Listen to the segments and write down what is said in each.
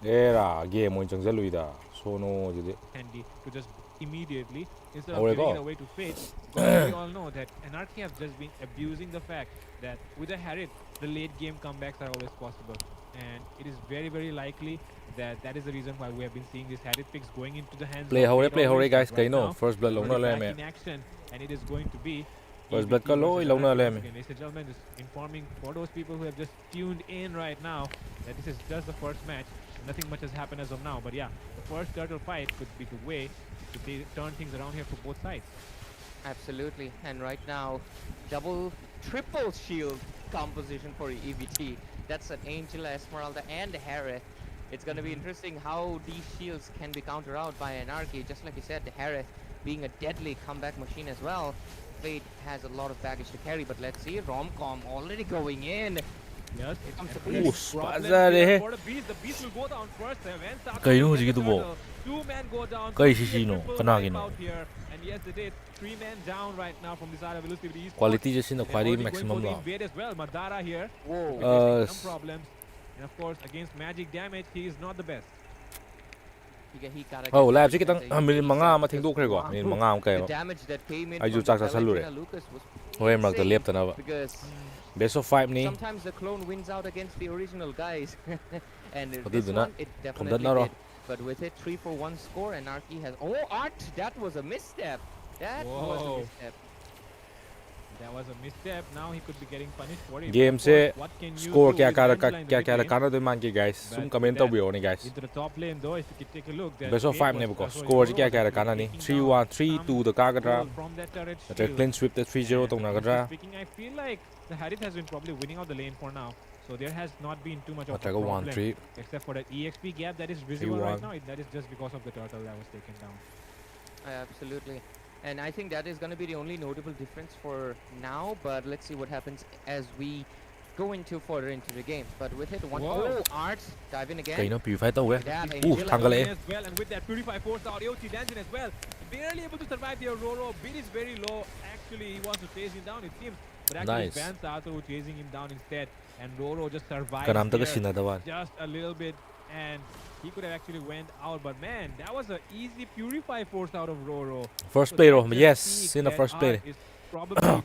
Era game mo jang jaluida sono jide handy to just immediately instead of giving it away to Fate, because we all know that Anarchy have just been abusing the fact that with a Harriet, the late game comebacks are always possible, and it is very likely that that is the reason why we have been seeing these Harriet picks going into the hands of Fate play always. hore guys Right kaino now, first blood already longna le back me in action, and it is going to be first blood ka EVT loi versus longna Anarchy le once me again. Ladies and gentlemen, just informing for those people who have just tuned in right now that this is just the first match. Nothing much has happened as of now, but yeah, the first turtle fight could be the way to turn things around here for both sides. Absolutely, and right now, triple shield composition for EVT. That's an Angela, Esmeralda, and Harith. It's going to be interesting how these shields can be countered out by Anarchy. Just like you said, the Harith being a deadly comeback machine as well. Fate has a lot of baggage to carry, but let's see, Romcom already going in. Yes, here comes the beast. beast. For the beast, the beast will go down first. Two-man go down. Out here, and yes, they did. 3-man down right now from the side of Elusive. Quality just in the quality maximum now. As well. Madara here. Whoa. Some problems, and of course against magic damage, he is not the best. Oh, lab chỉ cái tăng mình manga mà thinh đúc rồi quá, mình manga cái mà. Ai dù chắc chắn luôn rồi. Hồi em mặc the liệp tao nào Best of 5 ni. Sometimes the clone wins out against the original guys. And this one, it definitely did. But with it, 3-for-1 score, Anarchy has... Oh, Art! That was a misstep. That was a misstep. That was a misstep. Now he could be getting punished for it. Game se score kya kana do man ki guys. Sum comment to bio ni guys. Into the top lane though, if you take a look, best of 5 ne bako. Score kya kana ni. 3-1, 3-2 the kagadra. The clean sweep the 3-0 tong nagadra. I feel like the Harith has been probably winning out the lane for now. So there has not been too much of a problem, except for that EXP gap that is visible right now. That is just because of the turtle that was taken down. Absolutely. And I think that is going to be the only notable difference for now. But let's see what happens as we go further into the game. But with it, Arts dive in again. Okay, no purify tao we. Tanggal as well, and with that purify force out AOT dancing as well. Barely able to survive the Aurora. Bid is very low. Actually, he wants to chase him down, it seems. But actually, Van Sato chasing him down instead, and Roro just survived just a little bit, and he could have actually went out. But man, that was an easy purify force out of Roro. First play, yes, in the first play.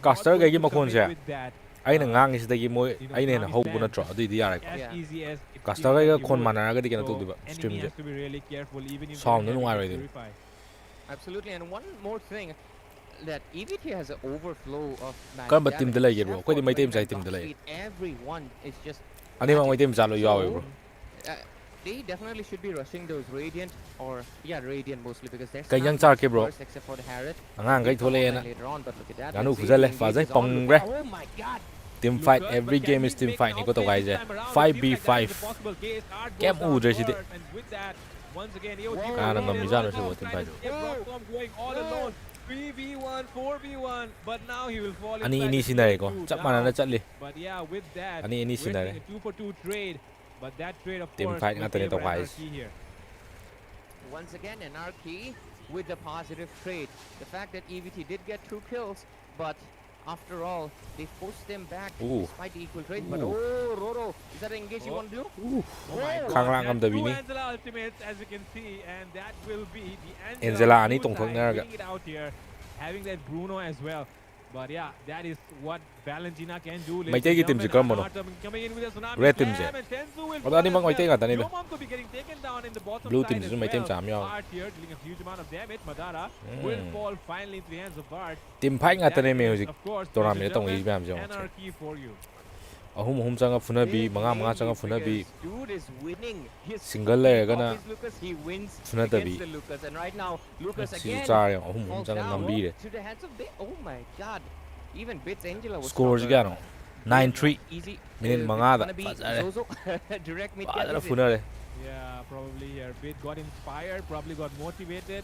Caster gagi makon siya. Ay nang is dagi mo ay na hope na draw di yara ko. Caster gagi kon mana agad di kana to diba stream je. Sound no ngai right. Absolutely, and one more thing. That EVT has an overflow of magic team delay bro. Ko di may team sa team delay. Everyone is just Ani mang may team jalo yawe bro. They definitely should be rushing those Radiant or Radiant mostly because they're kanyang char ke bro. Except for the Harriet. Ang kay thole na. Ganu khuzale fazai pong bre. Oh my god. Team fight, every game is team fight ni ko to guys. 5v5. Game udre si de. Kana ngam mizano si team fight. Going all alone. 3v1, 4v1, but now he will fall Ani ini sinare ko. Chap mana na chatli. But yeah, with that, Ani ini sinare. 2-for-2 trade, but that trade of team course fight nga to guys. Once again, Anarchy with the positive trade. The fact that EVT did get 2 kills, but after all, they forced them back despite the equal trade. But Roro, is that an engage you want to do? Kang the Vini. Ultimates, as you can see, and that will be the Angela ani tong thong na it out here, having that Bruno as well. But yeah, that is what Valentina can do. May take team si Karmo no. Red team je. Wala ni mang may take ata nila. Blue team si may team sa amyo. Team fight nga tane may music. Tournament tong is bam jo. Ahum changa funabi, mga changa funabi. Single layer gana. Funatabi. Si char yung ahum changa nambi de. Oh my god. Even Bits Angela was scores gano. 9-3. Minute mga da. Direct mid. Yeah, probably here. Bit got inspired, probably got motivated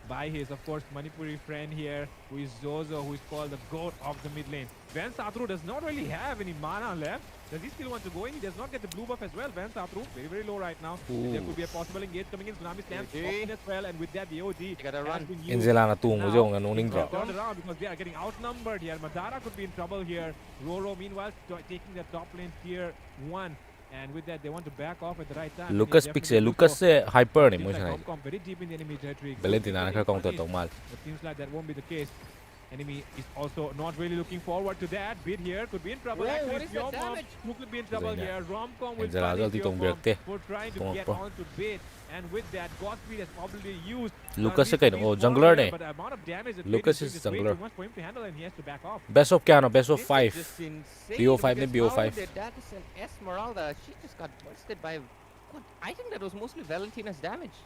by his, of course, Manipuri friend here, who is Zozo, who is called the GOAT of the mid lane. Van Satru does not really have any mana left. Does he still want to go in? He does not get the blue buff as well. Van Satru, very low right now. There could be a possible engage coming in. Tsunami stamps as well, and with that, the OG has been used. Inzela na tungo yung anong draw. Turned around because they are getting outnumbered here. Madara could be in trouble here. Roro, meanwhile, taking the top lane tier 1 And with that, they want to back off at the right time. Lucas pick se Lucas se hyper ni mo Seems like sanai Romcom very deep in the enemy territory. Valentina na ka counter tong mal It seems like that won't be the case. Enemy is also not really looking forward to that. Bid here could be in trouble. Whoa, Actually, what is it's that Yomom damage? who could be in trouble Zanya. here. Romcom will Angela punish Zalti tong Yomom birakte. for trying to Tong get pa. onto Bid. And with that, Godspeed has probably used Lucas se Reese kaino to oh be jungler far ne here, but the amount of damage that Lucas Bid is is way jungler. too much for him to handle, and he has to back off. best of kya no best of This is 5 just insane BO5 ne because BO5 how did that is an Esmeralda? She just got bursted by what? I think that was mostly Valentina's damage.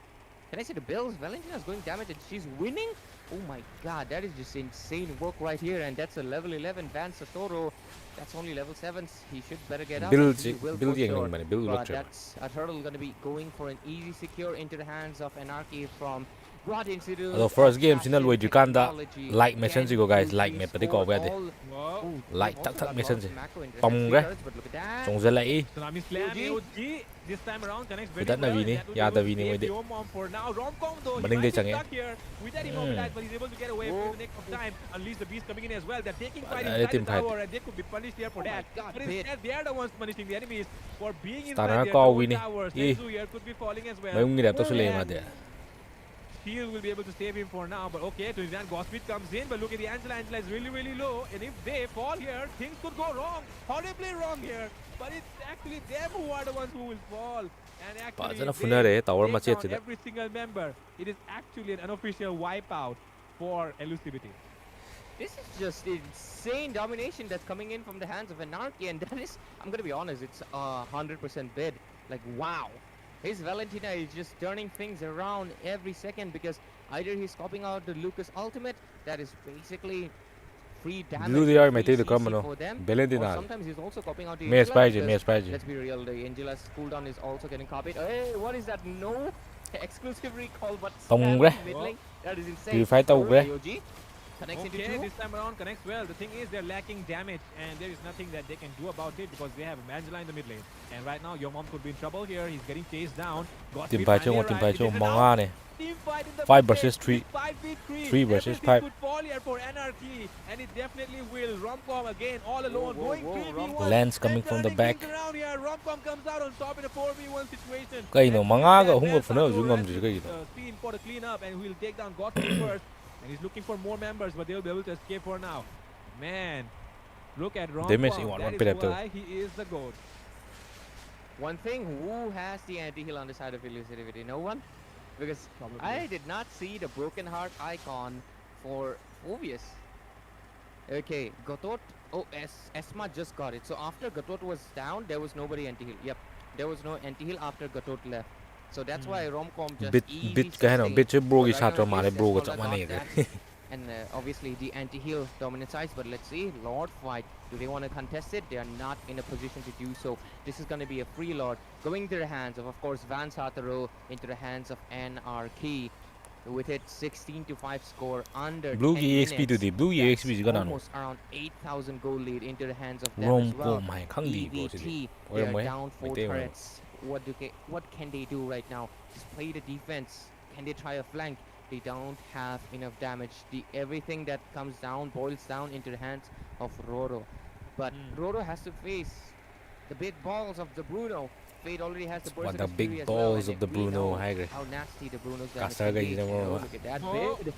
Can I say the Bills? Valentina's going damage and she's winning? Oh my god, that is just insane work right here, and that's a level 11 Van Satoru. That's only level 7s. He should better get up. build and he will build for yang sure. mane build But look chha that's a turtle gonna be going for an easy secure into the hands of Anarchy from Broad Institute. ado first game sina loi ju kan da Technology. like mission Can si go guys you like me pati ko score ba de all- Whoa. Oh, Like they've tak also tak got mission lots si. of macro intercepts, Tong three ga. turrets, but look at that. chong za lai Tsunami slam OG. OG this time around connects very Bitat na well. Vini, and that will ya be da able to Vini save mo di. Yomom for now. Romcom though, he Maling might day be chang stuck here with that immobilized, but he's able to get away Whoa. in the nick of time. Unleash the beast coming in as well. They're taking fight Ada inside team the fight. tower, and they could be punished here for Oh my that. God, But Bit. instead, they are the ones punishing the enemies for being Stara inside their ko own Vini. towers. Eh. Senzu here could be falling as well. may ngi to sule ma And de Steel will be able to save him for now, but okay, to Twizzan Godspeed comes in, but look at the Angela. Angela is really, really low, and if they fall here, things could go wrong, horribly wrong here. But it's actually them who are the ones who will fall. And actually, zana funare tower ma take chet down sida every single member. It is actually an unofficial wipeout for Elusivity. This is just insane domination that's coming in from the hands of Anarchy, and that is, I'm gonna be honest, it's 100% bid. Like, wow. His Valentina is just turning things around every second because either he's copying out the Lucas ultimate, that is basically free damage. Blue they are free may take the CC common for them, or Valentina sometimes he's also copying out the me Angela spy je because me spy je let's be real, the Angela's cooldown is also getting copied. Hey, what is that? No exclusive recall, but Tong spam bre. mid lane? That is insane. Purify tau bre. AOG connects into Okay, two. this time around connects well. The thing is, they're lacking damage, and there is nothing that they can do about it because they have Angela in the mid lane. And right now, Yomom could be in trouble here. He's getting chased down. team fight chung team fight chung manga ne Team fight in the 5 mid versus lane. 3. 5v3. 3 versus Everything 5. could fall here for Anarchy, and it definitely will. Romcom again, all alone, whoa, going whoa, 3v1. Romcom. Lance coming Then from the turning back. things around here. Romcom comes out on top in a 4v1 situation. Kai no And manga with ga that, hunga Lance phuna ju Arthur ngam has ji kai no seen for the cleanup, and he'll take down Godspeed first. And he's looking for more members, but they'll be able to escape for now. Man, look at Ron. Damage Kwong. in one That bit is after. why he is the GOAT. One thing, who has the anti-heal on the side of elusivity? No one? Because Probably. I did not see the broken heart icon for Obvious. Okay, Gatot. Oh, Esma just got it. So after Gatot was down, there was nobody anti-heal. Yep, there was no anti-heal after Gatot left. So that's why Romcom just bit easy bit ka no sustained. bit che bro gi Right chat now, ma le yes, bro ga Esmeralda chak ma ne got ga that. And obviously the anti-heal dominant sides, but let's see, Lord fight. Do they want to contest it? They are not in a position to do so. This is going to be a free Lord going into the hands of course, Van Sataru, into the hands of Anarchy. With it 16-5 score under blue 10 gi exp minutes. to the blue gi That's exp ji ga na no almost around 8,000 gold lead into the hands of them rom as ko well. mai khang di ko si EVT, Oi, they are moi, down 4 mai te moi. turrets. What can they do right now? Just play the defense. Can they try a flank? They don't have enough damage. Everything that comes down boils down into the hands of Roro. But Roro has to face the big balls of the Bruno. Fade already has the burst What of the big Fury as well, balls and of the we Bruno, know Hagrid. how nasty the Bruno's Kasar damage ga can be. ina mo. Look at that Oh. bid.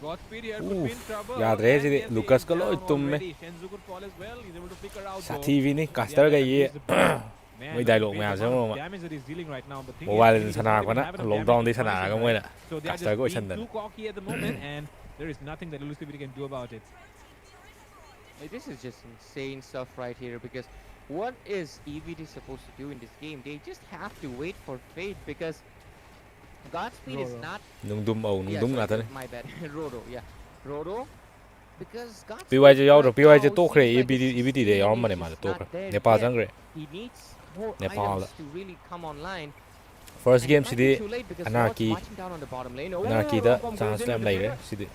Godspeed here could be in trouble. yaad rahe And si they're Lucas taken ka lo down tum me. already. Shenzu could fall as well. He's able to flicker out sa though. tv ni Yeah, caster ga that ye is the Man, Moi look at dialogue the mayam amount se of mo ma. damage that he's dealing right now. The thing mobile is, din he sana doesn't ko even na have enough lockdown damage di to sana punish ga him, mo right? na So they are caster just go being chandan too cocky at the moment, and there is nothing that Elusivity can do about it. This is just insane stuff right here because what is EVT supposed to do in this game? They just have to wait for fate because Godspeed is Roro. not. nung dum au nung Yeah, dum sorry, na ta my bad. Roro, yeah. Roro. Because Godspeed PYJ yaw ro right PYJ now to khre seems like EVT his EVT de yaw speed ma ne is ma just to not khre there Nepal yet. jang re He needs more Nepal. items to really come online. first And game it si might be di too late because Anarchy Lord's marching down on the bottom lane. Oh, Anarchy da Romcom goes chance in lam with lai the re trigger. si di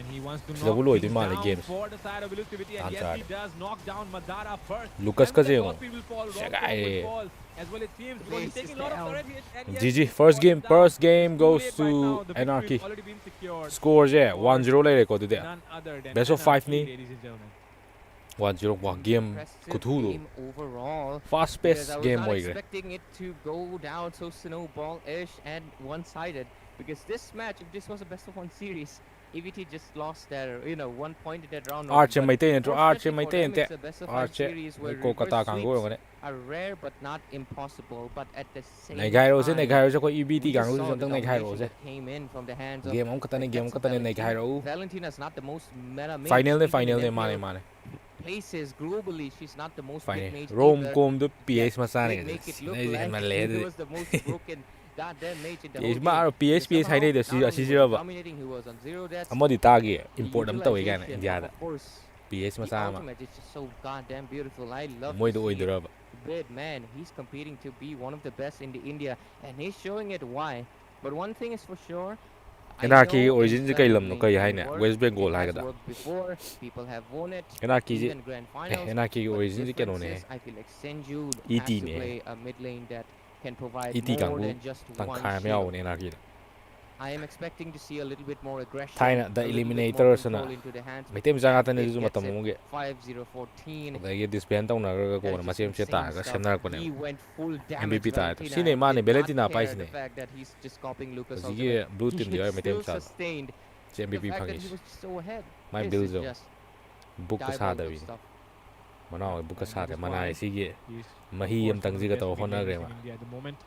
And he wants to Sila knock buloy things din mali down games. for the side of Elusivity, and yes, Answer. he does knock down Madara first. Lucas And ka then je mo. Godspeed will fall, Siya Romcom ka will eh. fall as well, it seems, because he's Base taking is a lot of down. turret hits, and yes, GG he's first falling game down. first game Too goes late to right now. The victory Anarchy has already been secured. score je 1-0 lai re ko de None other than Best of 5 Anarchy, ni. ladies and gentlemen. 1-0 와 게임 Impressive 구투도 game overall. fast Because pace I was 게임 not 뭐 이래. expecting it to go down so snowball-ish and one-sided. Because this match, if this was a best of one series, EVT just lost their, one point in that round. Arche But maite ento Arche fortunately for maite them, ente it's a best of five Arche series where Kolkata reverse kango sweeps ngone are rare but not impossible. But at the same Negai Rose time, ko EBT we just kango saw the jantang Negai domination Rose that came in from the hands of game am katane the game heads of katane Negai Valentina. Ro Valentina's not the most meta mage. final ne even final in ne MPL mane places globally. She's not the most final big mage Rome either. com do Yet PS masane they ga make it look ne like man he le was the most broken goddamn mage in the PS whole ma game. PS Because PS hai somehow, de not only asi was he jira ba dominating, he was on 0 deaths. amodi tagi The import am tawi ga utilization India da of course, PS the masa ma ultimate is just so goddamn beautiful. I love moi to do see it. oidura ba Bid, man, he's competing to be one of the best in the India, and he's showing it why. But one thing is for sure, I Anarchy know origin Insta kai mid lam no lane kai can hai ne work. West Bengal It hai has ga da worked before. People have won it, Anarchy ji even grand finals. Anarchy But origin ji difference keno ne is, I feel like Senju ET has to ne play a mid lane that can provide ET more kangu than just one tangkhai am shield. yaw ne Anarchy da I am expecting to see a little bit more aggression, Thaina the a little bit more eliminator sana control into the hands. maitem janga tane Bid ju gets matam it. mu ge 5-0-14. da ye disband tong na ga ko That is na just masem se ta insane ga stuff. semnar ko ne He went full damage. MVP ta Valentina sine ma ne did not Valentina care pais the ne fact that he's just copying Lucas' ji ultimate. blue team He dia maitem still cha sustained je the MVP fact that he phangis was so ahead. my This build is zo just book ka sa da diabolical wi stuff. mana book ka And sa that da is mana why si ge he's, mahi of am course, tang one of ji the ga to best hona mid gre laners ma in India at the moment,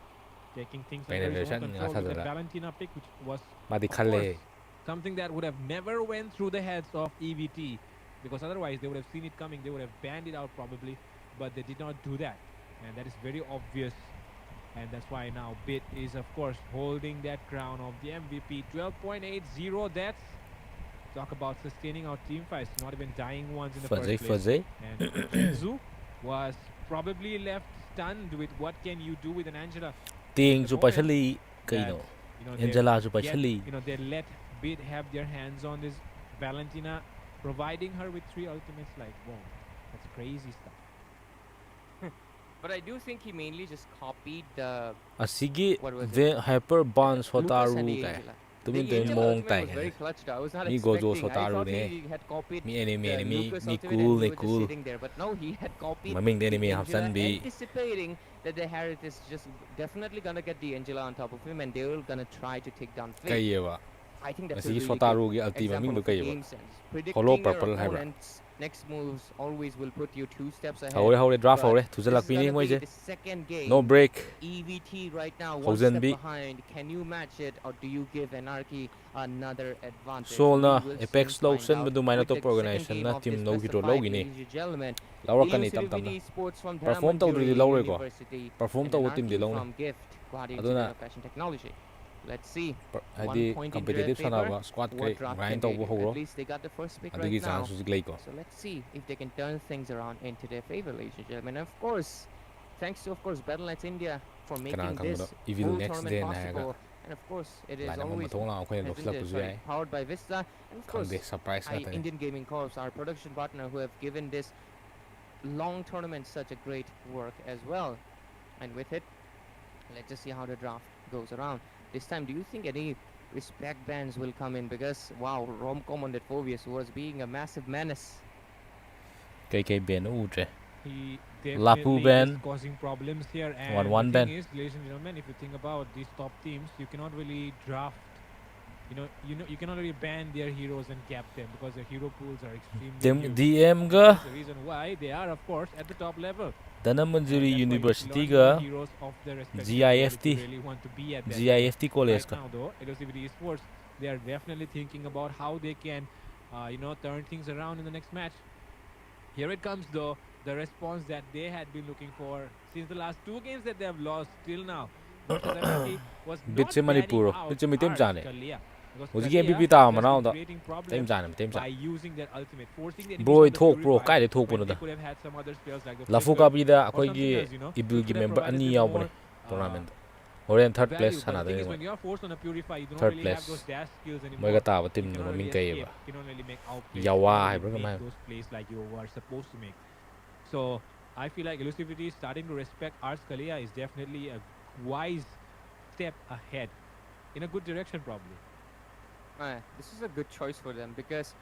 taking things under his Penetration own nga control sa with the da Valentina pick, which was ma di of khalle course something that would have never went through the heads of EVT, because otherwise they would have seen it coming, they would have banned it out probably, but they did not do that, and that is very obvious. And that's why now Bit is of course holding that crown of the MVP. 12.80 deaths. Talk about sustaining our team fights, not even dying ones in the fazai eh? first place. fazai And Jinzu was probably left stunned with what can you do with an Angela. ting the ju moment pachali kai that, no they Angela ju get- pachali they let Bit have their hands on this Valentina, providing her with 3 ultimates. Like, whoa, that's crazy stuff. But I do think he mainly just copied the asigi what was it? the hyper bonds Lucas hotaru and the kai Angela. tumin The te Angela mong ultimate tai was very clutch though. I was not Mi gojo expecting. I Sotaru thought ne. he had copied mi enemy the enemy Lucas mi ultimate cool and ne he was just cool sitting there. But no, he had copied maming de enemy the hapsan Angela, bi anticipating that the Harriet is just definitely gonna get the Angela on top of him and they were gonna try to take down Fate. kai ye ba I think that's a asigi really Sotaru good gi ulti maming example du of kai a ba game sense. Predicting Hollow your purple hai ba opponent's next moves always will put you 2 steps ahead. haure haure draft But haure this thujalak is pi ni gonna moi be je the second game. no break EVT right now, one Thousand step B. behind. Can you match it, or do you give Anarchy another advantage? so na We will apex soon low find sen out bu minor with the top organization second game na of team this no best gi of to 5, logi ni ladies and gentlemen. laura kani tam tam na Elusivity Sports from perform to Dharmagiri di laure ko University perform and to team di Anarchy laure from Gift, Guardian Aduna- of Fashion Technology. Let's see. hadi point into competitive their sana favor. ba squad What kai draft grind can to they bu do? horo At least they got the first pick adigi right now. chance us glei ko So let's see if they can turn things around into their favor, ladies and gentlemen. Of course, thanks to Battle Nets India for making Kanang kang this do evil full next tournament day na ga possible. And of course, it is line ma always thong la ko ne has lok been slap sorry, powered by Vista. And of course, Kangde surprise na tani Indian Gaming Corps, our production partner, who have given this long tournament such a great work as well. And with it, let's just see how the draft goes around. This time, do you think any respect bans will come in? Because wow, Romcom on that Phobius was being a massive menace. kai kai ben u tre He Lapu definitely ban. is causing problems here. And 1-1 the thing ban. is, ladies and gentlemen, if you think about these top teams, you cannot really draft. You cannot really ban their heroes and cap them because their hero pools are extremely dem huge. dm ga That's the reason why they are, of course, at the top level. dana manjuri And that's why you see university lot more ga heroes of their respective GIFT. quality really want to be at that level. gift college Right ka now, though, Elusivity Esports, they are definitely thinking about how they can, turn things around in the next match. Here it comes, though, the response that they had been looking for since the last 2 games that they have lost till now. Versus MST was not Bitse Manipur, banning out bitse mi tem Ars jane. Kalia, because Hoji Kalia MVP ta has been manao da. creating tem problems jan by using their ultimate, forcing the bro enemies to thok bro purify kai de thok when puno they da could have had some other spells like the lafu Flicker ka bi da or akoi something gi else, ibu which gi could have member provided ani them yaw more, bane tournament horen third value. place But sana the thing is, da when you are forced on a purify, you don't Third really have place. those dash skills anymore. moi ga ta ba team You no cannot min really kai escape. ba You cannot really make outplays. Yawa You cannot hai really bro, make man. those plays like you were supposed to make. So I feel like Elusivity starting to respect Ars Kalia is definitely a wise step ahead, in a good direction probably. This is a good choice for them because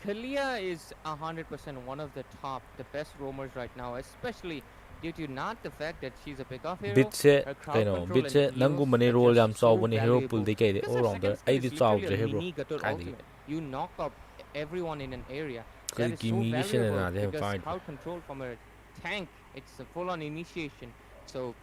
Kalia is 100% one of the top, the best roamers right now, especially due to not the fact that she's a pickoff hero, bitse her crowd kaino control and bitse heals nangu mani are role yam just so chawbani hero pool valuable. de kai de Because all her rounder second skill ai is di literally a chawdre bro mini Gator kai de ultimate. You knock up everyone in an area. kai That is so kimi gishin valuable na de because fine crowd control from a tank, it's a full-on initiation. So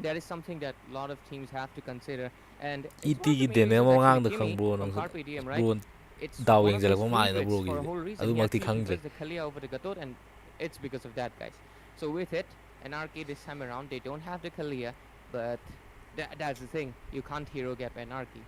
that is something that a lot of teams have to consider. And it's et one of the gi main de ne reasons mo actually ngang de Kimmy khangbo from nang Carpe Diem, right? bro It's daw one yeng of jala his ko mai na favorites bro for a gi whole reason. adu He makti actually khangdre prefers the Kalia over the Gatot, and it's because of that, guys. So with it, Anarchy this time around, they don't have the Kalia, but that's the thing. You can't hero gap Anarchy.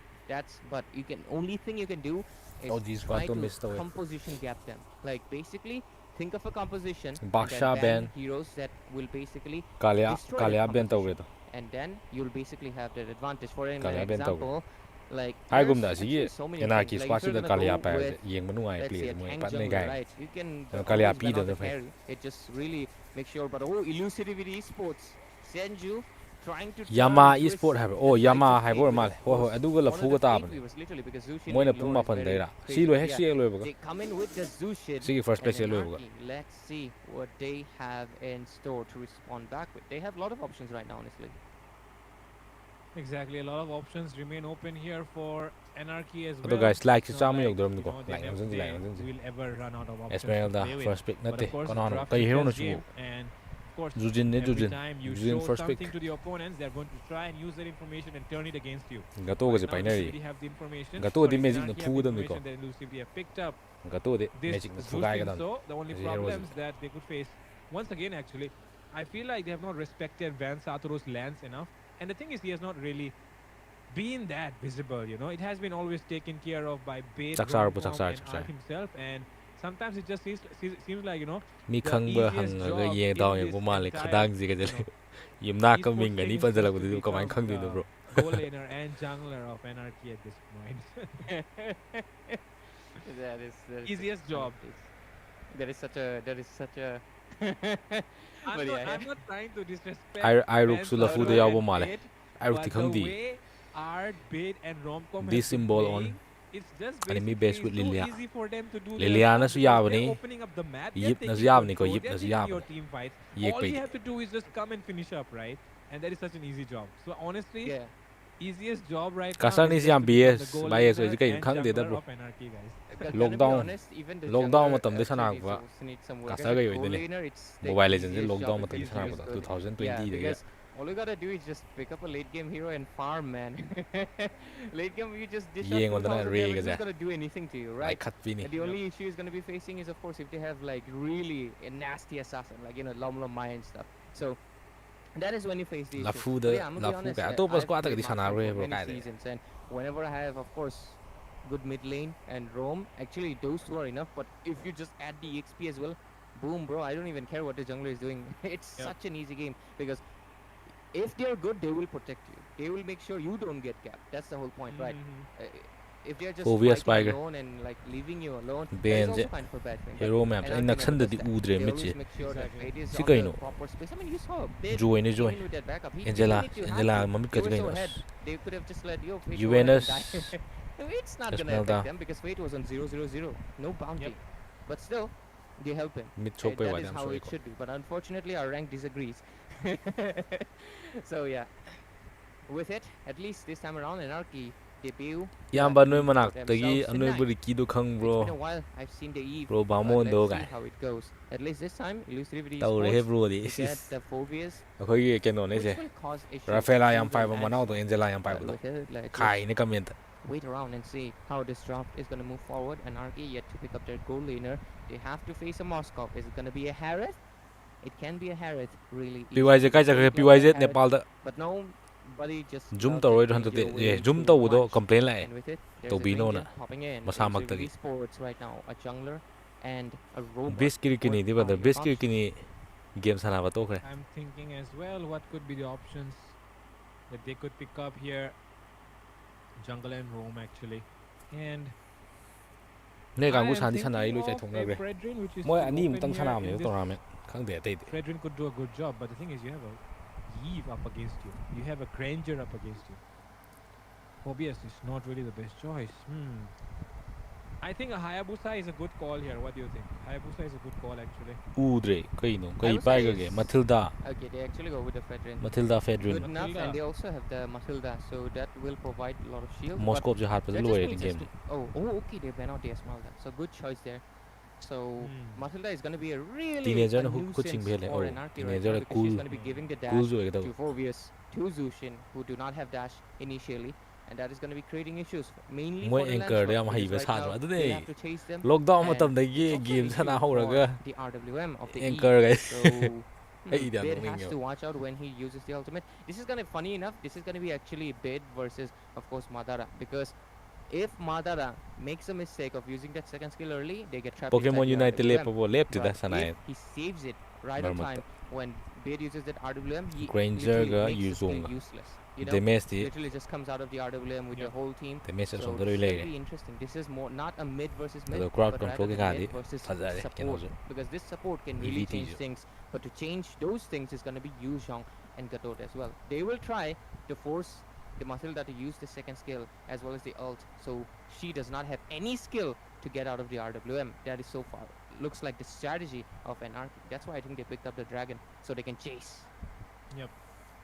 But you can only thing you can do is oh this try part to to miss the way composition gap them. Like basically, think of a composition and then baksha ban ban heroes that will basically kalia destroy that kalia ben composition, tawre to and then you'll basically have that advantage. For an kalia ben tawre example, like hai there's gum da actually si so many ena things. ki Like if squad you're da gonna kalia go pa with, yeng manu ai let's say, please a mo tank pat ne jungler, guy right? You can kalia always pi ban da out the da fai carry. It just really makes sure. But oh, Elusivity Esports, Senju, trying to Yama turn esport twist have the oh flights Yama of have fate or with, mal of ho ho course, adu ga la one fu of the ga ta fate ban weavers, literally, because Zushin moina lane pung lore ma is pan very deira si crazy. lo But hek yeah, si lo ga they come in with the Zushin si first and place lo ga Anarchy. Let's see what they have in store to respond back with. They have a lot of options right now, honestly. Exactly, a lot of options remain open here for Anarchy as ado well. guys like si It's not chama like, yok doram you ko know, like am they jin will ever run out of options to Esmeralda play with. first pick But nate of course, kono no draft kai is hero no chess sumo game, and of course, Jujin ne every Jujin time you Jujin show first pick something to the opponents, they're going to try and use that information and turn it against you. gato ga Right se now, binary Lucidity have the information. gato di Sorry, magic na Anarchy have fu the da mi ko information that Lucidity have picked up gato di this magic na fu ga Zushin. dan So the only as a hero problems that they could face, once again, actually, I feel like they have not respected Van Satoru's lance enough. And the thing is, he has not really been that visible, you know. It has been always taken care of by Bait, Romcom, and Art himself. And sometimes it just seems like, you know, mi the khang ba hang easiest ga job ye in daw ye this ko male entire, khadang ji ga you jale know, yimna ka esports min ga thing ni is pa jala just ko to di ko man become khang di the bro goal laner and jungler of Anarchy at this point. That is Easiest job. That is such a. I'm not trying to disrespect I Van ruk su la fu da Sato yaw bo and male Bait, I ruk ti but the khang di way Art, Bait, and Romcom this have been symbol on playing, it's just enemy base basically with so Lilia easy for them to do their Lilia na job su because they're yabani opening up the map, they're yip na taking su yabni ko control, yip they're na su taking your yabani team fights. yek All pe you have to do is just come and finish up, right? And that is such an easy job. So honestly, Yeah. easiest job right now Kasang is ni just siyang to become BS the goal bias laner so kay and khang de da jungler bro of Anarchy, guys. Gonna be lockdown honest, even the lockdown jungler matam de sana actually ba need some work. kasa As a ga goal yoidene laner, it's the Mobile Legends easiest lockdown job if matam you de sana use ba good. 2020 Yeah, de because all you gotta do is just pick up a late game hero and farm, man. Late game, you just dish out Yeng on the 2,000 ray damage. ga Who's gonna do anything to you, like right? cut bini And the only issue is gonna be facing is, of course, if they have like really a nasty assassin, like Lom Maya and stuff. So that is when you face the issue. la fu But da yeah, I'm gonna la be fu honest. ka to pas I've ko ata played di sana Master re for bro many ka de seasons, and whenever I have, of course, good mid lane and roam, actually those two are enough. But if you just add the XP as well, boom, bro! I don't even care what the jungler is doing. It's such an easy game because if they're good, they will protect you. They will make sure you don't get capped. That's the whole point, right? If they're just Obvious fighting Spiker. alone and like leaving you alone, that is Ben also je kind of a bad thing. But hero maps ai NRK nak never san da does di that. udre They mit always che make sure that Exactly. it is Si on the kaino. proper space. I mean, you saw a bit joy ne came joy in with that backup. He Angela didn't need to Angela have to. mamit They ka were so jigainos ahead. They could have just let Fate go ahead and Juventus die. It's not gonna Esmeralda affect them because Fate was on 0-0-0, no bounty. Yep. But still, they help him. mid chok pe That wa is dam how sorry it ko should be. But unfortunately, our rank disagrees. So yeah, with it, at least this time around, Anarchy debut. yam ba noi manak themselves tagi in anoi ninth. buri ki do khang It's been a bro while. I've seen the Eve. bro but bamon do let's guy see how it goes. At least this time, Elusivity tau re he Sports, bro di they get the phobias, akoi ye keno ne which je will cause issues. Rafaela to yam the 5 ba match. manau to Angela yam 5 But do with it, let's kai ne comment wait around and see how this draft is going to move forward. Anarchy yet to pick up their goal laner. They have to face a Moskov. Is it going to be a Harith? It can be a Harith, really. easy. PYZ kai They jakre play like PYZ Harith, Nepal da But nobody just zoom does to it roi in han to their way ye zoom too to do much. complain lai And with it, there's to a bino Ranger na popping in. masamak Elusivity tagi Sports right now, a jungler and a robot. biskir kini di What ba are your biskir options? kini game sana ba to kre I'm thinking as well what could be the options that they could pick up here. Jungle and roam actually. And ne I kang bu am san di sana ai thinking lu chai of thong a na gre Fredrin, which is moi still ani open tang here sana in me this- tournament khang de tai Fredrin could do a good job, but the thing is you have a Eve up against you. You have a Granger up against you. Phobias is not really the best choice. I think a Hayabusa is a good call here. What do you think? Hayabusa is a good call actually. Udre, kaino, kai Hayabusa paigage, is- Matilda, Okay, they actually go with the Fedrin. Matilda Good Fedrin. enough, Matilda. and they also have the Matilda, so that will provide a lot of shield. but Moscow je hat that pa just loye ni means game. okay, they ban out the Esmeralda. So good choice there. So Matilda is going to be a really Teenager a who coaching nuisance bhele, for oh, Anarchy right teenager now because she's going to be giving the Cool dash jo ekdam. to Phobius, to Zushin, who do not have dash initially, and that is going to be creating issues mainly Moi for the anchor de am Lancelot, haiba because right sadra now adu they ne. have to chase them. Lockdown and matam da it's ye also game an sana issue horaga for the RWM of the anchor E. guys. So Hey, they are Bid knowing has you. to watch out when he uses the ultimate. This is gonna funny enough. This is gonna be actually Bid versus, of course, Madara, because if Madara makes a mistake of using that second skill early, they get trapped. Pokemon inside the Unite RWM. lepo lep But da sana if he saves it right on Marmot. time when Bid uses that RWM, he Granger literally ga makes the skill Yuzong. useless. You know, Damage di literally just comes out of the RWM with the whole team. damage So som this daro is le. gonna be interesting. This is more not a mid versus mid, The crowd but control rather ke the khadi mid versus fazare support. kenozo. Because this support can really EVT change jo. things. But to change those things is going to be Yu Zhong and Gatot as well. They will try to force the Matilda to use the second skill as well as the ult, so she does not have any skill to get out of the RWM. That is so far looks like the strategy of Anarchy. That's why I think they picked up the dragon so they can chase. Yep.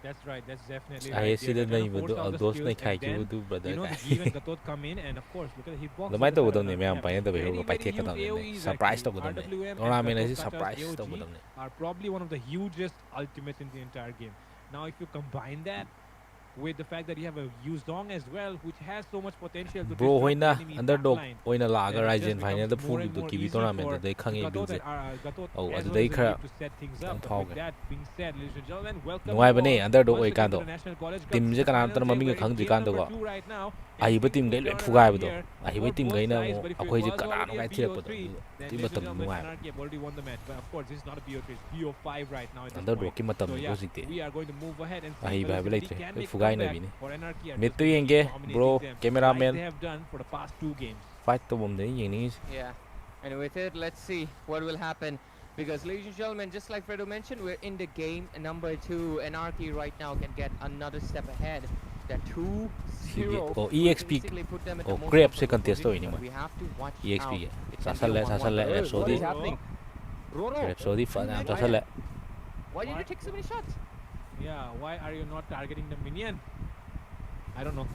That's right. That's definitely I right. see They're the gonna name force do out the those skills na and khai then, ki do brother. You know, the Give and Gatot come in, and of course, look at the hitbox. The might do them me am paine da be ho pai thek ka AOEs surprise to actually. them. RWM and Ora me na Gatot surprise Kata's to AOG them. are probably one of the hugest ultimates in the entire game. Now, if you combine that with the fact that you have a Yu Zhong as well, which has so much potential to Bro disrupt hoina the enemy underdog backline, oina laga then it Ryzen just final da becomes full more and do more kiwi easy tournament for da khangi Gatot build and Gatot oh as adu well dai as khara to set things kitang up. But thawge. with that being said, ladies and gentlemen, welcome Nuai you bane all underdog once oi again kan to do the National College Cup team je kana Finals tar Day, mami where ga khang it's ji game kan do number go 2 right now, ai and ba things team could gai loi turn phugai around ba do here ai ba for team both gai na sides. But if it akoi je was kana already no a gai thirep ba do BO3, then team ladies and matam gentlemen, nuai Anarchy have already won the match. But of course, this is not a BO3, it's BO5 right now at this underdog point. ki matam So go yeah, sikte we are going to move ahead and ai see ba whether ba City leitre can make phugai na comeback bi ni or Anarchy are mid just to going to yenge keep dominating bro them like cameraman they have done for the past 2 games. fight to bom de yeng ni Yeah, and with it, let's see what will happen. Because, ladies and gentlemen, just like Fredo mentioned, we're in the game number 2. Anarchy right now can get another step ahead. That 2-0 oh, will EXP basically put them at the oh most crap se comfortable contest to position, ini but ma we have to watch EXP out. ge It can be a sasal 1-1. le What Rhapsody is happening? Roro, Rhapsody fan am Why- sasal le why did you take so many shots? Yeah, why are you not targeting the minion? I don't know.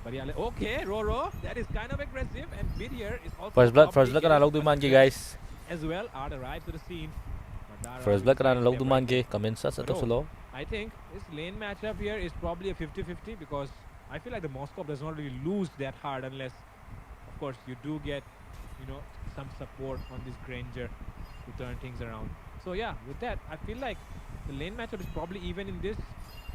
But yeah, okay, Roro, that is kind of aggressive, and Bid here is also first blood probably kana getting log du man ge guys as well. Art arrives to the scene. Madara first will blood kana sidestep log du man right ge there. comment sa to Bro, solo I think this lane matchup here is probably a 50-50 because I feel like the Moscow does not really lose that hard unless, of course, you do get, you know, some support on this Granger to turn things around. So yeah, with that, I feel like the lane matchup is probably even in this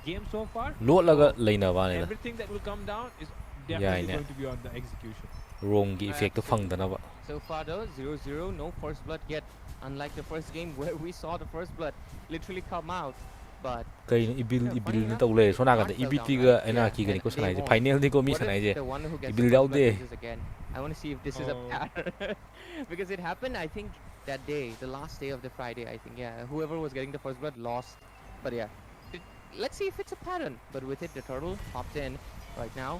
game so far. lo laga So leina ba ne everything that will come down is Yeah, definitely yeah. going to be on the execution. wrong gi effect to phang dana ba So far though, 0-0, no first blood yet. Unlike the first game where we saw the first blood literally come out. But kai ibil Yeah, ibil funny ni enough, to le they so na ga can't de fell EVT down, ga right? Anarchy ga Yeah, ni ko and sanai they je won't. final ni ko mi what if sanai je the one who gets Ibil the daw first blood de. loses again? I want to see if this is a Oh. pattern. Because it happened, I think, that day, the last day of the Friday, I think. Yeah, whoever was getting the first blood lost. But yeah, let's see if it's a pattern. But with it, the turtle popped in right now.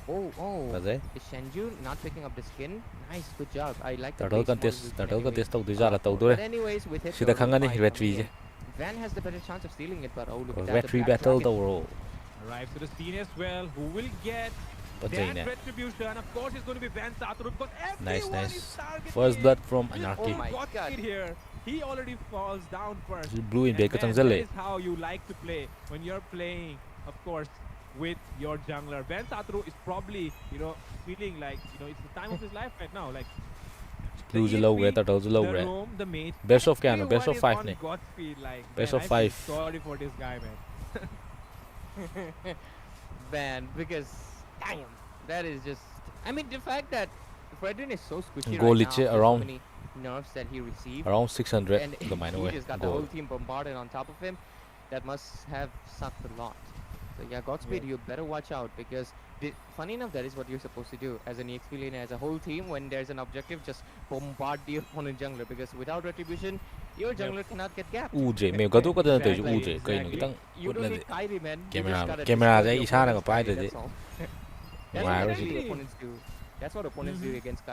Oh, ba je the Shenju not picking up the skin. Nice, good job. I like the turtle base model contest routine turtle anyway. contest to du jala to do But anyways, with it, sida turtle khangani fight retri coming je in. Van has the better chance of stealing it, but oh look ko at that. the retri Black battle to Dragon. ro Arrives to the scene as well. Who will get but that ne retribution? Of course, it's going to be Van Satoru because nice everyone nice is targeting first blood from him. Anarchy Oh my Got God. it here. He already falls down first. blue in And be ka chang man, jale that is how you like to play when you're playing, of course, with your jungler. Ben Satoru is probably, you know, feeling like, you know, it's the time of his life right now. Like, blue je low re turtle je low the re roam, the mate. best of kya no best of everyone 5 is ne on Godspeed, like, Best man, of I feel 5. Sorry for this guy, man. Van, because damn, that is just. I mean, the fact that Fredrin is so squishy Goal right now, liche after around- so many nerfs that he received, around 600 and the minor he way just got the goal whole team bombarded on top of him. That must have sucked a lot. So yeah, Godspeed, you better watch out because funny enough, that is what you're supposed to do as an EXP laner, as a whole team. When there's an objective, just bombard the opponent jungler because without retribution, your jungler cannot get gapped. uje me ga do ka da to Exactly, uje kai no exactly. kitang You don't na need Kyrie, man. You just Camera- gotta camera destroy jai the isana opponent's ka pai Kyrie, da that's all. That's Why what was actually it- opponents do. That's what opponents do against the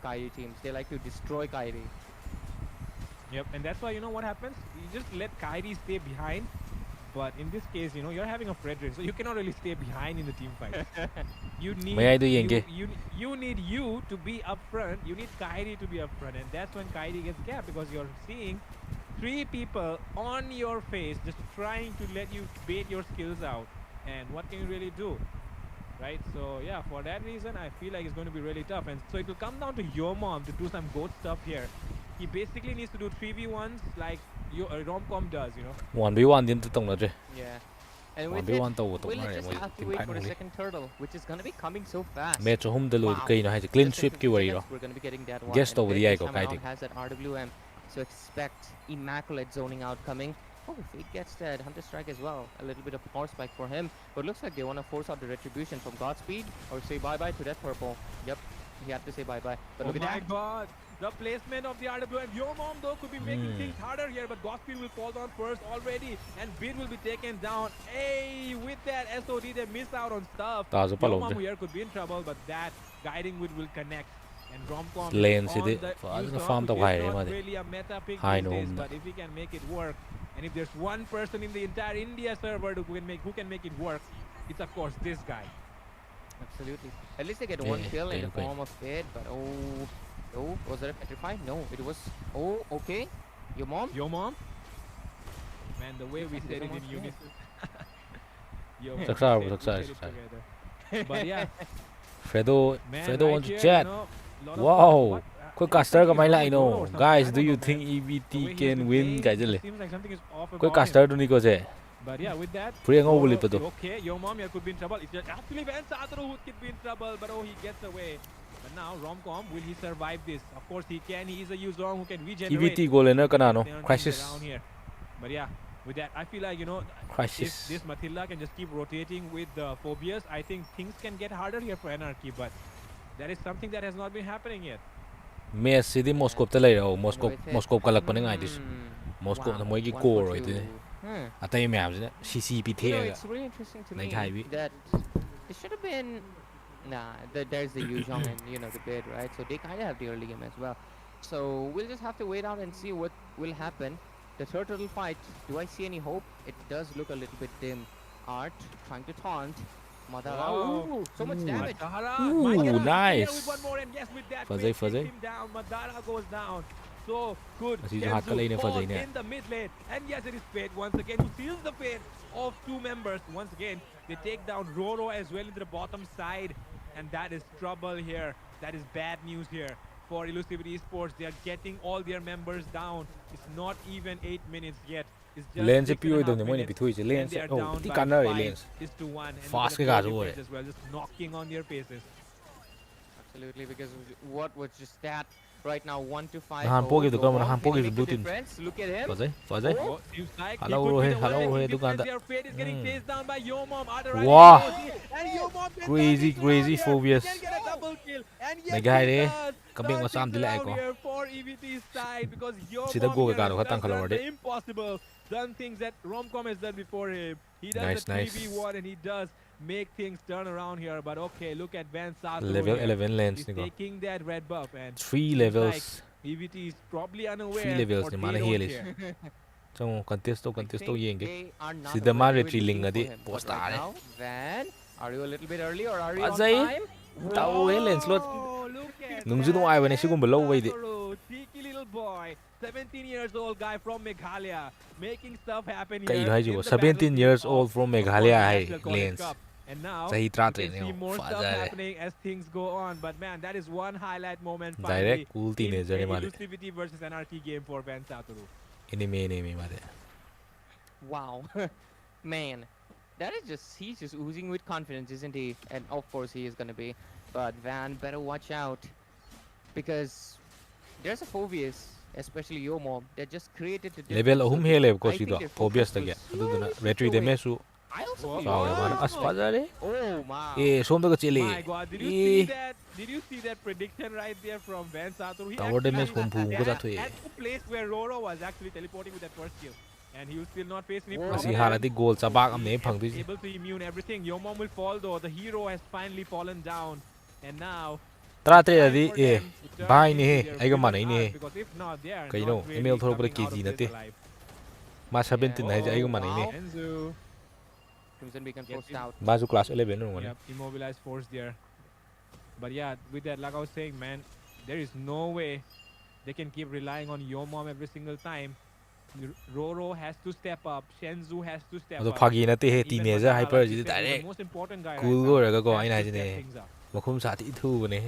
Kairi teams. They like to destroy Kairi. Yep, and that's why, you know what happens? You just let Kairi stay behind. But in this case, you know, you're having a Frederick, so you cannot really stay behind in the team fight. You need you need you to be up front. You need Kairi to be up front, and that's when Kairi gets gapped, because you're seeing 3 people on your face just trying to let you bait your skills out. And what can you really do? Right? So yeah, for that reason, I feel like it's going to be really tough. And so it will come down to your mom to do some goat stuff here. He basically needs to do 3v1s like Rom-com does, you know. 1v1 din tong na je. Yeah. And with 1v1 it, to to we'll na just mo have to team wait fight for the mo. second turtle, which is gonna be coming so fast. Match home de lo Wow. kai no hai clean Just in sweep 50 ki wari ro. seconds, we're gonna be getting that one. Guess And to Fate wari ai this ko time kai around ti. has that RWM, so expect immaculate zoning out coming. Oh, Fate gets that Hunter Strike as well. A little bit of power spike for him, but looks like they want to force out the retribution from Godspeed or say bye-bye to that purple. Yep, he had to say bye-bye. But Oh look at my that. god! The placement of the RWM. Your mom though could be making things harder here, but Godspeed will fall down first already, and Bid will be taken down. Hey, with that SOD, they missed out on stuff. Ta zo pa Your lo mom je. here could be in trouble, but that guiding wood will connect. And Rom-com Lane is si on di the fa user, na farm which to hai is re not ma de. really a meta pick Hai these no days, hum da. but if he can make it work, and if there's one person in the entire India server who can make it work, it's of course this guy. Absolutely. At least they get one kill in the form of Fate, but oh, was that a petrify? No, it was. Oh, okay. Your mom? Your mom? Man, the way we said it in unison. Yo, man, Success, we said success, it success. together. But yeah, Fredo man, Fredo right wants to here, chat. you know, lot of Wow. Koi it's caster ka something mai is wrong lai with no. Roro or something. Guys, I do don't you know, think man. The EVT way he's can been win playing, kai it jale? seems like something is off Koi about caster him. du ni ko je. But yeah, with that, Puri ngo boli Roro, pa do. okay, your mom here could be in trouble. It's just actually Van Sadro who could be in trouble, but oh, he gets away. But now, Rom-com, will he survive this? Of course he can. He is a user who can regenerate. EVT goal laner kana no. Turn things Crisis. around here. But yeah, with that, I feel like, you know, if Crisis. this Matilda can just keep rotating with the Phobias, I think things can get harder here for Anarchy. But that is something that has not been happening yet. Match si di Moscow te lai ro. Moscow with it. Moscow kalak pa ni ngai dis. Moscow Wow, na moi gi 1 core for ro 2. ti. Hmm. Atai myam si CCP You the know, ga. it's really interesting to Like me Highway. that it should have been. Nah, there's the Yuzhong and the bid, right? So they kind of have the early game as well. So we'll just have to wait out and see what will happen. The turtle fight. Do I see any hope? It does look a little bit dim. Art trying to taunt. Madara. Wow. Ooh, so much damage. Ooh, nice. With one more, and yes, with that, Fuzzy, Fate takes fuzzy. him down. Madara goes down. So good. Asi jo hat ka lane Kenzu fuzzy falls ne. in the mid lane, and yes, it is Fate once again who seals the fate of 2 members. Once again, they take down Roro as well into the bottom side, and that is trouble here. That is bad news here for Elusive Esports. They are getting all their members down. It's not even 8 minutes yet. It's just Lane se 6.5 pure do ne moi ni minutes, pithui je lane and they se. are Oh, down ti by kanna re 5 lanes. is to 1. And Fast look ke at ga the zo defense re. as well, just knocking on their faces. Absolutely, because what was just that right now 1 to 5. Han po gi to kam han po gi Make a blue team. difference. Look at him. Fuzzy, fuzzy. Oh. Oh, seems like he Hello, could be Rohit. the Hello, one Rohit. making Dukan difference. da. Their fate is getting Hmm. chased down by Yomom. Wow. And Yomom gets Crazy, down crazy here. Phobias. He can get a double kill. And yes, May guy he re. does. Kabing Turn wasam things dila around ko. here for EVT's side, because Sida Yomom go here ka has karo hatang done kalawar the de. impossible. Done things that Romcom has done before him. He does Nice, the nice. 3v1 and he does make things turn around here. But okay, look at Van Sato Level here. 11 lanes He's ni ko. taking that red buff, and 3 seems levels. like EVT is probably unaware. 3 levels or ni they mana don't heal care. Chung contest I to think yenge. they are not Sida ma aware. They were retreat looking ngadi for him. post But right are. now, Van, are you a little bit early or are you on Azai. time? Tao he lens lot. Oh, look at Nung sino ay bane sigum below way di. Satoru, cheeky little boy, 17 years old guy from Meghalaya, making stuff happen Kai here. hai in jo the 17 battlefield years of, old from of course, Meghalaya hai National College lanes. Cup. And now Sahi you tra can tre see ne more fa stuff ja re. happening as things go on. But man, that is one highlight moment Direct finally cool in teenager a ni male. Elusivity versus Anarchy game for Van Satoru. Enemy male. Wow. Man, that is just, he's just oozing with confidence, isn't he? And of course he is going to be. But Van, better watch out. Because there's a Phobius, especially Yomo, that just created the Level difference. hum So hele ko I think sido. their Phobias focus ta will gya. Adu slowly na shift retreat de away. mesu. I also Wow. feel Saw man as fa ja re. Oh, wow. Eh som da chile. My God, did you see that? Did you see that prediction right there from Van Satoru? He Tower damage actually- kung phu ko sa thuy. at the place where Roro was actually teleporting with that first kill, and he will still not face any Whoa. problem. Asi harati goal sa bak am ne phang He is tu. able to immune everything. Yomom will fall though. The hero has finally fallen down. And now, Tara time adi for eh them to turn bhai ni into he their ai ga villain manai ni arc, he because if not, they are kai not no really email thor coming kg out of na this te alive. ma 17 hai ai Oh, ga manai ni wow. Enzu Crimson Beacon gets forced out. ba ju class 11 no ngani yep, immobilized force there. But yeah, with that, like I was saying, man, there is no way they can keep relying on Yo Mom every single time. Roro has to step up. Shenzu has to step ado up. phagi na te he And even teenager Madara, hyper like you ji said, is the direct most important guy right cool now. go ra ga ko Has ai na to ji step ne things up. makhum sa ti thu ne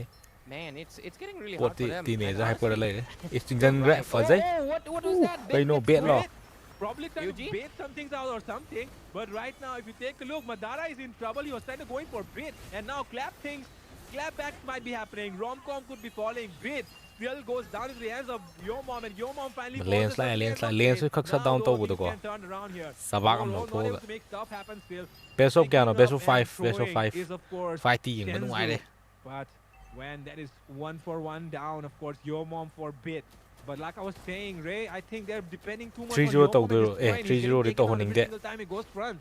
Man, it's getting really pot hard for them. teenager And hyper honestly, lai extinction right. rap fa jai Oh, what was that? kai Ben no gets bet lo bit. Probably trying to UG? bait some things out or something. But right now, if you take a look, Madara is in trouble. He was trying to go in for bait. And now clapbacks might be happening. Romcom could be falling. Bait still goes down into the hands of Yo Mom. And Yo Mom finally falls. lens khak sa down to bu ko Turn around here. sabak am Roro lo not able tho to make stuff happen still. best of kya no Picking best up of 5 and best of throwing 5 is, of course, 5 ti yeng nu ai Shenzu. de But when that is 1-for-1 down, of course, Yo Mom for bit. But like I was saying, Ray, I think they're depending too much on 3-0 Yo tau Mom at this do eh point. He's 3-0 getting ri taken to out honing every de single time he goes front.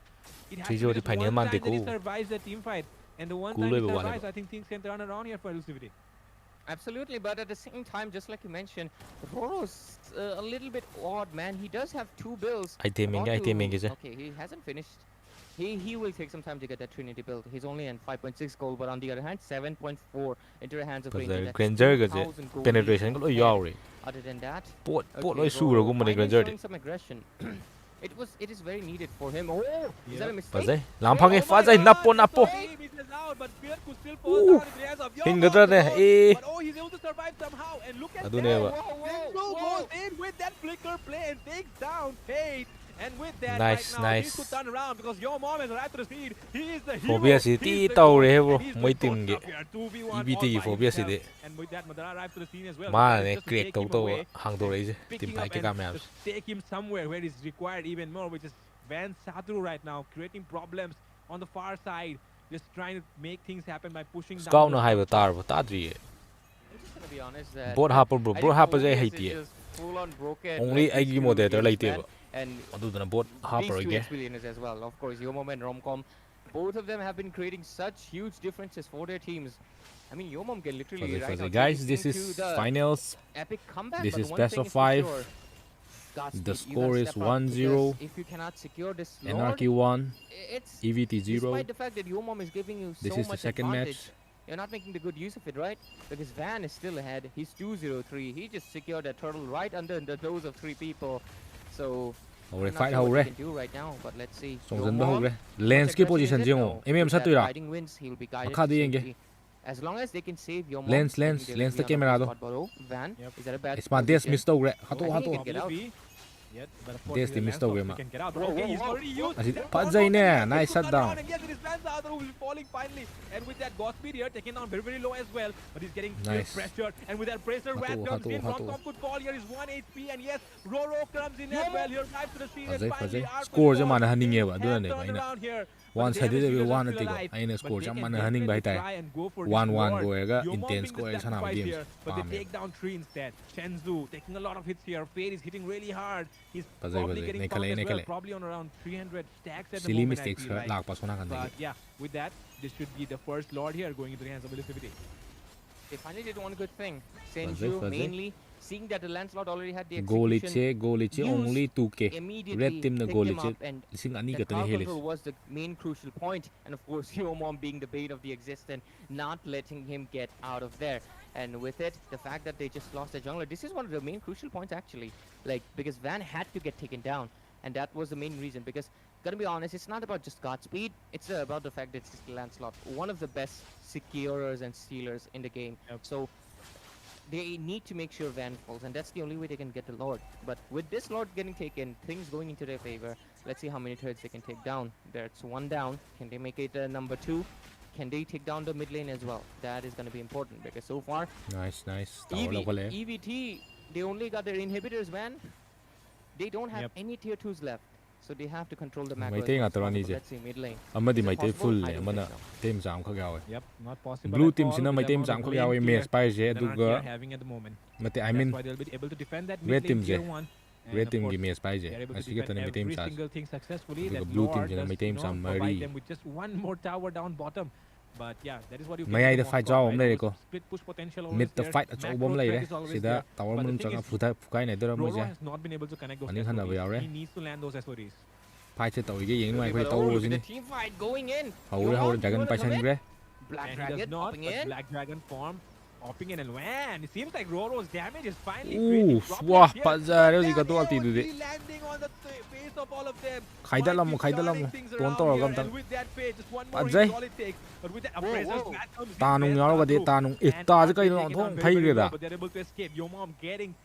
It has 3-0 to be di just final one man time de that he ko survives the team fight. And the one Cool time he level one survives, level. I think things can turn around here for Elusivity. Absolutely, but at the same time, just like you mentioned, Roro's a little bit odd, man. He does have 2 bills. Iteming is Okay, he hasn't finished. He will take some time to get that Trinity build. He's only in 5.6 gold, but on the other hand, 7.4 into the hands of Ranger. That's Granger ga 2,000 gold penetration ko lo ahead. yaw ri Other than that, pot okay, lo su ro gu mani finally Granger showing some aggression. It is very needed for him. Oh, is that a Yep. mistake? Fazai lam phange Oh my fazai God, napo that's napo so he misses out, but Fear could still fall down in the hands of Yo Mom, Hingatra the ne goal. eh But oh, he's able to survive somehow. And look at Adu that. ne ba Shenzu goes in with that flicker play and takes down Fate. And with that, Nice, right now, nice. things could turn around because Yo Mom has arrived to the scene. He is the hero. Phobia si He ti is the tau goat, re and bro he's the moi goat tim ge stuff here. 2v1 EVT all gi by phobia si himself. de And with that, Madara arrived to the scene as well. ma Madara ne just to create take tau him to away, hang do re je tim picking pai up ke and kam ya just take him somewhere where it's required even more, which is Van Sadru right now, creating problems on the far side, just trying to make things happen by pushing down scout the na hai ba structure. tar ba ta dri I'm just gonna be honest that bot happer bro I bro think happer je Phobius hai is ti just full on broken. only like ai these gi two moderator games, lai te man. ba And adu na bot happer these two ge ex-billionaires as well. Of course, Yomom and Romcom, both of them have been creating such huge differences for their teams. I mean, Yomom can literally right now guys take this into is the finals epic comeback. this But is one best thing of is for 5 sure, Godspeed, the you score gotta is step up, 1-0 because if you cannot secure this Anarchy Lord, 1 it's EVT 0 despite the fact that Yomom is giving you this so is the much second advantage, match you're not making the good use of it, right? Because Van is still ahead. He's 2-0-3. He just secured a turtle right under the nose of 3 people. So Hore I'm not fight sure what hore he can do right now, but let's see. songjan ba Yomom, hore how much lens ki aggression is position it? jengo No. mm With that satuira guiding winds, he'll be guided Makha to diyenge. safety. As long as they can save Yomom, Lens, I lens, think they lens will the be on a camera good do. spot. But oh, Van, Yep. is that a bad isma des position? miss to gre I hato think he hato can get out. Probably. Yet, but of course, Des with the the missed away, Lance ma. Ops, he can get out. But Whoa, okay, whoa, he's whoa. already used. Asi the pat ball jai goes ne, in there, nice he took shut one down. round, and yes, it is Van Zadar who will be falling finally. And with that Godspeed here, taking down very, very low as well. But he's getting Nice. pressure. And with that pressure, Van comes in. Romcom could fall here. Is 1 HP. And yes, Roro comes in as well. Here, right to the scene. And finally, Arc Score will je fall. mana haning Things ba du have ne ba turned ina around here. one But the side damage de dealers are one still ati go alive. aina But score they jam can mana haning ba definitely hitai try and go for this 1-1 Lord. go ega Yomom intense being go the el sana sacrifice games here, but they pam take down 3 instead. Shenzu taking a lot of hits here. Fade is hitting really hard. He's Bazai, probably bazai. getting Nekale, found as well. nekale. Probably on around 300 stacks at the silly moment, I mistakes feel like. lag pa sona kan But yeah, with that, this should be the first Lord here going into the hands of Elusivity. They finally did one good thing. Was Senju it? mainly seeing that the Lancelot already had the goal execution, iche only 2k immediately red team na picked goal him iche up, and lising ani that ka tani crowd helis control was the main crucial point. And of course, Yomom being the bait of the existence, not letting him get out of there. And with it, the fact that they just lost their jungler, this is one of the main crucial points actually. Like, because Van had to get taken down, and that was the main reason. Because, gonna be honest, it's not about just Godspeed, it's about the fact that it's Lancelot, one of the best securers and stealers in the game. Yep. So they need to make sure Van falls, and that's the only way they can get the Lord. But with this Lord getting taken, things going into their favor, let's see how many turrets they can take down. There's 1 down. Can they make it number 2? Can they take down the mid lane as well? That is going to be important, because so far, nice EVT, they only got their inhibitors, man. They don't have Yep. any tier 2s left. So they have to control the macro. Maitai nga as much as tarani possible. je. Let's see, mid lane. amadi Is it mai te possible? full I le don't amana think so. team jam khak yawe Yep, not possible. blue at team all sina with mai the team amount jam of khak lane yawe clear me spy je that Anarchy aduga are having at the moment. mate I That's mean why they'll be able to defend that red mid team lane tier je 1. And red of team course, gi me spy je they're able to asiga defend tani mai team every sas single thing successfully. Aduga That blue team Lord je na does, mai team you know, sam provide mari them with just one more tower down bottom. But yeah, that is what you get. May I in the the fight Moscow, job right? there Those ko. split push potential Mid always the there. fight at Macro ubom lai threat re. is always Sida there. tower But the mun thing changa is, fukai nei dora mo Roro ja. has not been able to connect those Ani khana ba yaw SODs. re. He needs to land those SODs. Fight se tawi ge yeng mai Okay, khoi but taw look at sini. the team fight going in. Haure Yomom, dragon you wanna pai san commit? gre. Black And he does Dragon not, popping but in. Black Dragon form hopping in, and man, it seems like Roro's damage is finally Ooh, creating wah, problems here. pazar But si then ka to alti du de. AOG landing on the face of all of them. Khaida lam Might be khaida lam. turning things Ton around to here, gam tang. and with that fade, just one more hit Pazai. is all it takes. But with that Whoa, Appraiser's whoa. back comes Ta in nung best yaw ga de through. ta nung. And Ta je Arp kai is no taken thong down thai very, ge very well, da. but they're able to escape. Yomom getting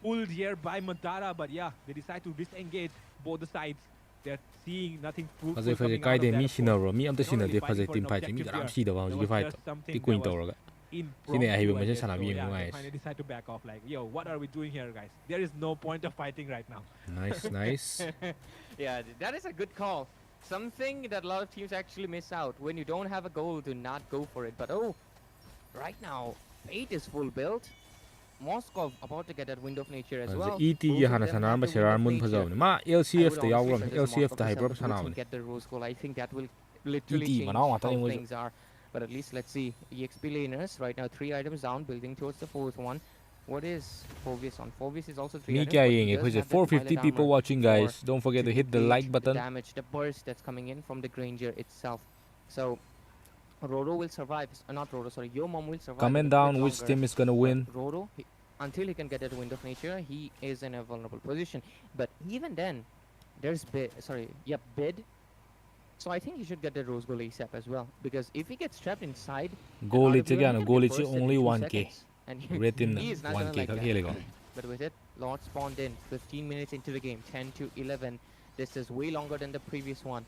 pulled here by Madara, but yeah, they decide to disengage both the sides. They're seeing nothing fruitful Phase coming kai out of de that, mi of course. sinaro mi am ta They're not really sinade phase fighting for team an fight mi objective garam here. si da ba There ji was fight. just something Ti that kuin was to ra ga. impromptu, ai ba I ma guess. sana So, bi yeah, mu they guys. finally decide to back off. Like, yo, what are we doing here, guys? There is no point of fighting right now. Nice, nice. Yeah, that is a good call. Something that a lot of teams actually miss out. When you don't have a goal, do not go for it. But oh, right now, 8 is full build. Moscow about to get that Wind of Nature as well. ET Both ge of hana them sana have ba the serar Wind of mun Nature. phajab ma I LCF would ta yaw honestly ram suggest LCF Moscow ta to hyper sell the sana boots man. and get the rose goal. I think that will literally ET change manao how ata ni mo things are. But at least let's see. EXP laners right now 3 items down, building towards the 4th one. What is Phobius on? Phobius is also 3 mi items. kya but he yeng does khoi have that 450 violet people armor watching guys. Don't forget to hit the like gauge button. The damage, the burst that's coming in from the Granger itself. So Roro will survive. Not Roro, sorry. Yomom will survive. Comment a bit down which longer, team is gonna but win. Roro, until he can get that Wind of Nature, he is in a vulnerable position. But even then, there's Bid. Sorry, yep, Bid. So I think he should get the Rose Goal ASAP as well. Because if he gets trapped inside, Goal it RWM again. can Goal be it bursted in only 2 1k. seconds. And Rating he is not gonna 1k like khak that. hele ko. But with it, Lord spawned in 15 minutes into the game, 10 to 11. This is way longer than the previous one.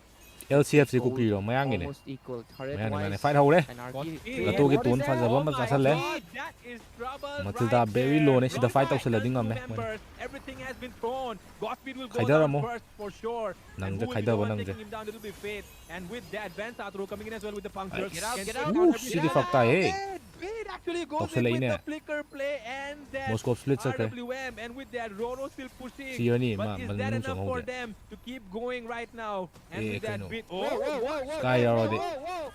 LCF se ko ki ro mayang ne. Almost equal. Turret Mayang wise, fight hore. Anarchy. Gato ge ton phajaba ma chasal le. That is trouble Matilda right very there. low ne sida fight Bronchi tausala has ding two am ne. members. Everything has been thrown. Godspeed will go Khaidar down amo. first for sure. Nang And ja who will be khaidar the ba one nang ja. taking him down? It'll be Fate. And with that, Van Satro coming in as well with the puncture. Get out, Can get take out. down Ooh, every city single fakta hai. Fate actually goes Top in se with laine. the flicker play and that Moscow split sakre. RWM. And with that, Roro still pushing. See ni But ma is man that nung enough song for ho. them to keep going right now? And Eh, with that kaino. bit, Whoa, whoa, whoa, whoa, Sky whoa, already. whoa, whoa.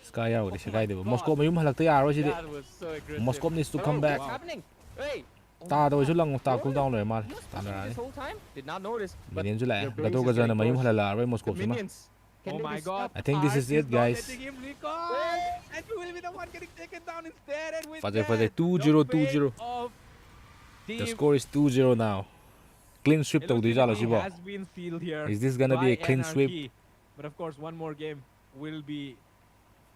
Sky out de sakai de. God. Moscow mayum halak ta yaro si de. That was so aggressive. Moscow needs to Oh, come back. What's happening? Hey. Ta do su lang ta Roro, cool down le mal. he was Ta pushing na this ni. whole time. Did not notice. But Minion ju la. your base Gato is ga jana getting mayum close. halala ro The Moscow si ma. minions. Can Oh they my be god. stopped? I think this Arp is it, not guys. letting him recall. And you will be the one getting taken down instead. And with Faze, that, faze, the 2-0, fate 2-0. of The Team score is 2-0 now. Clean sweep tau di jalo si bo. has been sealed here. Is this gonna be by a clean sweep? Anarchy. But of course, one more game will be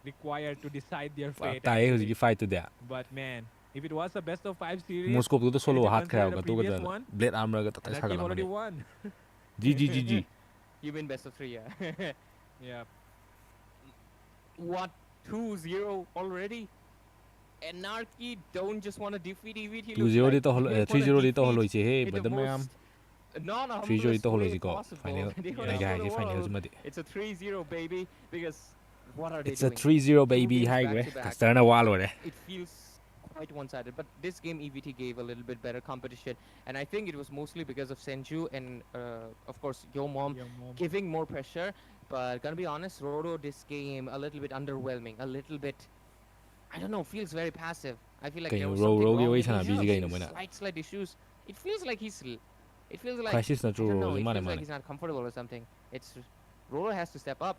required to decide their fate. Ta e actually. hu fight to there. But man, if it was a best of 5 series, Moscow to solo and hat if you crowd consider ga the to ga previous jala. one, Blade armor ga ta ta Anarchy sagala already mani. won. GG. You win best of 3, yeah. Yeah. What? 2-0 already? Anarchy don't just want to defeat EVT. 2-0 di to 3-0 di to holoi che he but the man 3-0 di to holoi ko final. Ya ga ge final ma di. It's a 3-0 baby because what are they It's a doing? 3-0 baby games hai back gre. to back. Kastarna wall ore. It feels quite one-sided, but this game EVT gave a little bit better competition, and I think it was mostly because of Senju and of course Yomom giving more pressure. But gonna be honest, Roro this game a little bit underwhelming, a little bit, I don't know, feels very passive. I feel like Kay there was Roro something ge wrong wai with sana his busy game, gaino mo na. slight issues. It feels like it feels like Crisis na I don't know, true it mane feels like mane. he's not comfortable or something. It's Roro has to step up.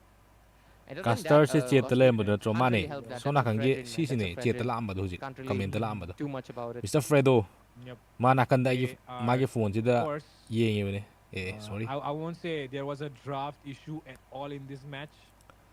And other than Castor that, se chet Lost le Leader mo da tro can't really mane. help that. So That's na a kan friend ge in- si that's a ne friend chet in. la amba do ji. Can't really Comment la amba do. do much about it. Mr. Fredo. Yep. Mana kan da gi They ma ge are, phone ji Of da course, ye ne. Eh sorry. I won't say there was a draft issue at all in this match.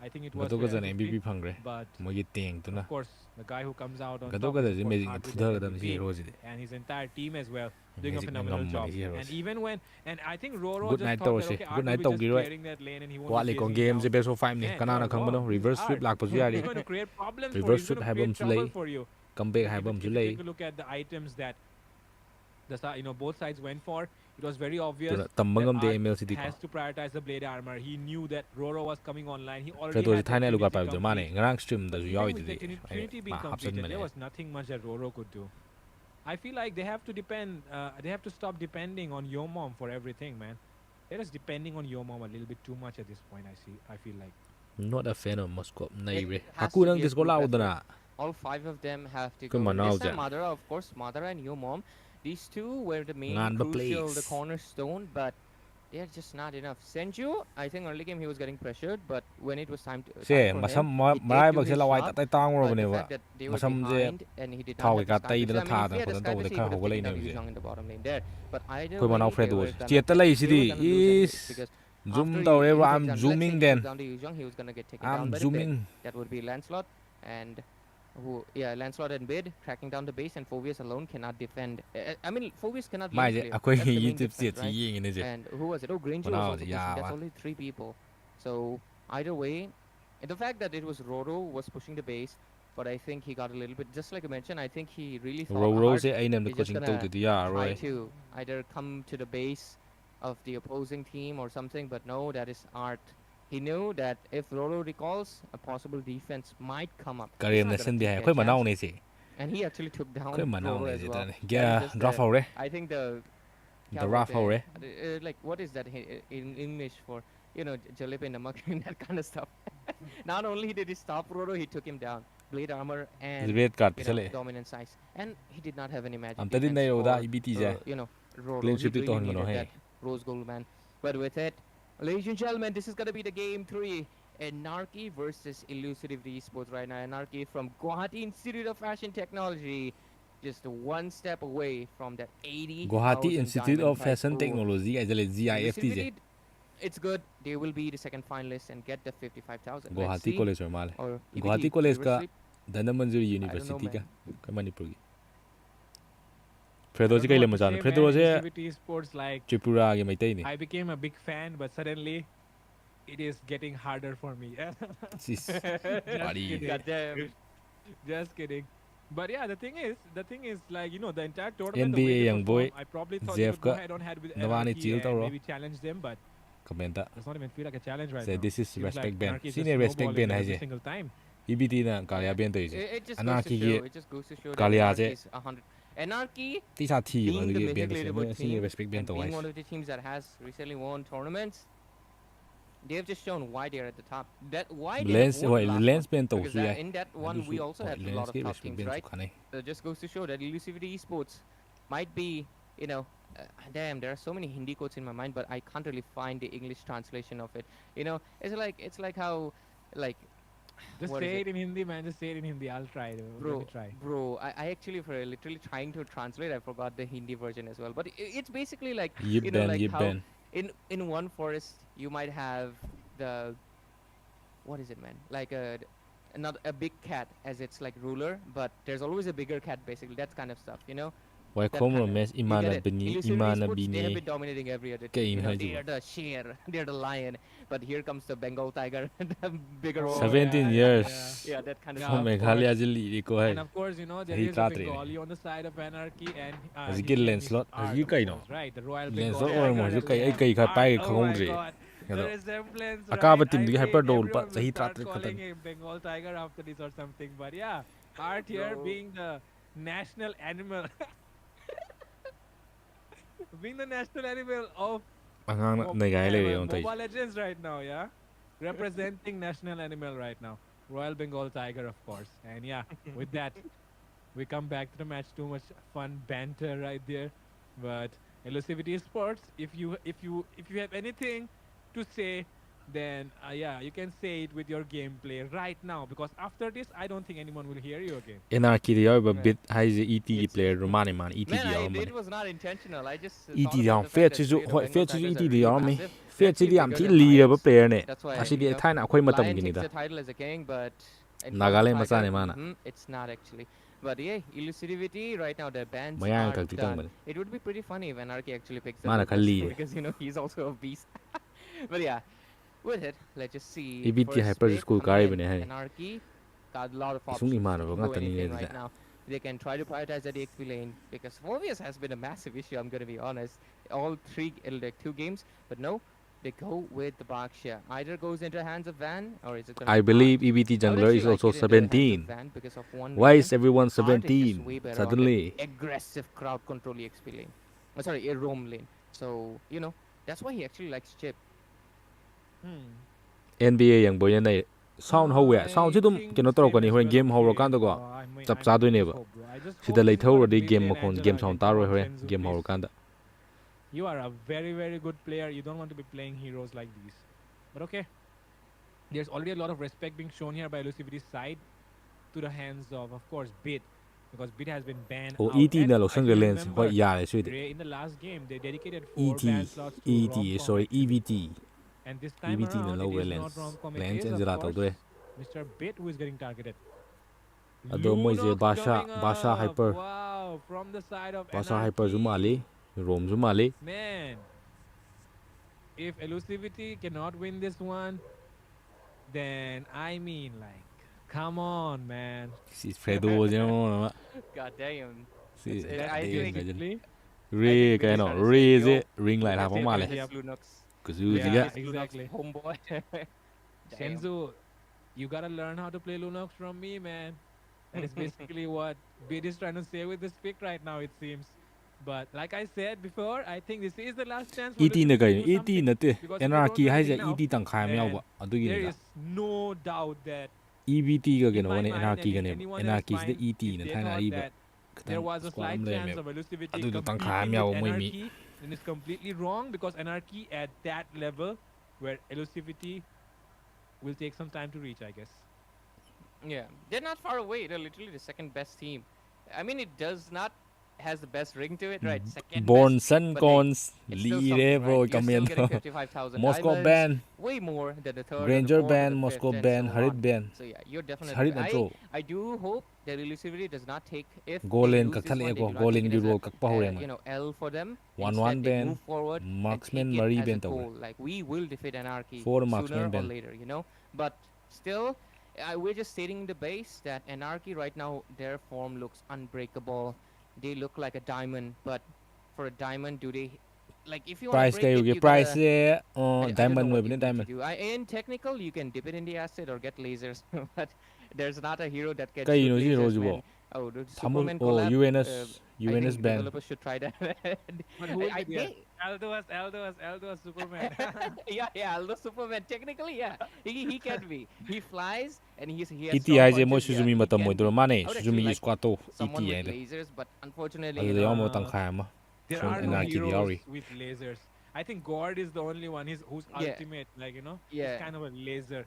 I think it was Gato ga fair jan to MVP say, phang gre. but Mo gi teng tu na. of course, the guy who comes out on Gato top ga is, da of course, image Arp with thudha that ga da si MVP, hero ji de. and his entire team as well doing a Magic na phenomenal ngam job. ma si hero And si. even when, and I think Roro Good just night thought to that, si. okay, Good Arp night will be to just giro. clearing that lane and he won't Wa be le kon chasing game down. je best of 5 ni. Man, Kana you na are khang ba no wrong. reverse Arp. sweep lak pa ju ya He's ri. going to create problems for you. Reverse He's sweep going to hai create bom su trouble lei. for you. Comeback hai If bom you su lei. take a look at the items that both sides went for, it was very obvious Tu tam that mangam de Arp ML City ko. has to prioritize the blade armor. He knew that Roro was coming online. He already Fredo ji had the thane lu ga pa Trinity de mane. complete. Ngrang stream da But ju even yawi with the de. Trinity being Ma absent completed, there mane. was nothing much that Roro could do. I feel like they have to depend. They have to stop depending on Yomom for everything, man. They're just depending on Yomom a little bit too much at this point. I feel like. not a fan of Moscow ในเว้ย It ฮัก has กู to นั่ง be ดิ a สโก้ group ลาว effort. ดนะ All 5 of them have to Cứ go mà in. nào This time chả. Madara, of course, Madara and Yo Mom. These two were the main Ngan ba crucial, the place. cornerstone, but they're just not enough. Senju, I think early game he was getting pressured, but when it was time เช่ time for มาซ้ำ him, มา he มาได้ did บั do กเช his ลาวาย job. ตัดไต้ตั้งเรา But เนี่ the ยวะ fact that they มา were ซ้ำเจ behind and he did เท่า not กับ have การ the ตี sky แต่ละ vision, ท่า I ต่าง mean, คน if he ต่าง had ตัว the แต่ sky ข้า vision, เขา he ก็ would เล่ have น taken เนี่ย out เจ Yuzhong in the bottom lane there. But either คุยมา way, น้องเฟร they ดู were เจี gonna ยดตะเลยสิดิ they were gonna lose is and because zoom after ต่อ he เลย took ว่า down, I'm let's say zooming he then took down the Yuzhong, he was gonna get taken I'm down by the zooming pit. That would be Lancelot and Lancelot and Bid tracking down the base, and Phobius alone cannot defend. I mean, Phobius cannot ไม่ lane เจ clear. อะคุย That's the main ยี่สิบ difference, เสียที right? อย่างนี้เจ And who was it? Oh, Granger Wow, was also pushing. yeah, That's wow. only 3 people. So either way, and the fact that it was Roro was pushing the base, but I think he got a little bit, just like I mentioned, I think he really โร thought โร hard. เซ่ไอ้เนี่ยมัน He's โค just ชิง gonna ตัวติดยาร้อย try to either come to the base of the opposing team or something, but no, that is art. He knew that if Roro recalls, a possible defense might come up. การ He's เรียน not ใน gonna เส้นเดีย take ร์ that ค่อยมาเน่า chance. เนี่ยสิ And he actually took down ค่อยมาเน่า Roro เนี่ย as สิ well. แต่ That แก is just ดราฟเอาเลย I think the The rough bolte, right? like what is that in English for, jalip in namak and that kind of stuff. Not only did he stop Roro, he took him down. Blade armor and เรียดการ์ดไปซะเลย dominant size. And he did not have any magic อันแต่ที่ใน defense โอดา for, EVT ใช่ Roro. Plane He ship ที่ตัว really มัน needed ให้ that rose gold man. But with it, ladies and gentlemen, this is gonna be the game 3. Anarchy versus Elusive Esports right now. Anarchy from Guwahati Institute of Fashion Technology, just one step away from that 80,000 Guwahati Institute of diamond prize Fashion pool. Technology ไอ้เจเลย GIFT เจ Elusivity, it's good. They will be the second finalist and get the 55,000. Let's Guwahati see. College มาเลย Or EVT, Guwahati College ก็ reverse sweep. ดันมันจู I don't know, University ก็ man. ก็มันนี่ปรุกิเฟรโด I จิ don't ก็ know เลย what มา to จาน say, เฟรโด man. เช่ EVT Sports, like, จิปุระยังไม่เต้นี่ I became a big fan, but suddenly it is getting harder for me. Sis, Just buddy. kidding. Goddamn. Just kidding. But yeah, the thing is, like, the entire tournament, the NBA way they young boy, perform, I probably thought Jeff they would go ka head on head with Navani Anarchy chill and taro. maybe challenge them, but คอมเมนต์ does not even feel like a challenge right say now. this is Seems respect like band Anarchy is just senior respect snowballing band hai every je single time. EBT นะกาลยาเบนตัว It just goes to Anarchy show. ye It just goes to show that Kalia je. Anarchy is 100. Anarchy ที่ชาทีมัน being เล the ยเบน mythic ตัว leaderboard senior team respect band and ตัวไว้ being one of the teams that has recently won tournaments, they have just shown why they're at the top. That why they lens have won the last lens one. เป็นตัว Because สุด in that one we also had a lot of top respect teams, band right? สุดขันเลย It just goes to show that Elusivity Esports might be, damn, there are so many Hindi quotes in my mind, but I can't really find the English translation of it. It's like how, like, Just what is say it? it in Hindi, man. Just say it in Hindi. I'll try. Let me try. Bro, I actually for literally trying to translate, I forgot the Hindi version as well. But it's basically like, Yip Ben, like Yip how Ben. in one forest you might have the, what is it, man? Like a big cat as its like ruler, but there's always a bigger cat, basically. That kind of stuff, ไว้ That คม kind เรา of- แมสอิ You มา get นา it? บินี Elusivity อิมานา Esports, บิ they นี have been dominating every other Kaya team. yun, They are the sheer, they're the lion. But here comes the Bengal tiger, the bigger one. 17 years Yeah, that kind of Yeah. เขา stuff. เมฆาลยาจิลีดีกว่า And of course, there He is a thought it. Bengali on the side of Anarchy, and As he his get name Lancelot, is as Art, you of guys know. course, right? The Royal Lancelot Bengal or Tiger mo, you that guys- we ay kay have. kapay Art, kung oh my dre. God. You The know. resemblance, Akaba right? team I di mean, hyper dole pa, everyone sa will hit start rat- calling him Bengal Tiger after this or something. But yeah, Art here Bro. being the national animal. Being the national animal of บางครั้งในไงเลย on Mobile Legends right now, yeah? Representing national animal right now. Royal Bengal Tiger, of course. And yeah, with that, we come back to the match. Too much fun banter right there. But Elusivity Sports, if you have anything to say, then yeah, you can say it with your gameplay right now. Because after this, I don't think anyone will hear you again. NRK เดียวแบบ Right. bit ให้ ET It's- player รู้มาเนี่ยมัน ET Man, เดียว it was not intentional. I just ET thought เดียว about the เฟีย fact ชิ that จุ Freedom หอย Bengal เฟียชิจุ Tigers ET are เดียว really ไหม massive. เฟียชิ They're จุยาม bigger ที่ than ลีอะ Lions. เปลเนี่ย That's why อาชีพไทยน่ะค่อยมาตำกินนี่ Lion ตา takes the title as a king, but in Nagaland Bengal masane Tiger, mana. It's not actually. But yeah, Elusivity right now the bands Mayang are kag titong done. bal. It would be pretty funny if Anarchy actually picks Mana up kali. because he's also a beast. But yeah, with it, let's just see. EVT first hyper pick school coming kaya in, ba niya, hey? Anarchy got a lot of Isung options imano to ba do nga tani anything nila. right now. They can try to prioritize the DXP lane because Phobius has been a massive issue. I'm gonna be honest. All three, like 2 games, but no, they go with the Baksha. Either goes into hands of Van or is it gonna I be believe Art? EBT I would jungler is actually like also it into the hands of 17 Van because of one why reason. is everyone Art is just 17 way better on the suddenly aggressive crowd control EXP lane. Sorry, a roam lane. So that's why he actually likes Chip. NBA อย่างบ่ยังได้ sound เฮาเว้ย sound ที่ตุ้มเกี่ยวกับตัวกันนี่เฮ้ยเกมเฮาเรากันตัวก็จับจ้าด้วยเนี่ยบ่สิได้เลยเท่าเราได้เกมมาคนเกม sound ตาด้วยเฮ้ยเกมเฮาเรากัน You are a very, very good player. You don't want to be playing heroes like these. But okay. There's already a lot of respect being shown here by Elusivity's side to the hands of course, Bit. Because Bit has been banned out. ET น่ะเราซึ่งเล่นสิค่อยยาเลยช่วยดิ in the last game, they dedicated 4 ET ban slots to ET rom-com, sorry actually. EVT And this time EVT around, น่ะเรา it เว้ย is เล่น not rom-com. เล่น It เจ is, น of จะลาตัวด้วย course, Mr. Bit who is getting targeted. อะโดมวยเจ Lunox บาชา coming บาชา up. ไฮเปอร์ Wow, from the side of บาชาไฮเปอร์ Anarchy. ซุมาลีโรมซุมาลี Man, if Elusivity cannot win this one, then I mean, like, come on, man. สิเฟรโดใช่มั้ยนะ God damn. สิ I เด้ง think กันจัง Basically, เรีกันเนาะเรีสิริงไหลทางของมาเลย Yes, Lunox. ก็ซื้อสิ Yeah. กะ Exactly. Homeboy. Damn. Senzu, you gotta learn how to play Lunox from me, man. That is basically what Bid is trying to say with this pick right now, it seems. But like I said before, I think this is the last chance for ET น่ะ Elusivity ก็ to do ET something. น่ะติ Because if they Anarchy don't ให้ win จะ it now, ET ต่างขายไม่เอาบ่อะตุกิ there นี่ is no doubt that EVT ก็เกี่ยวกับ in my mind Anarchy and กัน in เนี่ย anyone Anarchy else's สิ mind, ET if น่ะ they ทาง thought อีบ่ that there was a slight chance of Elusivity Aduh, competing tang kham with yaw mo mi. Anarchy, then it's completely wrong because Anarchy at that level where Elusivity will take some time to reach, I guess. Yeah, they're not far away. They're literally the second best team. I mean, it does not has the best ring to it, right? Second Born best, Sun but Cons it's still Lee something, bro right? You're still getting kami 55,000 Moscow diamonds, ban way more than the third, Granger the fourth, ban the Moscow fifth, ban and so Harit on. ban So yeah, you're definitely. Harit na draw I do hope that Elusivity does not take if Goal they in lose kak this thale one, they ko do not goal take in it as euro a, kak pa hore you know, L for them. 1-1 Instead, they ban move forward and marksman take it Murray as ban a tawre goal. Like we will defeat Anarchy 4 sooner marksman or ban later, you know. But still, we're just stating the base that Anarchy right now, their form looks unbreakable. They look like a diamond, but for a diamond, do they like if you want price to break kayo it, ge you price gotta, I don't diamond know mo what bine you need to diamond do. In technical, you can dip it in the acid or get lasers, but there's not a hero that can Kay shoot no si lasers, Rojo man. bo Oh, the Thamu Superman oh collab. UNS I UNS think ban developers should try that. But who will I be there? think, Aldo as Superman. yeah, Aldo Superman. Technically, yeah, he can be. He flies and he has ET strong hai je mo punches, yeah, Suzumi he matam can mo be. dro mane I would Suzumi actually gi like squad to ET someone with ai de lasers, but unfortunately, adu you de know, mo tang khai ma There from are no Anarchy heroes Diary with lasers. I think God is the only one who's Yeah. ultimate, like, you know, Yeah. it's kind of a laser.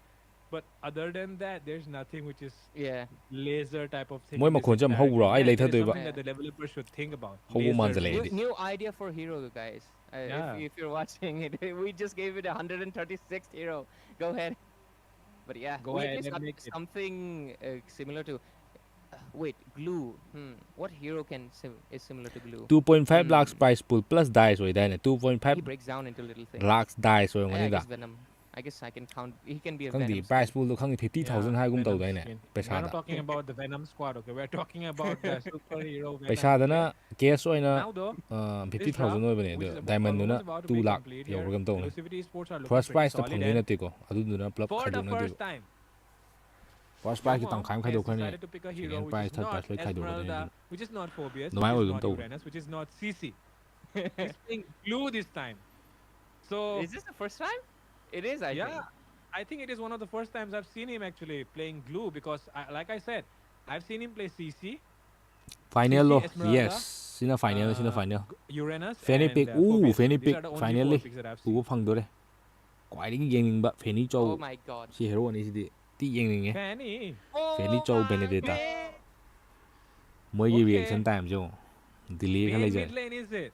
But other than that, there's nothing which is yeah. laser type of thing. Moi in ma this khon jam entire hau ra, game. ai Yeah, lai that tha is doi ba. something that the developers should think about. Hau bu man Laser. zale. New idea for hero, guys. Yeah. If you're watching it, we just gave it a 136th hero. Go ahead. But yeah, Go we ahead just and got make it. something similar to. Wait, glue. What hero is similar to glue? 2.5 lakhs price pool plus dice oi dai ne He 2.5 breaks down into little things. lakhs dice oi I ngani da guess Venom. I guess I can count. He can be a khang di Venom. price skin. pool to khang 50,000 hai gum tau dai ne Venom skin. paisa We're not da talking about the Venom squad, okay? We're talking about the superhero Venom. paisa da na case oi na Now though, 50,000 oi bane which do is diamond nu na almost about to 2 be lakh complete yo here, gam tau ne Elusivity Sports are looking first pretty price ta solid phang and ne te ko adu du na plus for khai the do na first de time, first price ki tang Yamaha khai khai do has khane decided to pick a hero second which price is third not price loi khai do na Esmeralda, which is not Phobius, No, I which is will not go. Uranus, which is not CC. He's playing Glue this time. So Is this the first time? It is, I yeah, think. I think it is one of the first times I've seen him actually playing Glue because, like I said, I've seen him play CC, final lo Esmeralda, yes sina final Uranus, Fanny and pick Phobius. Fanny These pick are the only finally four picks that I've u seen. phang do re kwai ding yeng ning ba Fanny Oh chou my god. si hero ni si di ti yeng ning e Fanny. Fanny chou my Benedetta man. moi gi Okay. reaction time jo delay ka Bane lai mid ja lane is it?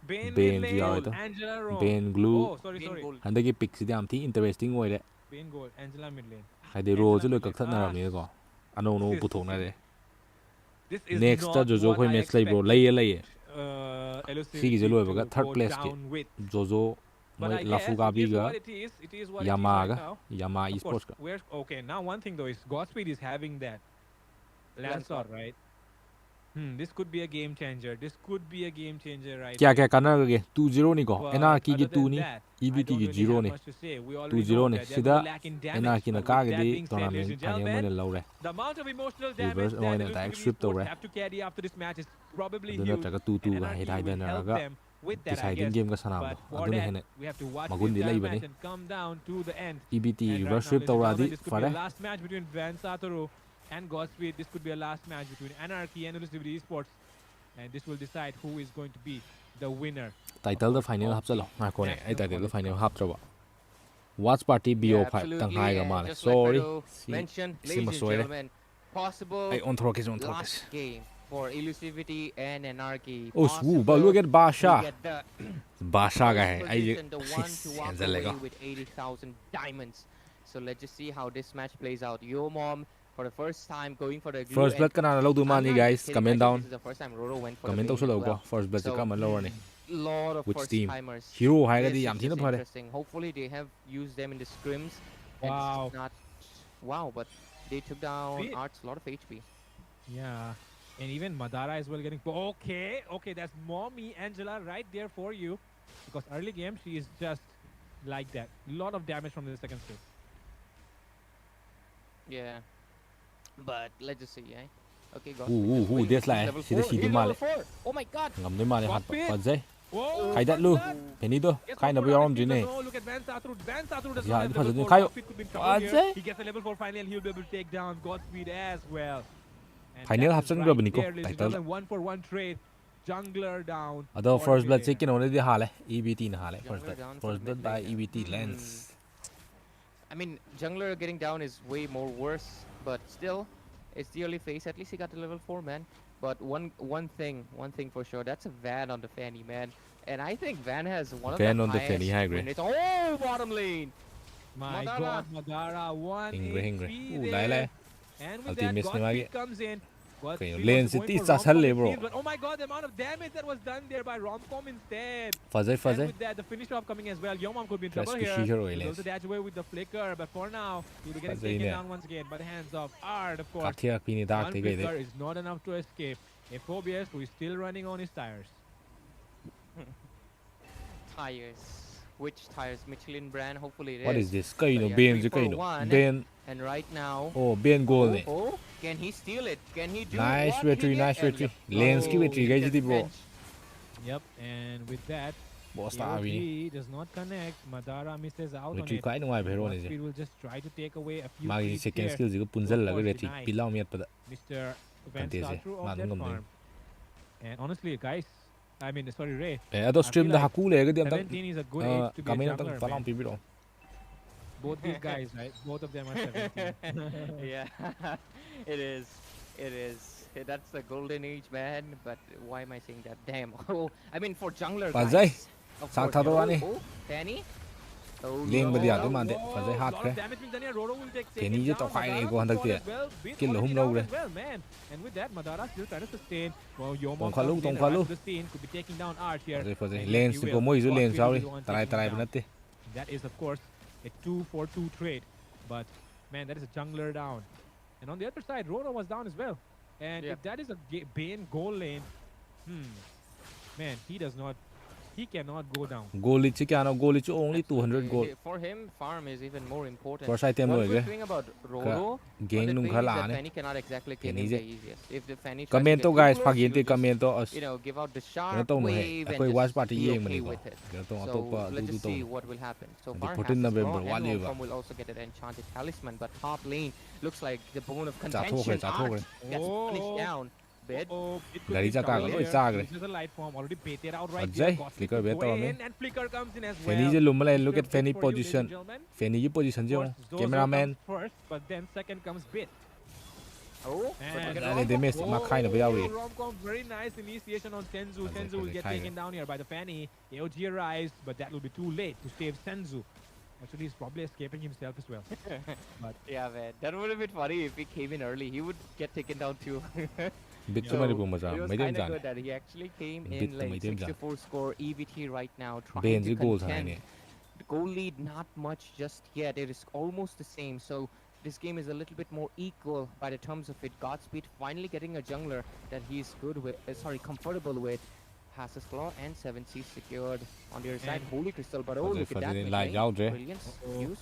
Bane Bane mid ji yawe lane. to. Angela Rome. Ben glue Oh, sorry, Bane sorry. gold. handagi pick si dam thi interesting oi de Bane gold. Angela mid lane. hai de ro Angela ju loi mid kak lane. that na ram ni ko ano no This pu is- thong na de This is next ta not jojo what khoi I match lai bro expected, lai Elusive Sige, jalo to baga, third go place ke. down with. jojo But moi I la guess fuga it bi is ga what it is. It is what it is Yamaha right ga now. Yamaha Of esports course, ka where's okay now? One thing though is Godspeed is having that Lancelot, right? This could be a game changer. This could be a game changer, right? kya kya kana ge 2-0 ni ko But Anarchy other gi 2 than ni that, I EVT don't gi really 0 have ni much to say. We already 2-0 know ni that they're sida gonna lack in damage. Anarchy na But ka with ge that di being said, ladies tournament and phanye mo gentlemen, ne law re the amount of emotional Reverse damage that oil and direct Elusivity strip to Sports re. have to carry after this match is probably adu huge. na taka 2-2 And ga Anarchy hidai will da na help ga them with that, I deciding guess. game ka sanam But do for aduna that, hene we have to watch the magun di entire lai bani match and come down to the end. EVT And right reverse now, sweep ladies and tawradi gentlemen, this could be fare a last match between Van Satoru and Godspeed. This could be a last match between Anarchy and Elusivity Esports. And this will decide who is going to be the winner. title the final hapchalo ngakone ai title the final haptraba watch party BO5 tang hai ga male just like sorry Beto mentioned, si ladies and masoire gentlemen, possible ai on throke last game for Elusivity and Anarchy. oh swu ba look at To Basha get the Basha ga first hai ai position, the one to walk away with 80,000 diamonds. So let's just see how this match plays out. Yo Mom, for the first time, going for the glue. first blood kana lo du mani guys comment down This is the first time Roro went for comment the to Bane lo as ko well. first blood So, ka man lo ni lot of which first team timers. hero hai ga This di is yam thina just phare interesting. Hopefully they have used them in the scrims. And Wow. it's not wow, but they took down Wait. Arts a lot of HP. Yeah. And even Madara as well getting... Okay, that's Mommy Angela right there for you. Because early game, she is just like that. Lot of damage from the second skill. Yeah. But let's just see, eh? Okay, go. this like si da si di male Oh my god! ngam de male hat Godspeed. pa jai Whoa! khai dat lu penny do khai na yarom ji ne Look at Van Satoru. Van Satoru does Yeah, not have because level it 4. khai- Godspeed could be in trouble here. Ajay. He gets a level 4 finally and he'll be able to take down Godspeed as well. And Final that half is second right grab ni ko, there, ladies and title. gentlemen. 1-for-1 trade. Jungler down. ado for first the blood mid chicken only di hale EVT na hale first Jungler blood down for first mid blood by lane. EVT lens I mean, Jungler getting down is way more worse, but still, it's the early phase. At least he got to level 4, man. But one thing for sure, that's a Van on the Fanny, man. And I think Van has one Van of the on the highest Fanny, I agree. win rates. Oh, bottom lane! My Madara. God, Madara 1 Hingre. HP Ooh, there. lai. And with Ulti that, miss ni Godspeed magi. comes in. Godspeed Okay, was lane going city for chasal Romcom le, it bro. seems, but oh my God, the amount of damage that was done there by Romcom instead. fazai And fazai with that, the finish off coming as well. Yomam could be in Press trouble ki here. hero He'll lens. also dash away with the flicker, but for now, he'll be getting Fazai taken ne. down once again by the hands of Ard, of course. kathia pini dark One te gai flicker de is not enough to escape. A Phobius who is still running on his tires. Tires. Which tires? Michelin brand, hopefully it is. what is this kai no yeah, ben 3 je kai for no 1. ben And right now... oh ben goal ne Oh, can he steal it? Can he do nice what retry he did? nice And retry yep. lens ki Oh, retry he gai gets ji bro benched. Yep, and with that, boss ta abi ni AOG does not connect. Madara misses out on retry it. kai no ai bhero ne je Godspeed will just try to take away a few magi creeps second here. skill ji ko punjal Of laga course, retry denied. pilau miat pada Mr. Van Kante se, Satoru of malu that ngam doi. farm. And honestly, guys, I mean, sorry, Ray. ado stream feel da like haku le ga di am 17 is a good age to be a kamen jungler, ta palam man. pi biro Both these guys, right? Both of them are 17. Yeah, it is. It is. That's the golden age, man. But why am I saying that? Damn. Oh, I mean, for jungler Fazai. guys. Of Sak course, tharo yeah. ani. Oh, Fanny. Oh, Lane no. badi adu mande Whoa, fazai hat lot kre of damage being done here. Roro will take Kenny taken je down. to khai Madara ko will handak fall dia. as well. Bit Kill already hum down log re. as well, man. And with that, Madara still trying to sustain. Well, Yomam Tong khalu, comes in tong and khalu. runs the scene. Could be taking down Arch here. fazai fazai And lens yes, he ko will. moi ju lens Godspeed will sauri be the one tarai taking tarai him down. banate That is, of course, a 2-for-2 trade. But, man, that is a jungler down. And on the other side, Roro was down as well. And Yeah. if that is a Bane goal lane, man, he cannot go down. goal chi kya no goal chi only 200 goal For him, farm is even more important. First item One lo good ge thing about Roro gang on nung that kha phase la is that ne Fanny cannot exactly kill Fanny him je. the easiest. If the Fanny tries to comment get to too guys close, phagin he'll te just, comment to as you know, give out the kena sharp to no wave hai and koi watch just party be yeng okay mani to with it. kena to So atopa let's du just to see what will happen. So Adi far, 14 has November, and wali ba. Romcom will also get an enchanted talisman, but top lane looks like the bone of thok hai, contention. cha thok hai. Arch gets punished down. Bit. Oh, it could Gari be cha trouble ka here. lo cha gre This is a light form already baited out right Ajay, here. Godspeed flicker could bet go on me. in and flicker comes in as well. Fanny je lumla look Mr. at Fanny Bit for you, ladies and position gentlemen. Fanny ji position Of je course, Zozo cameraman comes first, but then second comes Bit. Oh, And Dale de miss ma khai na bayawi Romcom, very nice initiation on Senzu. Fazai, Senzu will fazai, get khai taken down here by the Fanny. AOG arrives, but that will be too late to save Senzu. Actually, he's probably escaping himself as well. yeah, man. That would have been funny if he came in early. He would get taken down too. bit Yeah. to mari bu maza It was mai dem kind of jan good that he actually came Bit in to late. mai dem jan. 64 score EVT right now. Trying ben to ji goal thai contend. ne The goal lead not much just yet. It is almost the same. So this game is a little bit more equal by the terms of it. Godspeed finally getting a jungler that he's good with. Comfortable with. Has a claw and 7C secured on the other side. And- Holy crystal, but oh Fazai, look at that! fazai, mid like lane. out re. Brilliance Uh-oh. used.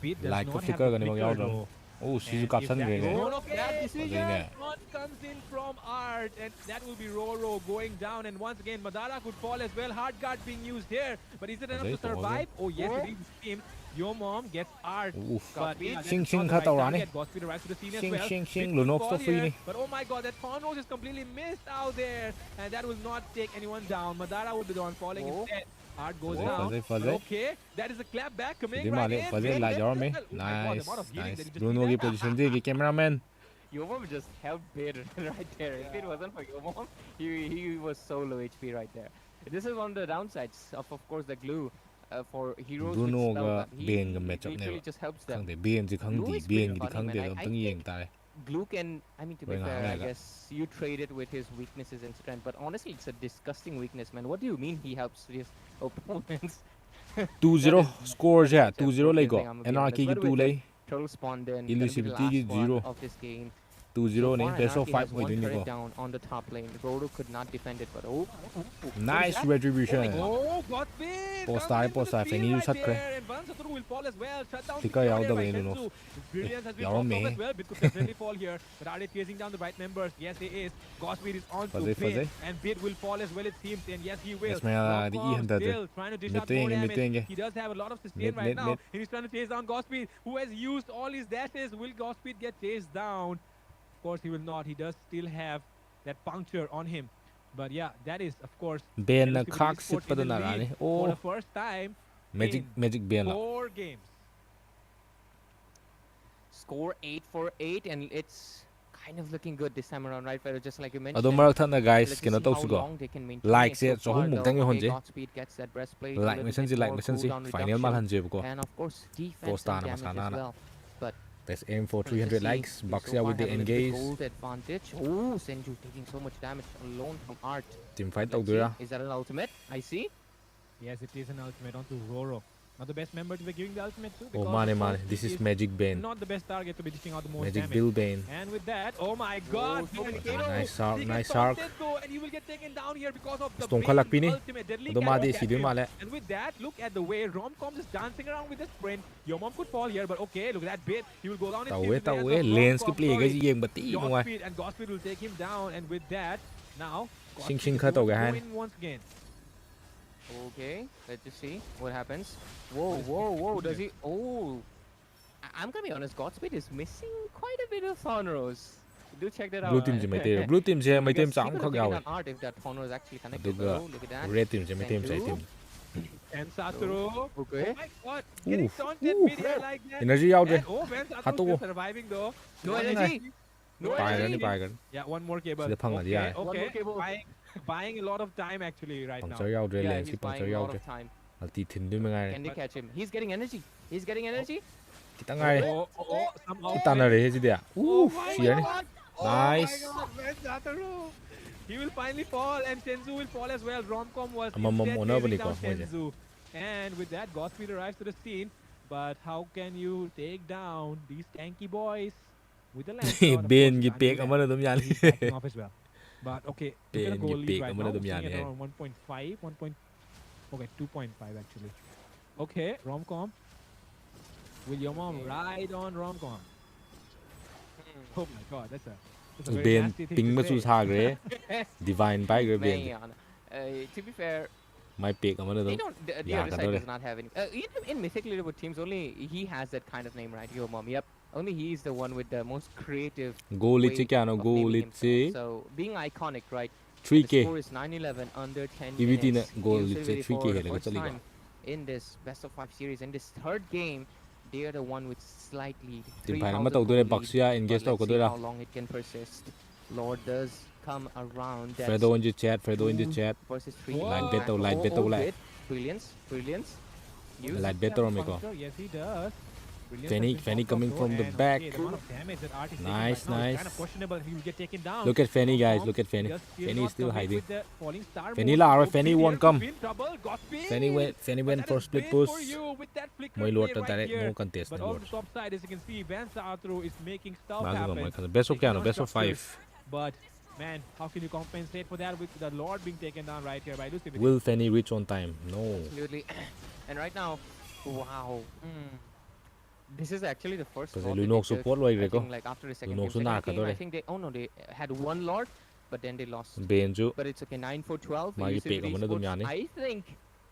Bit does Like not a have flicker the gani mag flicker yaw dam. though. โอ้ชิซุ And กะ if ชั้น that เรง is ไง not okay, Bad decision. that one comes in from Art, and that will be Roro going down. And once again, Madara could fall as well. Hard guard being used here, but is it enough to Đấy, tổ survive? Oh yes, it is. It seems Your Mom gets Art, อู้ but yeah, that Xing is Xing not the khá right tàu rán đi. target. Godspeed arrives to the scene as Xing well. Xing Bit Xing could lùn ốp fall stop free here, đi. but oh my God, that Conrose is completely missed out there, and that will not take anyone down. Madara will be the one falling Oh. instead. Art goes Phật down. dây, Phật But dây. okay, that is a clap back coming Đi mà right đi, in. Phật dây Great lại hit gió as mình. well. Oh my God, the Nice, amount of healing nice. that he just Bruno did cái there. position gì cái cameraman. Your Mom just helped Bid right there. If it wasn't for Your Mom, he was so low HP right there. This is one of the downsides of course the glue for heroes Bruno with spell ga gun. Ben ga matchup literally này. just helps ข้าง them. แต่เบนสิข้างดี Glue is เบน pretty กี่ข้าง funny, เดียว man. I ต้องยิงตาย Glue can, I mean, to be Going fair, hang I like guess you trade it with his weaknesses and strength, but honestly, it's a disgusting weakness, man. What do you mean he helps his opponents? 2-0 score ใช่ 2-0 เลยก็ I'm gonna be Anarchy honest. กี่ But 2 with เลย it, total spawn then, gonna be the Elusivity last กี่ one 0 of this game. 2-0 นี่ far, best of Anarchy 5 has ไว้ one ด้วยนี่ก็ turret down on the top lane. Roro could not defend it, but nice what is that? retribution Oh, Godspeed! Post comes side, into post the side. field Phải right sát kìa. there, and Van Saturu will fall as well. Shut down Thì coi secure áo there đâu by vậy, Nuno? Senzu. Brilliance has been Giáo popped mẹ. off as well. Bit could definitely fall here, but are they chasing down the right members? Yes, he is. Godspeed is on to Phật Bit, dây. and Bit will fall as well, it seems, and yes, he will. Yes, mày là đi Rockcom hunter still trying to dish Mid out lane more kìa, mid lane damage. kìa. He does have a lot of sustain Mid, right mid, now, mid. and he's trying to chase down Godspeed, who has used all his dashes. Will Godspeed get chased down? Of course, he will not. He does still have that puncture on him. But yeah, that is, of course, เบนน่ะ Elusive คัก Esports สิบ in ประตู the หนา lead นี่โอ้ for the first time magic in magic เบนล่ะ 4 games. Score 8 for 8, and it's kind of looking good this time around, right? But just like you เอาตัว mentioned. มารักท่านนะ guys Let's กิน just เอา see ตัว how สุก long they can maintain Like it. se, So so far, hung mục though, tăng như hồn okay, chứ. Godspeed gets that breastplate, a like little mình sân bit gì like more mình sân gì cooldown phải nếu mà reduction, lần gì của cô and of course defense Post star and mà damage sana as nè. well. But let's aim for let's just 300 see. likes We box so here far with the have a little bit engage gold advantage. Oh, Senju taking so much damage alone from Art. team fight tàu Let's đưa see. ra Is that an ultimate? I see. Yes, it is an ultimate onto Roro. Not the best member to be giving the ultimate to. oh because, mane of mane course, this he is magic bane not the best target to be dishing out the most magic damage. bill bane And with that, oh my God! so Bill many Kano, nice arc he gets nice arc taunted though, and he will get taken down here because of the Storm kha lag pi ni. ultimate deadly ตัวมา cannon ดิ that สีด้วย him. มาแล้ว And with that, look at the way Romcom is dancing around with the sprint. Your Mom could fall here, but okay, look at that bit. He will go down in tàu team ấy in the tàu hands ấy of lens cái Romcom. play cái Sorry. gì em bật tí mà ngoài Godspeed, and Godspeed will take him down, and with that, now Xing Godspeed Xing is khá tàu going gà to han. go in once again. Okay, let's just see what happens. Whoa, whoa, whoa! Does he? Oh, I'm gonna be honest. Godspeed is missing quite a bit of Thornros. Do check that out. blue team chỉ mấy team blue team chỉ mấy team Because he chẳng could khác have nhau taken out Art if that Thornro is actually connected. Được But rồi. oh, look at that. red team chỉ mấy team chạy Senju. team And Satoru. Okay. Oh my God! Getting Oof, taunted oof. mid here like that. energy out And there oh, Ben Hatu. Satoru still surviving though. No One energy. No bài energy. gần đi bài gần Yeah, one more cable. Sẽ phăng ở Okay, dưới. One more okay. cable. Buying a lot of time actually right bằng now. chơi nhau rồi Yeah, lên he's ship bằng buying chơi a nhau lot rồi of time. là tí thìn đi mà ngay Can they catch him? He's getting energy. He's getting energy. kita ngay Somehow. kita na rin gì đấy à Oh my xìa này God! Nice. Oh my God, Ben Satoru. He will finally fall, and Senzu will fall as well. Romcom was Mầm instead ổn hơn chasing bên down này có, Senzu. And with that, Godspeed arrives to the scene. But how can you take down these tanky boys with the land shot? Of course, bên you gì can't do bẹt that. ở bên tụi nhàn He's backing off as well. But okay, we're gonna Bên go gì lead bẹt right ở now. bên tụi Sitting nhàn at này around 1.5, 1. Okay, 2.5 actually. Okay, Romcom. Will your mom ride on Romcom? Oh my God, that's a very เบน nasty thing ปิง to มา say. สู่ทางเลย divine ไปเลยเบน Man, to be fair, ไม่เปียกเอามาเลย they don't. The Yeah, other that side really- does not have any. In mythic leaderboard teams, only he has that kind of name, right? Yo, mom. Yep. Only he is the one with the most creative. โกลิชิกัน of โก naming ลิ himself. ชิ So being iconic, right? The 3k score is 9-11 under 10 EVT minutes. ne goal Usually litse 3K for the hele first chali ga. time in this best of 5 series. In this third game, they are the one with slight lead. Team phải 3,000 mà tàu tôi đây goal bạc lead. xia But engage tàu let's có see tôi how đâu long it can persist. Lord does come around. That's Fredo in the chat Fredo in the chat versus 3. Light better, light better, light. Brilliance, brilliance. Use. light better on me ko Puncture, yes, he does. Brilliant Fanny- has been Fanny popped coming off from though, the and back. okay, the amount of damage that Art is taking Nice, right now is nice. kind of questionable. He will get taken down. look at Fanny guys Romcom look at Fanny just Fanny not is still commit hiding with the falling star Fanny mode. là rồi, Godspeed Fanny here won't could come. be in trouble. Godspeed. Fanny went But for that is split great push for you with that flicker mới play lột ra right direct here. no contest But này on lột the top side, as you can see, Van Saatru is making stuff bao happen. giờ mà best of taking kano down best of structures. 5 But man, how can you compensate for that with the Lord being taken down right here by Lucidity? will Fanny reach on time no Absolutely. And right now, wow. This is actually the first Kasi Lord that Lunok they took, support loi I re ko. think, like after the second Lunok game. su Second na ka game, I dore. think they, oh no, they had one Lord, but then they lost. Ben ju But it's okay, 9-4-12. magi pick Elusivity amana dum Sports, yani.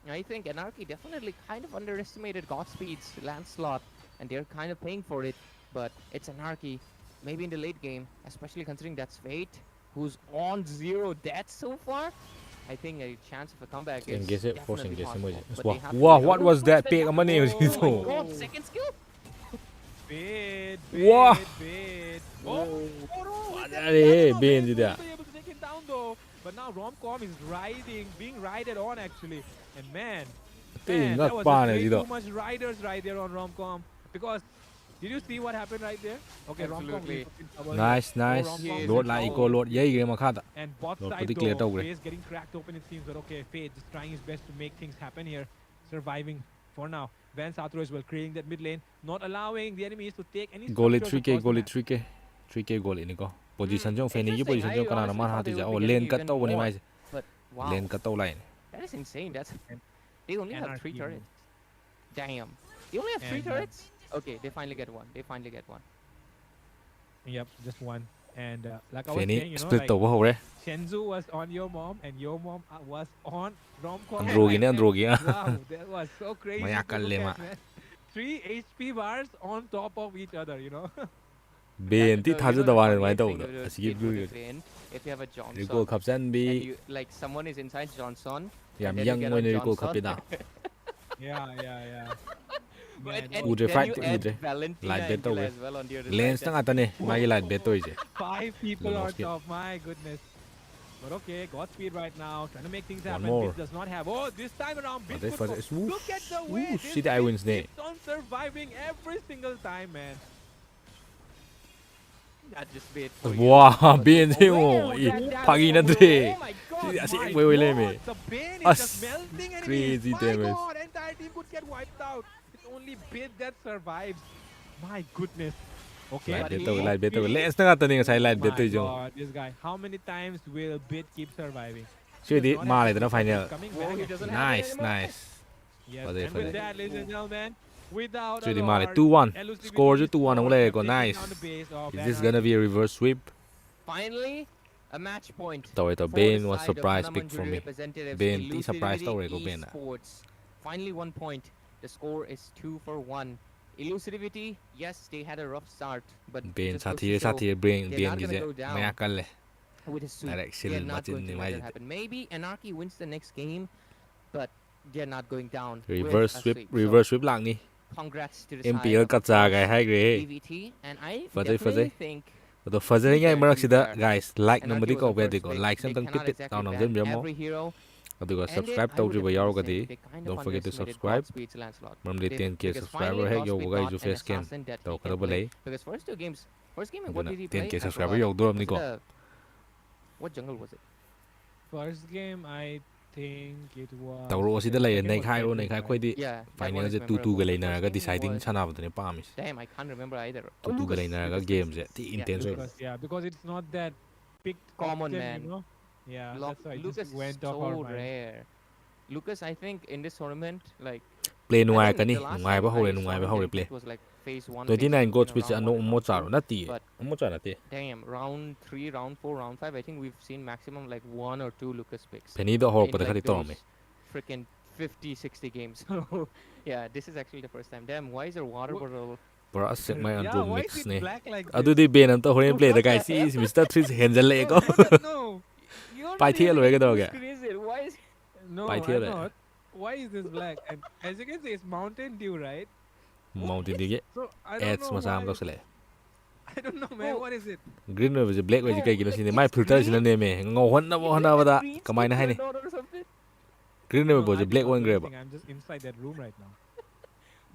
I think Anarchy definitely kind of underestimated Godspeed's Lancelot, and they're kind of paying for it. But it's Anarchy, maybe in the late game, especially considering that's Fate, who's on 0 deaths so far. I think a chance of a comeback is Engage it, force definitely engage possible. emoji. But they have to Wow, wait. what Oh, was that the pick down- amani Oh my to? god, second skill? Bait, Wow. bait, bait. Oh, no, What that are they? Bait Ben will did that. be able to take him down though. But now Romcom is being rided on actually. And man, Ting that ngak was pa just ne way ji too do. much riders right there on Romcom. Because, did you see what happened right there? Okay, Romcom Absolutely. is in trouble here. Nice, nice. Romcom is Lord in la trouble. iko Lord yai game makha da. And bot Lord side putih clear though, tau gre. face getting cracked open it seems, but okay, Fate just trying his best to make things happen here. Surviving for now. Van Satro as well, creating that mid lane, not allowing the enemies to take any Goalie structures 3k, across the goalie map. 3k. 3k goalie ni ko. Position jong Fanny gi Interesting. position I jong kana honestly man thought hati they ja. would Oh be lane getting cut even tau ni more. mai. But wow, Lane cut tau line. that is insane. They only have 3 Anarchy. turrets. Damn. They only have 3 And, turrets? Okay, they finally get one. Yep, just one. And like I was Fanny saying, you know, split like tau ba hore. Shenzu was on your mom and your mom was on Romcom. Androgi ne androgi. Wow, that was so crazy Maya to look kalle ma. at, man. 3 HP bars on top of each other, you know. Ben ti thaja da wan mai tau da. Asigi blue. If you have a Johnson Recall kapsan and bi you like someone is inside Johnson, yam and then you young get when on recall Johnson, kapida. Yeah. But Man, and Udre then fight you to add udre. Valentina Light bet Angela tau as well on the other Lane side. stang ata ne. Magi light bet toy je. 5 people No on skip. top, my goodness. But okay, Godspeed right now, trying to make things One happen. more. Bit does not have. Oh, this time around, Bit Further, could further. go. Look at the way Whoosh, this see the eye Bit wins there. keeps on surviving every single time, man. That just bait. Wow, Ben je Oh, mo. that Pagi na bro. dre. Oh my god. See, I see, My wait, let God, me. the Bane is Us. just melting enemies. Crazy My damage. God, entire team could get wiped out. It's only Bit that survives. My goodness. Okay. Light But bet he- tau, light bet tau. Bit- Lane stang ata ne ngasai light bet My toy jong. God, this guy. How many times will Bit keep surviving? Sure di Does not ma have lai to da look like final. he's coming Whoa, back he actually. doesn't have it Nice, anymore. nice. Yes, Further, and with further. that, ladies and gentlemen, without Sure a di ma lai Lord, 2-1. elusivity Score ju is 2-1 ang all ulai they're ko. taking Nice. down the base of Is this Anarchy. gonna be a reverse sweep? Finally, a match point. Tau ito, for Bane the was side of surprise Hana pick for Manjari me. representatives, Bane ti surprise tau Elusivity re ko Ben na. Esports. Finally 1 point. The score is 2-1. Elusivity, yes, they had a rough start, but it Ben just goes to sathir show sathir brain they're Ben not gi gonna je. go down. Maya kal le. with a sweep. Direct They're shield not machin going ni to mai let je. that happen. Maybe Anarchy wins the next game, but they're not going down. with Reverse a sweep, So, reverse sweep lak ni. congrats to the MPL side ka of cha gai hai gre. EVT, and I Fazai, definitely fazai. think Ado fazai ngai marak sida guys like Anarchy number di was ko the be first di ko pick. like They samtang cannot tip exactly down on ban them mo. every hero. Ado ko And subscribe I tau would ji ba definitely yaw ga say di. they kind of Don't forget to underestimated subscribe. Godspeed's Lancelot. Mam de They- 10k because subscriber finally hai yo Godspeed ga got ju an face cam. assassin that he Tau can kada ba play. lay. Because first game, what Aduna, did he play? 10K I subscriber forgot. yaw doram ni Was it ko. a- What jungle was it? First game, I think it was. Tauro sida lay second nei was khai ro Bedroom, nei khai right? khoi di. Yeah, that one Final is je 2-2 memorable. ga The lay na first ga game deciding was- chana ba ne pamis. Damn, I can't remember either. 2-2 ga lay na ga game je. Ti Yeah, intense. Lucas, yeah, because it's not that picked Common, often, man. you know? Yeah, Lo- that's why it Lucas just is went off our so mind. rare. Lucas, I think in this tournament, like Play I nungai think ka ni. the last Nungai ba time hore I nungai saw ba him hore getting play. picked was like phase 1, 29 gold phase switch 2, ano round 1 and mo round charo 2. na ti. But- Mo chana ti. Damn, round 3, round 4, round 5, I think we've seen maximum like 1 or 2 Lucas picks. Penny do hor in, pa like, khari to me. those freaking 50, 60 games. So, yeah, this is actually the first time. Damn, why is there water Wha- bottle? Para sik mai Yeah, andro why mix is it ne. black like Adu this? di Ben am to hore play da What guys. the hell? Is Mr. 3 henzal le No, ko. no, You're Pai thiel really hoye ga do who ga. screens it? Why is no, Pai I'm thiel hai. not. Why is this black? And as you can see, it's Mountain Dew, right? Mountain dige. So I don't Ads know masam why. to sele. I don't know, man. Oh. What is it? Green wave je black wave No, kai kilo sine it's mai filter sila green. ne me. Ngo hon na bo na ba da. Green Kamai na hai ni. stick turned on or something? Green No, wave bo I je did black not one do grab. anything. I'm just inside that room right now.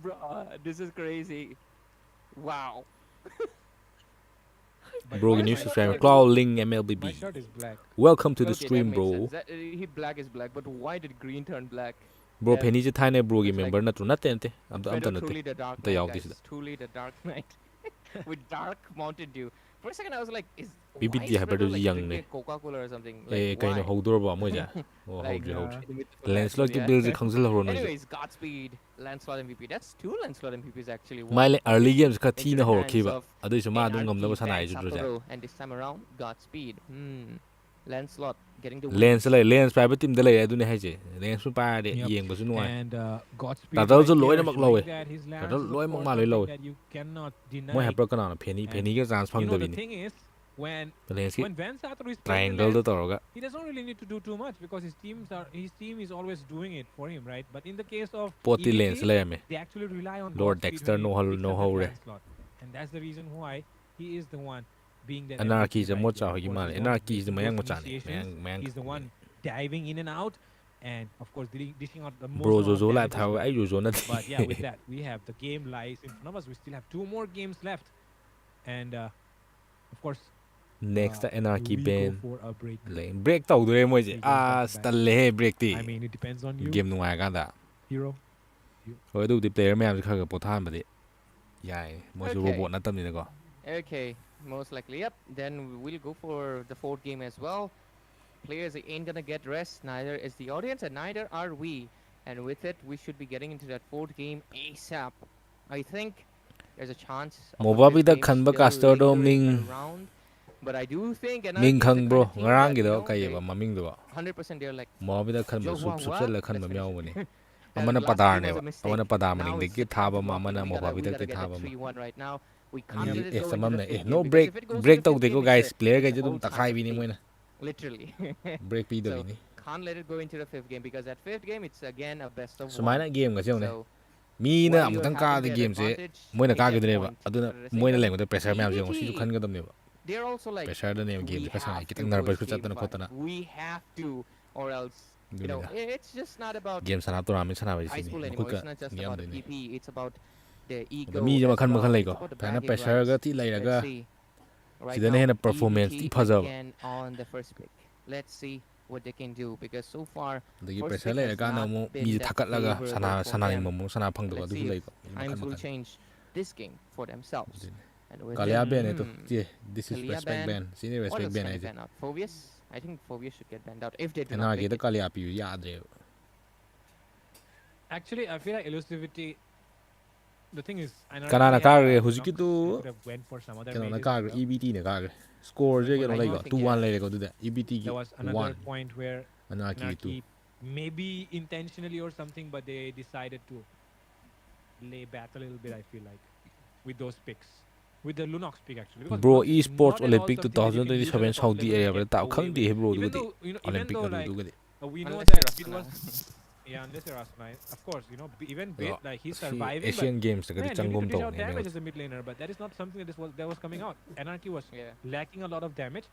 Bruh, this is crazy. Wow. But Bro, why can you is my subscribe? shirt- Cloudling My MLBB. shirt is black. Welcome to the Okay, that stream, makes bro. sense. He black is black, but why did green turn black? Bro, Yeah. Penny je thai ne bro gi Looks like member na tu na te ante. Am ta Better na te. truly the dark Ta knight, yaw guys. dis da. Truly the dark knight. with dark Mountain Dew. For a second, I was like, why BBT is hybrid Rebel like young drinking ne. a Coca-Cola or something? Like, Kayno why? howdorba moja. Oh Like, howdri howdri. Yeah. in the midst of a battle, Landslide ki yeah. build je khangsil horo no je. Anyways, Godspeed, Landslide MVP. That's 2 Landslide MVPs actually. My One early is games ka into thina the horo hands khiba. of Adu su ma dum ngam Anarchy, na sanai Van ju ja. Satoru, and this time around, Godspeed. Lancelot getting the win. Lens private team da lay adu ne haje. Lens su pa de Yep. yeng ba su nuai. And Godspeed Turtle right su loi here na mak showing lawe. that his lance Turtle is, of loi mak course, ma loi something lawe. that you cannot deny. Moi hapra kana penny And penny ga chance you phang know, da the bini. thing is, when Lens ki Van Satoru is playing the triangle da lance, toroga. he doesn't really need to do too much because his team is always doing it for him, right? But in the case of Poti lens EVT, lay me. they actually rely on Lord Godspeed Dexter when he no hal picks no up that hore. Lancelot. And that's the reason why he is the one being that Anarchy MVP is a right mocha here. Of hogi course, mal. he's the one Anarchy is the making mayang those mocha ne. initiations. Mayang. He's the one diving in and out, and of course dishing out the most Bro amount of Jojo la damage as thaw well. ai Jojo na. But yeah, with that, we have the game lies in front of us. We still have 2 more games left, and of course, Next Anarchy we ban. go for a break. Break tau dure moi je. Three games back to back. Stalle he break ti. I mean, it depends on you, Game nungai ga da. hero. Hoi du di player mayam se khaga pothan ba de. Yai, mo su Okay. robot na tam ni ko. Okay, most likely. Yep. Then we'll go for the 4th game as well. Players ain't gonna get rest. Neither is the audience, and neither are we. And with it, we should be getting into that 4th game ASAP. I think there's a chance. Of a Moba 5th bi da game khan ba still caster do lingering ming around. But I do think ming Anarchy is the khang kind bro of team ngarang that, gi you do know, kai they ba maming do. 100% they're like, Moba bi da khan ba Yo, sup what? sel la khan Let's ba finish myaw it. ni. And Amana last padar game ne was a ba. mistake. Amana padar Now maning de it's ki the tha time ba to ma lock in. mana We moba bi gotta da ki get tha that ba ma. 3-1 right now. We can't let it Eh go into samam the na 5th eh game no because break if it goes break to the tau 5th de game, ko it's guys player ga it's a je dum whole takhai chance bi of ni fate. moi na. Literally. Break pi do So ni. can't let it go into the 5th game because that 5th game it's again a best of 1. Sumaina game ga je ne. So Mi na while you're amutang ka having de that game se advantage, moi na they ka get gi de ba. points. Aduna But at the moi same na time, leng de pressure mayam je si ju khan EVT, ga dam ne ba. they're also like, Pressure da ne game we ka sang have kitang to nervous push ko chat game na 5. khotana. We have to, or else, you know, it's just not about Game sana tournament sana ba high si school ni. anymore. It's not just Game about de the ni. PP. It's about the ego Mi je as makhan makhan well. lai It's ko. about the Phana bragging pressure ga rights. ti lai Let's ga. see. Right Sidane now, hena performance ti EVT phajab. again on the first pick. Let's see what they can do because so far Dagi first pressure pick lai has ga na not mo been mi that thakat laga favorable for sana ni them. mo sana phang do Let's du see lai if ko. times will change this game for themselves. And with Kalia it, ban to. This is Kalia respect ban. ban. Sini What respect else ban can ai be je. banned out? Phobius? I think Phobius should get banned out if they do Ena not ge pick da it. Kalia pi ya de. Actually, I feel like elusivity. The thing is, Kanana Anarchy ka had, re Lunox, hujiki they tu could have went for some other kano na mages ka as well. EBT ne ka score je But kano I lai don't ko think, 2-1 lai ko du da EBT ki There was another 1 point where Anarchy 2 Anarchy, maybe intentionally or something, but they decided to lay back a little bit, I feel like, with those picks. With the Lunox pick, actually. Because Bro Lunox is esports not at all Olympic something that you can use as a 2027 top Saudi laner and Arabia get ta away khang with. de bro du Even de though, Olympic though, na like, du de we know Unless that you're it was... Asuna. Yeah, unless you're Asuna. Of course, even Bit, like, he's surviving, Asian but... Games ta Man, kadi you need changom to dish to out ne damage me as a mid laner, but that is not something that was coming out. Anarchy was Yeah. lacking a lot of damage.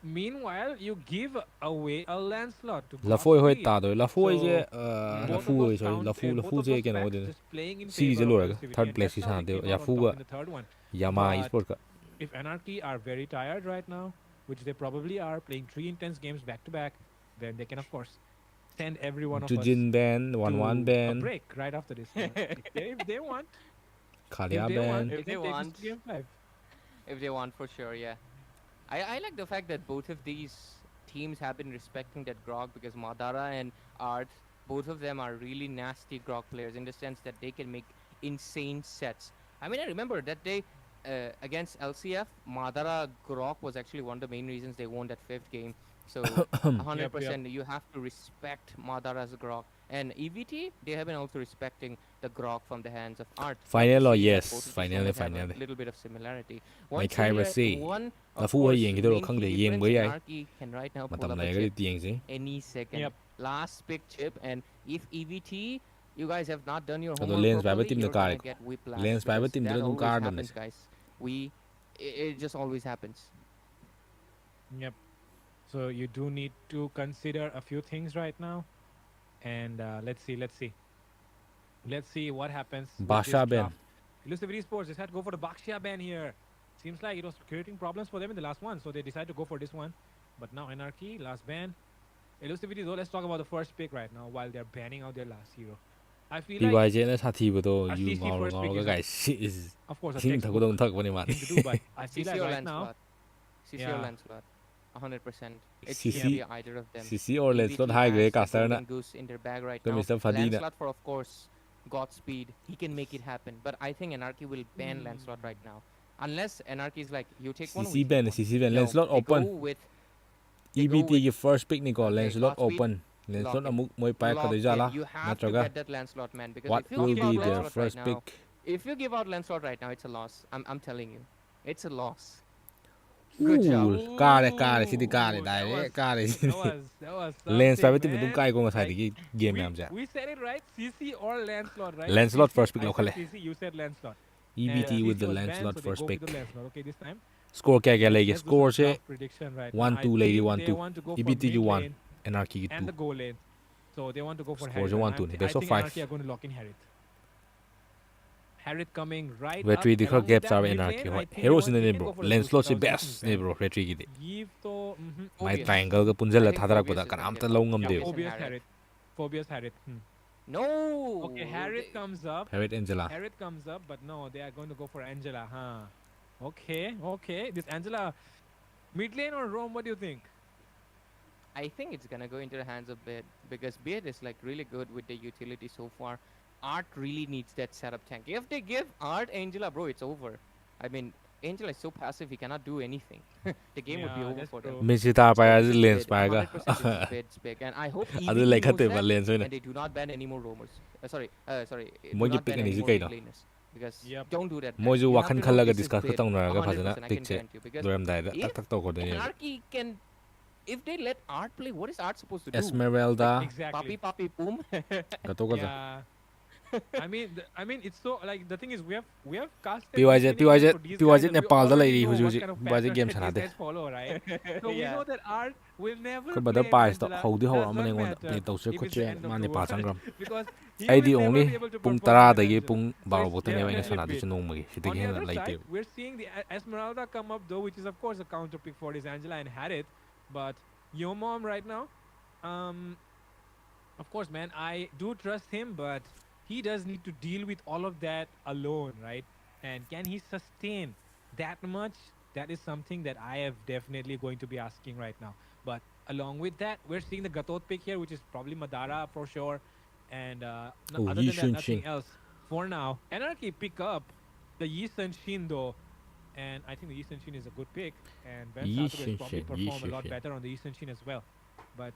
Meanwhile, you give away a Lancelot to Lafoi hoi Godspeed. ta do Lafoi je Both Lafu of those sorry sound, Lafu both of je those ke no facts de just playing in si je favor lo of ra Elusivity, third and place that's si how sa they de came ya out on fu top ga in the third one. Yama But esports ka if Anarchy are very tired right now, which they probably are, playing 3 intense games back to back, then they can of course send every one of us Jujin ban to 1-1 a ban break right after this. If they want, Khalia if they want, ban they If they can take us want. to game 5. If they want, for sure, yeah. I like the fact that both of these teams have been respecting that Grog because Madara and Art, both of them are really nasty Grog players in the sense that they can make insane sets. I mean, I remember that day against LCF, Madara Grog was actually one of the main reasons they won that 5th game. So 100% you have to respect Madara's Grog. And EVT, they have been also respecting the Grog from the hands of Art. Final or See that yes, both of these finally, moments have finally. a little bit of similarity. Mai One khai ba si. one La of fu hai course yeng ki do main khang de key yeng difference, boi ai Anarchy can right now pull matam up lai a ga chip tieng si any second. Yep. Last pick chip, and if EVT, you guys have not done your Ado homework lens ba properly, team na you're gonna kai ko. get whiplash. Lens ba because team that da dum always card happens, ne guys. It just always happens. Yep. So you do need to consider a few things right now, and let's see what happens. with Basha this ban. draft. Elusivity Sports decided to go for the Bakshia ban here. Seems like it was creating problems for them in the last one, so they decided to go for this one. But now Anarchy, last ban. Elusivity though, let's talk about the first pick right now while they're banning out their last hero. I feel like PYJ နဲ့စာတီဘတော့ a you CC ငေါ first ငေါ pick က is, ဂိုင် is of course, a ဟင်းတခု textbook တော့ထက်ကနေမှာ thing to do, but I feel CC like or right now, Lancelot. CC or yeah. Lancelot. 100%. It CC shouldn't be either of them. CC or let's EVT not high grade has a caster na golden goose in their bag right to now. Mr. Fadina. Lancelot for, of course, Godspeed. He can make it happen. But I think Anarchy will ban Lancelot right now. Unless Anarchy is like, you take one, we CC take ban one. CC ban No, Lancelot they open go with EVT with की first pick นี่ก่อน okay, Lancelot Godspeed, open Lancelot lock in. อมุกมวยไปก็ได้ Lock จ้า in. ละ You have to นัดจ get that Lancelot, man. Because what if you will give be out their Lancelot first right pick now, if you give out Lancelot right now, it's a loss. I'm telling you. It's a loss. Good job. กล้าเลยกล้าเลยสิกล้าเลยได้เลยกล้าเลย that was เลนส์ไป something, ไม่ติดมันต้องใกล้ man. กงกับสายที่เกม We, นำจ้ะ we said it right, CC or Lancelot, right? Lancelot CC, first pick I เราเขา said เลย CC, you said Lancelot. EVT And with CC the was banned, Lancelot so they first go pick with the Lancelot. Okay, this time. score แก่ๆเลย Let's do score some ใช่ tough prediction right now. 1 I 2 lady think 1 they 2 want to go for EVT mid you 1 lane Anarchy you and 2 the goal lane. So they want to go for Score Harriet. you and want to, I there's a think five. Anarchy are going to lock in Harriet. Harriet coming right Retry up. दिखा Along with gaps that, are mid Anarchy lane, I think heroes they in the can name bro go for a Lancelot boost. से That was best definitely ने bro retry की दे Give to my Phobius. triangle का पुंजल I think था Phobius पता is कर gonna आम get तो locked. लौंग हम yeah, they Phobius and Phobius Harriet. Harriet. Phobius Harriet. No. Okay, Harriet comes up. Harriet Angela Harriet comes up, but no, they are going to go for Angela, huh? Okay, okay. This Angela, mid lane or roam? What do you think? I think it's gonna go into the hands of Beard because Beard is like really good with the utility so far. Art really needs that setup tank. If they give Art Angela, bro, it's over. I mean, Angela is so passive, he cannot do anything. The game would be Yeah, over that's for them. true. मिसी ता So पाया this जी is lens Beard. पाएगा 100% this is Beard's pick, and I hope ಅದು EVT like knows हते that, पर lens होने and they do not ban any more roamers. Sorry, do Moi not pick ban any any more kai mid no. laners because Yep. don't do that. Moi man. जो You have वाखन to know खल्लागा this is discuss Beard. करता हूँ ना का 100% फजना I can ठीक है guarantee you because दोरम दायरा if तक तक तो कर देंगे Anarchy can, if they let Art play, what is Art supposed to do? Esmeralda Exactly. Papi, boom. कतो का Yeah. I mean, it's so like the thing is we have casted PYJ this many games for these guys and we Nepal दा already लई know हुजु what हुजु kind of PYJ patterns game that छना these they guys follow, right? So we Yeah. know that Art will never कोई play बदा price तो Angela. हौदी how Does अमने not गोंद matter प्ले तौसे if it's खुचे the end of माने the पाचंग world, gram because he ID will never ओंली be able to Pung perform तरा with दगी Angela. Pung So बारो it's बोतने वाइने definitely Sana big. दुचे नोंग मगे सिते On the game other लाइते side, we're seeing the Esmeralda come up though, which is of course a counter pick for this Angela and Harriet. But your mom right now, of course, man, I do trust him, but he does need to deal with all of that alone, right? And can he sustain that much? That is something that I have definitely going to be asking right now. But along with that, we're seeing the Gatot pick here, which is probably Madara for sure. And Oh, other Yi than that, Shun nothing Shin. else for now. Anarchy pick up the Yi Sun Shin though. And I think the Yi Sun Shin is a good pick. And Ben Yi Sato will probably Sun Shin, Yi perform a Sun lot Shin. better on the Yi Sun Shin as well. But,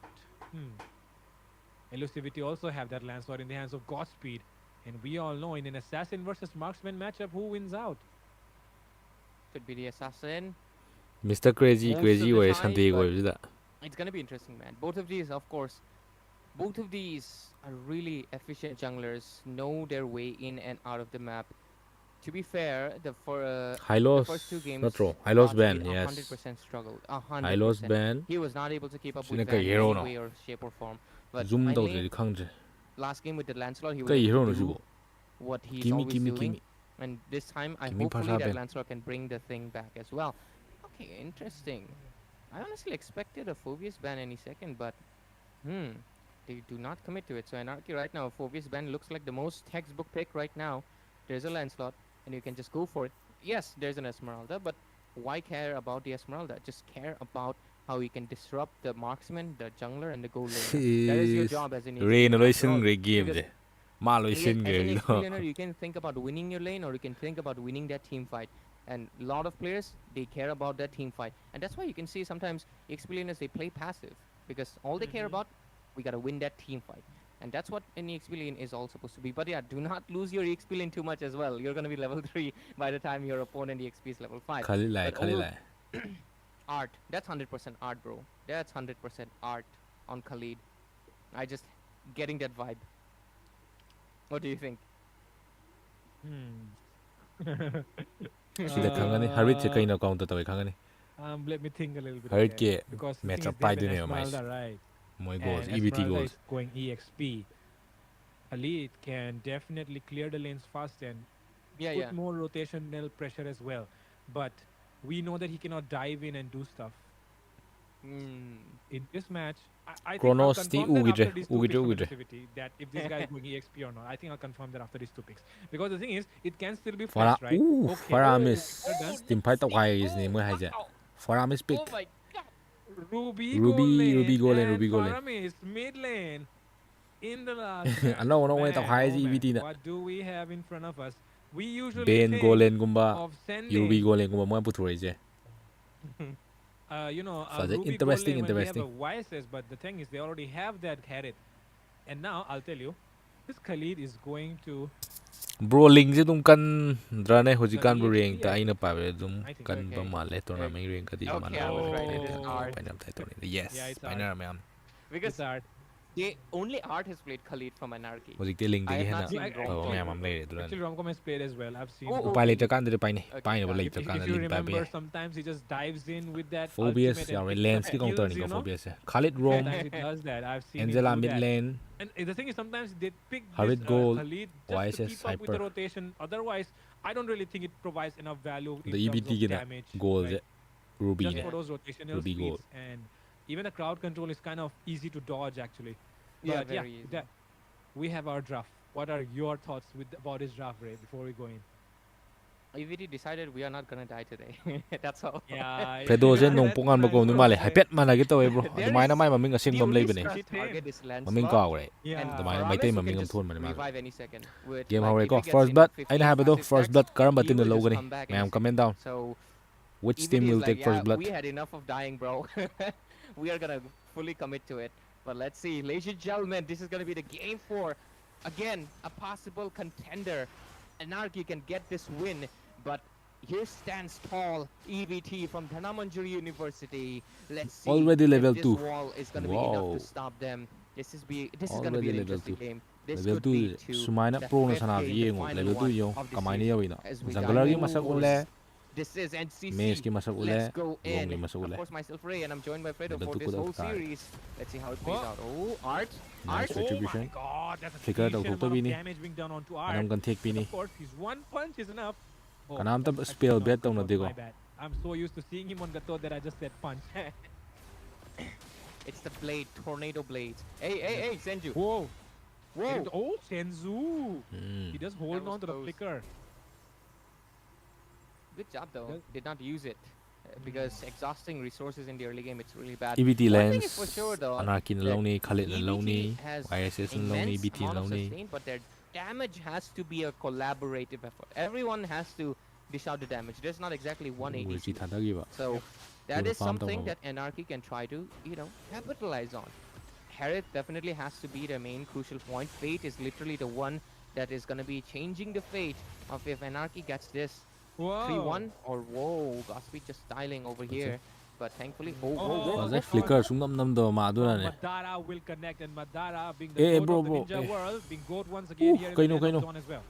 Elusivity also have that Lancelot in the hands of Godspeed. And we all know in an assassin versus marksman matchup, who wins out? Could be the assassin. Mr. Crazy Most Crazy of the way time, संते but- को बिदा It's gonna be interesting, man. Both of these, of course, both of these are really efficient junglers. Know their way in and out of the map. To be fair, high the loss first two games, not true high loss ban Godspeed yes 100% struggled. high loss 100%. ban He was not able to keep up Sine with kai Van in hero any no. way or shape or form. But zoom đâu finally, rồi khang last game with the Lancelot, he was cái hero able nó to chú do what he's gimme always gimme doing. gimme And this time, I Give me hopefully Pasha that Ben. Lancelot can bring the thing back as well. Okay, interesting. I honestly expected a Phobius ban any second, but they do not commit to it. So Anarchy right now, Phobius ban looks like the most textbook pick right now. There's a Lancelot, and you can just go for it. Yes, there's an Esmeralda, but why care about the Esmeralda? Just care about how you can disrupt the marksman, the jungler, and the gold laner. That is your job as an Rain EXP lối after all. xin great game Because je ma lối Yes, xin as an great XP laner, you can think about winning your lane or you can think about winning that team fight. And a lot of players, they care about that team fight. And that's why you can see sometimes XP laners, they play passive. Because all they care about, we got to win that team fight. And that's what an EXP lane is all supposed to be. But yeah, do not lose your EXP lane too much as well. You're going to be level 3 by the time your opponent EXP is level 5. खाली लाए But खाली over- लाए Art, that's 100% art, bro. That's 100% art on Khalid. I just getting that vibe. What do you think? सीधा खांगाने हरित से कहीं ना counter तो खांगाने Let me think a little bit. Harit again, ke because the match thing up is they have fight an in mais Esmeralda, right? my And goals EVT Esmeralda goals is going EXP. Elite can definitely clear the lanes fast and Yeah, put yeah. more rotational pressure as well. But we know that he cannot dive in and do stuff. In this match, I think I'll Kronos ti confirm that after ugidre these 2 picks from ugidre Aggressivity that if this guy is going EXP or not. I think I'll confirm that after these 2 picks. Because the thing is, it can still be Fara fresh, right? Okay. Faramis They're done. team fight tao khai is ni mo hai ja Faramis pick Oh my god. Ruby Ruby goal lane Ruby and goal lane Faramis mid lane in the last match. ano no way tao Man, khai oh is man, EVT na what do we have in front of us? We usually Ben think goal lane gumba of Ruby sending goal lane gumba mo pu thore je you know, Further, Ruby interesting, goal lane when we have interesting. a YSS, but the thing is they already have that carrot. And now I'll tell you, this Khalid is going to bro link je tum kan drane hojikan bro EXP, rank ta I aina pa be dum I think. kan ba Okay. male tournament rank ka di Okay, man I was right. It is Oh. art. painam tai to ni yes Yeah, it's painer man Because It's art. only art has played Khalid from Anarchy. hojik te link I de have hena not seen I- oh Rom. me am le duran Actually, Romcom has played as well. I've seen. Oh, upay le ta kan de paine Okay, paine ba got le it. ta If kan you link pa remember, be sometimes he just dives in with that phobias ultimate ya and picks lens up ki counter kills, ni you ko know? phobias Khalid Rom Sometimes he does that. I've seen Angela him do mid that. lane And the thing is, sometimes they pick Harid this Gold, Khalid just to YSS keep up with the Hyper. rotation. Otherwise, I don't really think it provides enough value in the terms EVT of gina damage. goal right? je Ruby Just ne for those rotational Ruby speeds, Gold. and even the crowd control is kind of easy to dodge actually. Yeah, But very easy. we have our draft. What are your thoughts about his draft, Ray, before we go in? EVT decided we are not gonna die today. That's all. Yeah. Predo je yeah, nong that's pungan ba ko nice ni to male say. hypet man agi to bro There adumai na is mai maming asing The bam only lay bane scratchy Hit him. target is maming Lancelot. ka re Yeah. And Adumai na Faramis, maitai who maming can am just thon man man revive any second. With, game like, hore if ko he gets first enough blood 50 aina have do passive first stacks, blood karamba he tin will low just gani come back any mayam second. comment down So which EVT team is will like, take first yeah, blood we had enough of dying, bro. We are gonna fully commit to it. But let's see, ladies and gentlemen, this is gonna be the game for, again, a possible contender. Anarchy can get this win, but here stands tall EVT from Dhanamanjari University. Let's see Already if level this 2. wall is gonna be enough Wow. to stop them. This is gonna be Already an level interesting 2. game. This level could lead 2 to sumaina the pro na fifth sana game, the yengo final level 2 one yo of the kamai ni series, yawina as we jungler gi dive masak towards- ule This is NCC. Maze ki masak ule Let's go Rom in. gi masak Of ule course, myself Ray, and I'm joined by Fredo Level for 2 this kuda whole utar. series. Let's see how it plays What? out. Oh, Art. Nice Art. retribution. Oh my god, that's a Flicker decent tau amount to of bini. damage being done onto Art. anam kan take But pini of course, his one punch is enough. Oh, Kanam ta actually spell no, bet tau that na was dego. my bad. I'm so used to seeing him on Gato that I just said punch. It's the blade, tornado blades. Hey, hey, hey, Senju. Whoa. Whoa. Oh, Senzu. He does hold was on to the close. flicker. Good job though. Good. Did not use it. Because exhausting resources in the early game, it's really bad. EVT One thing lens is for sure though, Anarchy na that low ni Khalid na low EVT ni has YSS na low ni immense BT na amount low of ni sustain, but their damage has to be a collaborative effort. Everyone has to dish out the damage. There's not exactly one Ulti ADC. thadagi ba So that Pura is farm something tama that Anarchy can try to, capitalize on. Harith definitely has to be the main crucial point. Fate is literally the one that is going to be changing the fate of if Anarchy gets this Whoa. 3-1 or whoa, Godspeed just styling over here. But thankfully, was that flicker sum nam do ma So aduna ne Madara will connect, and Madara being the Eh, goat bro, of the bro, ninja eh. world, being goat once again here in kaino, the kaino. zone as well.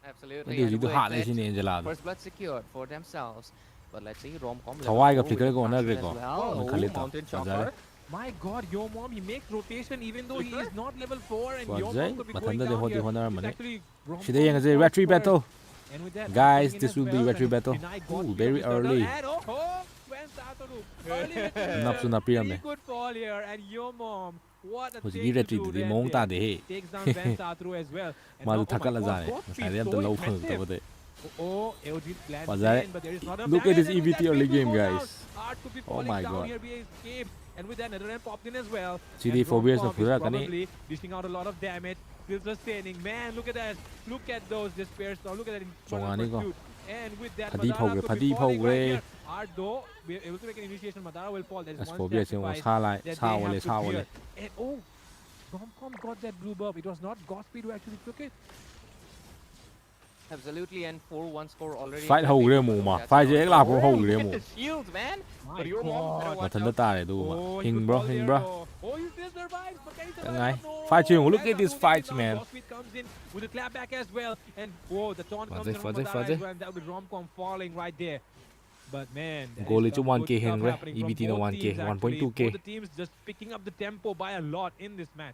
Absolutely. Ndi And ji du with hat le that, sin Angela first blood secured for themselves. But let's see, Romcom. Thawai ga level 4 flicker with ko na Marshall re ko. as well. Ang Oh, Khalid Mountain Fazal. Chopper. My god, Yo Mom, he makes rotation even though he is not level 4 and Yo Fazal, Mom could be going matanda de down hodi here. honor It's mane actually Romcom shide yang who je falls retry first. battle And with that, Guys, taking this as will be well, retry and battle. deny Ooh, Godspeed very of the turtle. early. And oh, Gwen Satoru. Early retry. nap su napiyam He ne could fall here, and Yo Mom, what a hoji thing gi to retry do de there, mong ta de he takes down Van Satru as well. And ma now, du thakal la oh my jane God, Godspeed, sai yam so ta low khang impressive. ta bade Oh, Eugene plans Fazal, in, but there is not enough look at damage, this and with EVT that, early Fate will game, go down. guys. Art could be Oh falling my down God. here via escape. And with that, another ramp popped in as well. CD And phobias Romcom of Pura is kani. probably dishing out a lot of damage. Still sustaining. Man, look at that. Look at those despairs now. Look at that in front of Chongani ko. pursuit. And with that, Phadi Madara phau ge, could be phadi falling phau right ge. here. Art though, be able to make an initiation. Madara will fall. There is as one phobias yung sacrifice sa lai that sa they wale have to sa clear. wale And oh, Romcom got that blue buff. It was not Godspeed who actually took it. Absolutely, and 4-1 score already. fight ho gre mu ma That's fight je not- ek la pro ho Oh, gre look mu at the shields, man. My But your mom better God. watch mathanda out. ta re du ma Oh, he hing could bro fall hing there, bro though. Oh, he still survives. But can he survive? Ngay. No. Fight you, look Van at these Satoru fights, taken man. down. Godspeed comes in with a clapback as well. And whoa, the taunt comes Fuzzy, in from fuzzy, Madara fuzzy. as well. And that would be Romcom falling right there. But man, there Goal is is some 1K good stuff Henry, happening from EVT na both 1K, teams, actually. 1.2K. Both the teams just picking up the tempo by a lot in this match.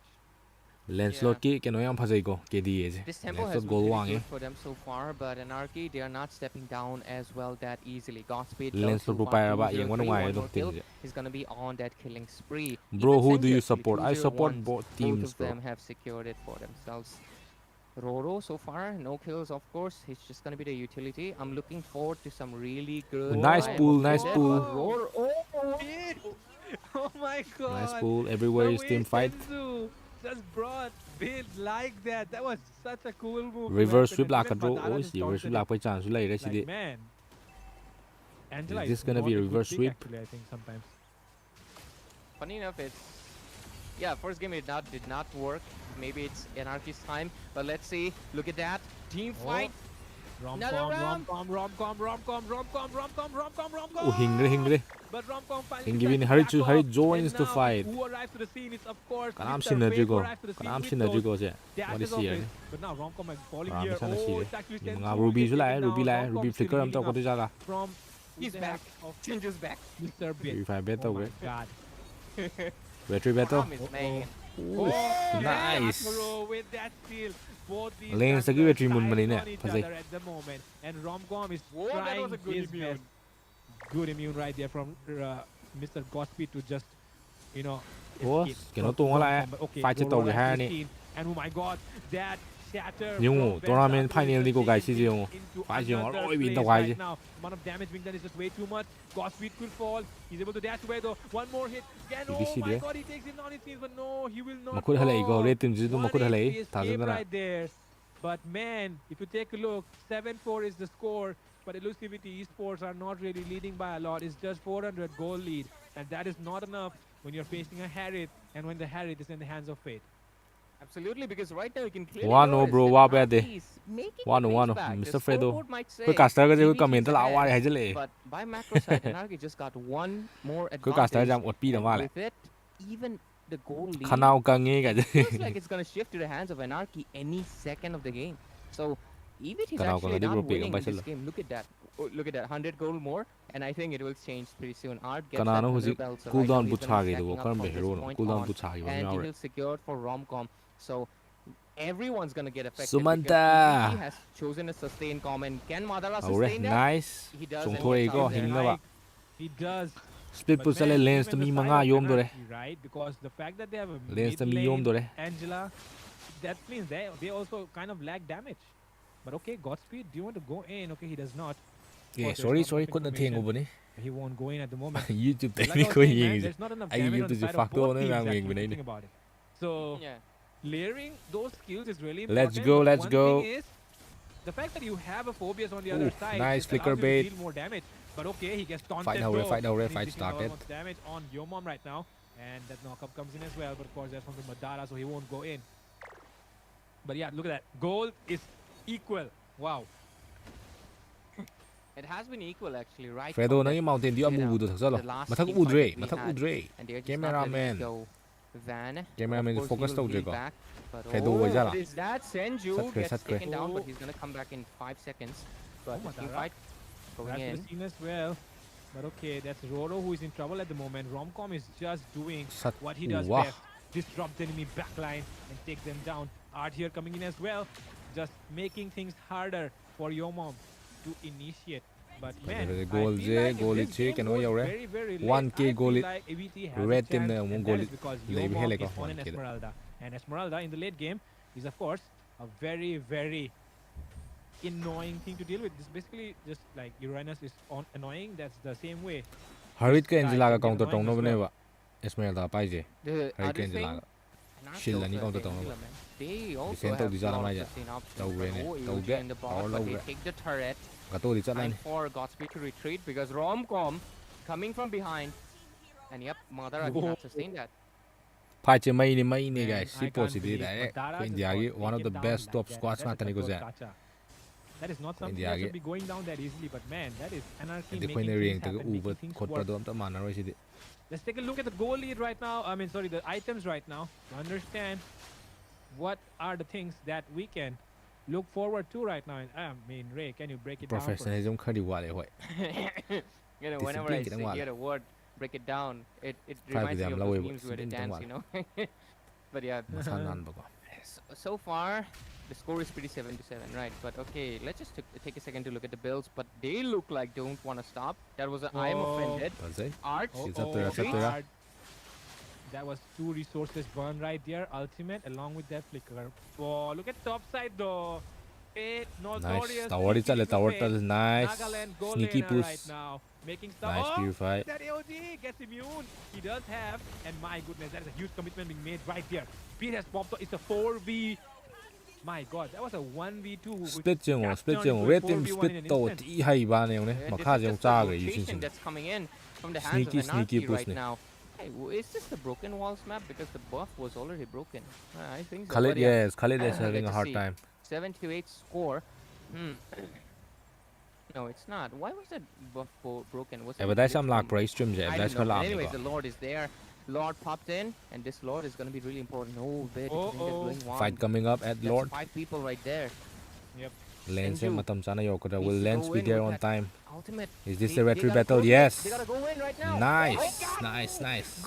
Landslot ki keno yam phajai ko KD je. This tempo has Landslot been goal pretty wang good ye. for them so far, but Anarchy, they are not stepping down as well that easily. Godspeed though, Landslot so bu far pai ba yeng 2-0-3, ngai one do more team kill. je. He's gonna be on that killing spree. Bro, Even who do Senju you actually, support? I support 2-0-1. both Both teams, of bro. them have secured it for themselves. Roro so far, no kills of course. He's just gonna be the utility. I'm looking forward to some really good Nice time pull, of nice visit, pull. but Roro, Oh my god. Nice pull. Everywhere The is way team fight. Senzu just brought build like that. That was such a cool move. to Reverse happen, sweep and la even kadro. Madara Oh, just reverse sweep taunted la him. pai chance lai re Like sidi. man, Angela Is this is gonna not be a a good reverse pick, sweep? actually, I think sometimes. funny enough, it's first game it did not work. Maybe it's Anarchy's time, but let's see. Look at that team fight. Another round. Rom-com. Oh, hingre. But Rom-com finally Hing decides giving to Harry back to off. Harry And joins the now fight. who arrives to the scene is of course Kanam Mr. synergy Fate go. arrives to the scene Kanam with synergy those go je. What dashes is of here? his. But now Rom-com is falling Ram here. is gonna Oh, see it's actually it. Senzu Ruby gets su lai, taken Ruby down. lai, Rom-com Ruby is still flicker am healing to ko up tu jaga. from He's the back. help of Senju's back. Mr. Bit. Ruby 5 Oh battle my we. god. Battery battle. Promise, man. Oh, Oh, nice. Sakura with that steal. Both these Lanes tagi junglers battery mun mani styling ne, on each phasai. other at the moment, and Rom-com is Whoa, that trying was a good his immune. best. Good immune right there from Mr. Godspeed to just, you know, Oh, escape keno from tung lai. Rom-com. But okay, Fight che Roro tau ge arrives to ha the ni. scene, and oh my god, that shatter Yung from tournament Vensatru final is ni ko just guys taking si yung things into fight yung another oi win place tau guys. right now. Amount of damage being done is just way too much. Godspeed could fall. He's able to dash away though. One more hit. Again, oh EVT my de. god, he takes him down it seems, but no, he will not Makud halai go. fall. Red team jitu One makud halai. HP Tazan escape dana. right there. But man, if you take a look, 7-4 is the score. But Elusivity Esports are not really leading by a lot. It's just 400 goal lead. And that is not enough when you're facing a Harriet and when the Harriet is in the hands of fate. Absolutely, because right now you can clearly Wano, notice bro, that wa bad de. Anarchy is making Wano, the pace wano. back. The Mr. Fredo. scoreboard might say Koi caster ka je koi EVT comment is la ahead, wa hai jale. but by macro side, Anarchy just got one more Koi caster advantage. jam ot pi da And wa le. with it, even the goal lead Khanao ka nge ka je. feels like it's going to shift to the hands of Anarchy any second of the game. So EVT is Kanao ka actually ngadi bro not pick winning ang this paisal. game. Look at that. Oh, look at that. 100 goal more. And I think it will change pretty soon. Art gets that Kanano 100 husi belts. So cooldown right now bu he's gonna be cha ge do stacking up karam from be this hero no point cooldown on. bu cha ge And ba he yaure. will secure for Rom-com. So everyone's gonna get affected. Sumanta. He has chosen a sustain comment. Can Madara Aure sustain that? nice. He does. Chung and thoi gets ko out there. hing na ba. He does. Split But pu chale man, lanes even to the mi side manga of yom do re. Anarchy, right? Because the fact that they have a Lanes to mid mi yom lane do re. Angela, that means they also kind of lack damage. But okay, Godspeed, do you want to go in? Okay, he does not. Yeah, Of course, there's sorry not enough kut na information. thengu bani. He won't go in at the moment. YouTube But te ni like I was ko saying, man, yeng je. there's not enough Ai damage on YouTube the je side of fuck both do teams na actually, yeng bani thinking about it. So Yeah. layering those skills is really Let's important. go, but let's one go. thing is, the fact that you have a Phobias on the Ooh, other side nice just flicker allows you to bait. deal more damage. But okay, he gets taunted. Fight now, ref, though. fight now, ref, He's fight taking a lot started. of damage on Yomom right now, and that knockup comes in as well. But of course, that's from the Madara, so he won't go in. But yeah, look at that. Goal is equal. Wow. It has been equal actually, right? Fredo from nang that, mountain dia you know, amu du thak salo. the last Mathak team fight udre, that we mathak had, udre. and they're just not letting Cameraman. it go. Van. Cameraman of is course, focused he will out je heal ko. back, but Fredo wai jala. is that Senju Sat kre, gets sat kre. taken down, but Oh. he's gonna come back in 5 seconds. But Oh, the team Madara. fight going That's in. the scene as well. But okay, that's Roro who is in trouble at the moment. Rom-com is just doing Sat what he does wah. best. Disrupt the enemy backline and take them down. Art here coming in as well. Just making things harder for Yomom to initiate. But man, Goal I feel je, like if goal this je, game can goes we already? very, very late, 1K I feel goal like EVT has red a team chance, na and one that goal is because lay bi Yomom hele is ko on an one kid. Esmeralda. And Esmeralda in the late game is of course a very, very annoying thing to deal with. This basically just like Uranus is on annoying. That's the same way. Harit ka Guy Angela ka can be counter tong annoying no as bane well. ba. Esmeralda pai je. The Harit other ka thing, Angela. Anarchy Shield also ni has counter the tong Angela, man. They also Center have di a jala lot mai of ja. sustain options. Tau But re ne, oh, tau EOG get, in the tau bot, lau but they get. take the turret. Ka to di chat Time line. for Godspeed to retreat because Rom-com coming from behind. And yep, Madara Whoa. cannot sustain that. Fight che mai ni Man, guys. Si I po can't si di believe da. Madara Ko just India got gi one of the taken best down top like that. squads That's ma tani ko a ja. gacha. That is not something India that gi. should be going down that easily, but man, that is Anarchy Di making ko ni things ring ta happen, u making ba things khot work. pa do am ta man ro si di. Let's take a look at the goal lead right now. I mean, sorry, the items right now to understand what are the things that we can look forward to right now. And, I mean, Ray, can you break it down for us? Professionalism khadi wa le hoi. You know, whenever Discipline I kitang wala. hear a word, break it down, it Try reminds me with of them, those lawe ba, memes where they discipline kitang dance, you know. But yeah, Masan nan ba ko. So far, the score is pretty 7-7, right? But okay, let's just take a second to look at the builds. But they look like don't want to stop. That was an I am offended. Was it? Art. It's up there, it's up Great. there. That was 2 resources burned right there. Ultimate along with that flicker. Oh, look at top side though. Fate, Nice. Notorious, Tower is sneaky tower into Fate. is nice. Nagaland goal Sneaky laner push. right now. Making stuff. Nice Oh, purify. that AOG gets immune. He does have. And my goodness, that is a huge commitment being made right there. Speed has popped up. It's a 4v. My god, that was a 1v2. Split จริงเหรอ split จริงเหรอ red team split โตที่ให้บ้านเองเนี่ย And มา this ฆ่า is จัง just จ้า the เลยยูชิน rotation ชิน that's coming in from the hands Sneaky, of sneaky Anarchy push right ne. now. Hey, is this the broken walls map? Because the buff was already broken. I think so. Khalid but yeah, yes Khalid is having a let's hard see. time 7-8 score. No, it's not. Why was that buff broken? Was แต่ it ว่าได้ glitch ซ้ำหลัก from- price stream จะ I ได้ don't ฉ know. ลาม But ดีก anyways, ว่า the Lord is there. Lord popped in, and this Lord is going to be really important. Oh, bit. Going fight coming up at That's Lord 5 people right there. lane เส้นมาทำซานายกก็ will Needs to lance go be in there with on that time Ultimate. is this They- a they retreat gotta battle go in. yes They gotta go in right now. nice Oh, God. nice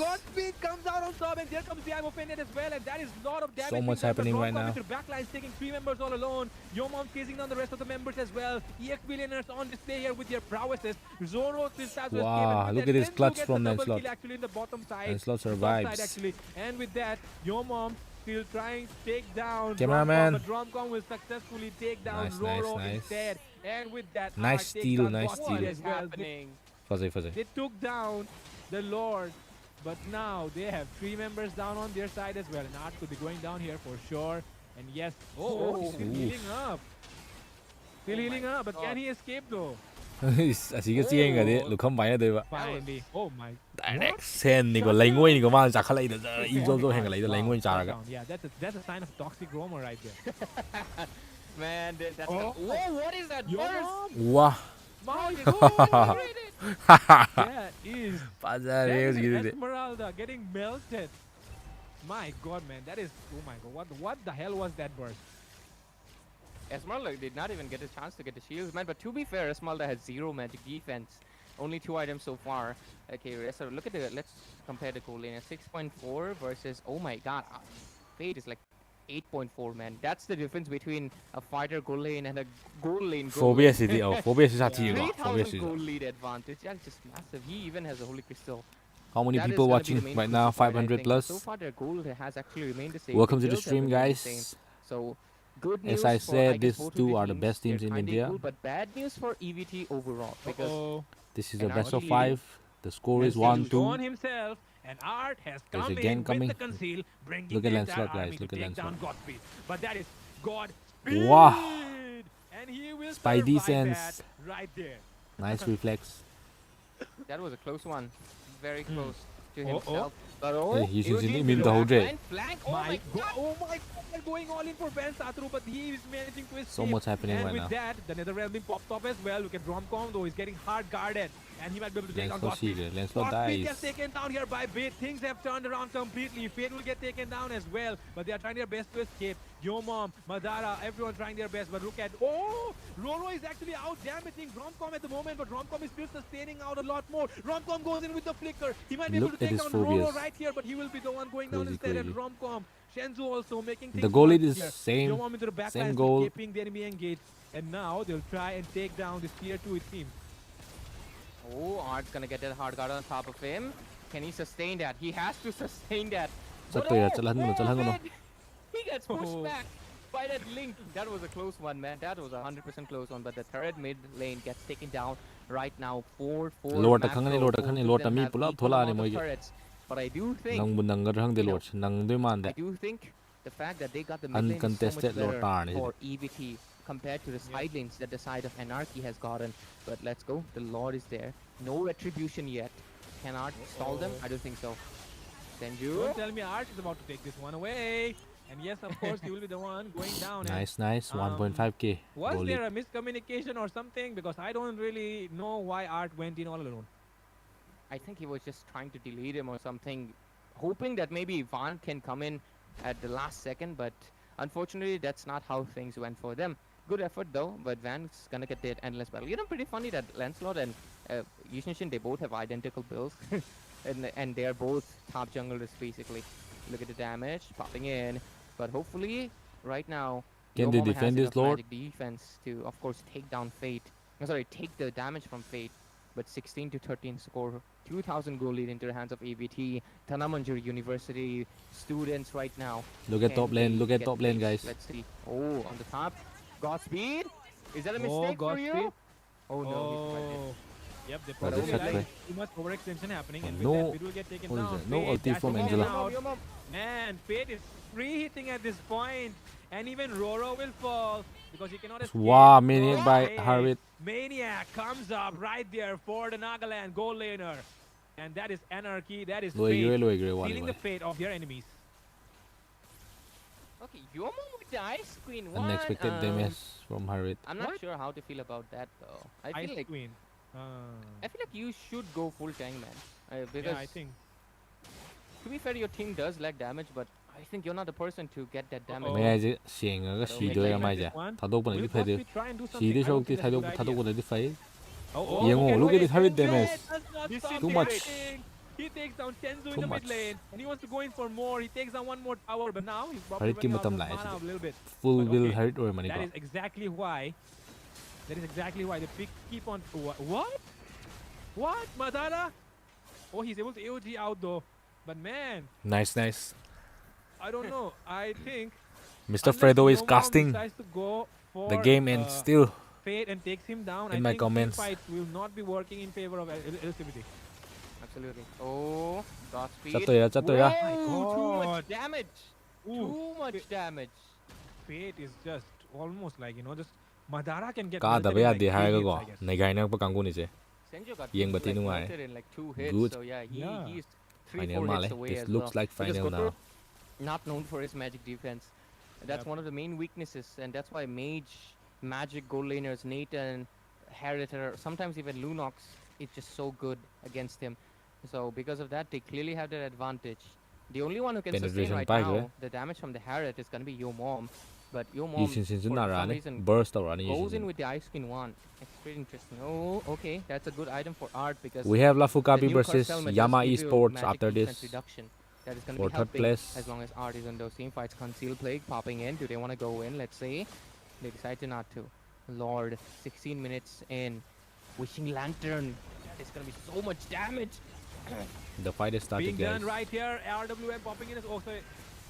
Godspeed comes out on top, and there comes the I'm offended as well, and that is a lot of damage. So much happening right now. Backlines taking 3 members all alone. Yomom chasing down the rest of the members as well. EX billionaires on display here with their prowesses. Zoro still starts to escape, Wow, and with look that, at this Senzu clutch gets from the double Lancelot. kill actually in the bottom side. Lancelot The top survives. side actually, and with that, Yomom still trying to take down Cameraman. Dromcom, but Dromcom will successfully take down Nice, Roro nice. instead. And with that, Nice Art takes steal, down nice Godspeed steal. as What is well. happening? fuzzy They took down the Lord, but now they have 3 members down on their side as well. And Art could be going down here for sure. And yes, he's still Oof. healing up. Still Oh healing my up, but can God. he escape though? 啊是個知嘅啲，陸襟擺喺對吧？ Finally. Oh my. Direct send 呢個領威呢個彎炸開嚟就依咗都係嚟到領威炸㗎。 Down. Yeah, that's a sign of toxic Roma right there. Man, that's Oh. whoa, what is that Yo, burst?哇！ my Oh, God. integrated. That is 把真 that 係 is 呢個 Esmeralda getting melted. My God, man, that is oh my God. What the hell was that burst? Esmeralda did not even get a chance to get the shields, man. But to be fair, Esmeralda has 0 magic defense. Only 2 items so far. Okay, so look at the. Let's compare the goal lane. 6.4 versus. Oh my God, Fate is like 8.4, man. That's the difference between a fighter goal lane and a goal lane. Goal Phobia lane. City 哦，Phobia 是殺字㗎，Phobia 3,000 是。 goal lead advantage. That's just massive. He even has a holy crystal. How many That is people gonna be watching the main right now? crucial part, I 500 think. plus. So far, their gold has actually remained the same. Welcome to the build has stream, remained the same. guys. So good As news I for, said, guess, these both of two the are the teams. best teams They're in kinda India. equal, but bad news for EVT overall because Uh-oh. This is a And best of Anarchy 5. The score is Has 1-2. shown himself, and Art has There's come a gang in coming. with the conceal, bringing Look at the Lancelot, entire guys. army Look to at take down Lancelot. Godspeed. But that is Godspeed. Wow. And he will Spidey survive sense. that right there. Nice reflex. that was a close one, very Hmm. close to Oh, oh. himself. But oh, Hey, he's using Eugene him in with the whole day. backline flank. Oh my God! Oh my God! They're going all in for Ben Satru, but he is managing to escape. So much happening and right with now. that, the Nether Realm being popped up as well. Look at Romcom though; he's getting hard guarded, and he might be able to take on Lancelot Godspeed. sees it. Lancelot Godspeed dies. gets taken down here by Bit. Things have turned around completely. Fate will get taken down as well, but they are trying their best to escape. Yomom, Madara, everyone trying their best, but look at Roro is actually out damaging Romcom at the moment, but Romcom is still sustaining out a lot more. Romcom goes in with the flicker. He might be Look able to at take his down Roro phobias. right here, but he will be the one going down Crazy, instead. And crazy. Romcom, Shenzu also making things The goal worse is here. same. Yomom into the back same line, goal. keeping the enemy engaged, and now they'll try and take down this tier 2 it seems. Oh, Art's gonna get that hard guard on top of him. Can he sustain that? He has to sustain that. Sắp But tới là oh, chắc là hắn oh, rồi. man, he gets pushed Oh. back by that link. That was a close one, man. That was a 100% close one. But the third mid lane gets taken down right now. 4-4. Lord ta macro. khangani, Lord ta Both khangani, of Lord ta them mi have pulap equal thola amount ni of moi. turrets. But I do think, Nang bunang gar hang de Lord. Nang de man I de. do think the fact that they got the mid lane is so much Uncontested Lord better Tarn, isn't for EVT compared to the side lanes that the side of Anarchy has gotten. But let's go. The Lord is there. No retribution yet. Cannot stall them? I don't think so. Senju. Don't tell me Art is about to take this one away. And yes, of course, he will be the one going down. And Nice, nice. 1.5k. was Goal there lead. a miscommunication or something? Because I don't really know why Art went in all alone. I think he was just trying to delete him or something, hoping that maybe Ivan can come in at the last second, but unfortunately that's not how things went for them. Good effort though, but Van's gonna get that endless battle. You know, pretty funny that Lancelot and Yushinshin, they both have identical builds, and they are both top junglers basically. Look at the damage popping in. But hopefully, right now, Can they Yomom has defend this, enough Lord? magic defense to, of course, take down Fate. Sorry, take the damage from Fate. But 16 to 13 score, 2,000 goal lead into the hands of EVT. Tanamanjur University students right now. Look at Can top lane. they Look at get top lane, pace? guys. Let's see. Oh, on the top. Godspeed? Is that a Oh, mistake for Godspeed. you? Oh no, he's quite Oh. Yep, they Oh, this probably is like like- too much overextension happening, and No- with that, it will get taken what is down. that? No Fate ulti from dashing in Angela. and out. Man, Fate is free hitting at this point, and even Roro will fall because he cannot escape. Wow, maniac by Hey, Harvit. Maniac comes up right there for the Nagaland goal laner, and that is Anarchy. That is Low agree, Fate low agree. sealing the Wale. fate of their enemies. Okay, Yomom with the Ice Queen one. Unexpected damage from Harvit. I'm not What? sure how to feel about that though. I Ice feel like Queen. you should go full tank, man. Because Yeah, I think. to be fair, your team does lack damage, but I think you're not the person to get that damage. Uh-oh. ไม่ใช่สิเสียงก็สีด้วยกันไหมจ๊ะถ้าโดกปน Will ที่ไฟเดียว Godspeed try and do สี something? ที่ I โชค don't ที่ think ถ้าโดก that's a ถ้า good โดก idea. ปนที่ไฟ Oh, Yang okay, look at wait, this Harvit Angel damage. does not This stop is Too much. everything. He takes down Tenzu in Too the much. mid lane, and he wants to go in for more. He takes down one more tower, but now he's probably Harvit running out of kimatam lai mana a little bit. full But will okay, hurt or มันนี่ That ก็ is exactly why. That is exactly why the pick keep on. What? What? Madara? Oh, he's able to AOG out though. But man, nice nice I don't know. I think Mr. unless Fredo is Yomom casting decides to go for, the game ends still Fate and takes him down. In I my think comments. team fight will not be working in favor of LCBT. Absolutely. Oh, Godspeed. จัดตัวแล้วจัดตัวแล้ว Whoa, too God. much damage. Too much damage. Fate is just almost like, just Madara can get ก็แต่ melted ไป in อา like ดี three ให้ก็ hits, ก่อน I guess. ในไงนักประกันกูนี่สิ Senju got Yang like, berarti nu ai. melted in like 2 hits. Good. So yeah, Yeah. he's 3-4 final hits male away this as looks well. like Because final Goto, now not known for his magic defense. That's Yep. one of the main weaknesses, and that's why mage, magic gold laners, Nathan, Heritor, sometimes even Lunox, is just so good against him. So because of that, they clearly have that advantage. The only one who can sustain Penetration right pack, now the damage from the Harriet is going to be Yomom. But ยี่ Yomom, สินสินสิน for น่ารัก some นี่ reason, burst ต่อรันนี่ goes in with the Ice Queen one. It's pretty interesting. Oh, okay, that's a good item for art because we have the Lafukabi new versus Carcel may Yama just give you Esports magic after this defense reduction. That is going to for be third helping place. as long as art is in those team fights. Conceal Plague popping in. Do they want to go in? Let's see. They decide to not to. Lord, 16 minutes in. Wishing Lantern. That is going to be so much damage. the fight is started Being guys done right here. RWM popping in as also.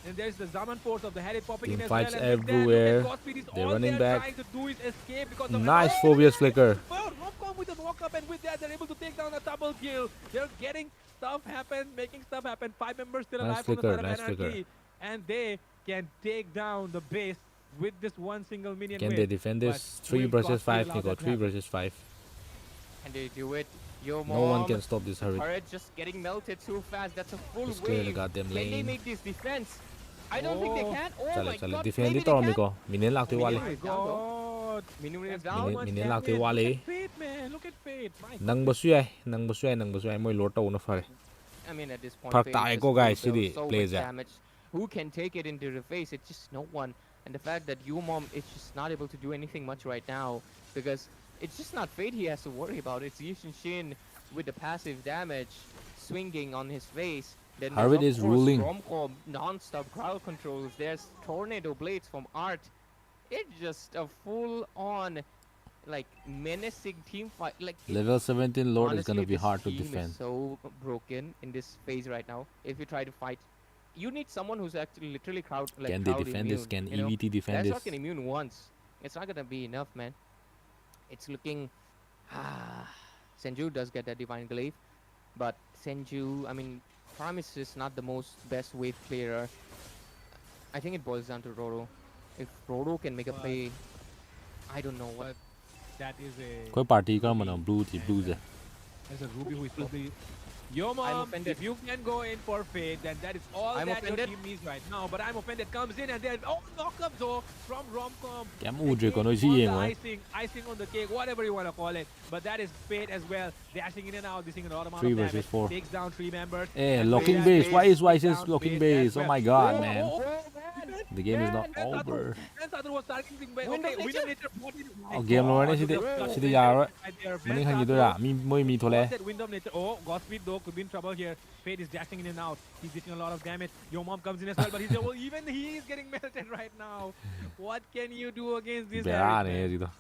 And there's the Zaman force of the Harriet popping Team in as fights well. And with that, look everywhere. at Godspeed is They're all running they're back. trying to do is escape because of nice Oh, Phobia's flicker Well, Romcom with a walk up, and with that, they're able to take down a double kill. They're getting stuff happen, making stuff happen. 5 members still Nice alive from the flicker, side of nice Anarchy, flicker. and they can take down the base with this one single minion can win. they defend But this 3 will versus Godspeed 5 allow Nico that to 3 happen? versus 5 And they do it. Yo, no one Mom. can stop this hurry Turret just getting melted too fast. That's a full just clear the wave. goddamn Can they lane make this defense? I don't think they Oh. can. Oh จัดเล my ยจัดเลย god. defend maybe ที่ they ต่อมี can. ก่อนมีเน้นหลักที่ว่าเลย Oh my god. Minu is That's down. so much Minin lạc damage. thì qua Look lý. at Fate, man. Look at Fate. My nâng bờ xuôi nâng bờ xuôi môi lót đầu nó phải I mean, at this point, Thật Fate tại just cô gái still CD deals so plays much that. damage. Who can take it into the face? It's just no one. And the fact that Yumom is just not able to do anything much right now because it's just not Fate he has to worry about. It's Yushin Shin with the passive damage swinging on his face. Then there's, Harvit of is course, ruling. Romcom non-stop crowd controls. There's tornado blades from Art. It's just a full-on, like, menacing team fight. Like level 17 lord is gonna honestly, be this hard to team defend is so broken in this phase right now. If you try to fight, you need someone who's actually literally crowd like can they crowd defend immune, this can you know? EVT defend That's this not can immune once. It's not gonna be enough, man. It's looking. Senju does get that divine glaive, but Senju, I mean, Promise is not the most best wave clearer. I think it boils down to Roro. If Roro can make a But- play, I don't know what. that is a ค่อย party ก็มัน blue ที่ blue จ้ะ there's a Ruby who is probably Yo mom, offended. if you can go in for Fate, then that is all I'm that offended. your team needs right now. But I'm offended comes in and then knock up though from Romcom. แกมอูดเลยก่อนโดย On ชี้เอง the วะ icing on the cake, whatever you want to call it. But that is Fate as well, dashing in and out, dishing an amount 3 of versus damage. 4 Takes down 3 members. eh and locking Fate base why is takes Vices down locking Fate as base oh well. my god Oh, man oh, oh, man. The game is not And Vance over. Sadru was targeting by Window okay, nature. Window nature bought it. Oh, game over ne sidi sidi yaro. Mani khan gidora mi moi mi thole. That window nature. Oh, Godspeed though could be in trouble here. Fade is dashing in and out. He's getting a lot of damage. Your mom comes in as well, but he's well, even he is getting melted right now. What can you do against this? Bera ne jido.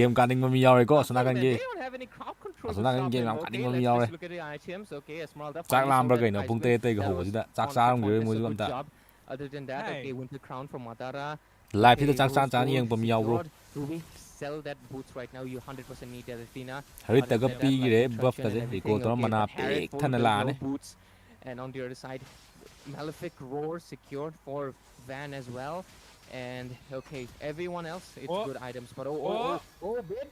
Game ka ning ma mi yaure ko sona kan They ge. don't have any crowd control. Asuna kan game am kaning ma mi yaure. Look at the items. Okay, Esmeralda. Chak lam bra finally gaina sold pung that te ice te win. ga That ho was sida. Chak on sa ram point. ge That's mo a ju good am ta. job. Other than that, Hey. okay, Winter Crown from Matara. Live hita Okay, chak san Rose chan gold yang pam yaw bro. secured. Ruby, sell that boots right now. You 100% need that, Athena. Harit ta Other ga than pi that, re like buff ka construction je. and Iko everything, to okay, mana but Harriet pek full than build, la no ne. boots. And on the other side, Malefic Roar secured for Van as well. And okay, everyone else, it's Oh. good items. But oh,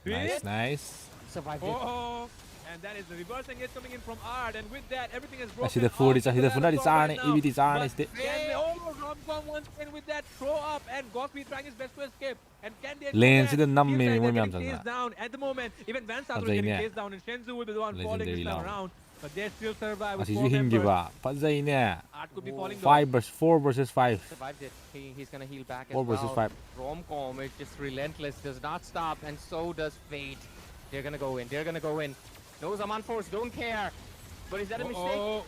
Nice, nice. survived it. Oh, and that is the reverse engage coming in from Ard, and with that, everything is broken. Asida food is asida funa di Right sarne. now. EVT sarne But iste. can they, oh, Romcom once again with that throw up, and Godspeed trying his best to escape. And can they? Lane do sida that? nam Seems me like mo they're myam getting chased changa. down at the moment. Even Van Sadru is Fazai getting ne. chased down, and Shenzhou will be the one falling this Legendary time round. around. But they still survive with Asi 4 ju hingi members. ba. Fazai ne. Art could be Oh. falling 4 versus 5. Survived it. He's gonna heal back as 4 versus well. 5. Romcom is just relentless, does not stop, and so does Fate. They're gonna go in. They're gonna go in. No Zaman Force, don't care. But is that a mistake? Oh,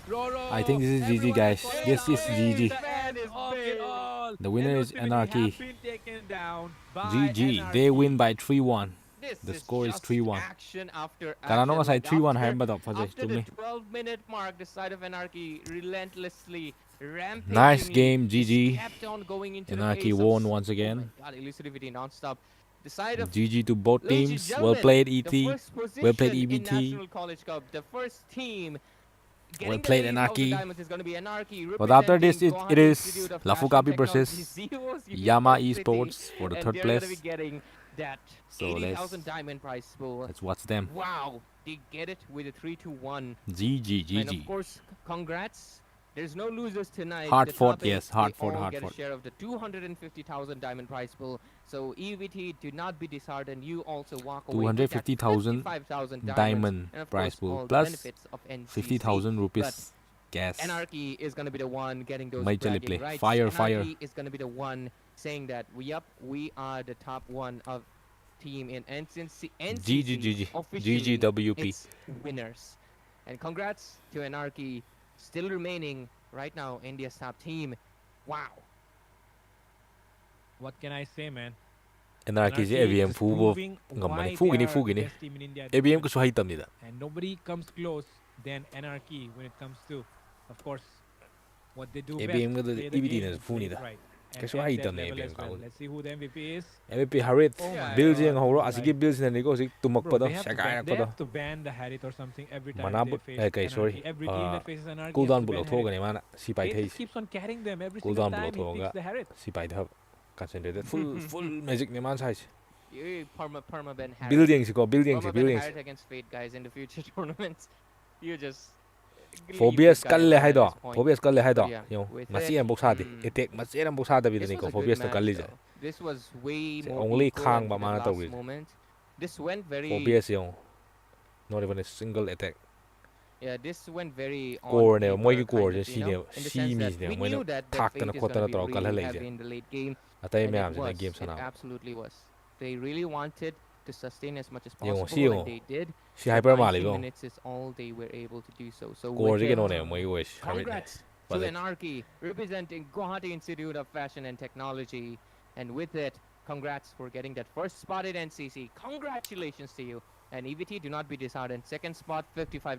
Roro. I think this is GG, Everyone guys. falling This down. is GG. The end of it all. The winner is Elusiveness Anarchy. have been taken down by GG. Anarchy. They win by 3-1. This The is score is just 3-1. action after Karano nga action. sai Like 3-1 after- hai ba dog fazai After the chumi. 12-minute mark, the side of Anarchy relentlessly rampaging. Nice game, GG. Kept on going into Anarchy the face won of, once again. Oh my God, elusivity non-stop. The side of GG to both Ladies and teams. gentlemen, Well played the ET. first Well played position in EVT. National College Cup. The first team getting played, the lead of the Anarchy. diamonds is going to be Anarchy. But after this, representing it Guwahati is Institute of Lafukabi Fashion versus Technology, Yama University, Esports for the and third they're going to place. be getting that So 80,000 diamond prize pool. Let's watch them. Wow, they get it with a 3-1. GG, And of GG. course, congrats. There's no losers tonight. Hard The fought, top eight, yes, hard they fought, all hard get fought. a share of the 250,000 diamond prize pool. So EVT, do not be disheartened. You also walk away with that 250,000 55,000 diamond and of prize course, pool all the plus benefits of NCC. 50,000 rupees gas. Anarchy is going to be the one getting those Mai chale bragging play. rights. Fire, Anarchy fire. is going to be the one saying that we are the top one of team in NCC. GG. Officially, GGWP. it's winners. And congrats to Anarchy, still remaining right now India's top team. Wow. What can I say, man? Anarchy je Anarchy ABM is fubo proving ngamani why fugini they are fugini. the best team in India at the ABM moment. ko so haitam nida. And nobody comes close than Anarchy when it comes to, of course, what they do ABM best. ko Play the EVT game na and fu play it nida. right. And Kaso at that haitam na level ABM as well. ka. Let's see who the MVP is. MVP Harit Oh my build God, jeng horo like- asigi build sinani ko sik tumak Bro, pa do they have to sakai ban- ko they do. have to ban the Harit or something every time Mana they bu- face okay, sorry. Anarchy. Every team that faces Anarchy Cool has down to bu ban lo thoga Harit. ni mana si pai It thai just keeps on carrying them every Cool single down time below he thoga. picks the Harit. si pai thab concentrated full magic ni man sai. Perma Ben Harris. Building si ko building si Perma Ben building. Harris against Fate, guys, in the future tournaments. You just leave Phobias this guy kalle alone hai at do. this point. Phobias kalle hai do. Yeah, Yo with masi it, am bok sa di. Attack masi am bok sa da bi This ni was ko a good phobias to match, kalli je. though. This was way So more only equal khang until ba the mana last tau ri. moment. This went very Phobias yo. Not even a single attack. Yeah, this went very on Core ne paper moi ki kind core of, je you si know, ne in the si sense mi that ne we moi knew that the thak Fate ta na is khot ta gonna na be tro kal really ha heavy lai in the late game. atai And me it am je game was, sana. it absolutely was. They really wanted to sustain as much as Yo, possible, si yo. and they did. Si hyper 90 mali go. minutes is all they were able to do so. So Core with je it, ke no ne moi wish. congrats But to it- Anarchy, representing Guwahati Institute of Fashion and Technology. And with it, congrats for getting that first spot at NCC. Congratulations to you. And EVT, do not be disheartened. Second spot, 55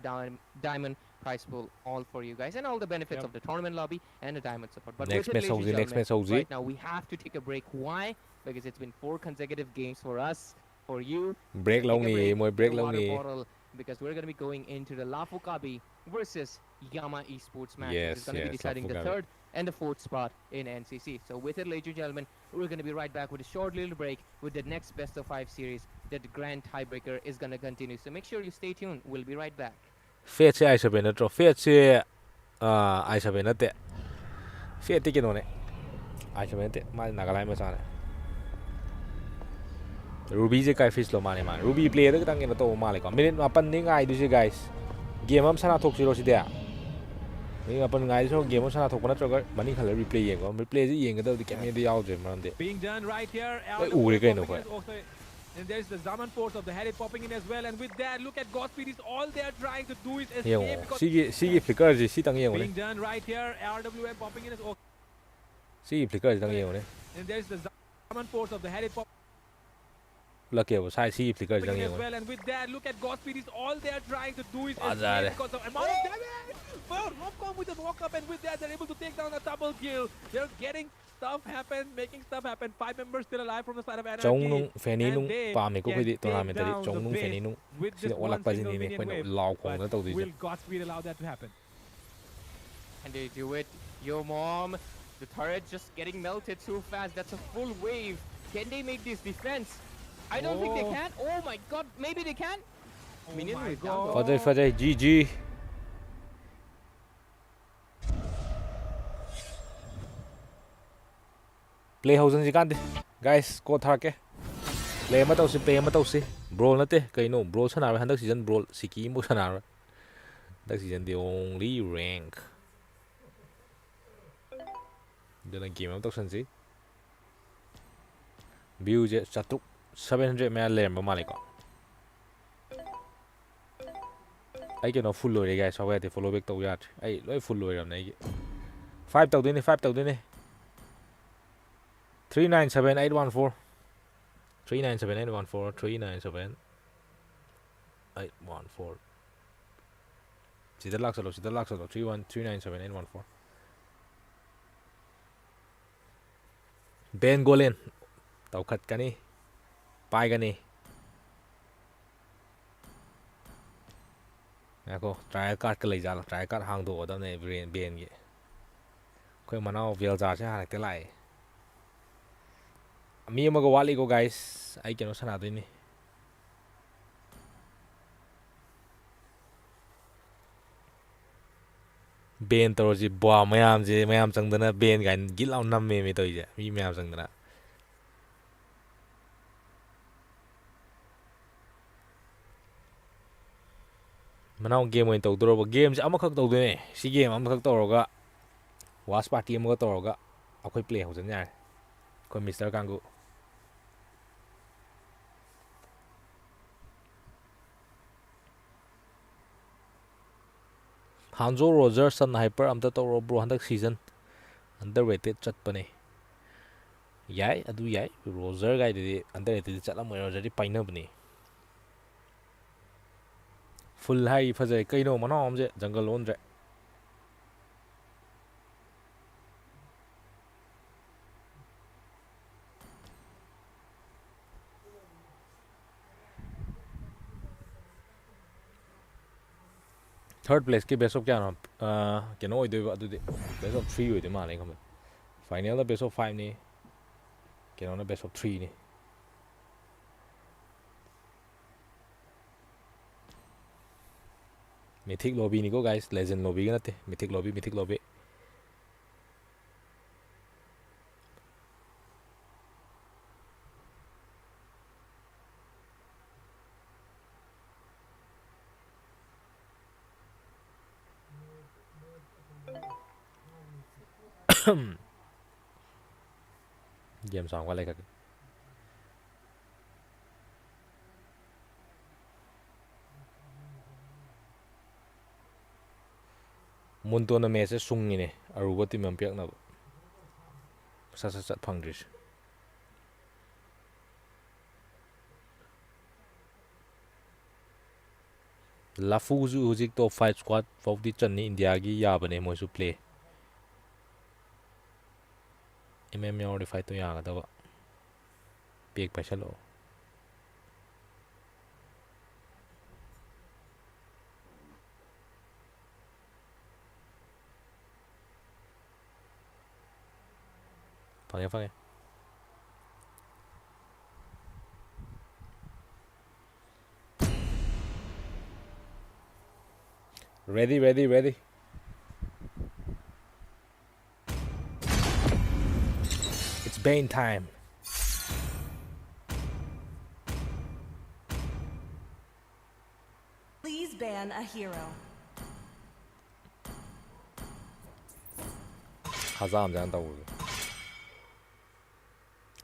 diamond prize pool, all for you guys. And all the benefits Yep. of the tournament lobby and the diamond support. But Next with it, match ladies and Houzi, next gentlemen, match Houzi. right now we have to take a break. Why? Because it's been 4 consecutive games for us, for you. Break Take long a ni break, moi get break a long water ni. bottle, because we're going to be going into the Lafukabi versus Yama Esports match, which Yes, is going to be yes, deciding the Lafukabi. third and the fourth spot in NCC. So with it, ladies and gentlemen, we're going to be right back with a short little break with the next best of 5 series. That the grand tiebreaker is going to continue. So make sure you stay tuned. We'll be right back. Fate se ai sabe na tro. Fate se ai sabe na te. Fate ke no ne. Ai sabe na te. Ma nagalai ma sa ne. Ruby je kai fish lo ma ne ma. Ruby play da tang ne to ma le ko. Minute 8 ni ngai du se guys. Game am sana thok 0 si de. ꯃꯤ ꯃꯥꯄꯟ ꯉꯥꯏꯁꯨ game ꯑꯃ ꯁꯥꯟꯅ ꯊꯣꯛꯄ ꯅꯠꯇ꯭ꯔꯒ ꯃꯅꯤꯡ ꯈꯜꯂ replay ꯌꯦꯡꯕ ꯔꯤꯄ꯭ꯂꯦꯁꯤ ꯌꯦꯡꯒꯗꯕꯗꯤ ꯀꯩꯝꯇ ꯌꯥꯎꯗ꯭ꯔꯦ ꯃꯔꯝꯗꯤ Being done right here. ꯂꯣꯏ ꯎꯔꯦ ꯀꯩꯅꯣ Popping in ꯑꯩꯈꯣꯏ. is also, and there's the Zaman force of the Harriet popping in as well. And with that, look at Godspeed is all they're trying to do is escape ꯌꯦꯡꯉꯣ because ꯁꯤꯒꯤ ꯐ꯭ꯂꯤꯀꯔꯁꯤ sitting ꯌꯦꯡꯉꯨꯅꯦ. being done right here. RWM popping in is also, ꯁꯤꯒꯤ ꯐ꯭ꯂꯤꯀꯔꯁꯤꯇꯪ ꯌꯦꯡꯉꯨꯅꯦ. and there's the Zaman force of the Harriet popping ꯂꯛꯀꯦꯕ ꯁꯤꯒꯤ ꯐ꯭ꯂꯤꯀꯔꯁꯤꯇꯪ in as ꯌꯦꯡꯉꯨꯅꯦ. well. And with that, look at Godspeed is all they're trying to do is escape ꯐꯖꯔꯦ. because of amount of damage. But Romcom with the walk up, and with that, they're able to take down a double kill. They're getting stuff happen, making stuff happen. 5 members still alive from the side of Anarchy. ꯆꯧꯅꯨꯡ ꯐꯦꯅꯤꯅꯨꯡ And they ꯄꯥꯝꯃꯦꯀꯣ can ꯑꯩꯈꯣꯏꯗꯤ take ꯇꯣꯔꯅꯥꯃꯦꯟꯇꯗꯤ down the ꯆꯧꯅꯨꯡ base ꯐꯦꯅꯤꯅꯨꯡ with ꯁꯤꯗ this one ꯑꯣꯜꯂꯛꯄꯁꯤꯅꯤꯅꯦ single minion ꯑꯩꯈꯣꯏꯅ wave. ꯂꯥꯎ But ꯈꯣꯡꯗꯅ ꯇꯧꯗꯣꯏꯁꯦ. will Godspeed allow that to happen? And they do it. Yo, mom. The turret just getting melted too fast. That's a full wave. Can they make this defense? I don't think they Oh. can. Oh my god. Maybe they can. Oh Minion my wave down God. though. ꯐꯖꯩ GG. Play ꯍꯧꯖꯟꯁꯤ ꯀꯥꯟꯗꯦ ꯒꯥꯏꯁ code ꯊꯥꯔꯛꯀꯦ. Play ꯑꯃ ꯇꯧꯁꯤ play ꯑꯃ ꯇꯧꯁꯤ. ꯕ꯭ꯔꯣꯜ ꯅꯠꯇꯦ ꯀꯩꯅꯣ ꯕ꯭ꯔꯣꯜ ꯁꯥꯟꯅꯔꯣꯏ ꯍꯟꯗꯛ ꯁꯤꯖꯟ ꯕ꯭ꯔꯣꯜ ꯁꯤꯀꯤ ꯑꯃꯐꯥꯎ ꯁꯥꯟꯅꯔꯣꯏ. ꯍꯟꯗꯛ ꯁꯤꯖꯟꯗꯤ ꯑꯣꯡꯂꯤ ꯔꯦꯡꯛ. ꯑꯗꯨꯅ ꯒꯦꯝ ꯑꯃ ꯇꯧꯁꯟꯁꯤ. ꯚ꯭ꯌꯨꯁꯦ 700 ꯃꯌꯥ ꯂꯩꯔꯝꯕ ꯃꯥꯜꯂꯦꯀꯣ. ꯑꯩ ꯀꯩꯅꯣ ꯐꯨꯜ ꯂꯣꯏꯔꯦ ꯒꯥꯏꯁ ꯁꯥꯎꯕ ꯌꯥꯗꯦ ꯐꯣꯂꯣ ꯕꯦꯛ ꯇꯧꯕ ꯌꯥꯗ꯭ꯔꯦ. ꯑꯩ ꯂꯣꯏ ꯐꯨꯜ ꯂꯣꯏꯔꯕꯅꯦ ꯑꯩꯒꯤ. 5 ꯇꯧꯗꯣꯏꯅꯦ 5 ꯇꯧꯗꯣꯏꯅꯦ. 397814 397814 397814 sida laksallo 313978114 Ben Golen tawkhatkani paigani ngako trial card ka leijala trial card hangdo odamne Ben gi khoi manao veljar se harakte lai mi amaga wali go guys ai keno sana doini Ben toroji bwa mayam changdana Ben gan gilaw namme mi toije mi mayam changdana manao game oin tawdoroba game se amakhak tawdone si game amakhak tawroga watch party amaga tawroga akhoi play haujan yare khoi Mr. Kangu Hanzo Roger Sun Hyper amta tawro bro handak season underrated chatpane yai adu yai Roger guy de underrated chatlamoy Roger di painabni full hai phajai kaino manao amje jungle onre third place ki best of kya no keno oidoi ba adudi best of 3 oidoi male kham final da best of 5 ni keno na best of 3 ni mythic lobby ni ko guys legend lobby ga nate mythic lobby game song wala ka munto na mese sungine aruba team ampiak na sa phangdris Lafuzu huzik top 5 squad fawdi channi India gi yabane moisu play yawdi fight to yaga dawa pek paisalo fange ready it's Bane time Please ban a hero. ꯊꯥꯖ ꯑꯃ ꯖꯥꯅ ꯇꯧꯕꯗꯣ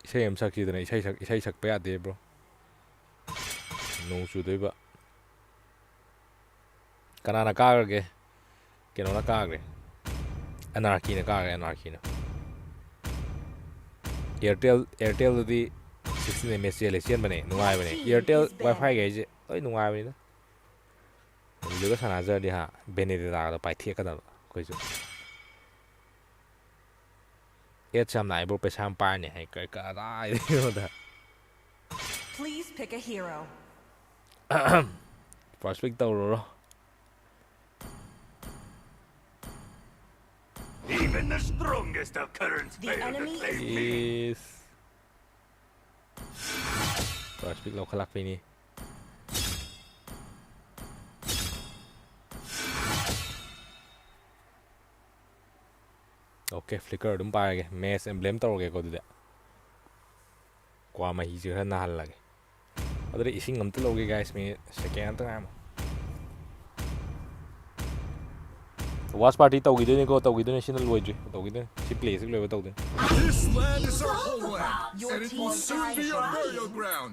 이세 ꯑꯃ ꯁꯛꯈꯤꯗꯅ 이세 ꯁꯛꯄ ꯌꯥꯗꯦ bro ꯅꯣꯡ ꯆꯨꯗꯣꯏꯕ ꯀꯅꯥꯅ ꯀꯥꯒ꯭ꯔꯒꯦ ꯀꯩꯅꯣꯅ ꯀꯥꯒ꯭ꯔꯦ ꯑꯅꯥꯔꯀꯤꯅ ꯀꯥꯒ꯭ꯔꯦ ꯑꯅꯥꯔꯀꯤꯅ ꯑꯦꯌꯔꯇꯦꯜꯗꯗꯤ 16 ms ꯆꯦꯟꯕꯅꯦ ꯅꯨꯡꯉꯥꯏꯕꯅꯦ ꯏꯌꯔꯇꯦꯜ ꯋꯥꯏꯐꯥꯏꯒꯩꯁꯦ ꯂꯣꯏ ꯅꯨꯡꯉꯥꯏꯕꯅꯤꯗ ꯑꯗꯨꯒ ꯁꯥꯟꯅꯖꯔꯗꯤ ꯍꯥ ꯕꯦꯅꯦꯗꯤꯇꯥꯒꯗꯣ ꯄꯥꯏꯊꯦꯛꯀꯗꯕ ꯑꯩꯈꯣꯏꯁꯨ ꯑꯦꯠꯁ ꯌꯥꯝ ꯂꯥꯛꯑꯦ ꯕ꯭ꯔꯣ ꯄꯩꯁꯥ ꯌꯥꯝ ꯄꯥꯏꯔꯅꯤ ꯍꯥꯏ ꯀꯗꯥꯏꯗꯒꯤꯅꯣꯗ Please pick a hero. First pick ꯇꯧꯔꯨꯔꯣ Even the strongest of currents The fail to enemy is claim me. Please. First pick เราขลักไปนี่โอเค flicker ꯑꯗꯨꯝ ꯄꯥꯏꯔꯒꯦ mass emblem ꯇꯧꯔꯒꯦꯀꯣ ꯑꯗꯨꯗꯤ ꯀ꯭ꯋꯥ ꯃꯍꯤꯁꯦ ꯈꯔ ꯅꯥꯍꯜꯂꯒꯦ ꯑꯗꯨꯗꯤ ꯏꯁꯤꯡ ꯑꯝꯇ ꯂꯧꯒꯦ guys ꯃꯤ ꯁꯦꯀꯦꯟ ꯑꯝꯇ ꯉꯥꯏꯔꯝꯃꯣ ꯋꯥꯆ ꯄꯥꯔꯇꯤ ꯇꯧꯈꯤꯗꯣꯏꯅꯤꯀꯣ ꯇꯧꯈꯤꯗꯣꯏꯅꯤ ꯁꯤꯅ ꯂꯣꯏꯗ꯭ꯔꯤ ꯇꯧꯈꯤꯗꯣꯏꯅꯤ ꯁꯤ ꯄ꯭ꯂꯦꯁꯤ ꯂꯣꯏꯕ ꯇꯧꯗꯣꯏꯅꯤ This land is our homeland, Your and it team will soon be your died. burial ground.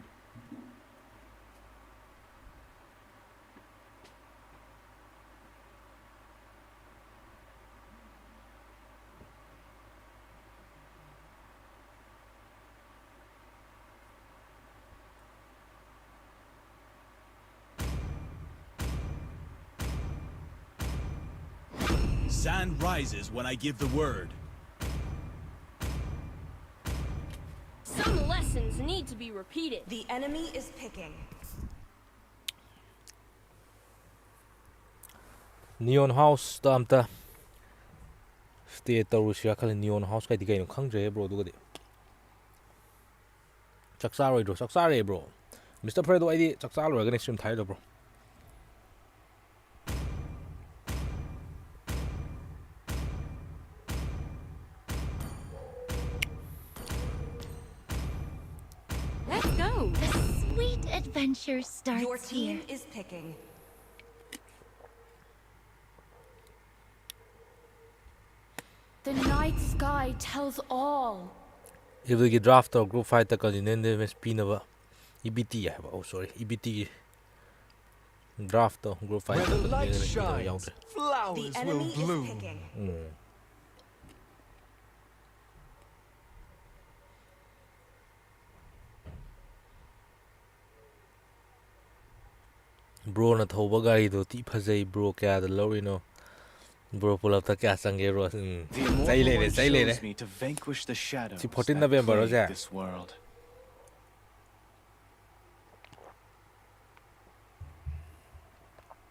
Sand rises when I give the word. Some lessons need to be repeated. The enemy is picking. Neon House ꯇ ꯑꯝꯇ stay ꯇꯧꯔꯨꯁꯤꯔꯥ ꯈꯜꯂꯤ Neon House ꯀꯩꯗꯤ ꯀꯩꯅꯣ ꯈꯪꯗ꯭ꯔꯦ bro ꯑꯗꯨꯒꯗꯤ ꯆꯥꯛ ꯆꯥꯔꯣꯏꯗ꯭ꯔꯣ ꯆꯥꯛ ꯆꯥꯔꯦ ꯕ꯭ꯔോ ꯃꯤꯁꯇꯔ ꯐ꯭ꯔꯦꯗꯣ ꯑꯩꯗꯤ ꯆꯥꯛ ꯆꯥ ꯂꯣꯏꯔꯒꯅꯤ ꯁ꯭ꯇ꯭ꯔꯤꯝ ꯊꯥꯏꯗꯣ bro Let's go. The sweet adventure starts Your team here. is picking. The night sky tells all. ꯏꯚꯤꯜꯒꯤ ꯗ꯭ꯔꯥꯐꯇꯣ ꯒ꯭ꯔꯨꯞ 5ꯇ ꯀꯟꯇꯤꯅꯦꯟ ꯗꯦꯃꯦꯖ ꯄꯤꯅꯕ EBT ꯍꯥꯏꯕ ꯑꯣ ꯁꯣꯔꯤ EBTꯒꯤ ꯗ꯭ꯔꯥꯐꯇꯣ ꯒ꯭ꯔꯨꯞ 5ꯇ Where the continent light damage ꯄꯤꯅꯕ shines, ꯌꯥꯎꯗ꯭ꯔꯦ The flowers will enemy is bloom. picking. ꯕ꯭ꯔꯣꯅ ꯊꯧꯕ ꯒꯥꯔꯤꯗꯣ ꯊꯤ ꯐꯖꯩ ꯕ꯭ꯔꯣ ꯀꯌꯥꯗ ꯂꯧꯔꯤꯅꯣ ꯕ꯭ꯔꯣ ꯄꯨꯂꯞꯇ ꯀꯌꯥ ꯆꯪꯒꯦꯕ꯭ꯔꯣ The ꯆꯩ immortal ꯂꯩꯔꯦ one ꯆꯩ ꯂꯩꯔꯦ shows me to vanquish the shadows see 14 that November plague ꯔꯣꯁꯦ this world.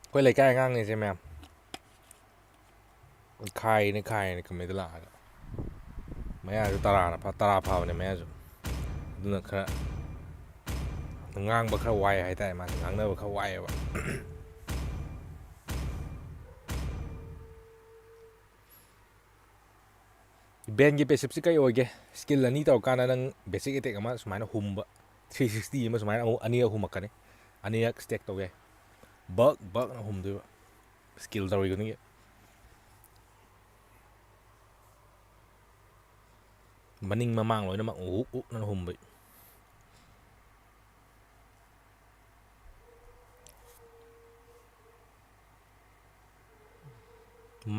ꯑꯩꯈꯣꯏ ꯂꯩꯀꯥꯏ ꯑꯉꯥꯡꯅꯤꯁꯦ ꯃꯌꯥꯝ ꯈꯥꯏꯅꯦ ꯀꯃꯩꯗ ꯂꯥꯛꯑꯒ ꯃꯌꯥꯁꯨ ꯇꯔꯥ ꯐꯥꯕꯅꯦ ꯃꯌꯥꯁꯨ ꯑꯗꯨꯅ ꯈꯔ ꯉꯥꯡꯕ ꯈꯔ ꯋꯥꯏ ꯍꯥꯏꯇꯥꯔꯦ ꯃꯥꯁꯦ ꯉꯥꯡꯅꯕ ꯈꯔ ꯋꯥꯏꯑꯦꯕ ꯕꯦꯟꯒꯤ ꯄꯦꯁꯤꯞꯁꯤ ꯀꯩ ꯑꯣꯏꯒꯦ ꯁ꯭ꯀꯤꯜ ꯑꯅꯤ ꯇꯧꯔꯀꯥꯟꯗ ꯅꯪ ꯕꯦꯁꯤꯛ ꯑꯦꯇꯦꯛ ꯑꯃ ꯁꯨꯃꯥꯏꯅ ꯍꯨꯝꯕ 360 ꯑꯃ ꯁꯨꯃꯥꯏꯅ ꯑꯃꯨꯛ ꯑꯅꯤꯔꯛ ꯍꯨꯝꯃꯛꯀꯅꯤ ꯑꯅꯤꯔꯛ ꯁ꯭ꯇꯦꯛ ꯇꯧ ꯌꯥꯏ ꯕꯛꯅ ꯍꯨꯝꯗꯣꯏꯕ ꯁ꯭ꯀꯤꯜ ꯇꯧꯔꯤ ꯈꯨꯗꯤꯡꯒꯤ ꯃꯅꯤꯡ ꯃꯃꯥꯡ ꯂꯣꯏꯅꯃꯛ ꯎꯛꯅ ꯍꯨꯝꯕꯩ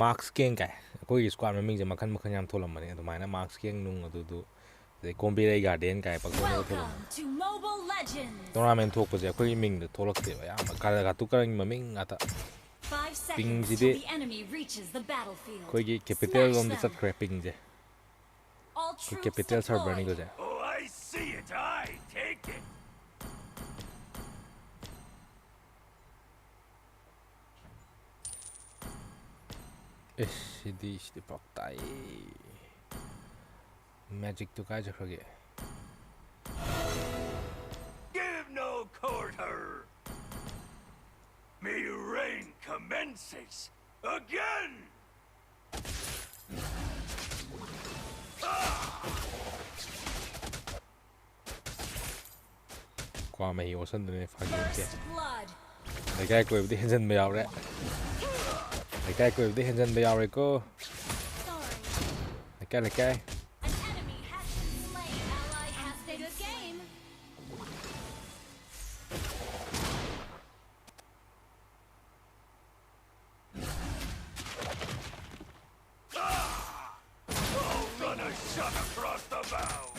ꯃꯥꯛꯁ ꯒꯦꯡ ꯀꯥꯏ ꯑꯩꯈꯣꯏꯒꯤ ꯁ꯭ꯀ꯭ꯋꯥꯗ ꯃꯃꯤꯡꯁꯦ ꯃꯈꯟ ꯌꯥꯝ ꯊꯣꯛꯂꯝꯕꯅꯦ ꯑꯗꯨꯃꯥꯏꯅ ꯃꯥꯛꯁ ꯒꯦꯡ ꯅꯨꯡ ꯑꯗꯨꯗꯨ ꯑꯗꯩ ꯀꯣꯝꯕꯤꯔꯩ ꯒꯥꯔꯗꯦꯟ ꯀꯥꯏ ꯄꯛꯊꯣꯛꯅꯕ ꯊꯣꯛꯂꯝꯕꯅꯦ To Mobile Legends. ꯇꯣꯔꯅꯥꯃꯦꯟ ꯊꯣꯛꯄꯁꯦ ꯑꯩꯈꯣꯏꯒꯤ ꯃꯤꯡꯗ ꯊꯣꯛꯂꯛꯇꯦꯕ ꯑꯌꯥꯝꯕ ꯀꯥꯇꯨꯀꯔꯟꯒꯤ ꯃꯃꯤꯡ ꯉꯥꯛꯇ 5 seconds ꯄꯤꯡꯁꯤꯗꯤ till the enemy reaches the battlefield. ꯑꯩꯈꯣꯏꯒꯤ ꯀꯦꯄꯤꯇꯦꯜ Smash ꯂꯣꯝꯗ them. ꯆꯠꯈ꯭ꯔꯦ ꯄꯤꯡꯁꯦ All ꯑꯩꯈꯣꯏ troops capital deployed. ꯁꯔꯚꯔꯅꯤꯒꯁꯦ Oh, I see it. I take it. ꯁꯤꯗꯤ ꯄꯥꯛ ꯇꯥꯏ ꯃꯦꯖꯤꯛꯇꯨ ꯀꯥꯏ ꯆꯠꯈ꯭ꯔꯒꯦ Give no quarter. My reign commences again. ꯀ꯭ꯋꯥ ꯃꯍꯤ ꯑꯣꯠꯁꯟꯗꯨꯅꯦ ꯐꯥꯒꯤ ꯅꯠꯇꯦ First blood. ꯂꯩꯀꯥꯏ ꯀꯣꯏꯕꯗꯤ ꯍꯦꯟꯖꯟꯕ ꯌꯥꯎꯔꯦ ꯂꯩꯀꯥꯏ ꯀꯣꯏꯕꯗꯤ ꯍꯦꯟꯖꯟꯕ ꯌꯥꯎꯔꯦꯀꯣ Sorry. cái này cái An enemy has been slain. Ally has been good game. I'll run a shot across the bow.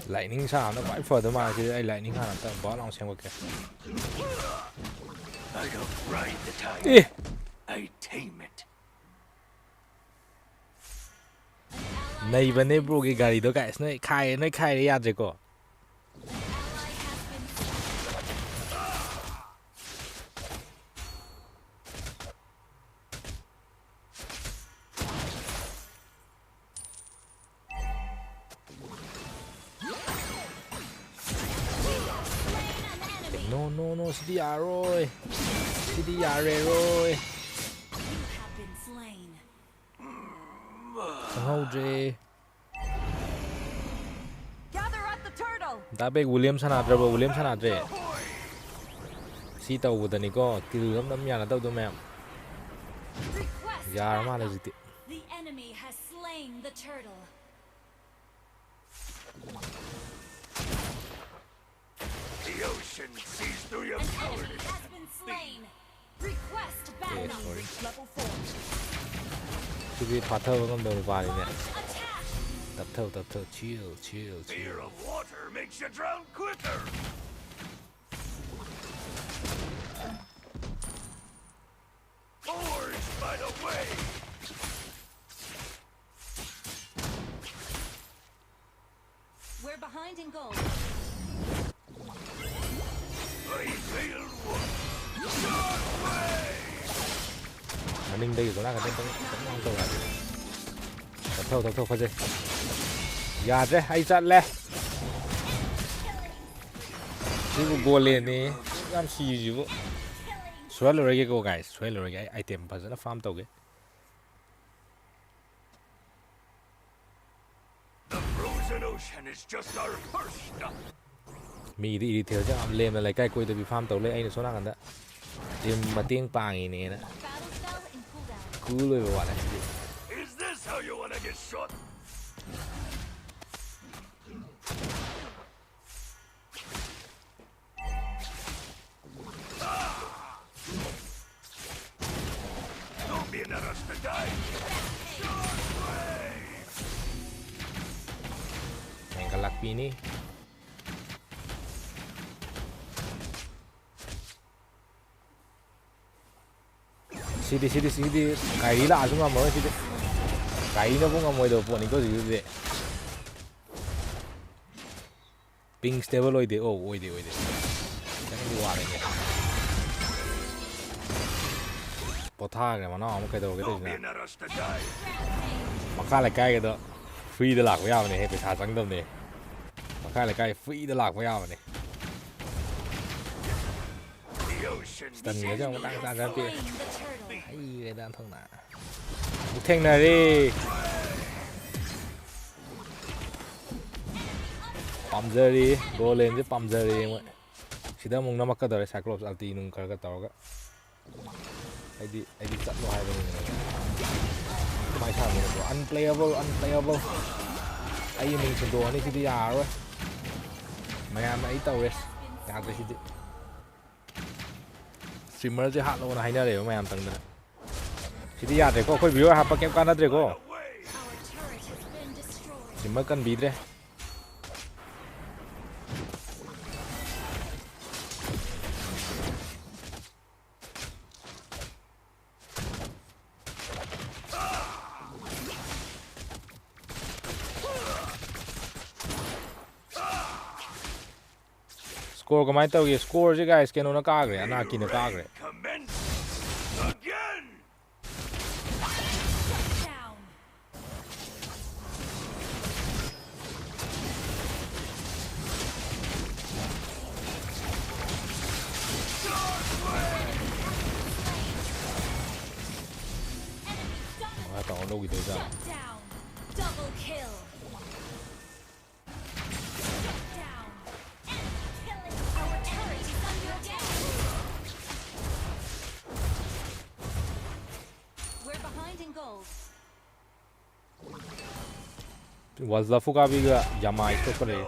lightning sao nó quite further mà chứ ai lightning sao tao bỏ lòng xem kìa I don't ride the tide. ê I tame it. này vấn đề bro cái gari đó cái nó khai đấy à chứ có no CDR rồi CDR rồi Have been slain. hầu gì Gather at the turtle. đã bị William sana rồi William sana rồi si tàu của tani có kill lắm nhà là tàu tụi mẹ Request giờ mà là backup. gì The enemy has slain the turtle. The ocean sees through your An enemy cowardice. has been slain. Request sorry. backup. Level 4. cái gì thoát thâu không được vào này nè Attack. tập thâu chill Fear of water makes you drown quicker. Oars by the way. We're behind in gold. I feel one. Short way. mà ninh đây có đang ở đây cũng không tàu này tập thâu phải gì giờ đấy hay chặt lẹ cái bộ lên này làm gì chứ xoay rồi cái cô guys xoay rồi cái item bây giờ nó farm tàu cái The frozen ocean is just our first stop. mi đi theo chứ am lên là lại cái coi từ bị farm tàu lên anh số nào gần đó tìm mà tiếng pang gì này nè Battle spell in cooldown. cú luôn vào này Is this how you wanna get shot? Don't be in a rush to die. Short way. Yang galak ini sini cái là chúng ta mới sini cái nó cũng ngồi được bọn mình có gì vậy ping stable ôi đi ôi đi cái này đi qua đây nhỉ bỏ tha cái mà nó không cái đầu cái Don't be gì in a rush to die. mà khai lại cái đó free de lạc với nhau này hay phải thả trắng tâm này mà khai lại cái free de lạc với nhau này The ocean tần nhớ cho đang ra kia Slain the turtle. ấy cái đang thông nè một thanh này đi pump giờ đi go lên chứ pump giờ đi em ơi chỉ đã mong nó mắc cái đời cyclops alti nung cái tàu cái ai đi chặn nó hai bên này mai sao mình unplayable ai mình sẽ đồ này thì đi à rồi mày ăn ấy tàu đấy nhà cái gì streamer chứ hạ luôn là hay nha để mày ăn tầng nữa thì đi à để có khôi view hapa kem can để có away. Our turret has been destroyed. streamer cần beat đấy score của máy tàu kìa score chứ guys cái nó cao rồi Anarchy nó cao rồi Commence again. Down. à tàu đâu gì ra Shut down. Double kill. Down. Killing. Our turret is under attack. We're behind in gold. was lafu kabiga yamai to pare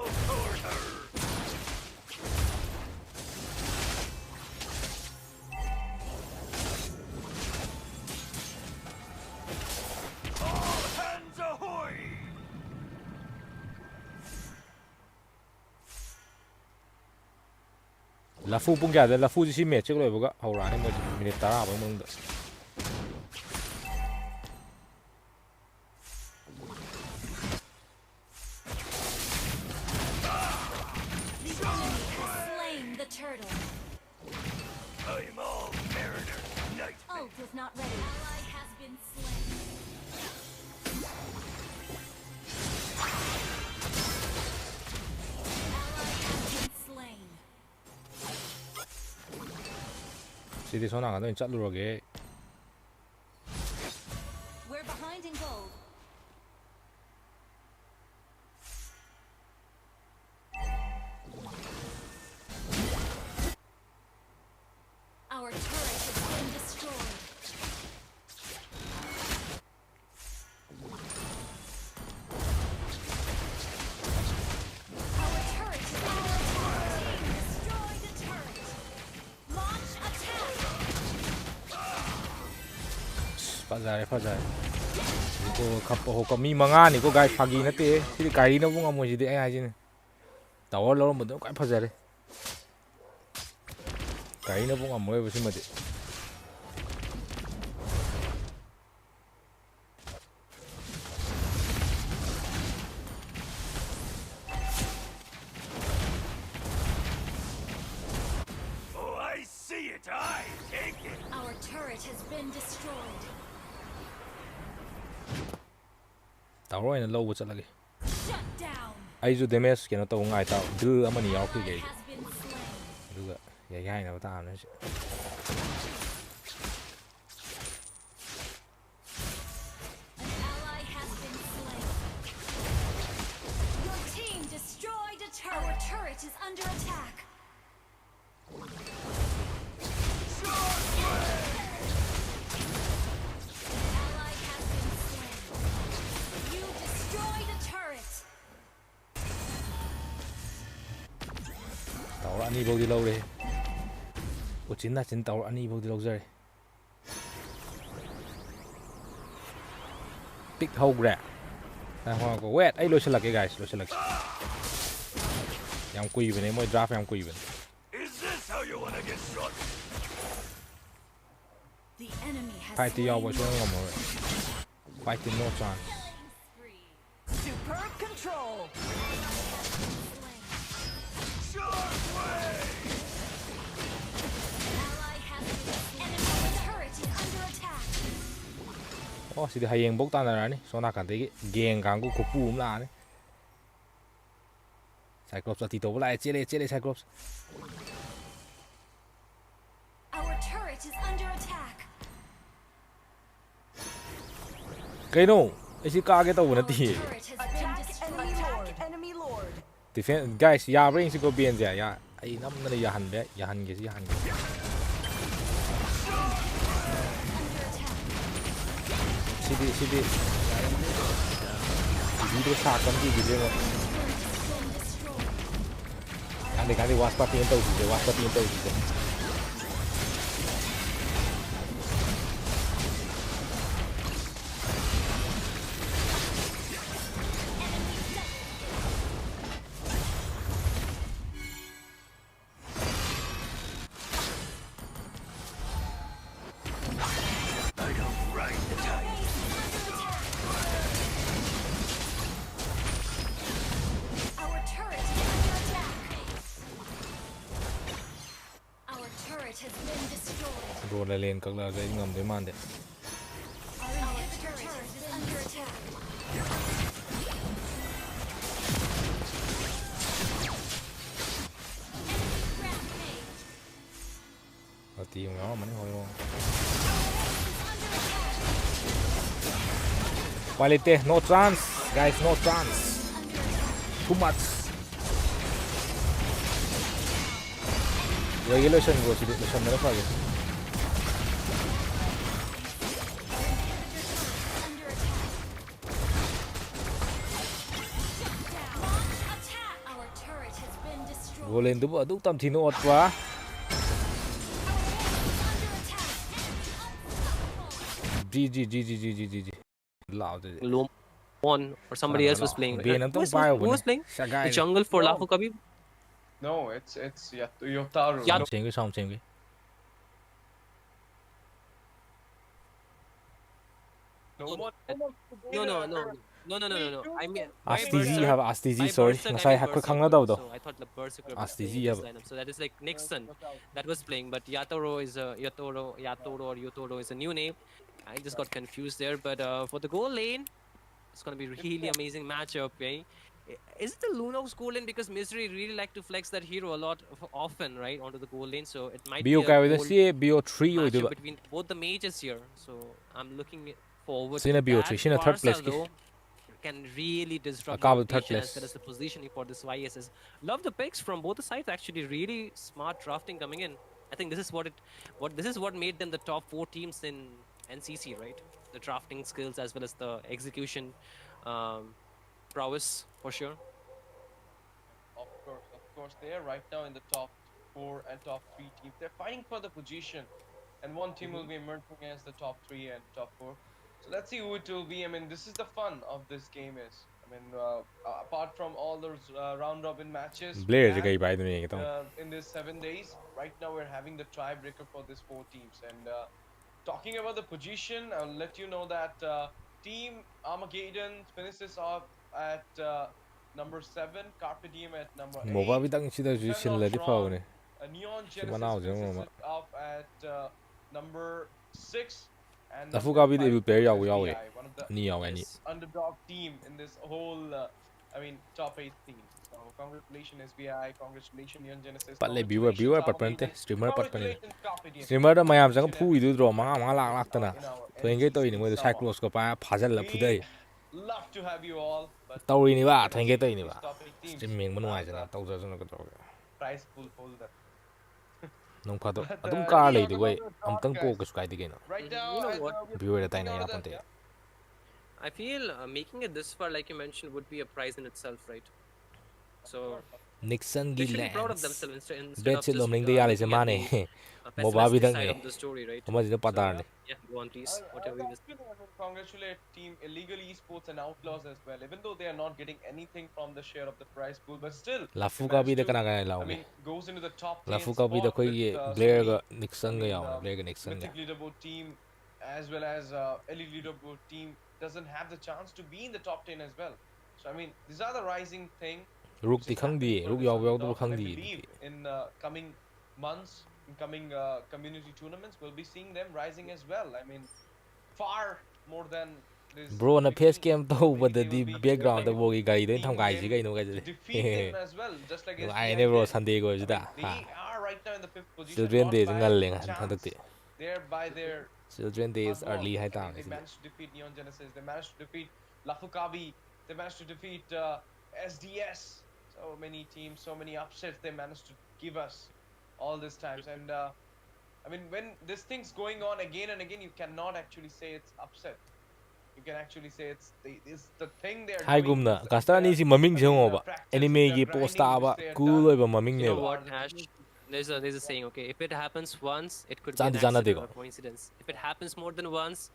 All hands ahoy! lafu pung kya da lafu si match ko loibaga haurani mo minute 10 ba mangda Slain the turtle. I'm all mariner. Night. Ult is not ready. Ally has been slain. Ally has been slain. sidi sona ga no chatluroge We're behind in gold. Our turret has been destroyed. Our turret is under attack. Destroy the turret. Launch attack. fazare ko khap ho ko mi manga ni ko guys phagi na te sidi gari na bunga mo sidi ai ajin tower lo mo do kai fazare gari na bunga mo ba simade Oh, I see it. I take it. Our turret has been destroyed. tower ina low chalage Shut down. ai ju damage keno to ngai ta drill amani yaw ki Ally ge has been slain. duga ya na ta na An ally has been slain. Your team destroyed a turret. Our turret is under attack. An ally has been slain. You destroyed a turret. tower ani bo di low re o chin na chin tower ani bo di low jare tik hau gra na ho ko wet ai lo chalake guys lo chalake yam kui bene moi draft yam kui bene Is this how you want to get shot? The enemy has fight slain yaw bo so your ngam mo fight no chance spree. Superb control. Sharp way! Ally has been slain. Enemy turret is under attack. oh sidi hayeng bok ta na ni so na kan te geng kang ku ko pu la ni cyclops ati to la chele cyclops Our turret is under attack. cái no ai si ka ke to na Our ti turret has been Attack destroyed. enemy lord. defense guys ya bring si ko bien ja ya ai nam na ya han be ya han ge si han ge Under attack. sidi video sa kam ti video mo Has been destroyed. kan de was pa tin to si was pa tin to si I don't ride the tide. Our turret is under attack. Our turret has been destroyed. ro la len kak la ga ngam de man de Our turret is under attack. Rampage. ati ngam man ho yo quality no chance guys no chance too much regulation go si regulation na pa ge Under attack. Golen dubu aduk tam thino otwa. GG. Loud. One or somebody else was playing. Who was playing? The jungle for Lafu Kabi? No, it's Yotaro. Sound change. No. I mean, Astigi, sorry. Masai hakko khangna daw do. so I thought the Berserker was Astigi playing in this have- lineup. So that is like Nixon that was playing, but Yatoro or Yotoro is a new name. I just got confused there. But for the goal lane, it's gonna be really amazing matchup, eh? Is it the Lunox goal lane? Because Misery really like to flex that hero a lot often, right, onto the goal lane. So it might be BO a kai with goal the BO3 matchup oidu. between both the mages here. So I'm looking forward Sina to BO3, that. sina third place Barca, ki. though, can really disrupt Akab the third rotation as place. well as the positioning for this YSS. Love the picks from both the sides. Actually, really smart drafting coming in. I think this is what made them the top 4 teams in NCC, right? The drafting skills as well as the execution prowess for sure. Of course, they are right now in the top 4 and top 3 teams. They're fighting for the position, and one team will be emerging as the top 3 and top 4. So let's see who it will be. I mean, this is the fun of this game is. I mean, apart from all those round robin matches we Blair had, jai bai du ni in these 7 days, right now we're having the tiebreaker for these 4 teams. And talking about the position, I'll let you know that Team Armageddon finishes off at number 7, Carpe Diem at number 8. Moba bidang sida ju sin la di phaw ne. Neon Manao Genesis je finishes it off at number 6. And Lafu number Kabi 5 debut player yaw is yaw VI, one of the ni yaw ni. underdog team in this whole top 8 team. So congratulations SBI, congratulations Neon Genesis. Patle viewer patpante streamer patpane. Congratulations, Carpe Diem. Streamer da mayam jang phu idu dro manga lak tana. Thoenge to ni mo cyclos ko pa phajal la phudai. Love to have you all, but Tauri ni ba thoenge to ni ba. top 8 teams Stream meng manu ai jana tau ja jana ko tau. prize pool holder. Nong phado But, adum yeah, car we lei are du gonna wei do a am tang po broadcast. ko skai di no. Right now, You know as, what? we're Viewer da tai looking na ya out at ponte. the- I feel making it this far, like you mentioned, would be a prize in itself, right? So Nixon they gi should be proud of lens. themselves instead Bet of sit just lom ning de ya le se looking at mane. the Moba pessimistic bidang side ne. of the story, right? Ama jina padar ne. Yeah, go on, please. Whatever you just. I will congratulate Team Illegal Esports and Outlaws as well, even though they are not getting anything from the share of the prize pool, but still. Lafu they Kabi managed da to- kana kana I law mean, goes into the top 10 Lafu Kabi da spot koi with, ye so Blair many, ga Nixon ga yaw Blair ga Nixon ga. Mythic Leaderboard team as well as Elite Leaderboard team doesn't have the chance to be in the top 10 as well. So I mean, these are the rising thing. Ruk which ti is khang di happening for ruk this yaw yaw du underdog, khang and I di. believe in coming months, in coming community tournaments, we'll be seeing them rising as well. I mean, far more than this. Bro na big face team. cam to I mean, ba da they di will be background da playing bo gi gari do team tham gai ji game gai no ga to ji. defeat them as well, just like Ai SBI ne bro did. Sunday go I ji mean, da. they are right now in the 5th position. Children not Day by ngal leng chance. han thak ti. They're by their Children Day is hard early work. hai I ta mean, they managed to defeat Neon Genesis. They managed to defeat Lafukabi. They managed to defeat SDS. So many teams, so many upsets they managed to give us all these times. And I mean, when this thing's going on again and again, you cannot actually say it's upset. You can actually say it's the thing they're Hai doing. gumna is kasta ni si maming I mean, jong ba. practice, Anime the gi grinding post ta which ba they have cool done. oi ba maming You ne know ba. what, Ash? There's a saying, okay, if it happens once, it could be Chan an di jana accident dego. or coincidence. If it happens more than once,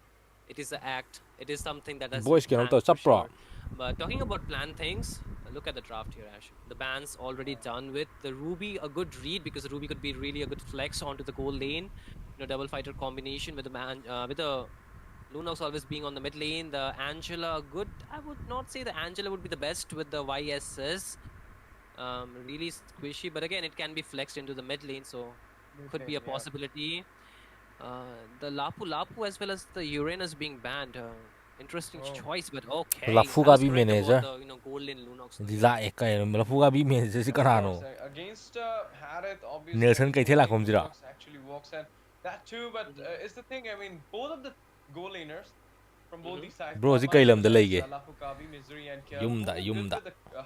it is an act. It is something that has Boys been can planned also for pro. sure. But talking about planned things, look at the draft here, Ash. The ban's already done with. The Ruby, a good read because the Ruby could be really a good flex onto the goal lane. You know, double fighter combination with the Lunox always being on the mid lane. The Angela, good. I would not say the Angela would be the best with the YSS. Really squishy, but again, it can be flexed into the mid lane, so could be a possibility. The Lapu as well as the Uranus being banned. Interesting choice, but okay. Lafu I ka was bi correct manager. about the, gold lane Lunox. Di la ek kai Lafu ka bi manager si kana no. Against Harith, obviously. Nelson kai thela khom jira. Actually works, and that too. But it's the thing. I mean, both of the goal laners from both these sides. Bro, si kai lam da lai ge. Lafukabi, Misery, and Kiara. Yum da.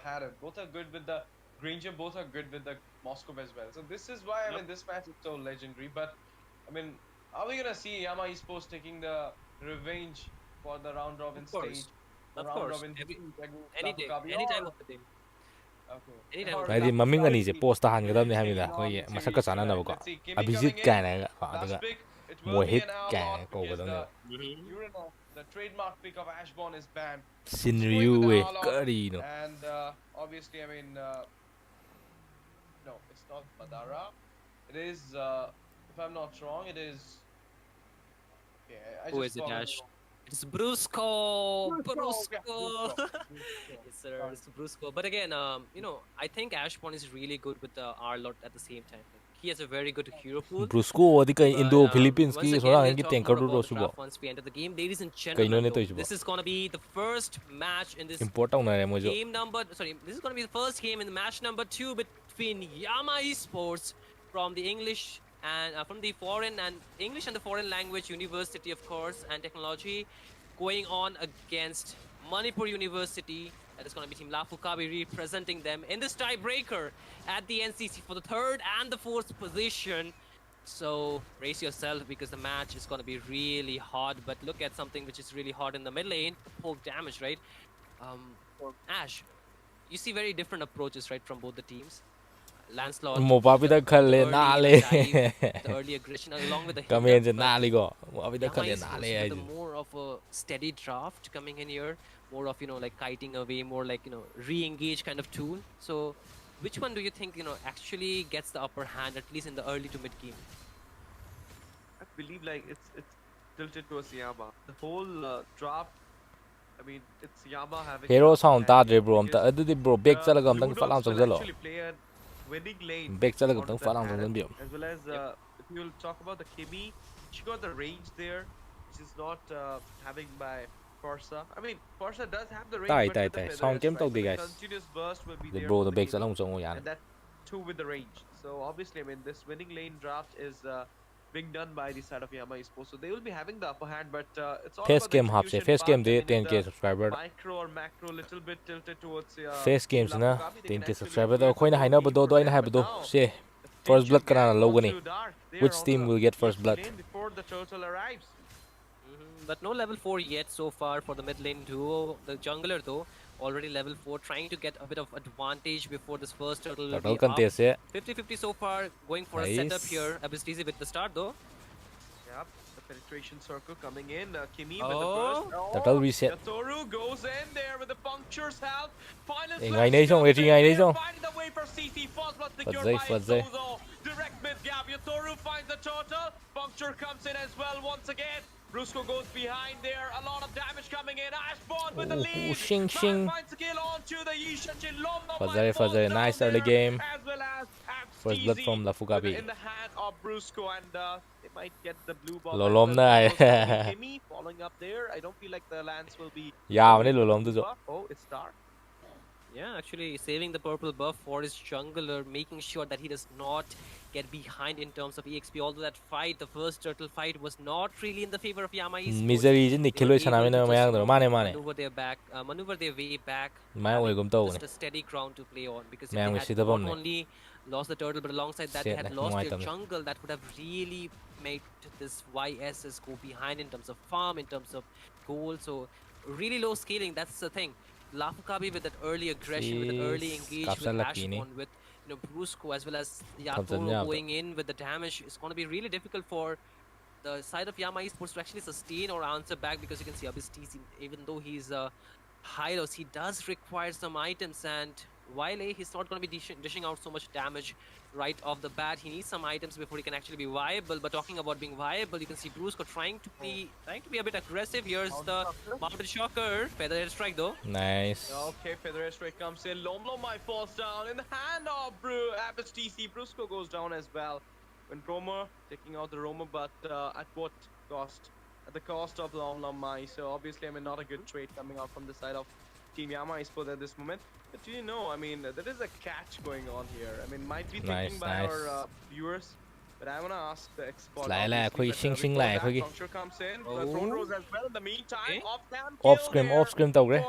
Harith. Both are good with the Granger. Both are good with the Moscow as well. So this is why I mean this match is so legendary. But I mean, are we gonna see Yama Esports taking the revenge for the round robin stage? Of course. Any day, any time of the day. Anytime on the ꯍꯥꯏꯗꯤ platform. ꯃꯃꯤꯡ ꯑꯅꯤꯁꯦ post ꯍꯥꯟꯒꯗꯕꯅꯤ ꯍꯥꯏꯕꯅꯤꯗ ꯑꯩꯈꯣꯏꯒꯤ ꯃꯁꯛꯀ ꯆꯥꯟꯅꯅꯕꯀꯣ ꯑꯕꯤꯖꯤꯠ ꯀꯥꯏꯅꯒ ꯑꯗꯨꯒ ꯃꯣꯍꯤꯠ ꯀꯥꯏꯅꯒ ꯀꯧꯒꯗꯕꯅꯦꯕ The trademark pick of Ashbourne is banned. It's going with an ꯁꯤꯟꯔꯤꯌꯨꯋꯦ all-out, ꯀꯔꯤꯅꯣ and obviously, I mean, no, it's not Madara. It is, if I'm not wrong, it is. Okay, I Who just is it, forgot. Ash? It's Brusco. Brusco. Yes, sir. It's Brusco. But again, you know, I think Ashbourne is really good with the R-Lot at the same time. He has a very good hero pool. ꯕ꯭ꯔꯨꯁꯀꯣꯗꯤ ꯀꯩ ꯏꯟꯗꯣ But ꯐꯤꯂꯤꯄꯤꯟꯁꯀꯤ once again, we'll ꯁꯣꯔꯥꯡꯒꯤ talk more ꯇꯦꯡꯀꯔꯗꯨꯔꯣ about the ꯁꯤꯕꯣ draft once we enter the game. Ladies and ꯀꯩꯅꯣꯅꯦ gentlemen, though, ꯇꯧꯏꯁꯤꯕꯣ this is going to be the first match in this import ꯇꯧꯅꯔꯦ ꯃꯣꯏꯁꯨ game number. Sorry, this is going to be the first game in the match number 2 between Yama Esports from the English and from the foreign and English and the foreign language university, of course, and technology, going on against Manipur University. That is going to be Team Lafukabi representing them in this tiebreaker at the NCC for the 3rd and the 4th position. So brace yourself because the match is going to be really hard. But look at something which is really hard in the mid lane. Poke damage, right? Ash, you see very different approaches, right, from both the teams. Lancelot, ꯃꯣꯄꯥꯄꯤꯗ ꯈꯜꯂꯦ ꯅꯥꯜꯂꯦ the early aggression along with the ꯀꯃꯦꯟꯁꯦ hiccup, but ꯅꯥꯜꯂꯤꯀꯣ ꯃꯣꯄꯥꯄꯤꯗ Yama ꯈꯜꯂꯦ Esports ꯅꯥꯜꯂꯦ with ꯍꯥꯏꯁꯦ more of a steady draft coming in here, more of, you know, like kiting away, more like, you know, re-engage kind of tool. So which one do you think, you know, actually gets the upper hand, at least in the early to mid game? I believe like it's tilted towards Yama. The whole draft, I mean, it's Yama having hero the upper ꯁꯥꯎꯟ hand ꯇꯥꯗ꯭ꯔꯦ here bro ꯑꯝꯇ because ꯑꯗꯨꯗꯤ bro back ꯆꯠꯂꯒ ꯑꯝꯇꯪ ꯐꯠ ꯂꯥꯎ Ludos will ꯆꯪꯁꯤꯜꯂꯣ actually play a winning lane back ꯆꯠꯂꯒ onto ꯑꯝꯇꯪ that ꯐꯠ ꯂꯥꯎ Aran, ꯆꯪꯁꯤꯟꯕꯤꯌꯣ as well as if you'll talk about the Kimi, she got the range there, which is not having by Forza. I mean, Forza does have the range, ꯇꯥꯏ but ꯇꯥꯏ with the ꯇꯥꯏ feather sound ꯀꯩꯝ strike, ꯇꯧꯗꯦ but the guys continuous burst will be ꯑꯗꯨ there for ꯕ꯭ꯔꯣꯗ the back Kimi, ꯆꯠꯂꯒ ꯆꯪꯉꯣ ꯌꯥꯅꯤ and that too with the range. So obviously, I mean, this winning lane draft is being done by the side of Yama Esports, so they will be having the upper hand. But it's all phase about the game ꯍꯥꯞꯁꯦ execution phase part. I ꯒꯦꯝꯗꯤ mean, if 10K the subscriber micro or macro little bit tilted towards face Team ꯒꯦꯝꯁꯤꯅ Lafukabi, they can 10K actually subscriberꯗꯣ clear the ꯑꯩꯈꯣꯏꯅ whole ꯍꯥꯏꯅꯕꯗꯣ lane ꯑꯗꯣ for ꯑꯩꯅ them. But ꯍꯥꯏꯕꯗꯣ now ꯁꯦ the first Finchu ꯕ꯭ꯂꯠ gang ꯀꯅꯥꯅ ꯂꯧꯒꯅꯤ onto Dark. They are which on team the will get first EXP blood lane before the turtle arrives. But no level 4 yet so far for the mid lane duo. The jungler though already level 4, trying to get a bit of advantage before this first turtle will turtle be up. contest है 50-50 so far, going for a setup here. Abyss TZ with the start though. Yep, the penetration circle coming in. Kimi Oh. with the burst. turtle reset Yatoru goes in there with the puncture's help. Final ngay slash nấy xong comes ngay in nấy there, xong finding the way for CC. First blood Phật secured dây, by Phật dây. Zozo. Direct mid gap. Yatoru finds the turtle. Puncture comes in as well once again. Brusco goes behind there. A lot of damage coming in. Ashbourne with the lead. shing shing Finds the kill onto the Yisha Lomno. Phật dây nice early game As well as first blood from Lafukabi in the hand of Brusco, and they might get the blue ball. Lolom này. Kimi following up there. I don't feel like the lance will be. Yào này lolom tu buff. Oh, it's dark. Yeah, actually saving the purple buff for his jungler, making sure that he does not get behind in terms of EXP. Although that fight, the first turtle fight, was not really in the favor of Yama Esports. misery chứ They nikhil were ơi able sanamina to just, mayang you đó know, mane mane maneuver their way back, mai oi gum tau just a steady ground to play on. Because if Mayang they ui had sidabam not ne. only lost the turtle, but alongside that they Shit had ne, lost ngai their tam ne. jungle, that would have really made this YSS go behind in terms of farm, in terms of gold. So really low scaling, that's the thing. Lafukabi with that early aggression, with that early engage with Kapsa lucky ni. Ashbourne, with, you know, Brusco as well as Kapsa Yatoro nyal going in with the damage. It's going to be really difficult for the side of Yama Esports to actually sustain or answer back, because you can see Abyss TC, even though he's high lows, he does require some items, and while he's not going to be dishing out so much damage right off the bat, he needs some items before he can actually be viable. But talking about being viable, you can see Brusco trying to be a bit aggressive. Here's the mounted shocker, feather strike though. Nice Okay, feather strike comes in. Lomlo might falls down in the hand of Abyss TC. Brusco goes down as well. When Roamer taking out the Roamer, but at what cost? At the cost of Lomlomai. So obviously, I mean, not a good trade coming out from the side of Team Yama Esports at this moment. But you know, I mean, there is a catch going on here. I mean, might be thinking by our viewers, but I want to ask the expert. lại là khôi xinh xinh lại khôi Puncture comes in. Throne Rose as well. In the meantime, off screen tàu đấy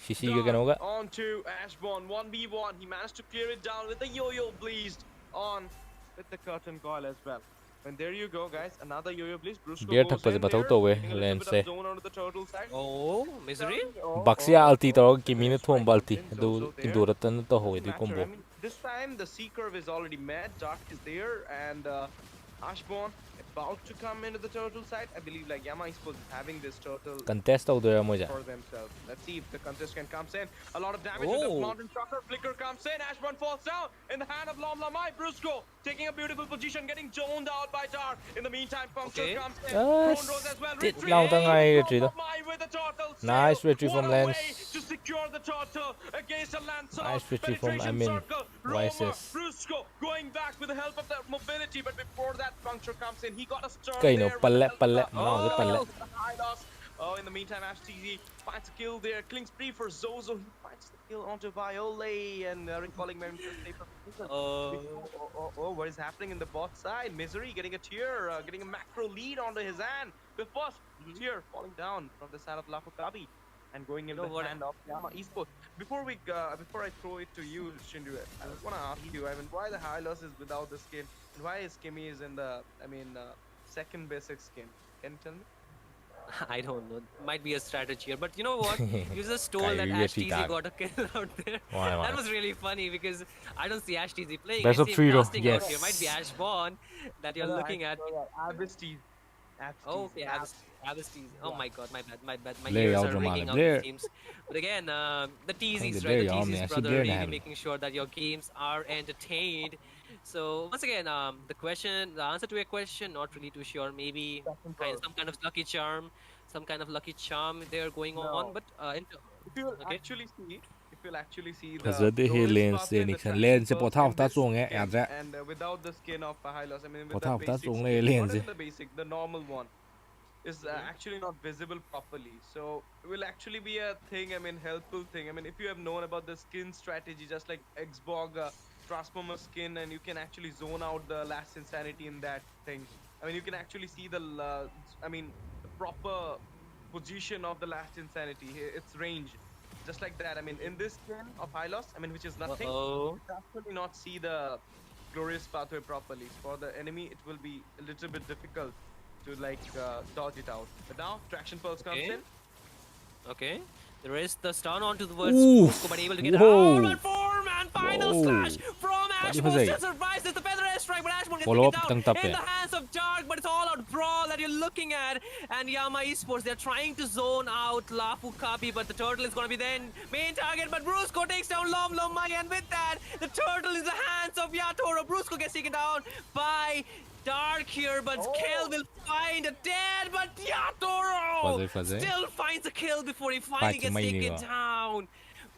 CC cái nó cái onto Ashbourne 1v1. He managed to clear it down with the yo-yo bleezed on with the curtain coil as well. And there you go, guys. Another yo-yo, please. Brusco Beer goes thakpase in mathau there, tawe getting a little lane bit se of zone onto the turtle side. Oh, Misery? Baxia alti tawag kimina thom Strike balti comes in, adu Zozo there. induratan to hoy Doesn't di matter. combo I mean, this time the C curve is already met. Dark is there, and Ashborn about to come into the turtle side. I believe like Yama Esports is having this turtle contest tawdra moja for themselves. Let's see if the contestant comes in. A lot of damage with the Oh. mountain shocker. Flicker comes in. Ashburn falls down in the hand of Lom Lamai. Brusco taking a beautiful position, getting zoned out by Dark. In the meantime, Puncture Okay. comes in. Prone Rose as well. Did Retreat. long tang ai retreat Lom Lamai with the turtle nice sail. retreat What from a Lance way to secure the turtle against a Lancelot. nice retreat from Penetration Amin circle. Romer, YSS Brusco going back with the help of the mobility, but before that, Puncture comes in. He got a stun Kaino, there with the palle, help of palle, the manao se palle. high loss. Oh, in the meantime, FTZ finds a kill there. Clings free for Zozo. He finds the kill onto Viole and recalling Memphis. Oh, what is happening in the bot side? Misery getting a tear, getting a macro lead onto his hand. The first tear falling down from the side of Lafukabi and going in the hand of Yama Esports. Before I throw it to you, Shindu, I just want to ask you, I mean, why the Hylos is without the skin and why is Kimmy is in the, second basic skin? Can you tell me? I don't know. Might be a strategy here, but you know what? You just told Kai that EVT Ash TZ tag. got a kill out there. Why? That was really funny because I don't see Ash TZ playing. Best I of see him three though, casting out here. yes. Might be Ash Bond that you're looking at. Abyss TZ. Oh, okay, Abyss TZ. Oh my god, my bad. My Blair ears out are Romana, ringing out, Blair. it seems. But again, the TZs, Blair, right? The yeah, TZs, man, brother, Blair really have. making sure that your games are entertained. So once again, the answer to your question, not really too sure. Maybe some kind of lucky charm, they're going on. But if you'll actually see the Fazade he glorious lanes pathway, de the nixon traction lanes se pearls potha in hota this chong e skin, adra and without the skin of Hylos, I mean with potha the hota basic chong skin, le not lanes even the basic, the normal one is actually not visible properly. So it will actually be a thing, I mean helpful thing. I mean if you have known about the skin strategy, just like Xbog Transformer skin, and you can actually zone out the last insanity in that thing. I mean you can actually see the the proper position of the last insanity, its range, just like that. I mean in this skin of Hylos, I mean which is nothing, you can actually not see the glorious pathway properly. For the enemy it will be a little bit difficult to like dodge it out. But now traction pulse comes in. Okay. There is the stun onto the words, Oof. but able to get Whoa. out. But four-man final Whoa. slash from Bloody Ashmore. Jose. Still survives. It's the feather airstrike, but Ashmore gets Follow taken up down tang in the hands of Dark. But it's all out brawl that you're looking at. And Yama Esports, they're trying to zone out Lafu Kapi, but the turtle is going to be the main target. But Brusco takes down Lom Mai, and with that, the turtle is the hands of Yatoro. Brusco gets taken down by Dark here, but Kel will find a dead, but Yatoro Fuzzy. still finds a kill before he finally gets Fight taken Mainiwa. down.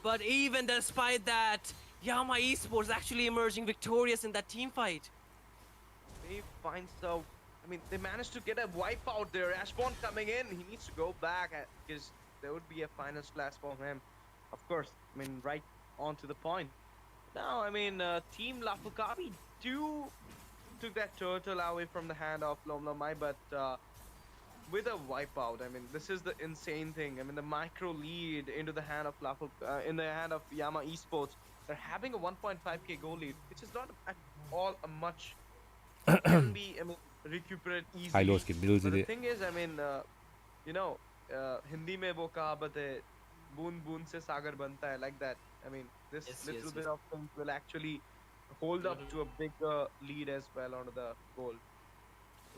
But even despite that, Yama Esports actually emerging victorious in that team fight. They find so, I mean they managed to get a wipe out there. Ashborn coming in, he needs to go back because there would be a final splash for him. Of course, I mean right on to the point. Now, I mean Team Lafukabi took that turtle away from the hand of Lomlomai, but with a wipeout. I mean, this is the insane thing. I mean, the micro lead into the hand of in the hand of Yama Esports. They're having a 1.5k goal lead, which is not at all a much. Can be, I mean, recuperate easily. But the thing is, I mean, Hindi mein wo kahavat hai, boon boon se sagar banta hai, like that. I mean, this little bit of things will actually hold up to a bigger lead as well onto the goal.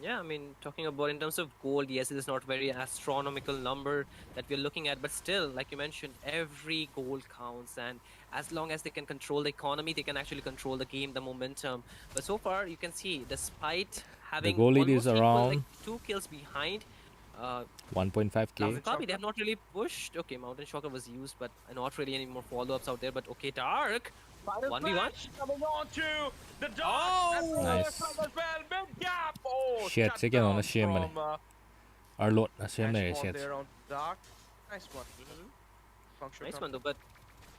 Yeah, I mean, talking about in terms of gold, yes, it is not very astronomical number that we're looking at, but still, like you mentioned, every goal counts, and as long as they can control the economy, they can actually control the game, the momentum. But so far, you can see, despite having goal lead is almost around like 2 kills behind, 1.5k. Copy, they have not really pushed. Okay, Mountain Shocker was used, but not really any more follow-ups out there. But okay, Dark. 1v1 coming on to the Dark. Oh, nice. Mid gap. Oh, Shit, second on the shame money. Our lot, a shame there. Shit. Dark. Nice one. Nice one though, but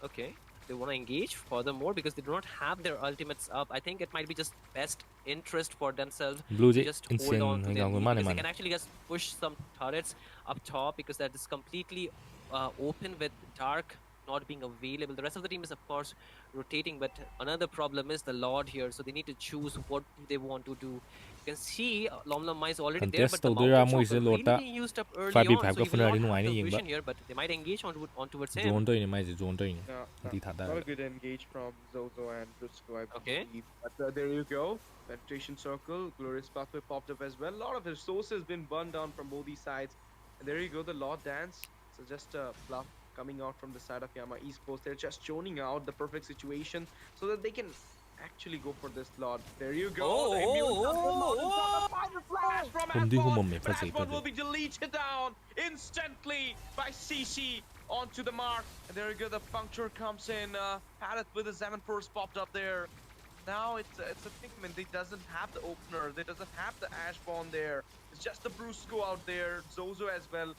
okay. They want to engage furthermore because they do not have their ultimates up. I think it might be just best interest for themselves Blue to just hold on to their lead, money, because they can actually just push some turrets up top because that is completely open with Dark not being available. The rest of the team is of course rotating, but another problem is the Lord here, so they need to choose what they want to do. You can see Lom Lom is already there, Contest but the tawdira mountain moise chopper really lota being used up early 5v5 on, so ka he will not funari have nuai the ni yingba vision here, but they might engage on towards him. zone to ni mai zone to ni No, di thada not a good engage from Zozo and Brusco, I Okay. believe. But there you go. Penetration circle, glorious pathway popped up as well. A lot of resources been burned down from both these sides. And there you go, the Lord Dance. So just a bluff coming out from the side of Yama Esports. They're just zoning out the perfect situation so that they can actually go for this Lord. There you go. Oh, The immune oh, jump from oh, Lord is on the oh. final flash from Humdi Asbon. humam me But fazai Asbon will fazai be deleted down instantly by CC onto the mark. And there you go, the puncture comes in. Harith with the Zaman Force popped up there. Now it's a Pikmin. They doesn't have the opener. They doesn't have the Ashborn there. It's just the Brusco out there. Zozo as well.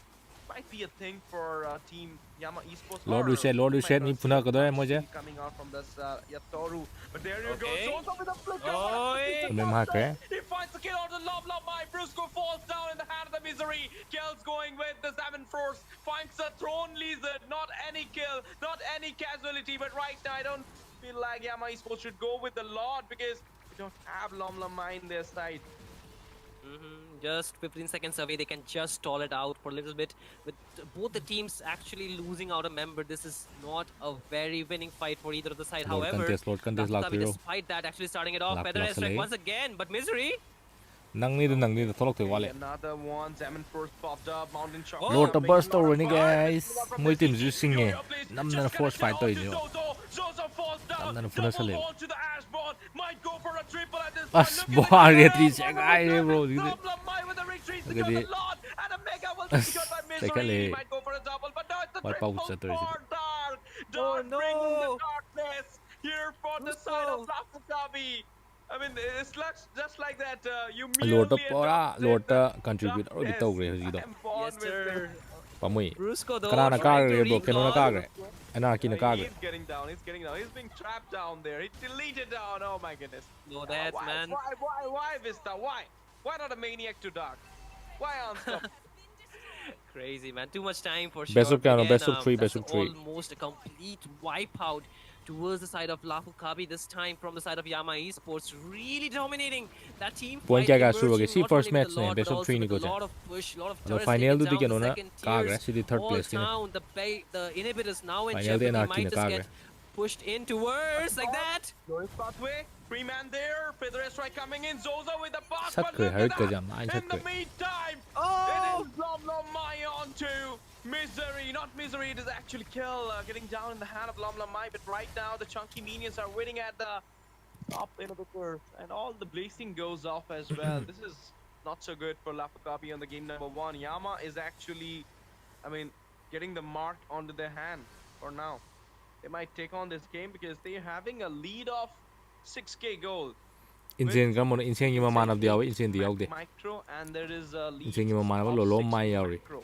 Might be a thing for team Yama Esports. Lord or Luchet we might ni gonna see puna a kadore nice moje steal coming out from this Yatoru. But there you Okay. go. Zozo with a flicker. Oi. Tumhe maa kare He finds the kill on the Love Love by Brusco falls down in the hand of the misery. Kel's going with the Salmon Force. Finds a Throne Lizard. Not any kill. Not any casualty. But right now, I don't feel like Yama Esports should go with the Lord because we don't have Lom Lama in their side. Just 15 seconds away, they can just stall it out for a little bit. With both the teams actually losing out a member, this is not a very winning fight for either of the side. Lord However, contest Lafutabi, lakpiro despite that, actually starting it off. Lak- Feather lak airstrike salai. once again, but Misery. nang ni da tholok te wale Another one. Salmon Force popped up. Mountain Shock. Lord to making burst a lot of ni fun. guys From moi the team CC. ju singe Yo, please, nam just na force connect fight to onto ni Zozo. Zozo falls down. nam na funa Double sale ball to the Ashborn. Might go for a triple at this point. as Look at bahar the ge kill. tri se guy bro Problem Mai with the retreat Look because at the it. Lord and a Mega will be secured by Second Misery. He leg. might go for a double, but no, it's a Wipe out triple Saturday. for Dark. Oh, Dark no. bringing the darkness here for the side of Brusco. Lafukabi. I mean, it's just like that. You Lord to merely pora adopted Lord the to contribute or darkness. to gre hoji do I am born Yes, with this. sir. pamui Brusco, though, kana na ka trying to gre bro keno na ka recall. gre Anarchy na ka gre He's getting down. He's getting down. He's being trapped down there. He deleted down. Oh my goodness. No, that's, why, man. Why, Vista? Why? Why not a maniac to dark? Why unstoppable? Crazy, man. Too much time for sure. Best of But piano, again, best of three, that's best of three. almost a complete wipeout towards the side of Lafukabi. This time from the side of Yama Esports, really dominating that team Point fight, kya ka shuru emerging hogi? See not first only with match the ne, Lord, best but of three also ni with ko a cha. lot of push, lot of Alo turrets final taken du down. dikeno The na second ka tiers gre si third falls place ni. down. The inhibitors now in Final de jeopardy Anarchy might na just ka get gre. pushed in towards like that. Glorious pathway. Free man there. Feather strike coming in. Zozo with the pass. Sat But kre, look harit at ka that. jam, line sat In the kre. meantime, Oh! it is Lom Lom Mai on to Misery. Not Misery. It is actually Kill getting down in the hand of Lom Lom Mai. But right now, the chunky minions are winning at the top inhibitor. And all the blazing goes off as well. This is not so good for Lafukabi on the game number 1. Yama is actually, I mean, getting the mark onto their hand for now. They might take on this game because they're having a lead of 6k gold. Insane ka mo insane gi mamana di yawi insane di yawde. Micro and there is a lead Insane gi mamana ba of lolo 6 mai yawi. micro.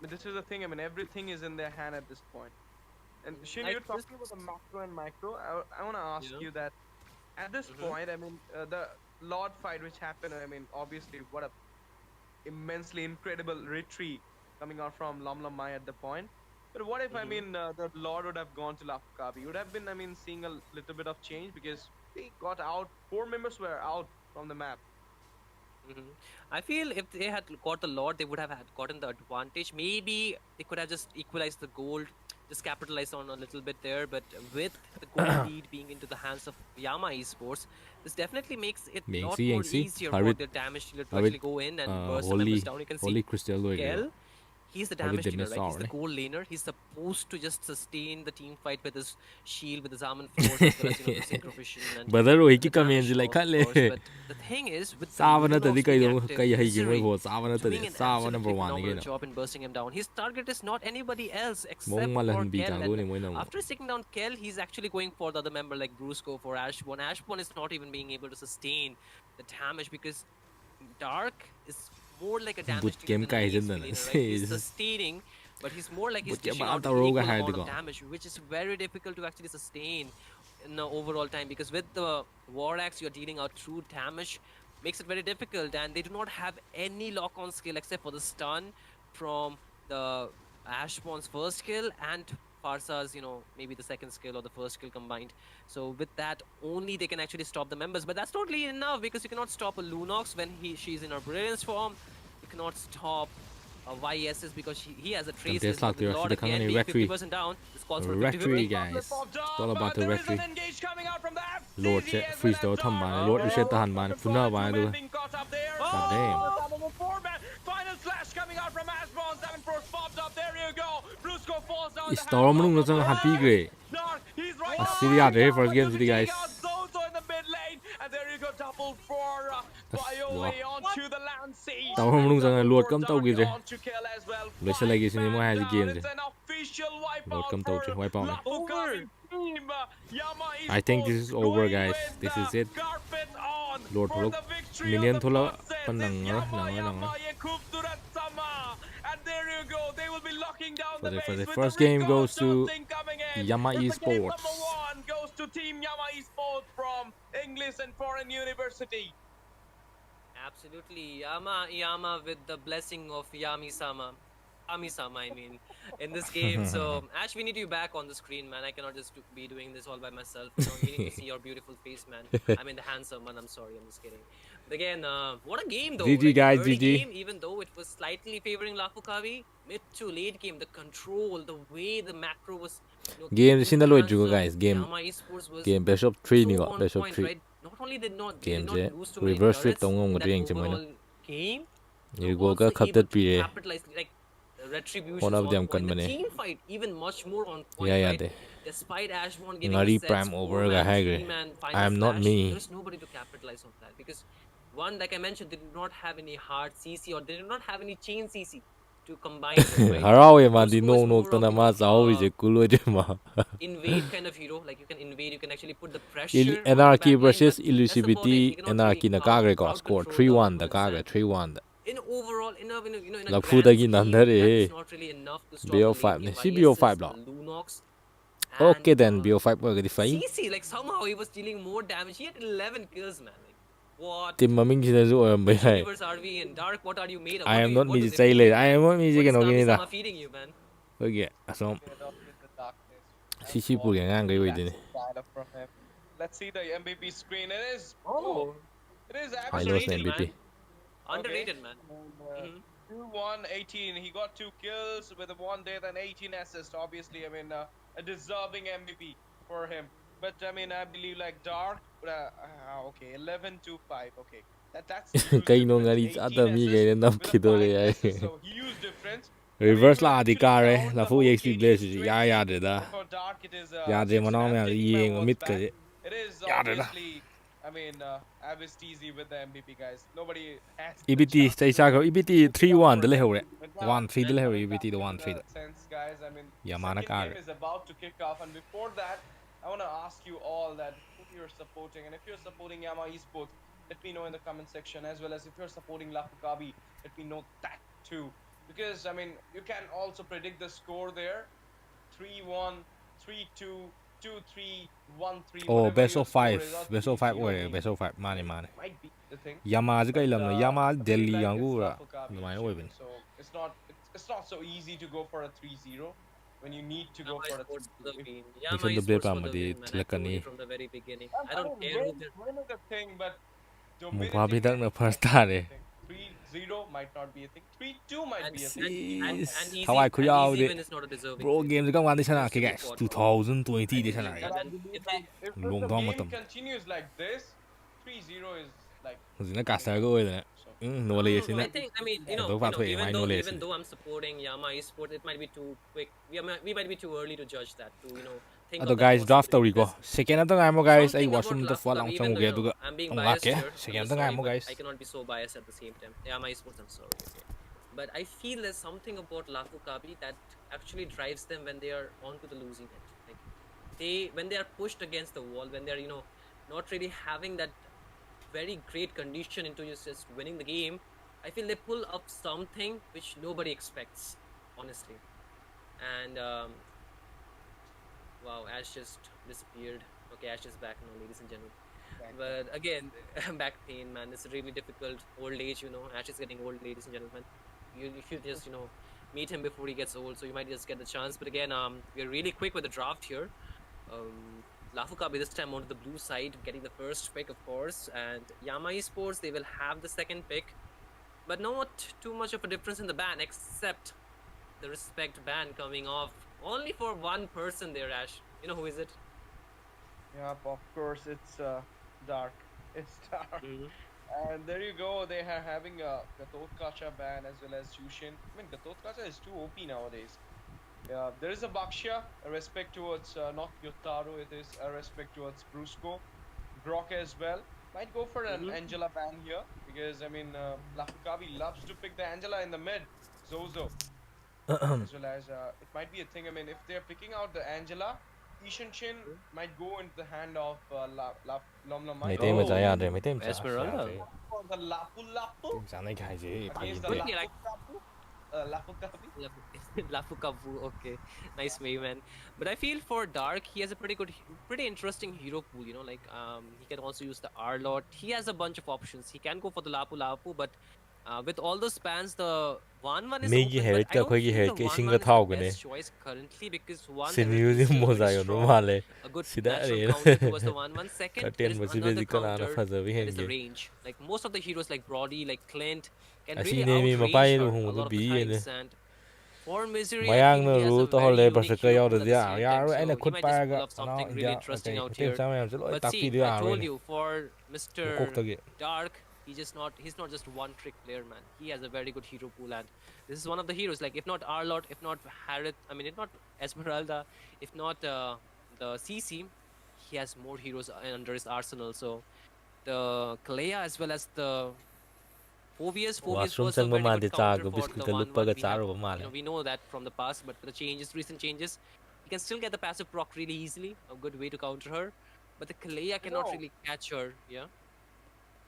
But this is the thing, I mean, everything is in their hand at this point. And Shin, Like you're talking about the macro and micro. I want to ask Yeah. you that at this point, I mean, the Lord fight which happened, I mean, obviously, what a immensely incredible retreat coming out from Lom Lom Mai at the point. But what if, I mean, the Lord would have gone to Lafukabi? Would have been, I mean, seeing a little bit of change because they got out. 4 members were out from the map. I feel if they had got the Lord, they would have had gotten the advantage. Maybe they could have just equalized the gold, just capitalized on a little bit there. But with the gold lead being into the hands of Yama Esports, this definitely makes it a lot more easier for their damage dealer to actually go in and burst the members down. You can see Kel. He's the damage dealer, right? He's the goal laner. He's supposed to just sustain the team fight with his shield, with his armor force, as well as, the synchro vision and Brother the rohi ki damage kami like of khalle. course. But the thing is, with the Savana Lunos tadi kai being do active, kai hai gi Misery mo savana doing tadi an savana absolutely number 1 phenomenal again. job in bursting him down. His target is not anybody else except Mong for malan bi Kel. ta go ni And mo na. after taking down Kel, he's actually going for the other member like Brusco for Ashborn. Ashborn is not even being able to sustain the damage because Dark is more like a damage dealer than an HP laner, right? He's sustaining, but he's more like he's dishing out an equal amount of damage, which is very difficult to actually sustain in the overall time, because with the War Axe you're dealing out true damage, makes it very difficult, and they do not have any lock-on skill except for the stun from the Ashborn's first kill and Farsa's, maybe the second skill or the first skill combined. So with that, only they can actually stop the members. But that's totally enough because you cannot stop a Lunox when she's in her brilliance form. You cannot stop YSS because he has a trace as well. With Lord again being 50% down, this calls for rectory 50-50. guys. It's all about the rectory. Lord FCZ se freeze do tham ban Lord reset tahan ban puna ban du. God damn. Final slash coming out from Ashbourne. 7 Pros popped up. There you go. Brusco falls down. Storm manung na chang happy gre. Dark, he's right Syria de first game city guys. Zozo in the mid lane. And there you go. Double for Viola onto the land siege. Storm manung chang Lord kam tau gi je. Onto kill as well. Le se lagi sini mo ha ji game je. It's an official wipe Lord out kam tau for je wipe out. Lafukavi team. Yama I think this is over going guys. with This is the it. carpet on Lord for Hulk. the victory Minion of the thola process. panang It's nanga. Yama ye khubsurat sama. And there you go. They will be locking down For the the base with first the game goes to Rico coming in. Yama It's the game Esports. number 1 goes to Team Yama Esports from English and Foreign University. Absolutely. Yama with the blessing of Yami-sama. Ami-sama, I mean, in this game. So, Ash, we need you back on the screen, man. I cannot just be doing this all by myself. We need to see your beautiful face, man. I mean, the handsome one. I'm sorry, I'm just kidding. But again, what a game, though. GG, like, guys, early GG. game, even though it was slightly favoring Lafukavi, mid to late game, the control, the way the macro was... Game sin da loi ju guys. Game Yama Esports was best of 3 ni so go. on Best of point, 3. right? Not only did not Game lose too many reverse flip turrets tong ngom in ga that ding che moina. overall game, Ni were go ga also khat able tat to pi re. capitalize, like retribution One of on them point. The kan bane. team fight even much more on point, Yeah, right? de. Despite Ashbourne giving Ngari a set prime score, over ga man, hai gre. 3-man I final am not slash, me. there's nobody to capitalize on that because one, like I mentioned, they did not have any hard CC or they did not have any chain CC to combine them, right? Harawe ma di Brusco no is no more ta of, na ma sao wi je kulo je ma. invade kind of hero, like you can invade, you can actually put the pressure on Anarchy the back versus line, but that's about it. Elusivity. You cannot Anarchy really na kagre ko crowd score control the 3-1 da opponent's kagre sand. 3-1 da. In overall, in a La grand fuda gi scheme, nandare. that is not really enough to stop BO5 the late ne. game Si BO5 YSS, lo. Lunox, Okay and then BO5 ko ga di fai. CC. Like somehow he was dealing more damage. He had 11 kills, man. Like what? Tim maming sina ju oram bai hai. Universe RV and Dark, what are you made of? I am not What me is it chai feeding le. you, I man? am not me What je is kan ogini da. Kami-sama feeding you, man? Okay, asom. They adopted the darkness. Si pu ga ngang gai wi de. From him. Let's see the MVP screen. It is. Oh, It is I lost underrated, MVP. man. Underrated, man. And, 2-1, 18. He got 2 kills with a 1 death and 18 assists. Obviously, I mean, a deserving MVP for him. But I mean, I believe like Dark. Okay, 11-5. Okay, that's. huge Kai no difference. ngari cha 18 da mi assists ga nam with a ki do 5 re ai. assists, so huge difference. Reverse la If di you ka re. count La the fu whole EXP KD bless straight ya ya de da. for Dark, it is. Ya de ma no me yi ng mit ka je. It is Ya de da. obviously. I mean, Abyss TZ with the MVP guys. Nobody has. EVT chai cha ko EVT 3-1 de le ho re. 1-3 de le ho EVT de 1-3 de. Sense, guys. I mean, Yamana second ka game re. is about to kick off, and before that, I want to ask you all that who you're supporting, and if you're supporting Yama Esports, let me know in the comment section, as well as if you're supporting Lafukabi, let me know that too. Because I mean, you can also predict the score there: 3-1, 3-2. 2-3, 1-3. Oh, best of 5. 5. Best of 5 oi. Best of 5 mane. Might be the thing. Yama ji kai lam na. Yama I feel Delhi like yang it's gu ra. Lafukabi Mai oi bin. So it's not so easy to go for a 3-0 when you need to go for a 3-0. Yama the blade Esports for palm the di win, man. I told telakani. you from the very beginning. I don't care who they're... Win is a thing, but Mo pa bi tak na first ta re. 3-0 might not be a thing. 3-2 might be a thing. And easy, Thawai khu and yaw easy de. win is not a deserving Bro win. game ji kang wan de sana ke guys. Fought. 2020 de sana. And then if they... If Long the time game matam. continues like this, 3-0 is like. Zina ka sa go de. No le sina. I think, I mean, even though I'm supporting Yama Esports, it might be too quick. We might be too early to judge that. To think Ado of that guys draft tawri possibility. ko. Second ata ngai mo guys ai Something washroom about ta fa lang Lafukabi, chang even ge though, duga. I'm being Ang biased ake. here. Second I'm ata ngai sorry, mo but guys. I cannot be so biased at the same time. Yama Esports, I'm sorry. Okay. But I feel there's something about Lafukabi that actually drives them when they are onto the losing end. Like when they are pushed against the wall, when they're not really having that very great condition into just winning the game, I feel they pull up something which nobody expects, honestly. And wow, Ash just disappeared. Okay, Ash is back now, ladies and gentlemen. But again, back pain, man. It's really difficult. Old age, Ash is getting old, ladies and gentlemen. If you just meet him before he gets old, so you might just get the chance. But again, we're really quick with the draft here. Lafukabe this time onto the blue side, getting the first pick, of course, and Yama Esports, they will have the second pick, but not too much of a difference in the ban, except the respect ban coming off only for one person there, Ash. You know who is it? Yep, of course, it's Dark. It's Dark. And there you go, they are having a Gatotkacha ban as well as Yushin. I mean, Gatotkacha is too OP nowadays. There is a Bakshia, a respect towards not Yotaro, it is a respect towards Brusco. Brock as well. Might go for an Angela ban here, because I mean, Lafukabe loves to pick the Angela in the mid, Zozo. As well as it might be a thing, I mean, if they're picking out the Angela, Ishin Chin might go into the hand of Lomlomai. Mete mà trái rồi, mete mà Esmeralda. The Lapu Lapu Chẳng này cái gì phải against the gì. Lafukabe. Lafukabu, okay, nice move, man. But I feel for Dark, he has a pretty interesting hero pool. You know, like he can also use the R-Lot. He has a bunch of options. He can go for the Lapu Lapu, but with all those spans, the 1-1 is Megi open, Herrick but I don't cái feel Herrick the cái 1-1 single is thao the cái này. best choice currently, because one, Xin there yêu is gì still mua very dài nó strong, mà lệ. a good Xin đã natural đấy. counter towards the 1-1. Second, there Tiền is mà xin another đi con nào nó counter, phải giờ với that hình is the gì. range. Like most of the heroes like Brody, like Clint, can À really xin này mà outrange bay her luôn a hùng lot nó of the bí vậy times. And for Misery, I Mayang feel he nó has rú a tao very lấy unique berserker hero yêu pool được at the ya. same Ya time, rồi anh là so he khuất might ba just pull cái off nó something really interesting okay. out Tem here. sao em sẽ lỗi But tao see, kỳ đi I à told rồi. you, for Cốc Mr. tao kìa. Dark, he's not just one trick player, man. He has a very good hero pool, and this is one of the heroes. Like if not Arlot, if not Harith, I mean if not Esmeralda, if not the CC, he has more heroes under his arsenal. So the Kalea as well as the Phobius Washroom was a sang very mà good để counter cái for biscuit the cái lúc 1-1. cái We trả have, rồi mà we know that from the past, but with the recent changes, he can still get the passive proc really easily. A good way to counter her, but the Kalea cannot really catch her. Yeah.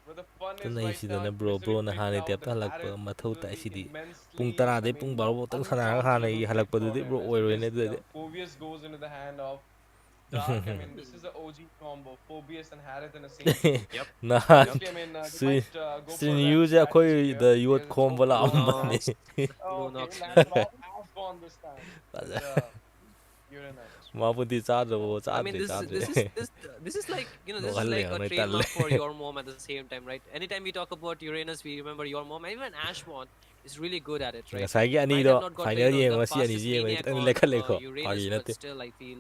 But the fun Cái is này right chỉ now, là bro Misery na picked hai này out tiếp the ta lạc Harith, mà it thâu will tại be xí đi. immensely, Pung ta I đấy mean, pung bảo bộ tăng sana hai này uncounterable hay là pick bữa for đấy him, bro as ôi rồi because, này đấy. Phobius goes into the hand of Dark. I mean, this is the OG combo, Phobius and Harith in the same team. Yep. Na Obviously, I mean, they might go for xin that use ya khôi strategy the here, you because it's combo là also ông Lunox. này. Oh, okay, Lunox. Lancelot has gone this time. Uranus. Mà vẫn đi trả rồi I trả mean, rồi trả rồi. this is like, you know, Nó this gắn is like liền a này trademark for your mom at the same time, right? Anytime we talk about Uranus, we remember your mom. Even Ashmon is really good at it, right? Sai cái anh Might đó have not got phải the, nhớ you know, gì the mà xí anh fastest gì mà maniac anh on lấy cái lấy khó. Uranus, but still, I feel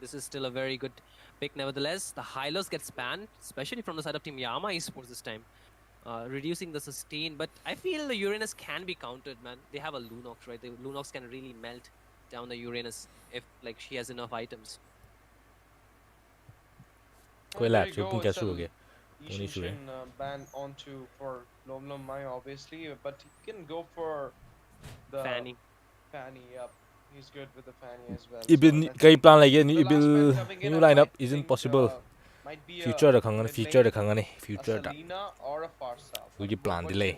this is still a very good pick. Nevertheless, the Hylos gets banned, especially from the side of Team Yama Esports this time, reducing the sustain. But I feel the Uranus can be countered, man. They have a Lunox, right? The Lunox can really melt down the Uranus if like she has enough items. Quay lại chú cũng kéo xuống kìa. Ishin ban onto for Lom Mai obviously, but he can go for the Fanny. Fanny, yep. He's good with the Fanny as well. Even cái plan này cái even new lineup isn't possible. Might be Future được khẳng future được khẳng này future đã. Selena or a Farsa. Với cái plan delay.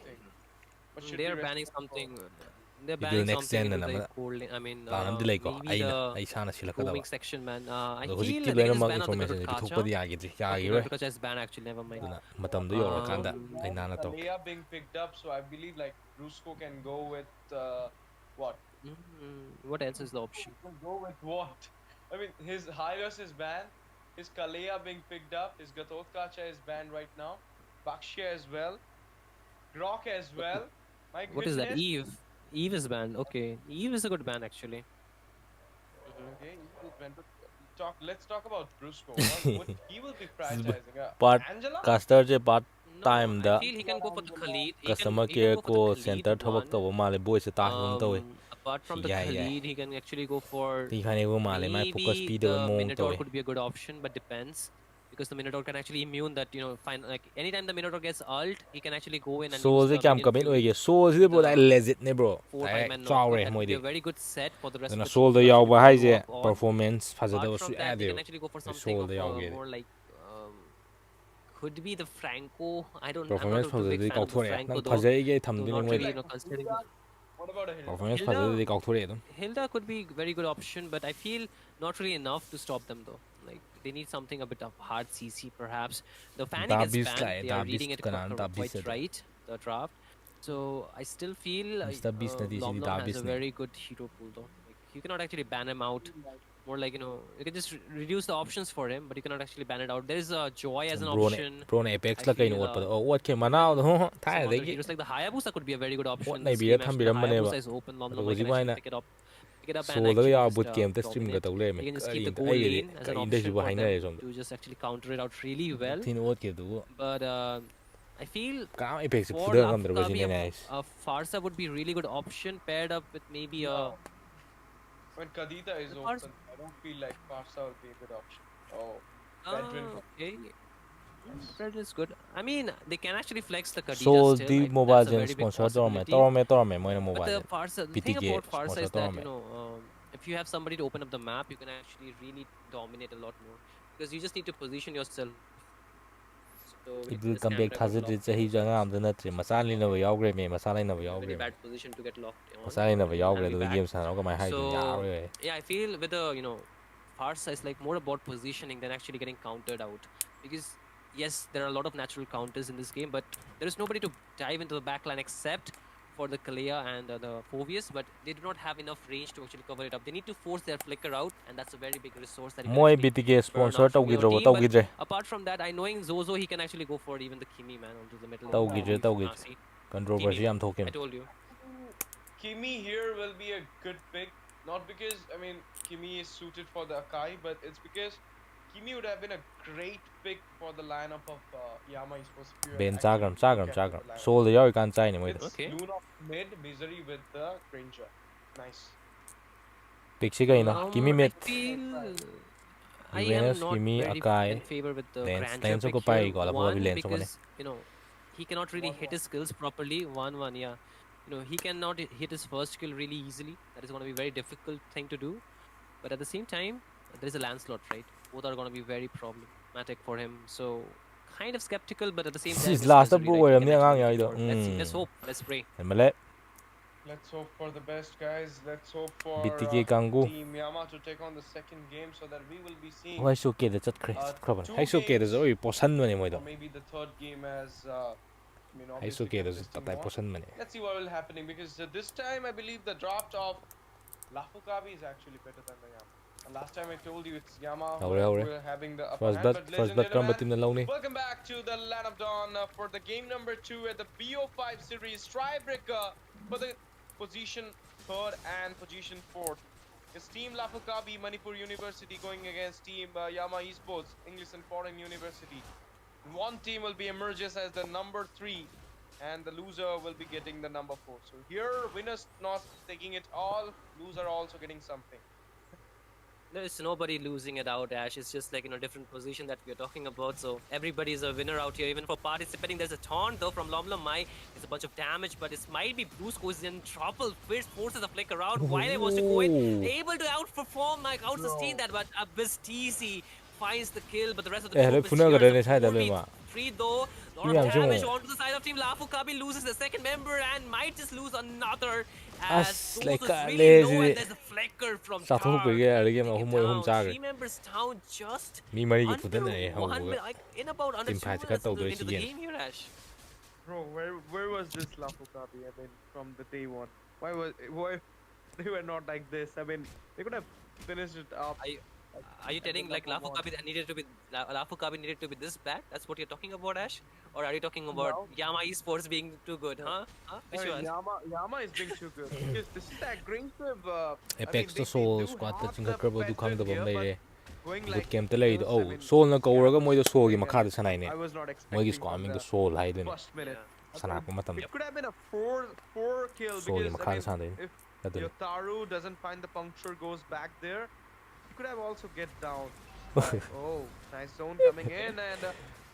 They're banning something. They're Cái banning next something gen into này the là cold lane. I mean, plan delay có maybe the ai sana sila ka booming daw. section, man. I Rồi feel cái that lên they nó just mang ban out the information cái thúc Kacha. pa di agi di agi Okay, right. Kacha is banned actually. Never mind. Matam do yor kanda ay nana to. Leia being picked up, so I believe like Brusco can go with what? What else is the option? He can go with what? I mean, his Hylos is banned. His Kalea being picked up. His Gatotkacha is banned right now. Bakshia as well. Grok as well. My What is that? goodness. Eve. Eve is banned. Okay, Eve is a good ban actually. Okay, Eve is banned. But let's talk about Brusco. What he will be prioritizing. Part Angela? caster je part time I da feel he can go for the Khalid. customer care ko center thawak to male boy se ta hum to Apart from the Yeah, Khalid, he can actually go for. ti khane go male mai focus Maybe pi de the mo Minotaur to could be a good option, but depends. Because the Minotaur can actually immune that, you know, find like anytime the Minotaur gets ult, he can actually go in and so use je the kam minion comment to oi ge so je bro dai legit ne bro 4-5 man chaw knock. re That moi would be di a very good set for the rest of na the soul da team to yaw ba hai actually je go up on. performance phaja da Apart su from that, ade they can actually go for something soul of da yaw ge more like could be the Franco. I don't. performance I'm not a phaja big di fan kaw of the thore Franco nang though. phaja ge tham So di not moi really, di you know, considering. What about a Hilda? performance phaja di kaw thore dum Hilda could be very good option, but I feel not really enough to stop them though. Like they need something a bit of hard CC perhaps. The Fanny gets Dabis banned. like They are Dabis reading it kanan, Dabis quite ito. right. The draft. So I still feel Mr. Beast na di sini Lomlom has dabis a ni. very good hero pool though. Like, you cannot actually ban him out. More like, you know, you can just reduce the options for him, but you cannot actually ban it out. There is a Joy as an option. Bro na Apex I la kayo feel, what pa oh what ke manao do some thai other de heroes like the Hayabusa could be a very good option what in na this bi game. tham Actually, the biram bane Hayabusa ba is open. ko Lomlom ji can bai actually na pick it up so and da actually ya just boot game te stream ga dominate. taw le me You can just ka keep the in gold ai lane as ka an in de option ju for hai na them to just actually counter it out really well. tin what ke du But I feel ka Apex for fuda ngam dra ba Lafukabi, jin nice a Farsa would be really good option paired up with maybe a. When Kadita is open, I don't feel like Farsa will be a good option. Oh, Bedrin. Okay. That is good. I mean, they can actually flex the Khadija so still. the I think mobile that's a gen very big sponsor to me possibility. moina But mobile the gen Farsa, the thing PTK about Farsa sponsor is to that, me you know, if you have somebody to open up the map, you can actually really dominate a lot more. Because you just need to position yourself. So it idil just comeback can't thazid ri chahi janga am da natre masali na ba yawgre me masala na ba in a very yawgre bad position to get locked on. masali na ba And yawgre that'll be the bad. game sana ko mai hai din So yawe yeah, I feel with the, you know, Farsa is like more about positioning than actually getting countered out. Because yes, there are a lot of natural counters in this game, but there is nobody to dive into the backline except for the Kalea and the Phoveus, but they do not have enough range to actually cover it up. They need to force their flicker out, and that's a very big resource that you can moi actually BTK burn sponsor out taw from your gidro team. taw But gidre apart from that, I knowing Zozo, he can actually go for even the Kimi man onto the middle. taw I gidre believe. taw gidre See, controversy Kimi am man. thokim I told you. Kimi here will be a good pick, not because I mean Kimi is suited for the Akai, but it's because Kimi would have been a great pick for the lineup of Yama Esports. If you ben actually chagam look at the lineup. soul the yaw kan chai ni moi It's Okay. Loon of mid, Misery with the Granger. Nice. pixi ga ina kimi I met feel I Uranus am not Kimi very Akai in favor with the lens Granger lens pick ko pai here. ko la One, lens ko ne because, you know, he cannot really hit his skills properly. 1-1, yeah. You know, he cannot hit his first skill really easily. That is going to be a very difficult thing to do. But at the same time, there is a Lancelot, right? Both are going to be very problematic for him. So, kind of skeptical, but at the same time, This it's last Misery, bro right? where He me can ngang actually ya make it ido work. Let's see. Let's hope. Let's pray. male Let's hope for the best, guys. Let's hope for BTK Kangu Team Yama to take on the second game so that we will be seeing why so ke da chat khre khraban hai so ke da zo posan mane moi or do maybe the third game as I mean hai so obviously ke da contesting tatai more. posan mane Let's see what will happening because this time I believe the draft of Lafukabi is actually better than the Yama. And last time I told you it's Yama who were having the upper hand. But first blood kram batim na law ni welcome back to the Land of Dawn for the game number 2 at the BO5 series. Strybreaker for the position 3rd and position 4th. It's Team Lafukabi Manipur University going against Team Yama Esports English and Foreign University. One team will be emerges as the number 3 and the loser will be getting the number 4. So here winners not taking it all, loser also getting something. There's nobody losing it out, Ash. It's just like, you know, different position that we are talking about. So everybody's a winner out here, even for participating. There's a taunt though from Lomlomai. It's a bunch of damage, but it might be Brusco is in trouble. First forces a flick around while he wants to go in. Able to outperform, like out-sustain that, but Abyss TC finds the kill, but the rest of the group is here. Free though. A lot of damage onto the side of Team Lafukabi, loses the second member and might just lose another. As like really low, and there's a flicker from Tar. Three members down just under 1 minute, like in about under 2 minutes into the game here, Ash. Bro, where was this Lafukabi? I mean, from the day one. Why they were not like this? I mean, they could have finished it up. Are you telling like Lafukabi needed to be this bad? That's what you're talking about, Ash? Or are you talking about Yama Esports being too good, huh? Which one? Yama is being too good because this is aggressive. Apex to Soul squad ta chinga krabo du khang da bom lai re going good like game te lai do oh Soul na ko raga moi do Soul gi makha da sanai ne I was not moi expecting gi squad ming do Soul hai den first minute. sana ko matam It could have been a 4 kill Soul gi because makha I da sanai mean, if Yotaru doesn't find the puncture, goes back there, he could have also get down. Oh, nice zone coming in, and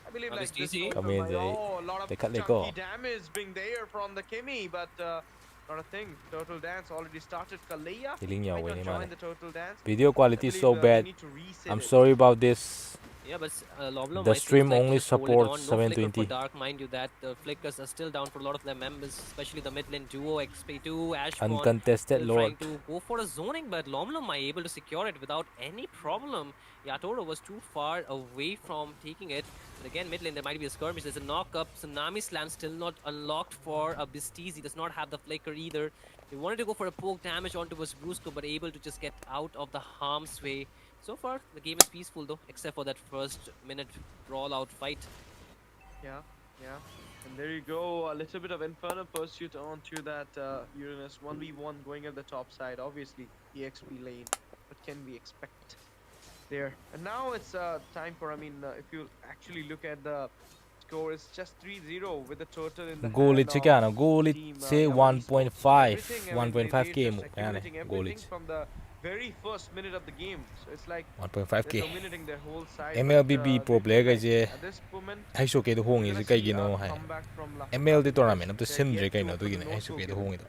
I believe like this zone, come in, a lot of they cut chunky damage being there from the Kimi, but not a thing. Total dance already started. Kalea might not join the total dance. Video quality is so they bad. need to reset I'm it. sorry about this. Yeah, but Lomlom, The I think, stream like, only just hold it supports on. No flicker 720. for Dark, mind you that the flickers are still down for a lot of their members, especially the mid lane duo, XP2, Ashmon. Uncontested Lord. Trying to go for a zoning, but Lomlom are able to secure it without any problem. Yatoro was too far away from taking it. But again, mid lane, there might be a skirmish. There's a knock-up. Tsunami Slam still not unlocked for a Beasties. He does not have the Flicker either. They wanted to go for a poke damage onto Brusco, but able to just get out of the harm's way. So far, the game is peaceful though, except for that first minute brawl-out fight. Yeah, yeah. And there you go, a little bit of Infernal Pursuit onto that Uranus 1v1 going at the top side. Obviously, EXP lane. What can we expect there? And now it's time for, if you actually look at the score, it's just 3-0 with the total in the goal hand it of chikana goal it team, say Yamaha Esports. 1.5 Everything, 1.5k they're just accumulating goal everything it from the very first minute of the game. So it's like 1.5k they're dominating their whole side. MLBB pro player guys At this moment, I show ke hong is kai gino hai comeback from MLD tournament of the sindre kai no to gine I show ke hong ido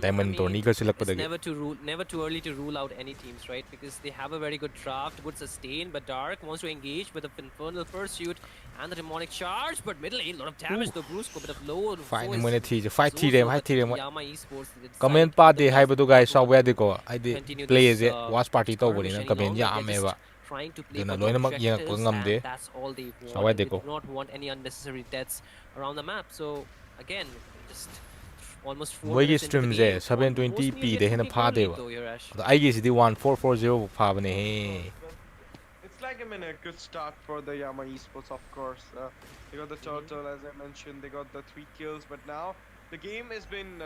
Diamond tourney ka silak It's never too early to rule out any teams, right? Because they have a very good draft, good sustain, but Dark wants to engage with the Infernal Pursuit and the Demonic Charge, but middle lane, a lot of damage though. Brusco, bit of low. Fight ni mone thi fight thi them Yama Esports. comment pa de hai badu guys saw ya de ko I de play je watch party to boni na comment ya me ba Trying to play na for loina mak yang ko ngam de that's all they want. saw They de ko do not want any unnecessary deaths around the map. So again, just almost 4 Wagi minutes into stream the je game. 720p de hena pha de ba It's I guess the 1440 pha bane he it's like a good start for the Yama Esports, of course. They got the total, as I mentioned, they got the 3 kills, but now the game has been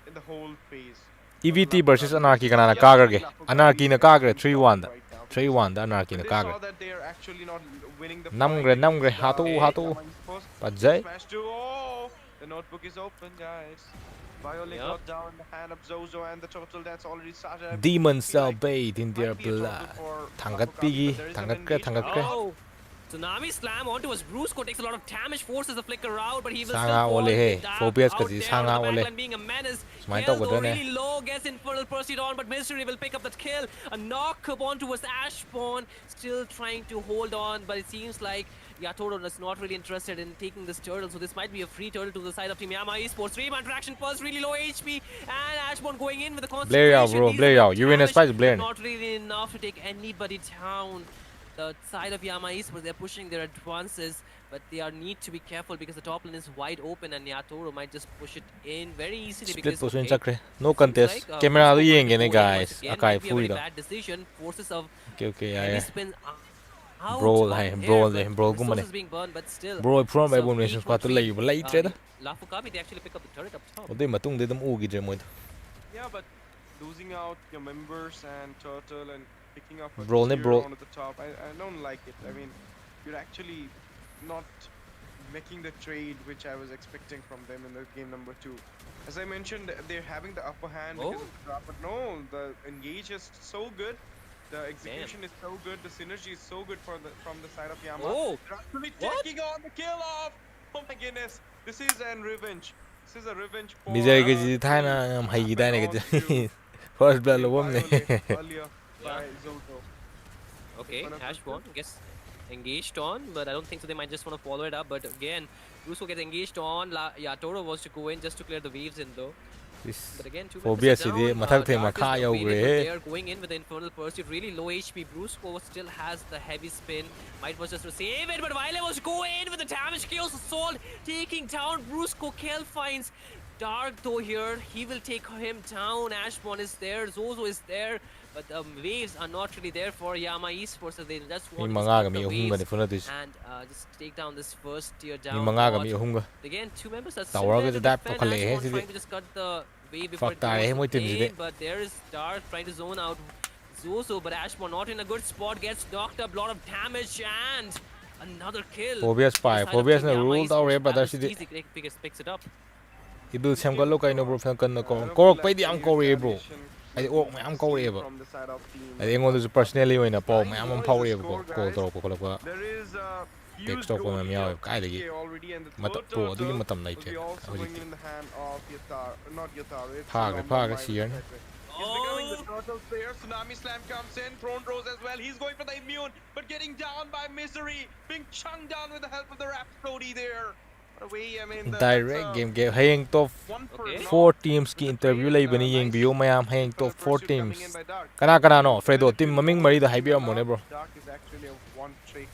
in the whole phase. EVT versus Anarchy kanana kagar ge Anarchy na kagar 3-1 da 3-1 da Anarchy na They kagar saw that they are actually not winning the namgre hatu pajai Smash to, oh, the notebook is open, guys. Violet got down in the hand of Zozo, and the total that's already started. demons shall bathe in their blood thangat pigi thangat kre Oh, Tsunami Slam onto his Brusco takes a lot of damage, forces the Flicker out, but he will Sanga still fall ole he, down phobias out kasi there sanga on the ole. backline, being a menace. Smite Kill ako though dun eh. really low, gets Infernal Pursuit on, but Mystery will pick up that kill. A knock up onto his Ashborn, still trying to hold on, but it seems like Yatoro is not really interested in taking this turtle, so this might be a free turtle to the side of Team Yama Esports. 3-man traction pulse, really low HP, and Ashborn going in with the concentration. Blair out bro Blair out Uranus spice Blair Not really enough to take anybody down. The side of Yama Esports, they're pushing their advances, but they need to be careful because the top lane is wide open and Yatoro might just push it in very easily. split Because position chakre no contest camera do yenge ne guys akai fui da bad decision. Forces of okay heavy yeah spin out brawl hai on brawl air, de but brawl gumane resources being burned, but still, brawl from so abomination squad to lay tre da Lafukabi, they actually pick up the turret up top. odai matung de dum ugi je moi Yeah, but losing out your members and turtle and picking up a Brawl ne tier brawl. onto the top, I don't like it. I mean, you're actually not making the trade which I was expecting from them in the game number 2. As I mentioned, they're having the upper hand because of the draft, but no, the engage is so good. The execution is so good. The synergy is so good from the side of Yama. Oh, They're actually taking on the kill off. Oh my goodness, this is an revenge. This is a revenge for. Mijay ge ji thana am hai da ne ge first blood lo bom ne Earlier by Zoto. Okay, Ashborn gets engaged on, but I don't think so. They might just want to follow it up. But again, Russo gets engaged on. Yatoro wants to go in just to clear the waves in though. But again, phobia si de mathak the makha ya they are going in with the Infernal Pursuit, really low HP. Brusco still has the heavy spin. Might was just to save it, but Violet was going in with the damage kills. Assault taking down Brusco. Kill finds Dark though here. He will take him down. Ashborn is there. Zozo is there. But the waves are not really there for Yama Esports, so they just want to stop the waves and just take down this first tier down. Again, 2 members are still there to defend. Ashborn trying to just cut the wave before it goes in, but there is Dark trying to zone out Zozo, but Ashborn not in a good spot, gets knocked up, lot of damage, and another kill. Phobia's na ruled out here, but that's easy picks it up. Ibil sem gallo kai no bro fan kan ko korok pai di am ko re bro ai ok mai am ko re ba ai ngon du personally oina po mai am phau re ko ko to ko ko ko text ko mai yaw kai de gi mat pro du gi matam nai che pha sian He's becoming the turtle player. Tsunami Slam comes in. Throne Rose as well. He's going for the immune, but getting down by Misery. Being chunked down with the help of the Rhapsody there. Direct game hayeng top 4 teams ki interview lay bani yeng bio mayam hayeng top 4 teams kana no Fredo team maming mari da haibia mo ne bro Dark is actually a one trick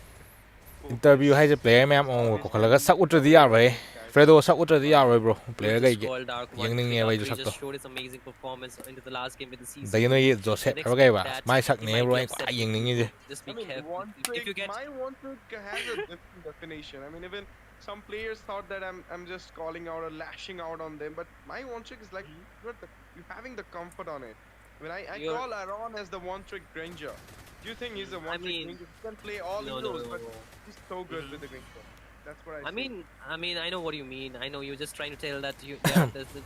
interview hay player ma'am on ko khalaga sak utradi yaroi Fredo sak utradi yaroi bro player ga Called Dark one yengning pick ye up. bai He sak to just showed his amazing performance into the last game with the CC. da no ye Joseph Didn't ha ga expect ba that. mai sak He ne might bro be ai upset kwa with yengning you. ye Just I be mean, careful. one If you trick, get my one trick has a different definition. I mean, even some players thought that I'm just calling out or lashing out on them, but my one trick is like you're having the comfort on it. I mean, I you're, call Aaron as the one trick Granger. Do you think he's a I one trick mean, Granger? He can play all no, no, heroes, but no. he's so good with the Granger. That's what I I see. mean, I know what you mean. I know you're just trying to tell that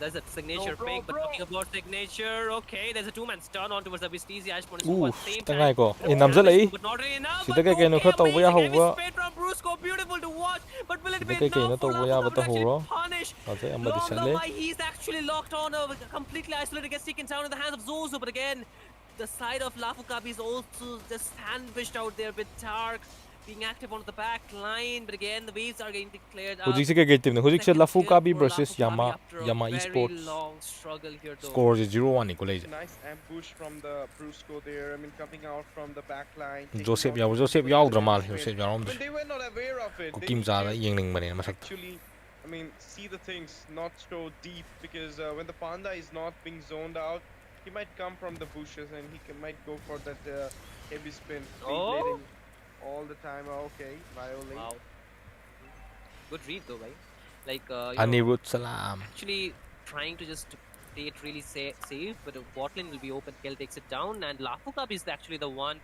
there's a signature bro, pick, but talking about signature, okay, there's a two-man stun on towards the Beastie Ashburn is at the same tangai time. ko Bit of namza damage lai too, but not really enough. sida But ka kaino okay, kha tawba ya amazing heavy hawwa spade from Brusco, beautiful to watch. But will it sida be ka enough kaino for tawba ya Lafuka ba to ta actually horo punish? ase amadi Lom sale Lom, he's actually locked on, completely isolated, gets taken down in the hands of Zozo. But again, the side of Lafukabi is also just sandwiched out there with Tark being active on the back line, but again the waves are getting declared up. hujik se ka team ne hujik se Second kill Lafukabi for versus Lafukabi Yama after a Yama very Esports long struggle here though. score is 0-1 ni ko leise Nice ambush from the Brusco there. I mean, coming out from the back line. Joseph yaudra mal Joseph I yaudra mean, they were not aware of it. ko They kim need za to da yengning bane masak actually, I mean, see the things, not so deep, because when the panda is not being zoned out, he might come from the bushes and might go for that heavy spin. Oh! All the time. Okay, violate. Wow. Good read though, right? Like, Anirudh Salam actually trying to just play it really safe, but bot lane will be open. Kel takes it down, and Lafukab is actually the one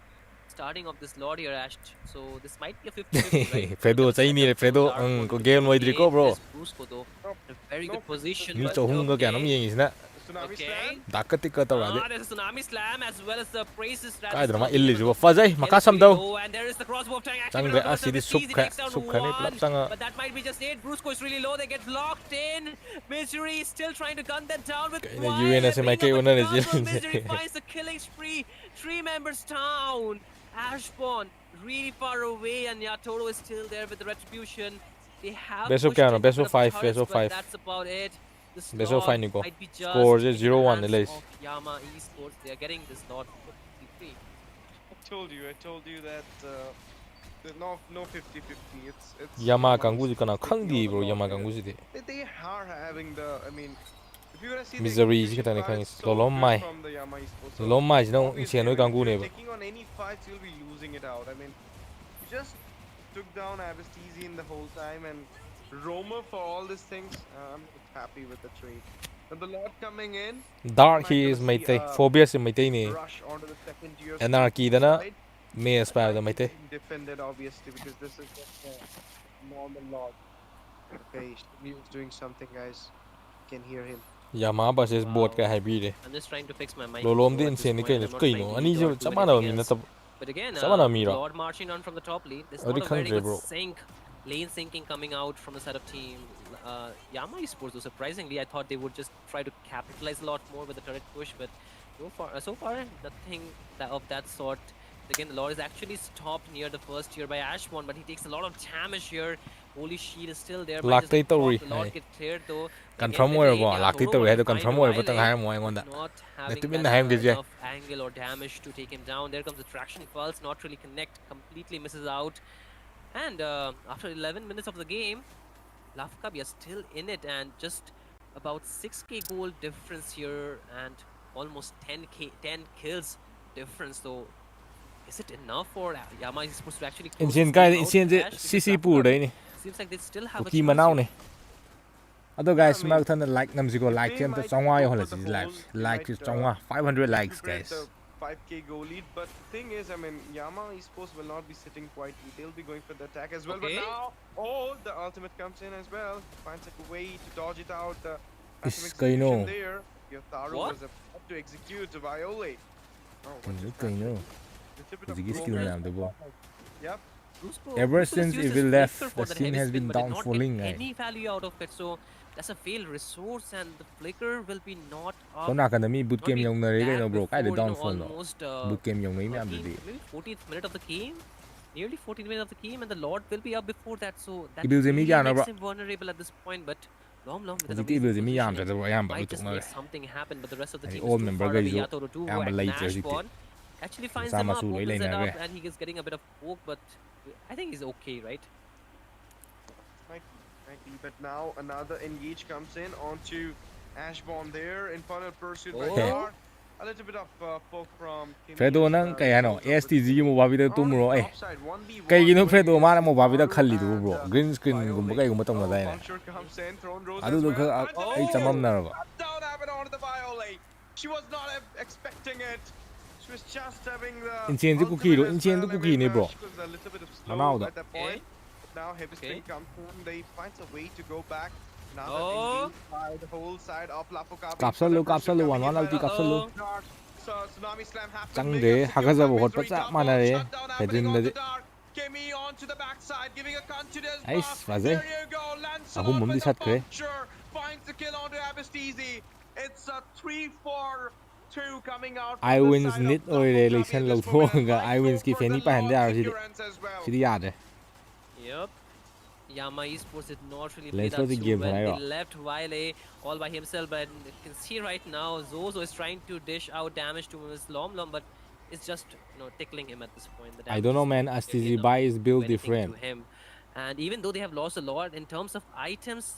starting of this Lord here, Ash. So this might be a 50-50, right? Fredo chai ni Fredo ko game loidri ko bro Brusco though, in a very good position. mi But chahum ga kya nam okay. yengi sina Okay. dakati ka tawade There's a tsunami slam as well as the praises that kai drama eligible fazai makasam do and there is the crossbow attack chang activated de on asidi the Beastie, takes down subkha ne plap one, changa but that might be just it. Brusco is really low, they get locked in. Misery is still trying to gun them down with UNS mai kai ona ne Misery finds the killing spree. 3 members down. Ashborn really far away, and Yatoro is still there with the retribution. They have best of pushed kya no into best of the 5 turrets, best of but 5 that's about it. The best of 5 slot Nico might be just score is in the 0-1 hands Elias of Yama Esports. They are getting this lot free. I told you that no 50-50. It's Yama kangu kana khangdi bro Yama kangu ji de they are having the, I mean, if you're gonna see misery ji kita ne khang lolom mai from the Yama Esports. lolom mai no Obviously, chen no kangu ne ba taking on any fights, you'll be losing it out. I mean, you just took down Abastisi in the whole time, and Romer for all these things. I'm happy with the trade. And the Lord coming in. dark he is maitai phobia se maitai ne Rush onto the second tier. anarchy dana me aspire da maitai Defended obviously because this is just a normal Lord. Okay, he was doing something, guys. You can hear him. Yama versus bot ka hybrid de I'm just trying to fix my mic. lolom before din at this se ni point, kai I'm ne not kai trying no to ani lead jo or do chamana anything mi na else. tab But again, Samana mira. Lord marching on from the top lane. There's Adi not a very khangre, good bro. sync, lane syncing coming out from the side of team Yama Esports. Though surprisingly, I thought they would just try to capitalize a lot more with the turret push, but so far nothing of that sort. Again, the Lord is actually stopped near the first tier by Ashmon, but he takes a lot of damage here. Holy Shield is still there. But Laktai tawri, the Lord hai. get cleared though. Confirm Again, over mid lane, bo laktai Toro tawri hai to wanted to confirm find over a ba tang while, hai mo ngonda not ne having tumin that na ham gije enough angle or damage to take him down. There comes the traction pulse, not really connect, completely misses out. And after 11 minutes of the game, Lafkabi are still in it, and just about 6k gold difference here, and almost 10 kills difference though. Is it enough for Yama is supposed to actually close Insien this kai game out, insien je Ash? Because CC pur dai ni seems like they still have a ki chance manau here. ne Other guys I mean, mag than like nam zigo like they them to might changwa go yo for hola the si whole- like they like might, changwa 500 likes recuperate guys the 5k goal lead, but the thing is, I mean, Yama Esports will not be sitting quietly. They'll be going for the attack as well. Okay. But now, the ultimate comes in as well. Finds a way to dodge it out. The passive Is Kaino. execution there. Yotaro What? was about to execute Viole. Oh, what Kaino, just Kaino. happened? Little bit of Ziggy skill progress. na nam de bo Yep. Ever Brusco since has used Evil his left, flicker the for that scene heavy has spin, been but did not get downfalling, any value out of it. So that's a failed resource, and the flicker will be not up. so na kan mi boot camp yong na re kai no bro kai de before, downfall no almost boot camp yong na mi am 13th, de maybe 14th minute of the game, nearly 14th minute of the game, and the Lord will be up before that. So that Evil Zemi really kya na makes bro him vulnerable at this point. But Lom with an Ziki Evil amazing Zemi yam positioning ja de yam ba might lu just tok na make something happen, but the rest of the Any team old is too member far guys away. zo Yatoro do am ba and lai je Nashbon actually finds Sama him up, su lai opens lai it na up, ge. and he is getting a bit of poke, but I think he's okay, right? Might be, but now another engage comes in onto Ashbomb there. Infernal Pursuit by Oh. Dark. A little bit of poke from Kimmy Fredo as nang well. kaya no Goes over STG the mo babida on the tumuro eh. top side, 1v1 Kaigino going Fredo against mana mo babida Maru khalli du and, bro. Green screen gumba kay gumba tongna dai ne. Puncture comes in, Throne Rose Adu as do well. ka And the ai lady chamam gets na ba. down happened onto the Violet. She was not expecting it. She was just having the Inchen du ultimate kuki as inchen du well. I kuki mean, ne bro. she was a little bit of Manao slow da. at that point. Okay. Now heavy Okay. string comes in. They finds a way to go back. Now Oh. that engaged by the whole side of Lafokabi. Kapsalu wan wan ulti kapsalu. So tsunami slam happens. Changde hagaza bo hot pacha manare. Pedrin de. Kimmy onto the backside, giving a continuous Ais buff. raze. There you go, Lancelot Ahum mum di with a sat kre. puncture finds the kill onto Abastizi. It's a 3-4-2 coming out from I the wins side nit of or Lafokabi election at lo this moment. thonga Might I go wins ki for the feni pa hande long ar sidi. endurance as well. Sidi yaad hai. Yep. Yama Esports did not really play Let's that play the too game well. tonight, They bro. left Vile all by himself, but you can see right now Zozo is trying to dish out damage to his Lom, but it's just tickling him at this point. The I damage don't know is man, not really STG enough buy is to built do anything different. to him. And even though they have lost a lot in terms of items,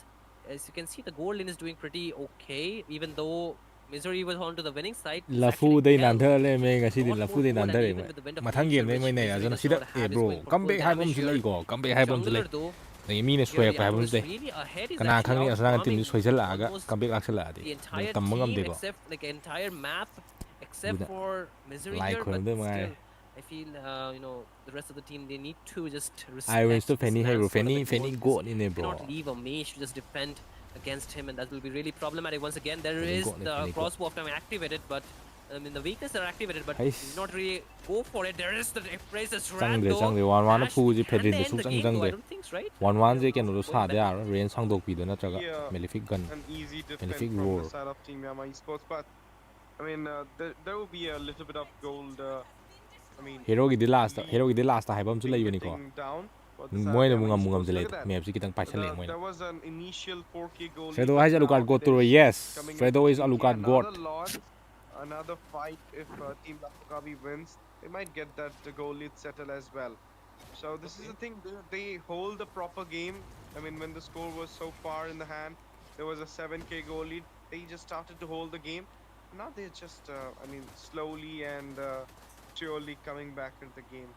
as you can see, the gold lane is doing pretty okay. Even though Misery was on to the winning side, it's Lafu actually day held nander le me ngasi di lot lafu more day gold, and nander even me. with the Wind of Mathang Nature, game ne which mai nei Misery azana does sida not have, is bro. going for Come full back hai bom damage su here. lai go. Come back The hai bom su lai. jungler though, Nei mi ne here soya the pa hai arrow bom is su lai. really ahead. He's Kana actually khang ni asana team outfarming soi jal aga almost come back aksel la the di. entire Tam ngam de team, bo. except like entire map, except Duda. for Misery Like here. But de mai. still, I feel the rest of the team, they need to just I wins respect to this Fenny hey bro. Lancelot a Fenny bit more, Fenny because go ni ne you bro. cannot leave a mage to just defend against him, and that will be really problematic. Once again, there Fenny is go ni, the Fenny go. crossbow of time activated, but I mean the weakness are activated, but Ais. did not really go for it. There is the Embraces Changde Rando. changde wan wan Ash, pu ji can pedrin they de end su the chang game chang though? I de. don't think so, right? Wan wan je ken ro Going sa de back. ar rain sang dok pi de na chaga. Yeah, Malefic gun. an easy defense Malefic from roar. the side of Team Yama Esports, but I mean, there will be a little bit of gold. I mean, Hero gi di last hero gi di last hai bom su lai bani ko. getting down for the side Moi of ne Yama mungam Esports. jale Look at that. map ji kitang pa chale moi. There was an initial 4K goal. Fredo has Alucard God to yes. Fredo is Alucard God. Another fight if Team Lafokabi wins, they might get that goal lead settled as well. So this is the thing, they hold the proper game. I mean, when the score was so far in the hand, there was a 7K goal lead. They just started to hold the game. Now they're just, I mean, slowly and surely coming back into the game.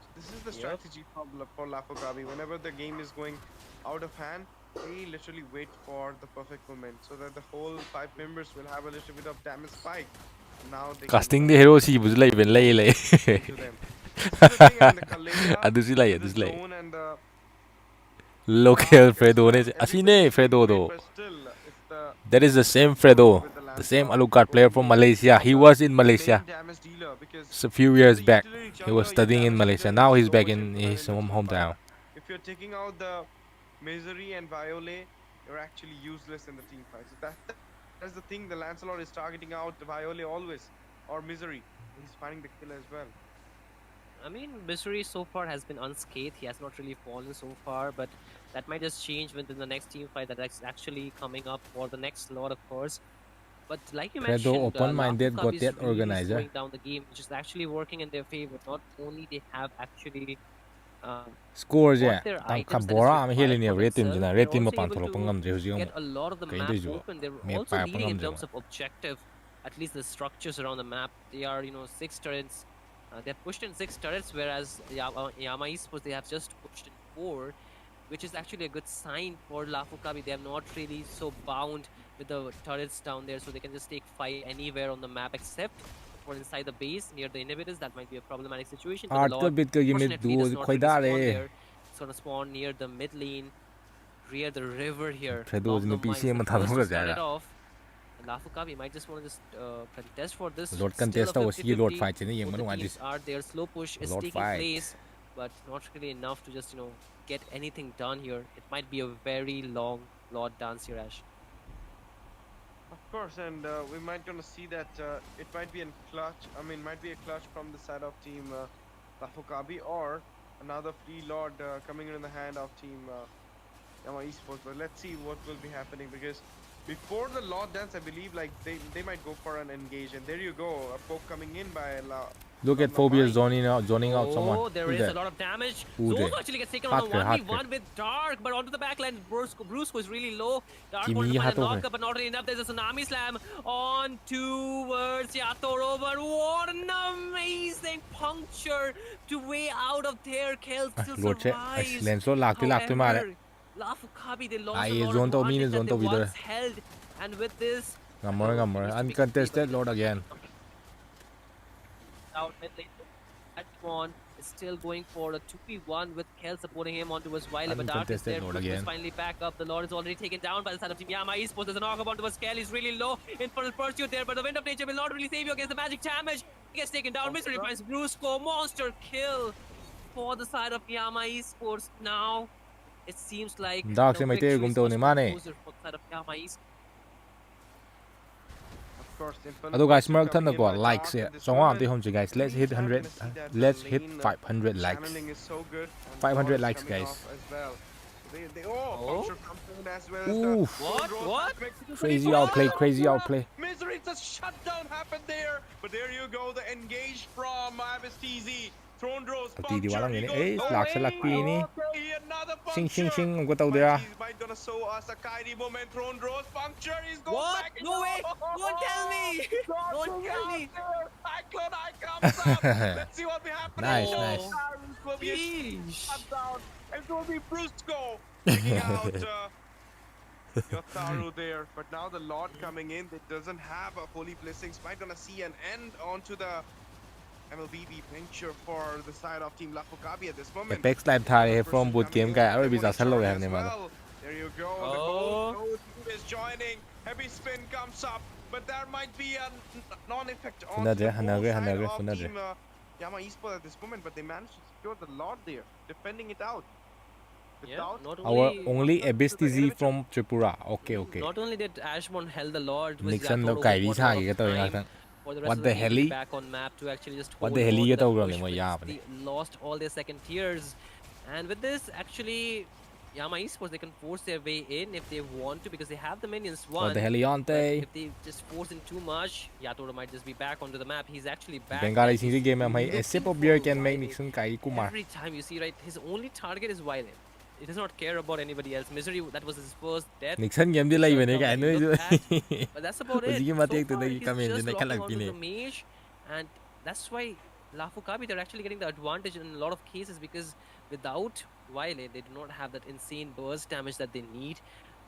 So this is the strategy for Lafokabi. Whenever the game is going out of hand, they literally wait for the perfect moment so that the whole 5 members will have a little bit of damage spike. Now they Casting the hero si bus lai ben lai lai. Adu si lai, adu si lai. Local Fredo ne asine Fredo do. That is the same Fredo, the same Alucard player from Malaysia. He was in Malaysia a few years back. He was studying in Malaysia. Now he's back in his hometown. If you're taking out the Misery and Violet, you're actually useless in the team fight. So that's the thing. The Lancelot is targeting out the Violet always, or Misery. He's finding the kill as well. I mean, Misery so far has been unscathed. He has not really fallen so far, but that might just change within the next team fight that's actually coming up for the next slot, of course. But like you mentioned, open-minded, got that really organizer. slowing down the game, which is actually working in their favor. Not only they have actually Score je. got their Tang items that is kabora am required heli ni for red team themselves, jina they're red team also ma able pantolo to pangam je huji get a lot of the Kain map de jo. open. They're Me also pa leading in pangam terms je of objective, at least the structures around the map. They are 6 turrets. They've pushed in 6 turrets, whereas Yama Esports, they have just pushed in 4, which is actually a good sign for Lafokabi. They are not really so bound with the turrets down there, so they can just take fight anywhere on the map, except for inside the base near the inhibitors. That might be a problematic situation. But the Lord, fortunately, does not really spawn there. It's gonna spawn near the mid lane, near the river here. Fredo no PC ma thalo ga ja. Lafokabi might just want to just contest for this. Lord contest was he Lord fight ni yang manu Teams are there. Slow push is Lord taking fight. place, but not really enough to just get anything done here. It might be a very long Lord dance here, Ash. Of course, and we might gonna see that it might be a clutch. I mean, might be a clutch from the side of Team Lafokabi, or another free Lord coming in the hand of Team Yama Esports. But let's see what will be happening, because Before the law dance, I believe like they might go for an engage, and there you go, a poke coming in by Look at Phobia zoning out someone. Oh, there Who's is that? a lot of damage. Who's Zozo that? actually gets taken Hard on a clear, hard 1v1 with Dark, but onto the backline, Brusco is really low. Dark Kimi wanted to find a Hato knockup, but not really enough. There's a tsunami slam on towards Yatoro, but what an amazing puncture to way out of there. Kel still Lord check. survives. Lenso lakti mare. However, Lafukabi, they lost Ai a lot zone of to mini advantage zone that to they vidare. once held, and with this, Gamor. Uncontested Lord again. out mid lane. One is still going for a 2v1 with Kel supporting him onto his Wiley, but Dark is there. Lord Bruce is again. finally back up. The Lord is already taken down by the side of Team Yama Esports. There's a knockup onto his Kel. He's really low in for the pursuit there, but the Wind of Nature will not really save you against the magic damage. He gets taken down. Misery finds Brusco. Monster kill for the side of Yama Esports. Now it seems like Dark the se mai te victory gum is to much ni mane. closer for the side of Yama Esports. Although guys, Merc Thunder got likes here. So on the home guys. Let's hit 100. Let's hit 500 likes. 500 likes, guys. Oof. What? Crazy outplay. Misery, it's a shutdown happened there. But there you go, the engage from Abastisi. Throne Rose Tidi walang puncture. ini. Lak sa lakpi ini. Another Sing puncture. ang ko tao dira. He's might gonna show us a Kairi moment. Throne Rose puncture. He's going What? back. No way! Don't tell me! Don't tell me! Cyclone Eye comes up. Let's see what will happen. Nice. It will be a Sheesh. shutdown. It will be Brusco taking out Yotaru there. But now the Lord coming in, that doesn't have a holy blessings. Might gonna see an end onto the MLBB venture for the side of Team Lafukabi at this moment. Apex live thai from boot game guy. Aru bisa salo ya ne mana. There you go. Oh. The whole team is joining. Heavy spin comes up, but there might be a non-effect on the side of Team Yama Esports at this moment. But they managed to secure the Lord there, defending it out. Yeah, not Our only, only Abyss TZ from Tripura. Okay. not only did Ashmon held the Lord with Nixon Yatoro lo kai for di sa a gi lot ka of to time, yang. for the rest What of the the team hell to be he- back on map to actually just What hold the hell on he to get that over push on him, because yeah, they lost all their second tiers, and with this actually Yama Esports, they can force their way in if they want to because they have the minions. What the But hell Yante? if they just force in too much, Yatoro might just be back onto the map. He's actually back. Bengali and sing he's game mai a looking sip of for beer can make Wiley. Nixon kai kumar. Every time you see, right, his only target is Violet. He does not care about anybody else. Misery, that was his first death. Nixon game di lai bane ka Look no. at, but that's about it. Usigi So mati ek to far, dagi he's kami just ne locking khalag onto the pine. mage, and that's why Lafukabi, they're actually getting the advantage in a lot of cases because without Violet, they do not have that insane burst damage that they need.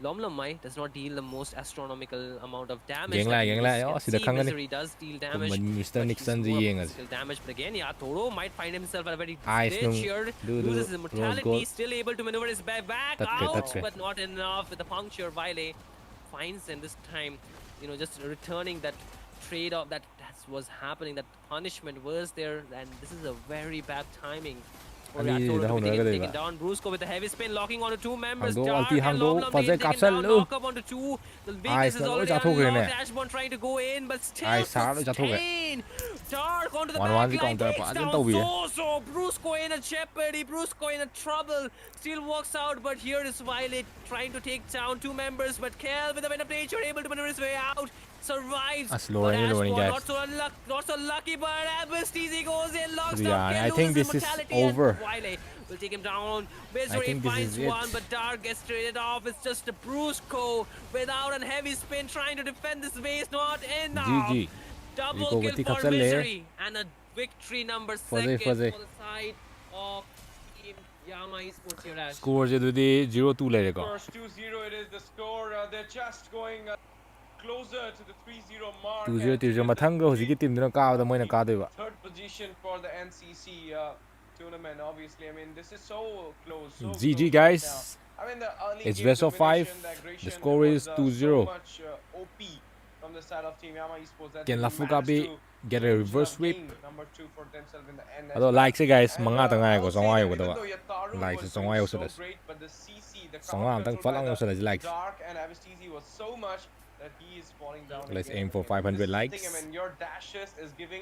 Lomlomai does not deal the most astronomical amount of damage. Geng that lai, you geng lai. can Oh, sida see. kang ni. Misery does deal damage. Mr. but Nixon he's ji more of yeng as. physical damage. But again, Toro might find himself at a very Ice ditch nung here. do Loses his rose immortality, gold. still able to maneuver his back Tatke, out, tatke. but not enough with the puncture. Violet finds him this time, just returning that trade-off that was happening, that punishment was there, and this is a very bad timing. For Ani Yatoro dah to be hona taken ka down. Brusco with a heavy spin, locking onto two members. Hangdo, Dark ulti and hangdo, Lomlom fazai being taken capsule down, lu. knock up onto two. The Ice weakness is na loi already jathok gaye unlocked. ne. Ashbon trying to go in, but still Ice sa loi jathok gaye. sustained. Dark onto the 1-1 back line, counter takes pa, down ajun tau bhi hai. Zozo. Brusco in a jeopardy, Brusco in a trouble. Still walks out, but here is Violet trying to take down two members, but Kel with the Wind of Nature able to maneuver his way out. Survives. That's But lowering, Ashbon guys. not so lucky, but Abastisi goes in, locks Yeah, down Kel, I think loses this is immortality, and over. Violet will take him down. Misery think this finds is it. one, but Dark gets traded off. It's just a Brusco without a heavy spin trying to defend this base. Not enough. GG. Double Rico kill gati for kapsal le. Misery and a victory number second for Fazai. the side of Team Yama Esports here. Ash. Score je dudi 0-2 le ko. First 2-0 it is the score. They're just going closer to the 3-0 mark. 2-0 tirjo mathang go hojiki team dina ka da moina ka deba. Third position for the NCC tournament. Obviously, I mean this is so close. So GG close guys. right now. I mean the early It's game best of five. domination, the aggression, The score it is was, 2-0. So much OP from the side of Team Yama Esports that Can they Lafukabi managed to get a reverse sweep? gain number 2 for themselves in the end. as Ado well. like se guys And, manga tanga I ko would say songa that yo ko even da. though Yataru Like was se songa doing yo so so das. great, but the CC, the Songa counter ang tang control falang by yo so das the likes. Dark and Abastisi was so much that he is falling down. Let's again aim and for again. 500 This is the likes. thing, I mean, your dashes is giving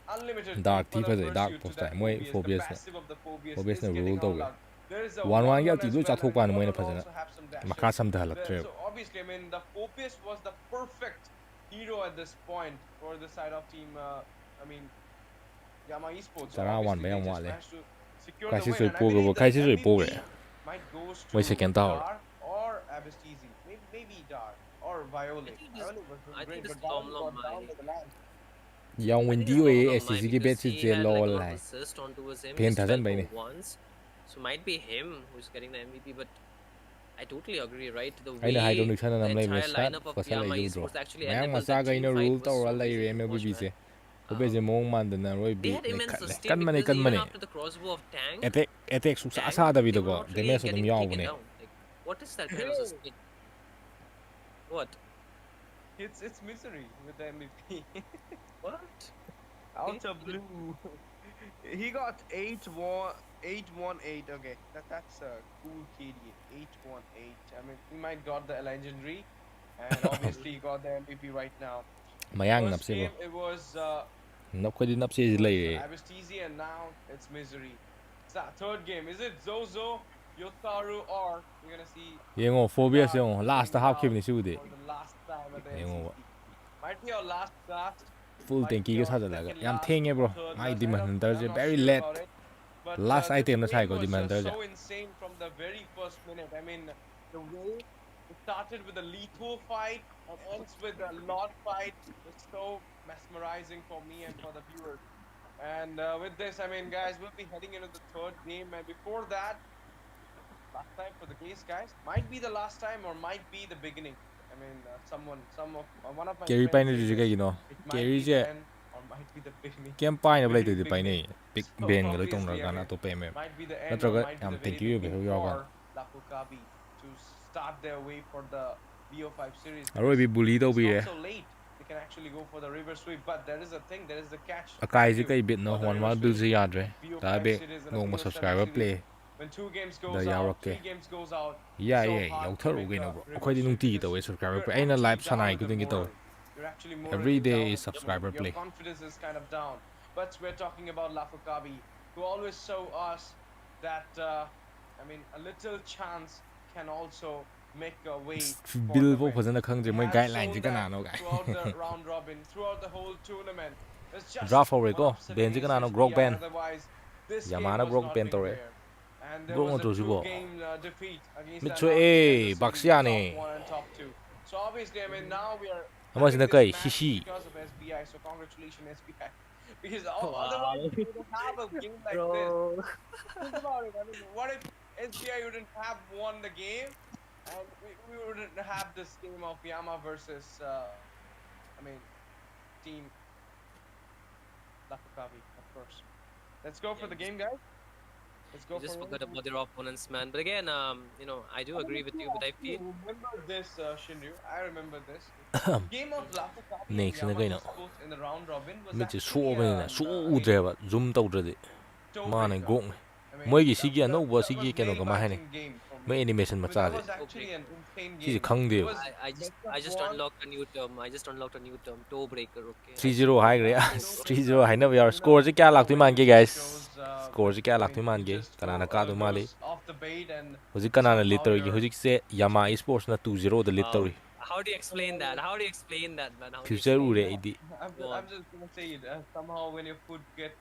unlimited Dark for the thief is a dark pursuit to post that time. Moi Phobius, Phobius the na. passive of the Phobius Phobius is na getting rule all to. out. There is a 1-1 1-1 gal ti as loi well, chathok and pan Yama moina will phajana also have some dashes. makha samda halatre So obviously, I mean, the Copius was the perfect hero at this point for the side of team. I mean, Yama Esports. So Tara wan obviously, ba they yang just wale managed to secure the crisis win, roi and I pogo believe the crisis roi pogo MVP might goes moi to second tower Dar or Abastizi. Maybe Dar or Viole. Viole was doing I think great, this but Viole Lom got down Mai. to the land. yang I win think di it's oi Lom Lom Mai SCG ge because bet si he je had like a lol lot of hai assist on towards him. pen Just thajan fell bai for ne once. So might be him who's getting the MVP, but I totally agree, right? The aina way hydronic chana the nam lai entire sat lineup of fasal lai Yama ju draw Esports actually mayang enabled macha that ga team ina fight rule was tower so lai crazy re to watch, MVP man. se ko be je mong man na roi They bi had le immense khat le sustain kan mane because even mane after the crossbow of Tank, attack su sa Tank, sa da bi they da were go not really damage dum getting yaw taken ne down. Like, what is that kind of sustain? What? It's misery with the MVP. What? Out of blue. He got 8-1-8. Okay, that's a cool KD. 8-1-8. I mean, he might got the legendary, and obviously he got the MVP right now. mayang First nap se game it was nap ko di nap se lai re Abastizi, and now it's misery. Third game, is it Zozo, Yotaru, or we're gonna see yengo phobia se Dar last coming half down khib ni su de for the last time at the yengo LCC? Might be our last cast, full might tanky be ge our sa da ga second yam last, thenge bro third my last. demand hunter I'm je not very sure late about it. But last this item na sai game ko was demand hunter ja so insane from the very first minute. I mean, the way it started with a lethal fight and ends with a lot fight was so mesmerizing for me and for the viewers. And with this, I mean, guys, we'll be heading into the third game. And before that, last time for the case, guys, might be the last time or might be the beginning. I mean, one of my carry friends paine say ju ga this. you know It might carry be je the end or might be the beginning. kem paine blai Very de paine beginning. big So ben ga loi tong obviously, I ga na mean, to pe me might be the end or natraga might be yam the very thank you be beginning yo ga for Lapukabi to start their way for the BO5 series. aroi bi bully do bi It's re not so late. They can actually go for the river sweep, but there is a thing, there is the catch. akai je kai bit no for the one river one build sweep. se yadre da BO5 be series and a no mo BO7 subscriber series. play When 2 games da goes yaw out, rokke 3 games goes out. ya so ye hard yaw to tharu make ge the no bro river akhoi di nung sweep ti because to subscriber you're play aina actually live down sanai with ku the ding to morale. You're actually morally every day down is at the subscriber moment. play Your confidence is kind of down. But we're talking about Lafukabi, who always show us that I mean, a little chance can also make a way for bill the bo win. phajana khang je He moi has guideline shown je kana that no ga throughout the round robin, throughout the whole tournament. It's just draft over one ko upset ben je against kana no grok SBI. ben Otherwise, this game yamana was grok not ben being tore fair. And there grok was no a to jibo two-game defeat against mit the so Anarchy and the baksia series ne top 1 and top 2. So obviously, I mean, now we are ama having sina this kai match shishi because of SBI. So congratulations, SBI. Because Wow. otherwise, we wouldn't have a game like this. Bro. Think about it. I mean, what if SBI wouldn't have won the game, and we wouldn't have this game of Yama versus, I mean, team Lafukabi, of course. Let's go for the game, guys. Let's go You just for forgot it. about their opponents, man. But again, you know, I do agree with you, but I feel Remember this, Shinryu. I remember this. Game of Lafukabi and next na Yama kai no Esports in the round robin was mit so actually ben na so udreba zoom tawdrade mane toe-breaker. gok I mean, moi gi sigi no bo that sigi was keno ga ma haine nail-biting game for me. mai animation I mean, macha that de was actually an insane si game. khang de It was I best of I just one. unlocked a new term. I just unlocked a new term, toe breaker. Okay. 3-0 hai gre 3-0 hai na yaar score je kya lagtu man ge guys score je kya I lagtu mean, man he ge just kana ka du mali goes off the bait and hoji kana na somehow litter gi you're hoji se Yama Esports na 2-0 de litter How do you explain that? How do you explain that, man? How do you future explain ure that? idi I'm just gonna say it. Somehow when your foot get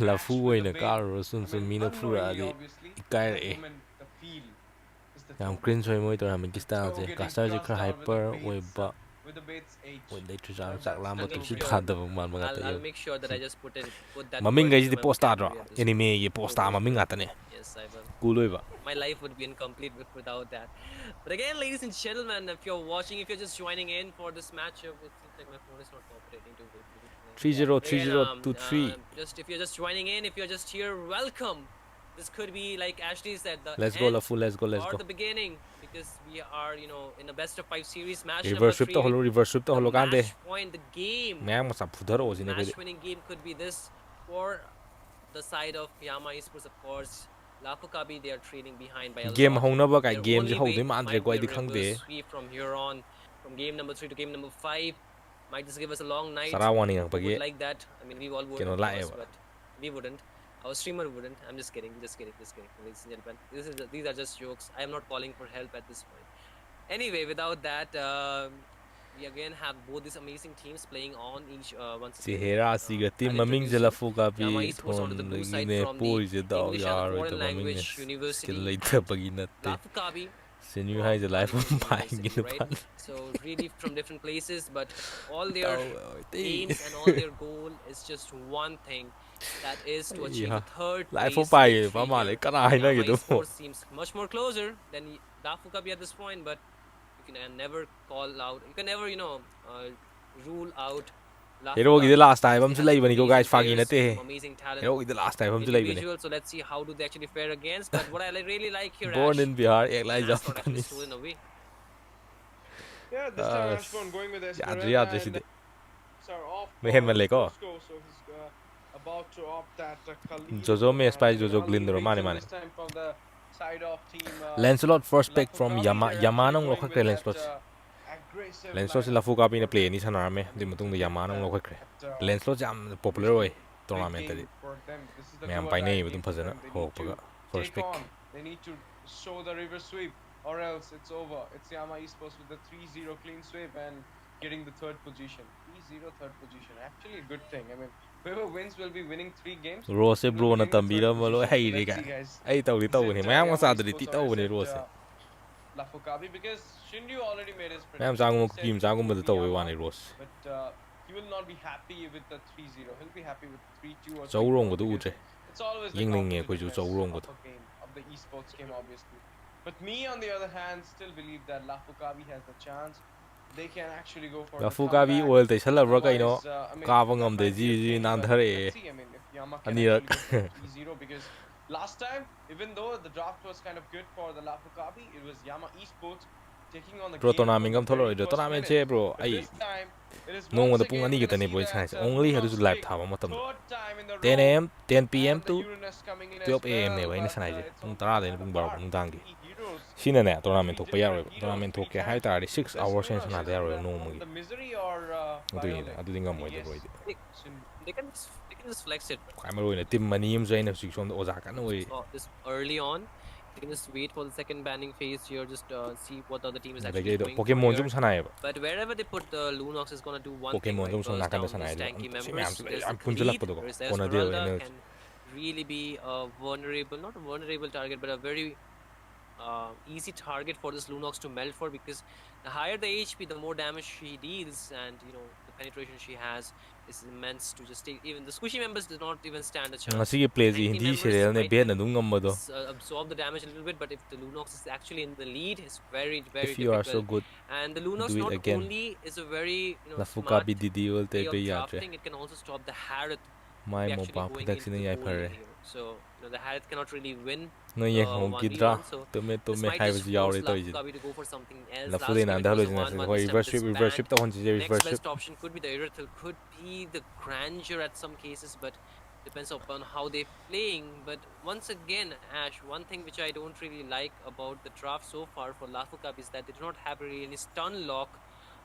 la catched fu with oina the bait, kar sun I sun mean, mina fura unknowingly, adi obviously, ikai that re moment, the feel is the yam toe cringe breaker. hoy moi to ham ki The style toe je getting caster je thrust khar out hyper with oi the ba bait's with the bait's edge. oi dai tu jam That's chak lam the ba tu toe si breaker. thad ba man ma ta I'll make sure that I just put that. maming word ga into ji my post adro vocabulary at this anime point. ye Toe post maming breaker. atane Yes, I will. cool oi ba My life would be incomplete without that. But again, ladies and gentlemen, if you're watching, if you're just joining in for this matchup, it seems like my phone is not cooperating too good. 3-0 Again, 3-0 to 3 just if you're just joining in, if you're just here, welcome. This could be, like Ashley said, the let's go end la full let's go or the beginning, because we are, you know, in a best of 5 series match number reverse 3. sweep to holo reverse sweep to holo The kan de match point, the game, mayang ma sa phudar o jine match winning game could be this for the side of Yama Esports, of course. Lafukabi, they are trailing behind by a game lot. hongna ba kai Their game only je ho way de man andre might ko be ai a khang de reverse sweep from here on, from game number 3 to game number 5. Might just give us a long night. sara wani yang We would pagi like that. I mean, we all would, Kino of lae course, ba. but we wouldn't. Our streamer wouldn't. I'm just kidding, just kidding, ladies and gentlemen. These are just jokes. I am not calling for help at this point. Anyway, without that, we again have both these amazing teams playing on each once Si again. Hera siga team maming jela fuka Yama pi Esports onto the blue thon side ne from the poi je dao English and the yar foreign to maming ne language university. skill later pagi natte Lafukabi sinu hai je life from pai University, gin right? pan So really from different places, but all their oh aims and all their goal is just one thing, that is to achieve the third life place pai victory pa ma le here. kana hai na Yama gidu Esports seems much more closer than Lafukabi at this point, but you can never call out, you can never, rule out Hero gi the last time am They se have lai some bani ko amazing guys fagi players, na te some amazing talent, Hero gi the last time am se lai bani individual. So let's see how do they actually fare against. But what I really like here, born Ash, in Bihar ek lai Ash jam not actually panis stolen away. Yeah, this time Ashburn going with Esperanza yadri and are off. Mehen man le ko So he's about to opt that Khalid. Jojo me spy Jojo Ali Glinder mane Rachel mane this time from the side of team Lancelot first pick from Lafukabi. Yamanong They're lo actually khakre going Lancelot with that, aggressive Lancelot lineup. Lafu Kabi na play ni sanarame di matung da Yamanong lo khakre Lancelot jam popular oi tournament Big tadi game for them. This is the Mayam do or pai die nei game badum for phajana them. They ho need to paga first take pick on. They need to show the reverse sweep, or else it's over. It's Yama Esports with the 3-0 clean sweep and getting the third position. 3-0 third position. Actually a good thing. I mean, whoever wins will be winning 3 games. Rose bro na Winning the third tambira malo position. hey Let's ri see, ga guys. ai tau ri tau Is ni it, mayam Yama sa dri Esports ti or tau is ni it, Rose Lafukabi? Because Shinryu already made his mayam prediction. jangum He said kim it jangum would da be tau Yama, wa ni Rose but he will not be happy with the 3-0. He'll be happy with 3-2 or 3-4 chau rong ko du because uje it's always the ying ning nge ko ju competitiveness chau rong ko of a game, of the esports game, obviously. But me, on the other hand, still believe that Lafukabi has the chance. They can actually go for Lafu the Kabi comeback. oil te sala bro kai no Otherwise, I mean, ka that bangam de might be a ji thing, nan but dhare let's see. I mean, if Yama can Anira. actually go for 3-0, because last time, even though the draft was kind of good for the Lafukabi, it was Yama Esports taking on the bro game tournament from gam the very tholo ro first tournament minute. che bro But ai this time, it is no once da pung again ani we're ga tane gonna boy see chana that, only hadu Lunox live streak, tha matam third time in the 10 row. am 10 pm And the to Uranus coming in 12 as am ne well, wai na but, sanai je it's pung also 10 de kind pung of bar hard. pung dangi Three heroes, sina ne tournament three to pa yaro different tournament to heroes, ke three hai times. tari 6 Best hours sen Lunox sana is de yaro it, no mu the Misery or adu ni Bionic? adu dingam moi de Yes. bro They can just flex it. kai maro ina team mani am zaina sik som oza kan oi So this early on, you can just wait for the second banning phase here, just see what the other team is da actually ge going Pokemon for jum here. sanai ba But wherever they put the Lunox is gonna do one thing, Pokemon right? jum som Burst nakan da down sanai these lo tanky si members. mam There's the am punjalak Khalid, ko there's kona de Esmeralda, ML can really be a vulnerable, not a vulnerable target, but a very easy target for this Lunox to melt for, because the higher the HP, the more damage she deals, and the penetration she has is immense to just take. Even the squishy members do not even stand a chance. ngasi ge play ji Tanky hindi members serial ne might be na dum ngam do absorb the damage a little bit, but if the Lunox is actually in the lead, it's very, very if you are difficult. so good And the Lunox do it not again. only is a very Lafu smart Kabi didi ol te way be of ya drafting, it can also stop the Harith mai be mo actually pa going phadak into sine the yai goal phare lane here. So the Harith cannot really win no ye hom ki 1v1. dra So to me this might hai just was yaw force re to ji Lafukabi to go for something else. la fu Last de game nan it da was lo a jina 1-1, ko this time reverse it is ship banned. to hon ji Next reverse best ship option could be the Irithel, could be the Granger at some cases, but depends upon how they're playing. But once again, Ash, one thing which I don't really like about the draft so far for Lafukabi is that they do not have really any stun lock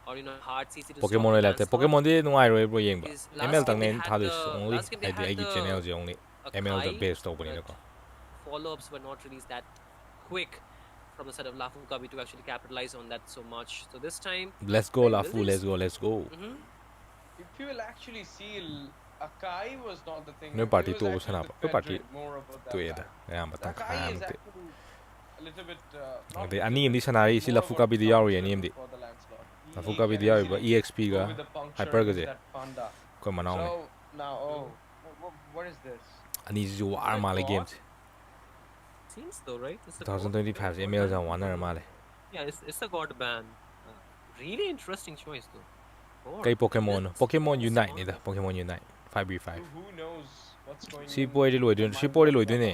or hard CC to Pokemon stop the le te dance Pokemon de no ai roi bro yeng ba because ML last tang game they ne had tha the this only last game they ai de had ai gi the channel je only ML da Akai, base to bani but ko follow-ups were not released that quick from the side of Lafukabi to actually capitalize on that so much. So this time, let's go will Lafu they- let's go If you will actually see, Akai was not the thing. no It party was to actually sana the no party Fedrid more about that to ye guy. da ya ba tang Akai kham is te actually a little bit not de little ani bit, indi sanari si more Lafu about Kabi de yaw ye puncture ni indi for the Lancelot. Lafu He Kabi can de yaw ba easily EXP ga go with the puncture hyper ga with je that panda. ko manaw ne So now, what is this? ani ju war ma le game seems though, right? It's a god. 2025 ML ja waner ma le Yeah, it's a god ban. Really interesting choice though. God, kai Pokemon that's Pokemon Unite smart. ni da Pokemon Unite 5v5 Who knows what's going si on? boy de loi si boy de loi ne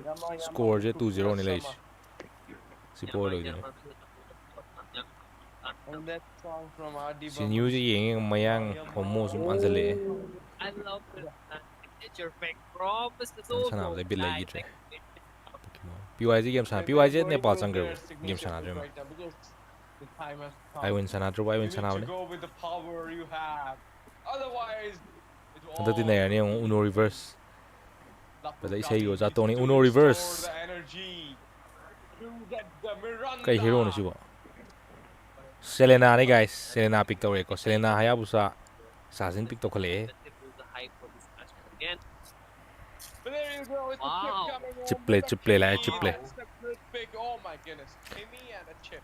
Yama, score je 2-0 ni lai Sama. si boy loi ne And that song from RD si new je yeng mayang homo sum anjale I love it. It's your fake prop. It's so sana so de bil lai nice. tre PYG game sana PYG Nepal sangre game sana dre Right now, because the time has come. I win sana dro I You win need sana to ne go with the power you have. Otherwise, it will anda tin ne ne uno reverse But say you za Tony Uno reverse. The energy to get the Miranda. Kay hero na siya. Selena ni guys. Selena pick to ko. Selena Hayabusa. Assassin pick to khale. Again. But there you go. It's Wow. a chip coming in. Chip play la chip play. That's a good pick. Oh my goodness. Kimmy and a chip.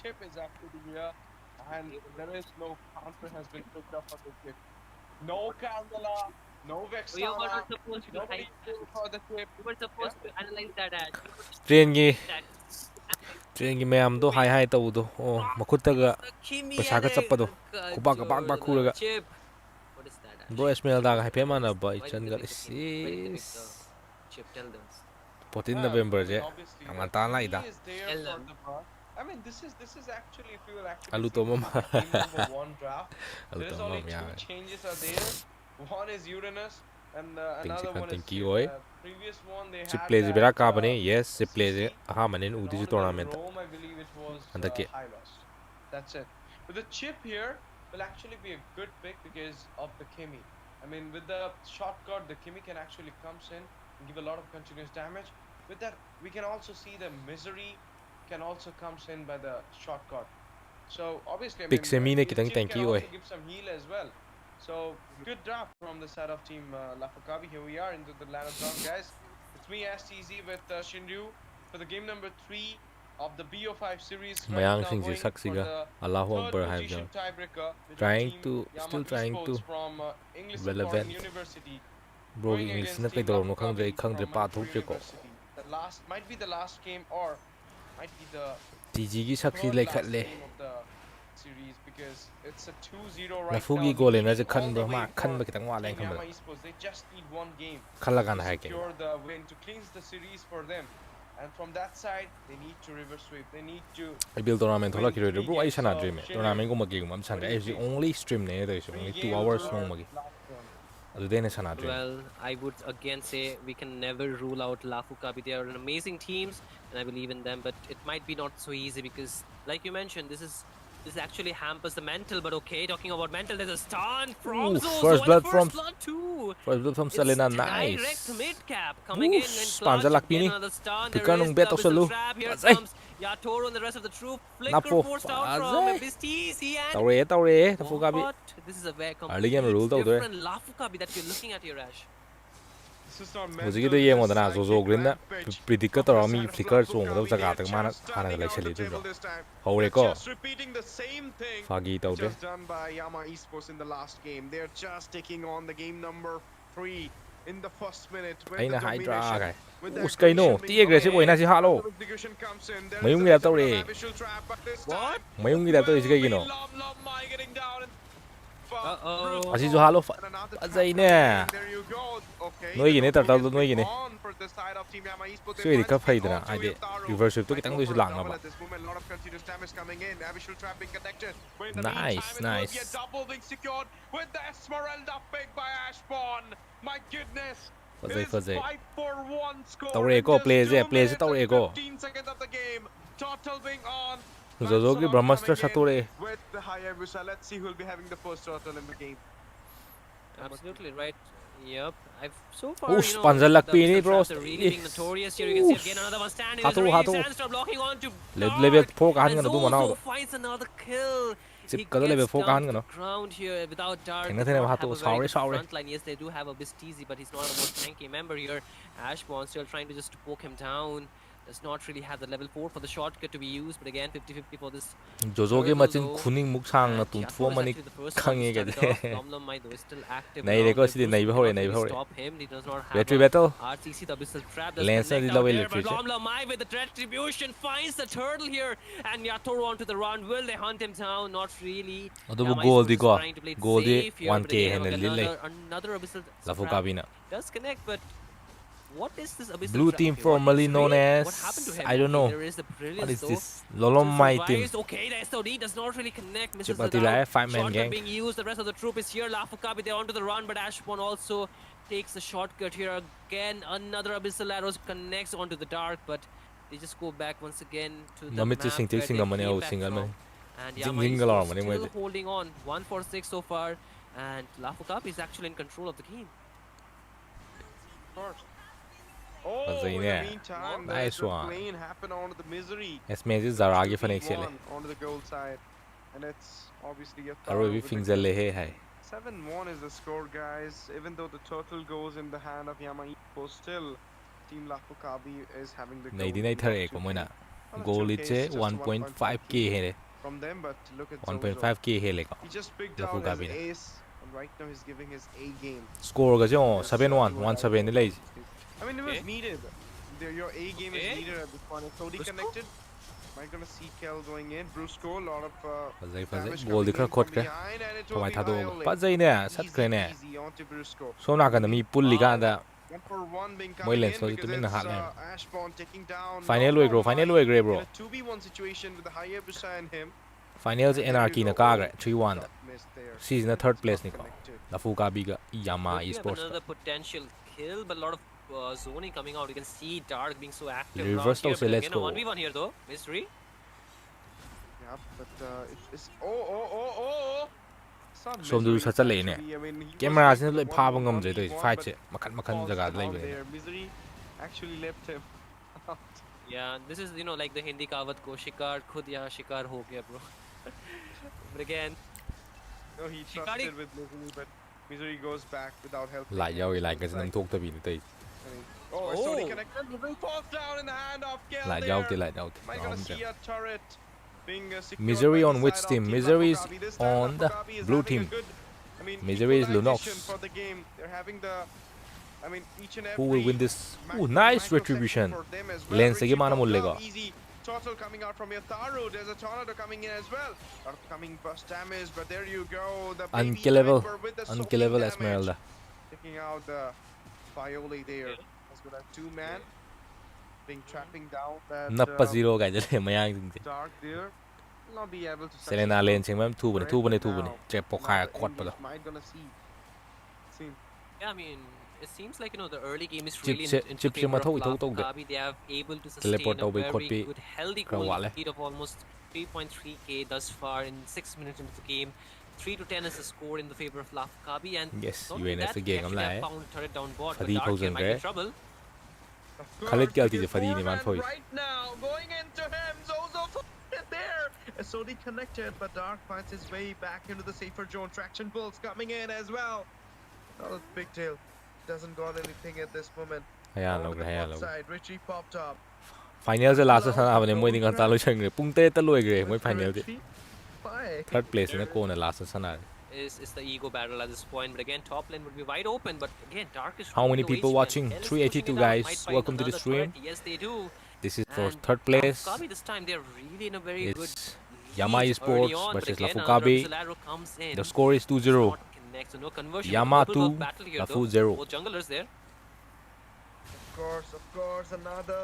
Chip is actually here. And there is no counter has been picked up for the chip. No Candela. No We were Vexana. not supposed to Nobody hide. for the chip. We were supposed to analyze that as. Train gi mayam do hai hai tawdo. Oh makutta ga paisa ka chappa do. Kubak bak khuraga. Chip. What is that? Bro Ismail da hai pe mana ba chan ga is Chip, tell them. 14 November je. Obviously, Ang ta lai da. he is there Tell for them. the bar. I mean, this is actually, if you will actually Alu see to this mama. is team number 1 draft. Alu There's to only mama, 2 yeah. changes are there. One is Uranus, and another one is thank Chip. you, oi. Previous one they Chip had plays that, bera ka bane. Yes, chip CC, plays aha manin and udi only tournament. the Rome, I believe it was Andake. Hylos. That's it. But the Chip here will actually be a good pick because of the Kimmy. I mean, with the shotgun, the Kimmy can actually comes in and give a lot of continuous damage. With that, we can also see the Misery can also comes in by the shotgun. So obviously, I mean, Pixemine the kitang Chip thank can you, also oi. give some heal as well. So good draft from the side of team Lafukabi. Here we are into the land of round, guys. It's me, STZ, with Shinryu for the game number 3 of the BO5 series. Right Mayang now sing going saksiga. for the Allahu third Akbar hai position jo. tiebreaker between Trying team to Yama still trying to Esports from English relevant. Foreign University. Bro going English against na kay team doro no Lafukabi khang dre from pa Manipur thuk ko. University. The last might be the last game or might be the TG gi saksi third lai last khatle. game of the series because it's a 2-0 right Nafu now. gi goal na je leading khan all bro the ma way khan for ba kitang wa lai Team kham Yama ba. Esports. They just need one game Khala to gan hai ke. secure the win, to clinch the series for them. And from that side, they need to reverse sweep. They need to IPL tournament thola win kiro 3 bro ai games. sana So, dream Shinryu, tournament ko magi mam san what do ai you think? only stream ne dai 3 only 2 games hours or no magi. last one? Adu dene sana dream. Well, I would again say we can never rule out Lafukabi. They are an amazing teams, and I believe in them. But it might be not so easy because, like you mentioned, this actually hampers the mental. But okay, talking about mental, there's a stun from Ooh, Zozo. first and blood the from- first blood too. First blood from It's Selena, direct nice. mid cap coming in and Oof, clutch. Panza lakpi Again, ni. another stun. Tukar There nung is beto the sa lu. Abyssal trap. Here Pazay. comes Yatoro and the rest of the troop. Flicker Napo, forced out from pazay. Bistizi and Taure Lafukabi. what? This is a very Early game rule complete tau doi. different Lafukabi that you're looking at here, Ash. This is not Hojiki mental, do this yeng is odana Zozo psychic green na rampage predict from to the mi side of flicker so Lafukabi. ngado jaga They ta are mana just hana standing like out the chali table jo. this time. Haure They're ko. just repeating the same thing Fagi tau de. just done by Yama Esports in the last game. They're just taking on the game number 3 in the first minute with Ai the na Hydra domination. kai. With the Us kai no. aggression Ti being aggressive going oi na si halo. the execution comes in. There Mayung is a gila little tau bit re. of abyssal trap, but this What? time Mayung gila tau isi kai gino. Lom Mai getting down and Uh-oh. Asi jo halo. and another Pazay trap na. coming in. There you go. Okay. Noi gine the tartal focus noi is gine. on for the side of Team Yama Esports. They So ini must ka be faidana on to ide Yotaro. reverse sweep to Right kitang now do for lang example, na ba. at this moment, a lot of continuous damage coming in. Abyssal trap being connected. But in the Nice, meantime, it will be a nice. double being secured with the Esmeralda pick by Ashbon. My goodness. Fazay, It is fazay. 5-4-1 score Taure in ko, just plays 2 it, plays it, minutes and taure ko. 15 seconds of the game. Total being on. Zozo ki Manson Brahmastra coming in Sature. with the Hayabusa. Let's see who will be having the first total in the game. Absolutely right. Yep. I've so far, Ooh, you know, Spanza luck the pini, Abyssal bro. traps are really being notorious here. You can see again another one standing. Hatu, There's hatu. Sandstorm blocking on to Level Dark. 4 kahan And nga na du manao. Zozo finds another kill. Chip He ka do level gets 4 down kahan to nga the no. ground here without Dark. Tingnan They tayo don't hatu, have a very sorry, good sorry. front line. Yes, they do have a Bistizi, but he's not a most tanky member here. Ashbon still trying to just poke him down. Does not really have the level 4 for the shortcut to be used, but again 50-50 for this. Jojo ge Turtle machin though. khuning muk sang na And tum Yatoro thuo is mani actually the first one khange to ge start it off. de. Domlomai though is still active. Nahi around dekho, there. sidhe Bruce nahi cannot bhore, really nahi bhore. Stop him. He does not have Battery a battle. RCC. The Abyssal trap does Lance na connect dila out way there, but literature. Domlomai with the retribution finds the turtle here, and Yatoro onto the run. Will they hunt him down? Not really. Adu Yama goal di Esports is ko. trying to play it Goal di safe here, 1K but again, hen lille. another Abyssal Lafu trap kabina. does connect, but what is this Abyssal Blue trap? team Okay, formerly what known what as happened to him? I don't know. There is the brilliance What is though. this? Lolomai team. Survives. Okay, the SOD does not really connect. Misses Chipati it la hai, out. 5-man Shotgun gang. being used. The rest of the troop is here. Lafukabi, they're onto the run, but Ashbon also takes the shortcut here. Again, another Abyssal arrows connects onto the dark, but they just go back once again to the Namit map sing where sing they mani came au back single from. mani. And Zing Yama zing Esports galore mani still mani. holding on. 1-for-6 so far, and Lafukabi is actually in control of the game. Of course. Oh, in the Fazayne. meantime, Nice there's a one. plane happen onto the misery. Esmezi Zaragi Fanek Sele. 2v1 onto the gold side. And it's obviously a Arrow thorough bi with the Fingzal kill. Lehe hai. 7-1 is the score, guys. Even though the total goes in the hand of Yama Esports, still Team Lafukabi is having the goal. 99 thare ko moina. Goal iche 1.5k hele. From them, but look at 1.5k hele ko. He just picked out his Lafukabi. ace, and right now he's giving his A game. Score ga jo That's 7-1 what I 1-7 ni lai. I mean, it was Okay. needed. Your A game Okay. is needed at this point. It's already Brusco? connected. Am I gonna see Kel going in? Brusco, a lot of Fazai damage goal coming di khar in khot from kre. behind, and it will Thomai be thado. Iole. Fazai ne sat kre ne. Easy onto Brusco. So na kan mi pulli ga da 1-for-1 being Moi coming lens in ko because tumin na it's hat le. Ashbourne taking down. Final Knockdown way bro, final Mike way gre bro. in a 2v1 situation with the higher beside him. Finals And there you Anarchy na go. ka gre 3-1 da. Shot missed there. Season na third It's place not ni ko. connected. Lafukabi ga Yama We have Esports. another potential kill, but a lot of zoning coming out. You can see Dark being so active. Reverse around to say, here, but let's again, a go. 1v1 here though. Mystery. Yeah, but it's oh. Som du sa chale ne. Camera sin loi pha ba ngam jai doi fight che makhan makhan jaga da lai ne. Misery actually left him. Yeah, this is like the Hindi kavat ko shikar khud yahan shikar ho gaya bro. But again, No, he Shikari- trusted with Misery, but Misery goes back without help. Lai yau i lai ka sin thok ta bi ni tai. Oh, it's already connected. Falls down in the hand of Kel Lai there. yau ti lai yau ti. Am I gonna see a turret being secured Misery by on the which side of team? Team Misery is Lafukabi? This time on the Lafukabi is blue having a team. good, I mean, Misery is equalization Lunox. for the game. They're having the, I mean, each and Who will every win this? Ooh, micro- nice microsection retribution. for them as well. Lens se Richie mana popped mullega. up, easy total coming out from Yataru. There's a tornado coming in as well. Lot of coming burst damage, but there you go. The baby Unkillable. sniper with the soaking Unkillable damage. Esmeralda. Taking out the Viole there. As good as 2-man. Being trapping down that Nappa zero ga jale mayang ding se. Dark there. Will not be able to Selena succeed. lane sing mam thu bane thu bane thu bane. Now, Trap po kha khot pa da. Might gonna see. yeah, I mean, it seems like the early game is Chip really se- into chip se favor of mathau ithau tau de. Lafukabi. They have able to sustain Teleport a tau bai khot very pi good, healthy kra goal wale. lead of almost 3.3k thus far in 6 minutes into the game. 3-10 is the score in the favor of Lafukabi, and Yes, not only UNS that, the they game actually am have lai. found turret down board, but Fadi Dark here thousand might be in gre. trouble. Khalid kya ti je Fadi ni man phoi. Right now, going into him, Zozo there. It's already connected, but Dark finds his way back into the safer zone. Traction pulls coming in as well. Not a big deal. Doesn't got anything at this moment. Hayan On log the hayan top log. side, Richie popped up. Final se last sana bane moi ding ta lo chang gre. Pung te ta loi gre moi final de. Richie, bye. Third place na ko na last sana. Is the ego battle at this point, but again, top lane would be wide open. But again, Dark is How many showing no people HP, watching? and Kel is 382 pushing it out, guys. might find Welcome to the another stream. turret. Yes, they do. This is for And third place. Lafukabi this time they're really in a very good It's Yama lead early Esports on, but versus again, Lafukabi. another Arrow comes in. The score is 2-0. Not connect, so no conversion. Yama Double 2, buff battle here, Lafu though. 0. Both junglers there. Of course, another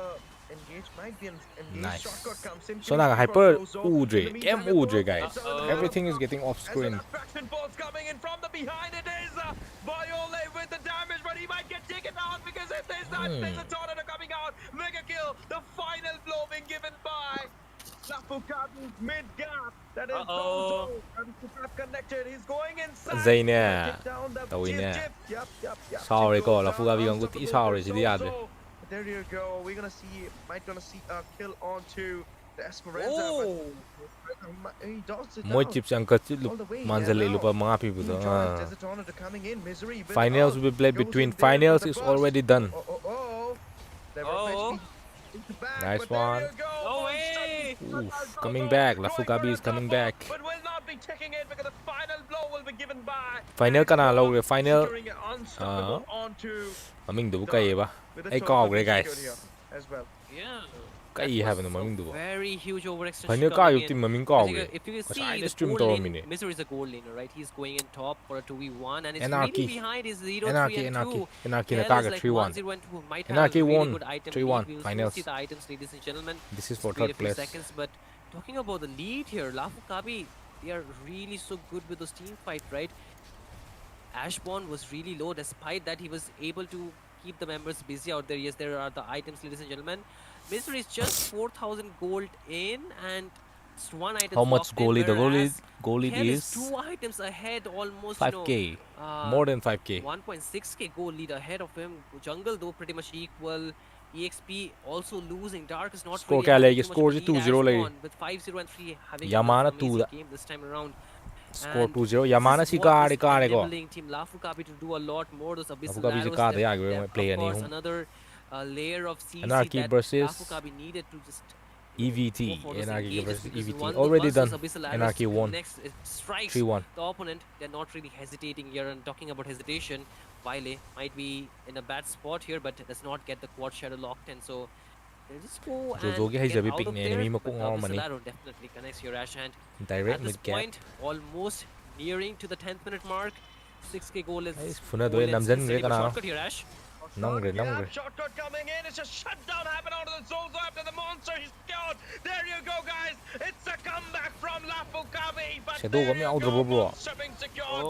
engage might be an engage. Nice. Shotgun comes in. So kills now from hyper Zozo. Udre, In the game meantime, Udre the guys. ball- Everything is getting off As screen. an attraction ball's coming in from the behind. It is Viole with the damage, but he might get taken out because if there's not, there's a tornado coming out. Mega kill. The final blow being given by Lafukabi's mid gap. That is Uh-oh. Zozo. And Fukab connected. He's going inside. Zay nè. Get down the Tao chip, nè. chip. Yep. Sorry Chip ko, goes Lafukabi down. ang guti Unstoppable sorry for si Diadre. Zozo. There you go. We're gonna see, might gonna see a kill onto the Esperanza. Oh! But he does it Moi now. chip sang ka All the way, manzale yeah, lupa now. mga people Two to. giants, there's a tornado coming in. Misery with Finals up. will be played Goes between in there finals for the is burst. already done. Oh. They were Oh. meant to be back, Nice but there one. you go. No One way. shot. Oof, coming back. Lafukabi is coming back. But will not be taking it because the final blow will be given by Final ka na log final. securing it unstoppable onto Maming du kay ba? with the Ay total ka gre being secured guys. here as well. Yeah. Kay That have was no maming du. Very huge overextension. Final ka coming yung in. team maming ka Because gre. if you Mas see ay the stream goal to lane, mini. Misery is a goal laner, right? He's going in top for a 2v1, and it's Anarchy. really behind his 0-3 Anarchy, and Anarchy. 2. Anarchy na Kel is kaga like 3-1. 1-0 and 2. Might Anarchy have a really won good item 3-1 lead. We'll soon finals. see the items, ladies and gentlemen. This is for Just wait third a few place. seconds, but talking about the lead here, Lafukabi, they are really so good with those team fight, right? Ashbourne was really low. Despite that, he was able to keep the members busy out there. Yes, there are the items, ladies and gentlemen. Misery is just 4,000 gold in, and Just one item. How much goal lead? The goal lead Kev is 2 items ahead, almost 5k, more than 5k. 1.6k goal lead ahead of him. Jungle though pretty much equal. EXP also losing. Dark is not Score really kya having legi? too much Score of a is lead. 2-0 legi. Ashwan with 5-0 and 3 having Yamana an amazing 2 game this time around. Score And 2-0. this Yamana is si what is kare ko. enabling Team Lafukabi to do a lot more. Those abyssal Lafukabi arrows, se kaade that- aage that, player of nahi course, hum. another layer of CC Anarchy that versus Lafukabi needed to just EVT. for those Anarchy engages, versus because EVT. once Already those done. abyssal arrows Anarchy won. connects, it strikes 3-1. the opponent. They're not really hesitating here, and talking about hesitation, Wile might be in a bad spot here, but does not get the quad shadow locked in, so they'll just go Jojo and ki get haizabi out pick of ne there. enemy ma But ko the ngor abyssal mani. arrow definitely connects here, Ash, and Direct at this mid gap. point, almost nearing to the 10th minute mark. 6k goal is Guys, funa do namjan gre kana. shortcut here, Ash. Namgre. Shortcut coming in. It's a shutdown happen onto the Zozo after the monster. He's scored. There you go, guys. It's a comeback from Lafukabi. But Shadow there kami you out go, bro. monster being secured.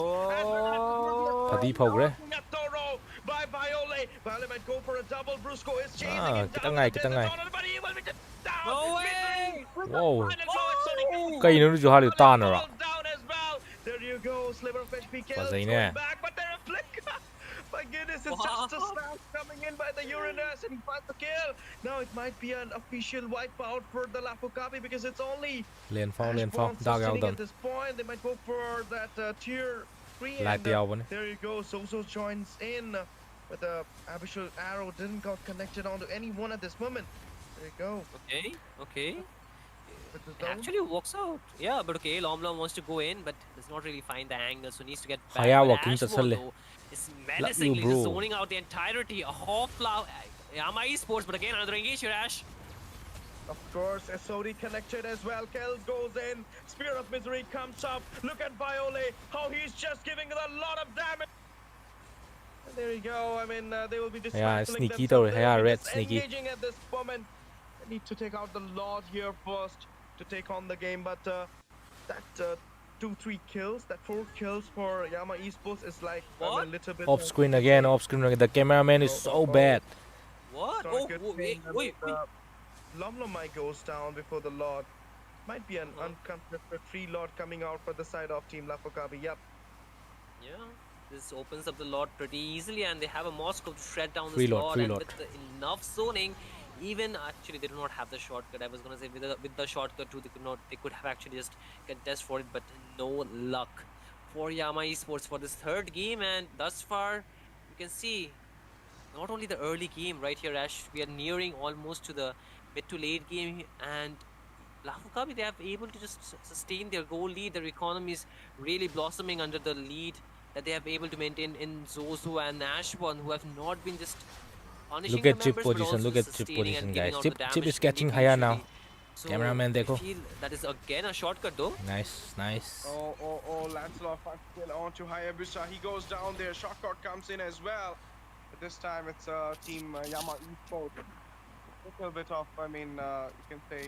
Thadi phau gre. Toro by Viole. Viole might go for a double. Brusco is chasing Ah, him kita down. ngai, the kita ngai. tunnel, but he will be down. No way! Wow. Final Kai no jo hali tan ra. down as well. There you go. Sliver of HP kills. Fazai Going ne. back, but they're a flick. My goodness, it's just a snap coming in by the Uranus and finds the kill. Now it might be an official wipeout for the Lafukabi because it's only Lane foul. Ashbourne Dog out sustaining done. at this point. They might go for that tier 3. Light And, the album. there you go. Zozo joins in. But the abyssal arrow didn't got connected onto anyone at this moment. There you go. Okay. With the It zone. actually works out. Yeah, but okay, Lomlom wants to go in, but does not really find the angle, so needs to get back. Haya But walking Ashbourne, challe. though, is menacingly bro. just zoning out the entirety of Yama Esports, but again, another engage here, Ash. Of course, SOD connected as well. Kells goes in. Spear of Misery comes up. Look at Viole, how he's just giving it a lot of damage. And there you go. I mean, they will be dismantling sneaky themselves. though. They Yeah, will be red sneaky. disengaging at this moment. They need to take out the Lord here first to take on the game. But that 2-3 kills, that 4 kills for Yama Esports is like a little bit Off screen again. The cameraman is so bad. What? Not a good thing. Wait. Lomlomai goes down before the Lord. Might be an uncontested free Lord coming out for the side of Team Lafukabi. Yep. Yeah, this opens up the lot pretty easily, and they have a Moscow to shred down Free this lot, lot, free and lot. with the enough zoning, even actually they do not have the shortcut. I was gonna say with the shortcut too, they could have actually just contest for it, but no luck for Yama Esports for this third game. And thus far, you can see not only the early game right here, Ash, we are nearing almost to the mid to late game, and Lafukabi, they have able to just sustain their goal lead. Their economy is really blossoming under the lead that they have able to maintain in Zozo and Ashburn, who have not been just punishing Look at the chip members, but position. also Look at chip sustaining and position, giving guys. out the Chip is damage catching higher now. individually. So Cameraman, I dekho. feel that is again a shortcut though. Nice. Oh, Lancelot still on to Hayabusa. He goes down there. Shotcut comes in as well. But this time it's Team Yama Esports. A little bit of, you can say,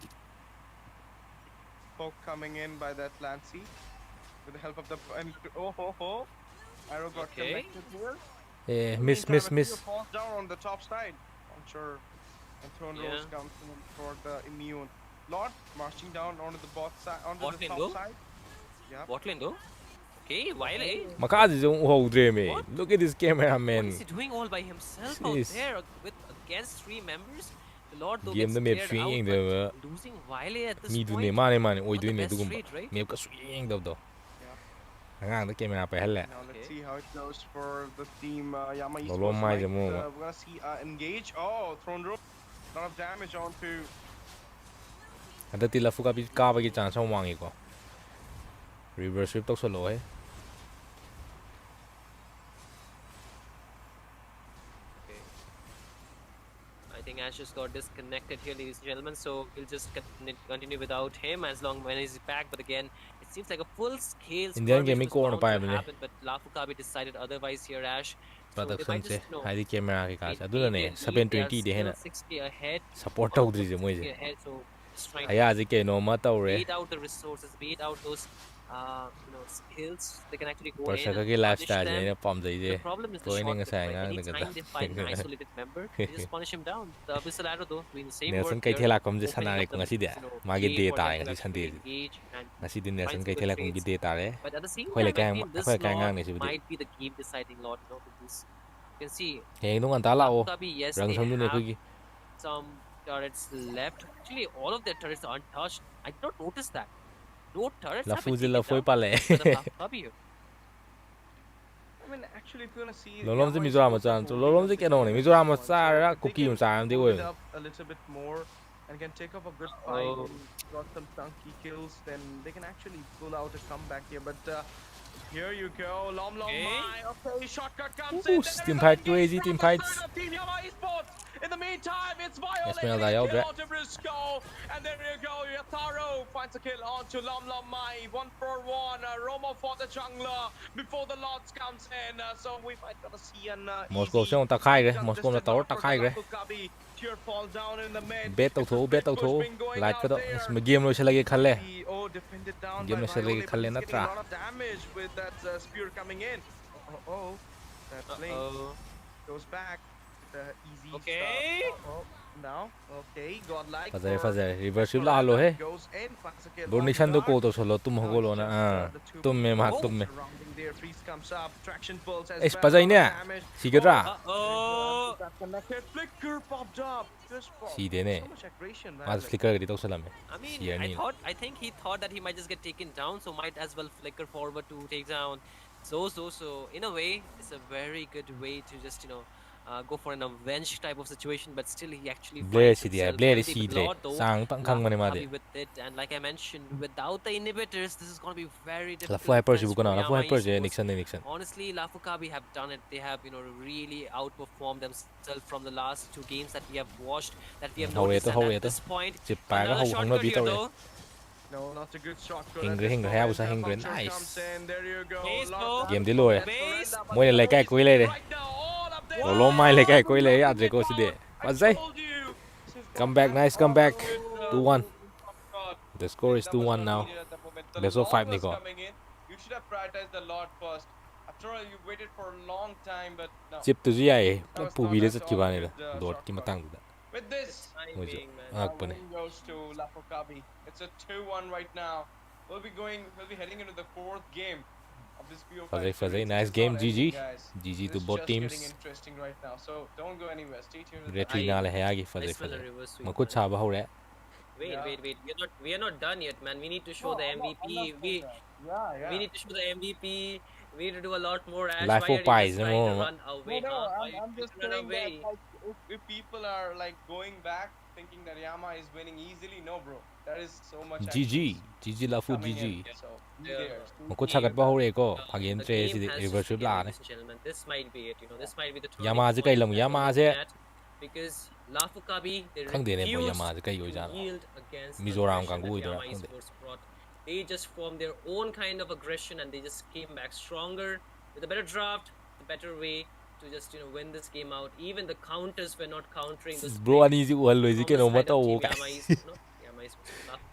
poke coming in by that Lancy with the help of the. Arrow got connected here. Yeah, Meantime, miss. Akio falls down on the top side. I'm sure. And Throne Rose comes in for the immune. Lord marching down onto the bot side, onto the top side. Yeah. Bot lane though. Okay, Wile. Makazi don't hold me. Look at this What cameraman. is he doing all by himself out Jeez. there with against 3 members? The Lord though Game gets the map cleared swing out, the but losing Wile at this me do point. ne mane oi not do the ne best dugum trade, right? map ka swing do. Angang the camera pa hella. Now let's see how it goes for the team Yama Esports. Lolo mai Might, jamu. we're gonna see engage. Oh, Throne Room. A lot of damage onto. Handa tila fuka bi ka ba gi chance ang wangi ko. Reverse sweep tok solo hai. I think Ash just got disconnected here, ladies and gentlemen, so we'll just continue without him as long when he's back. But again, it seems like a full-scale Indian skirmish gaming was ko bound na pa to yun happen, but Lafukabi decided otherwise here, Ash. So they Production might se just, you know, hai di camera ki ka sa du na ne maintain the lead. They are 720 de hai na still 60 ahead. support tau dri je moi 60 je. ahead, so just trying Aya ji ke no ma tau re. bait out the resources, bait out those skills, they can actually go in and Berserker punish lifestyle them. này pom The dây problem is the tôi nên short cái pick, sai right? ngang được Anytime they find an isolated member, they just punish him down. The Abyssal Arrow, though, doing the same work Nelson cây here, thế là cũng chỉ opening sana này up cũng the ngay đi magi gate day for ta them ngay to đi actually Sunday engage and ngay đi find Nelson some cây good thế là cũng trades. day ta đấy But at the same hơi là time, I cái feel this hơi cái lot ngang này chứ might be the game deciding lot, with this. You can see hiện đúng anh ta là ô Lafkabi, yes, răng they xong này have cái some turrets left. Actually, all of their turrets are untouched. I did not notice that. No turrets là have been Fuji là taken phôi down pa lẹ by the Lafkabi here. I mean, actually, if you wanna see, lo lom Yama chứ Mizoram mà Esports are chán lo holding lom up chứ the cái game này at this Mizoram mà point. xa So ra if they cookie mà can xa em đi hold it ơi up a little bit more and can take up a good fight Oh. and got some chunky kills, then they can actually pull out a comeback here. But here you go, Lom Lom Mai. Okay, shotgun comes in. There team is fight engaged crazy from team the fights side of Team Yama Esports. In the meantime, it's Violet Esmeralda getting a out kill there. onto Briscoe. And there you go, Yataro finds a kill onto Lom Lom Mai. 1-for-1, Romo for the jungler before the Lords comes in. So we might gonna see an Moscow easy sẽ không ta khai đấy Moscow là contested tàu lot ta for khai the đấy Lafukabi. Tear fall down in the mid. bet tàu It's a thú bet split tàu push thú been going lại out cái đó there. mà game rồi sẽ lại cái lẽ Oh, defended down game by nó sẽ lại Violet, cái but lẽ he's nó getting a trả lot of damage with that spear coming in. That link goes back. The easy Okay. stuff. Now, okay, godlike. Phát ra reverse là alo hết Goes in, finds a kill. Donation đâu cô tàu solo tum không có luôn à tum mềm hạt tum mềm Surrounding there, freeze comes up, traction pulls as ấy well. phát ra nè Damage. xí cái ra Oh. That connected flicker popped up. Just xí thế này so much aggression, mà man. flicker cái đi tàu sẽ làm I mean, xí này I think he thought that he might just get taken down, so might as well flicker forward to take down. So in a way, it's a very good way to just go for an avenge type of situation, but still he actually Blair finds xí đi himself Blair with xí the đấy blood though. sang tăng khăng mà này mà đi Happy with it, and like I mentioned, without the inhibitors, this is going to be very là difficult. phôi hyper defense chứ for là phôi Yama hyper chứ Esports. Nixon này Nixon Honestly, Lafukabi have done it. They have, really outperformed themselves from the last two games that we have watched, that we have noticed. And at this point, chụp bài cái another hậu không nó shotgun bị here tàu đấy though. No, not a good shot. Hingre heo sa hingre nice There you go. game đi lùi Base. mỗi lần lấy cái cuối lấy đấy lo mai lấy cái cuối lấy à dễ có gì đấy và dây come back nice come back 2-1 the score is 2-1 now there's no 5 này có You should have prioritized the Lord first. After all, you waited for a long time, but no. chip từ dưới ấy phụ vì đấy rất nhiều này là đột cái mà tăng được With this, Ôi giời, our ác này win goes to Lafokabi. It's a 2-1 right now. We'll be heading into the fourth game of this BO5 Fazay, series. nice It's game, not GG. ending, guys. GG This to is both just teams. getting interesting right now. So don't go anywhere. Stay tuned. Retry nào là hay cái Nice for the Fazay reverse sweep, mà cút man. chào bao đấy Wait. We are not done yet, man. We need to show the MVP. We need to show the MVP. We need to do a lot more. Ash, Life why for are you pies, just trying to no. run away? No, huh? Why I'm you just run saying away? that if people are like going back thinking that Yama is winning easily, no, bro. There is so much. GG là phụ coming GG in, so be there. mà cút chào cái bao đấy có phát hiện The tre game gì has reverse just sweep begun, là này ladies and gentlemen. This might be it. This might be the turning Yama chứ point cây lồng that we're Yama looking chứ at, because Lafukabi, they không để này bởi refused Yama chứ cây rồi to ra yield against the Mizoram aggression càng that vui đó Yama không để Esports brought. They just formed their own kind of aggression, and they just came back stronger with a better draft, a better way to just win this game out. Even the counters were not countering the bro anh đi uẩn rồi gì cái nào mà tao cái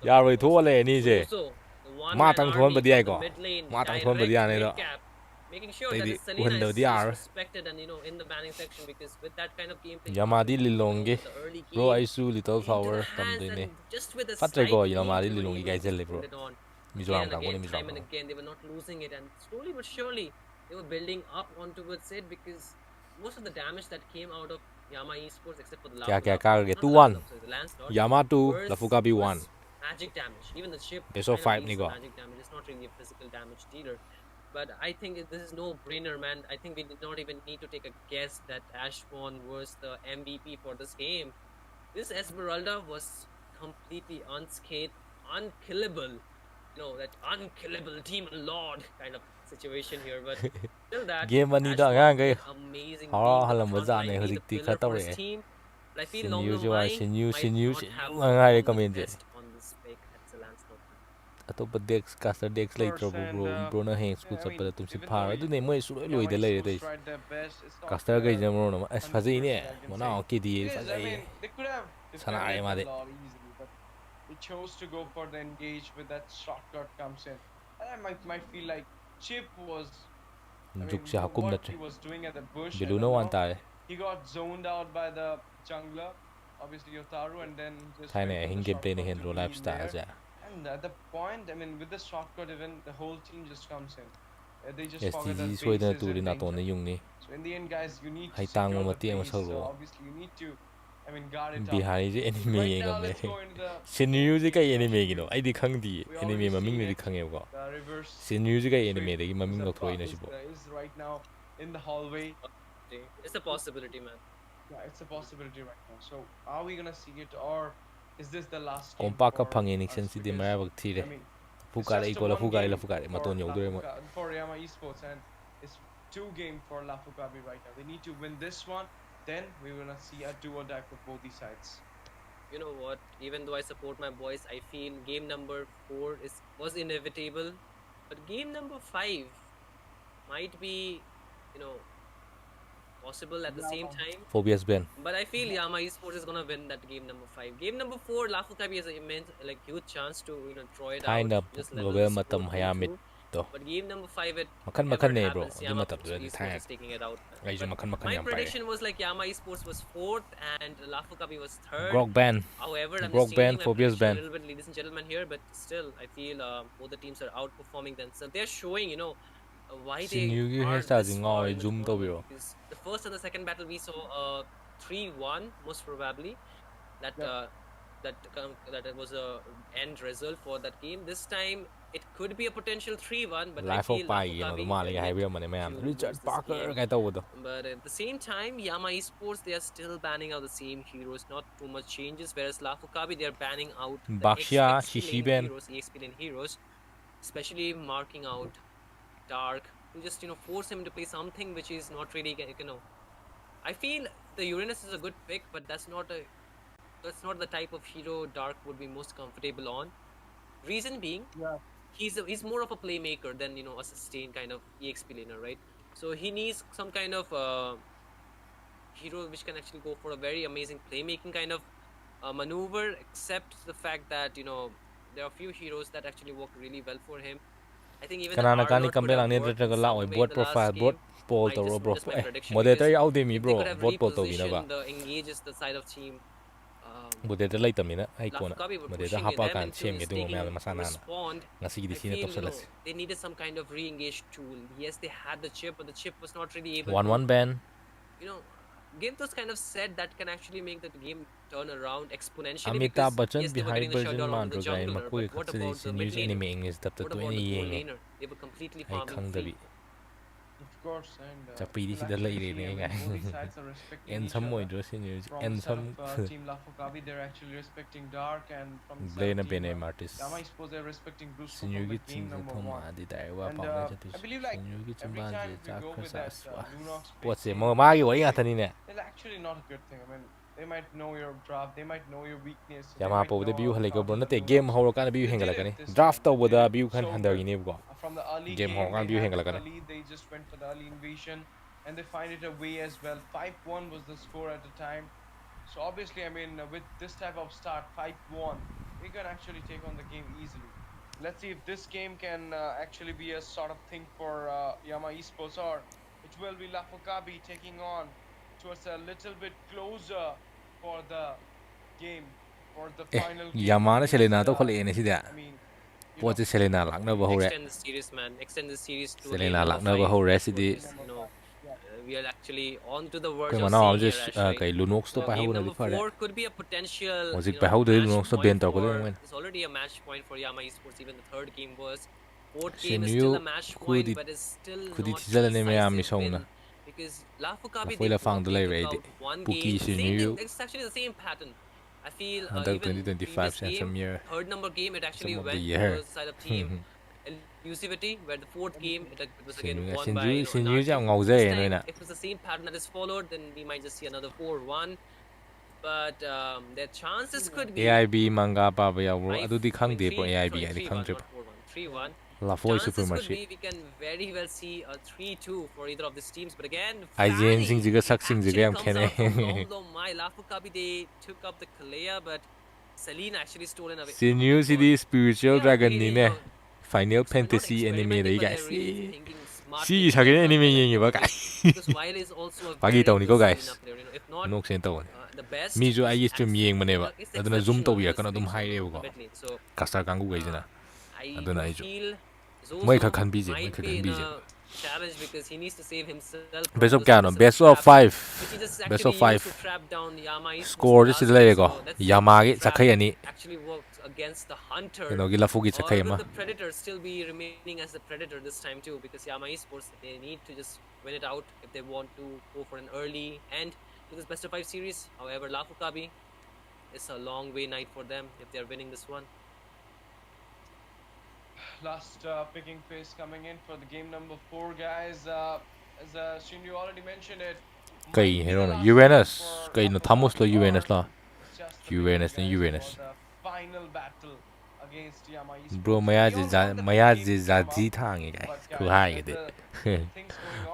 ya rồi thua lệ ni gì mà tăng thua bật đi có mà tăng thua bật đi này đó making sure that the Selena uẩn đầu is đi à respected and in the banning section, because with that kind of gameplay, Yama đi lilong cái the early bro game I su little flower into the tầm hands, đấy này and just with a phát rồi slight gọi lead Yama đi to lilong cái just cái gì bro put it on. Mizoram Again càng and quên again, time Mizoram and again, they were not losing it, and slowly but surely they were building up onto it, because most of the damage that came out of Yama Esports, except for the kya Lava, kya not the 2-1 Lava, sorry, the Lancelot, Yama 2 was Lafukabi 1 magic damage. Even the ship Best of kind 5 deals nigo. magic damage. It's not really a physical damage dealer. But I think this is no brainer, man. I think we did not even need to take a guess that Ashwan was the MVP for this game. This Esmeralda was completely unscathed, unkillable. That unkillable demon lord kind of situation here. But still that game anh đi đó Ashwan ngang cái did amazing. họ being là the một front dạng line, này hơi being dịch the tí khá pillar tao for his đấy team. But I feel xin Long yêu Long cho ai Mai xin yêu might not have mà ngay been comment the gì best on this pick at the Lancelot. atop dex caster dex later bro na hangs ku chapa tum si phar adu ne moi su loi de lai de caster ga jam ro na as fazi ne mona ki di fazai They could have sana defended ai ma the de law easily, but they chose to go for the engage with that shortcut comes in. I might feel like Chip was, I mean, Jukse hakum what natre. he was doing at the bush. I Beluna don't wan know. tare. He got zoned out by the jungler, obviously Yotaru, and then just Thaine went for the hinge play ni shortcut to hendro be in lifestyle there. ja. And at the point, I mean, with the shortcut, even the whole team just comes in. They just forget STG that base soidana is in turi na danger. ton yung ni. So in the end, guys, you need to Hai tang secure ma the ti ma base. So salo. obviously, you need to, I mean, guard it up. Bihari je anime Right ye now, gamne. let's go into the Scenario je kai anime gi no. Ai di khang di we anime already ma ming seen ni di it. khang ko. The reverse Scenario je kai anime switch de gi ma ming lo throi na is, sibo. is right now in the hallway. It's a possibility, man. Yeah, it's a possibility right now. So are we gonna see it, or is this the last game Kompa ka for phang us? Nixon si di Because, mara bak I thire. mean, it's Fukare just a iko la one fukare la game fukare for maton yodure mo. For Yama Esports, and it's 2 game for Lafukabi right now. They need to win this one, then we're gonna see a do or die for both these sides. You know what? Even though I support my boys, I feel game number 4 was inevitable, but game number 5 might be, you know, possible at the same time. Phobias Ben. But I feel Yama Esports is gonna win that game number 5. Game number 4, Lafukabi has an immense, like, huge chance to, you know, draw it Kind out. of Just level global the score matam hayamit through. to. But game number 5, it Makan whatever makan ne bro. happens, Di Yama matam de Esports thang. is taking it out. Ai ju But makan makan my yam pai. prediction was like Yama Esports was 4th and Lafukabi was 3rd. Grog ban. However, I'm Grog just ban, changing my Phobias prediction ban. a little bit, ladies and gentlemen, here. But still, I feel both the teams are outperforming themselves. They're showing, you know, why they Sinugi are hairstyle this jing far ngao in the zoom to tournament. biro. Because the first and the second battle we saw 3-1 most probably. That that it was a end result for that game. This time it could be a potential 3-1, but Life I of feel Pai, you know, the Mali Lafukabi hai will biro mane mayam. to Richard lose this Parker game. kai to wodo. But at the same time, Yama Esports, they are still banning out the same heroes, not too much changes. Whereas Lafukabi, they are banning out the Baxia, XP Shishi lane Ben. heroes, EXP lane heroes, especially marking out Dark to just, you know, force him to play something which is not really, you know. I feel the Uranus is a good pick, but that's not the type of hero Dark would be most comfortable on. Reason being, he's more of a playmaker than, you know, a sustained kind of EXP laner, right? So he needs some kind of hero which can actually go for a very amazing playmaking kind of maneuver. Except the fact that, you know, there are a few heroes that actually work really well for him. I think even Kanana the kani Arlott could kambe have lang ni worked traga in la some oi way bot in the last profile game. bot poll to bro. Just my prediction, Moderator because yaw de mi if they bro. could have Bot poll to bi na ba. repositioned the engages the side of team. Moderator lai tamina ai kona. Lafukabi were Moderator pushing hapa them kan into chem ge taking dungo mayam masana na. respond. Ngasi di I sina feel, top you know, salas. they needed some kind of re-engage tool. Yes, they had the chip, but the chip was not really able 1-1 to, ban. you know, give those kind of set that can actually make the game turn around exponentially. Amitabh because Bachchan yes, they were behind getting the version shutdown on the mantra gain jungler, makoi but what khatsadi about the mid news anime laner? English dab ta What to about any the core yeng. laner? They were completely Ai farming khang free. dabi. Of course, and Chapi di we'll sida lai actually re see, ne I mean, both these ga. sides are respecting En each sam moi other. do news. From En the side sam of Team Lafukabi, they're actually respecting Dark, and from the side Blame of bene Team Martis. Yama Esports, they're respecting Brusco from Sinugi the game tinga number thoma 1. di dai wa And pa mai chatu. I believe like Sinugi every chimba time je we chak go with that khasa. Lunox Pot se pick, mo ma gi wari ngatani ne. it's actually not a good thing. I mean, they might know your draft, they might know your weakness. they Yama might po de know view how to hale go bro counter the nate game Lunox. horo kan view They did hengala it kani. this Draft time. to They boda did view kan so handar good. gi ne go. From the early Game game, horo kan they view had hengala the kani. lead, they just went for the early invasion, and they find it a way as well. 5-1 was the score at the time. So obviously, I mean, with this type of start, 5-1, we can actually take on the game easily. Let's see if this game can actually be a sort of thing for Yama Esports, or it will be Lafukabi taking on towards a little bit closer for the game, for the final game. Yama na against, Selena to khole ne sida. I mean, you Pot know, Selena lakna ba hore. Extend the series, man. Extend the series to Selena game lakna number ba 5. hore That's what sidi. is, you know, we are actually on to the verge Koi of mana seeing am here, je Ash, right? kai Lunox to So pa game ho na number di phare. 4 could be a potential, Music you pa know, ho de match Lunox to point ben to ko de for- men. It's already a match point for Yama Esports. Even the third game was. Fourth game is Sinu still a match point, kudi but it's still kudi not tizala ne me am decisive misona. win. Because Lafukabi, Foi they la fang de probably lei took reidi. out one Puki game. Sinu. Same thing, it's actually the same pattern. I feel Under even 2025 previous Samsung game, year. third number game, it actually Some of the went year. towards the side of team Elusivity, where the fourth game it was again Sinu won by, you know, Sinu Anarchy. jam ngau This zai time, no na. if it's the same pattern that is followed, then we might just see another 4-1. But their chances could be AIB manga pa ba yaw bro. five- Adu di I khang mean, de po three- AIB sorry, ai di 3-1, khang trip. not 4-1, 3-1. La Foi Chances could Supremacy. be we can very well see a 3-2 for either of these teams. But again, IGN sing jiga sak sing jiga yam actually comes out from khene. Lomlo. My Lafukabi, they took up the Kalea, but Selena actually stolen away. Sinu si di spiritual Yeah, dragon really, ni you ne. know, Final So we're not Fantasy anime experimenting, đấy but guys. they're really thinking smartly Si in thằng cái terms of anime their gì vậy technology. guys. Because Vile is also a Bagi very tàu này good có guys. stamina player. You know, if not Nok sen tàu. the best, Mi jo he's ai stream yeng you mane know, ba. it's Aduna zoom exceptional tàu in ya this kana dum mix hai on re the ko. mid lane. So Kastar kangu guys na. I Aduna ai jo. feel Moi Zozo kha khan bi je, moi might kha be khan in bi je. a challenge because he needs to save himself Best from of this kya no? aggressive Best of trap, 5. which he just Best actually of 5. used to trap down Yama Esports Score last this game. le ko. So let's see if Yama this gi trap sakhai ani. actually works against the hunter, Keno gi lafu gi or sakhai will ma. the predator still be remaining as the predator this time too? Because Yama Esports, they need to just win it out if they want to go for an early end to this best of 5 series. However, Lafukabi, it's a long way night for them if they're winning this one. Last picking phase coming in for the game number 4, guys. As Shinryu already mentioned it. Kai hero no Uranus. Kai no Thamos lo Uranus la. Uranus and Uranus. The final battle against Yama Esports. Bro maya ji za ji thang guys. Ku hai ge de.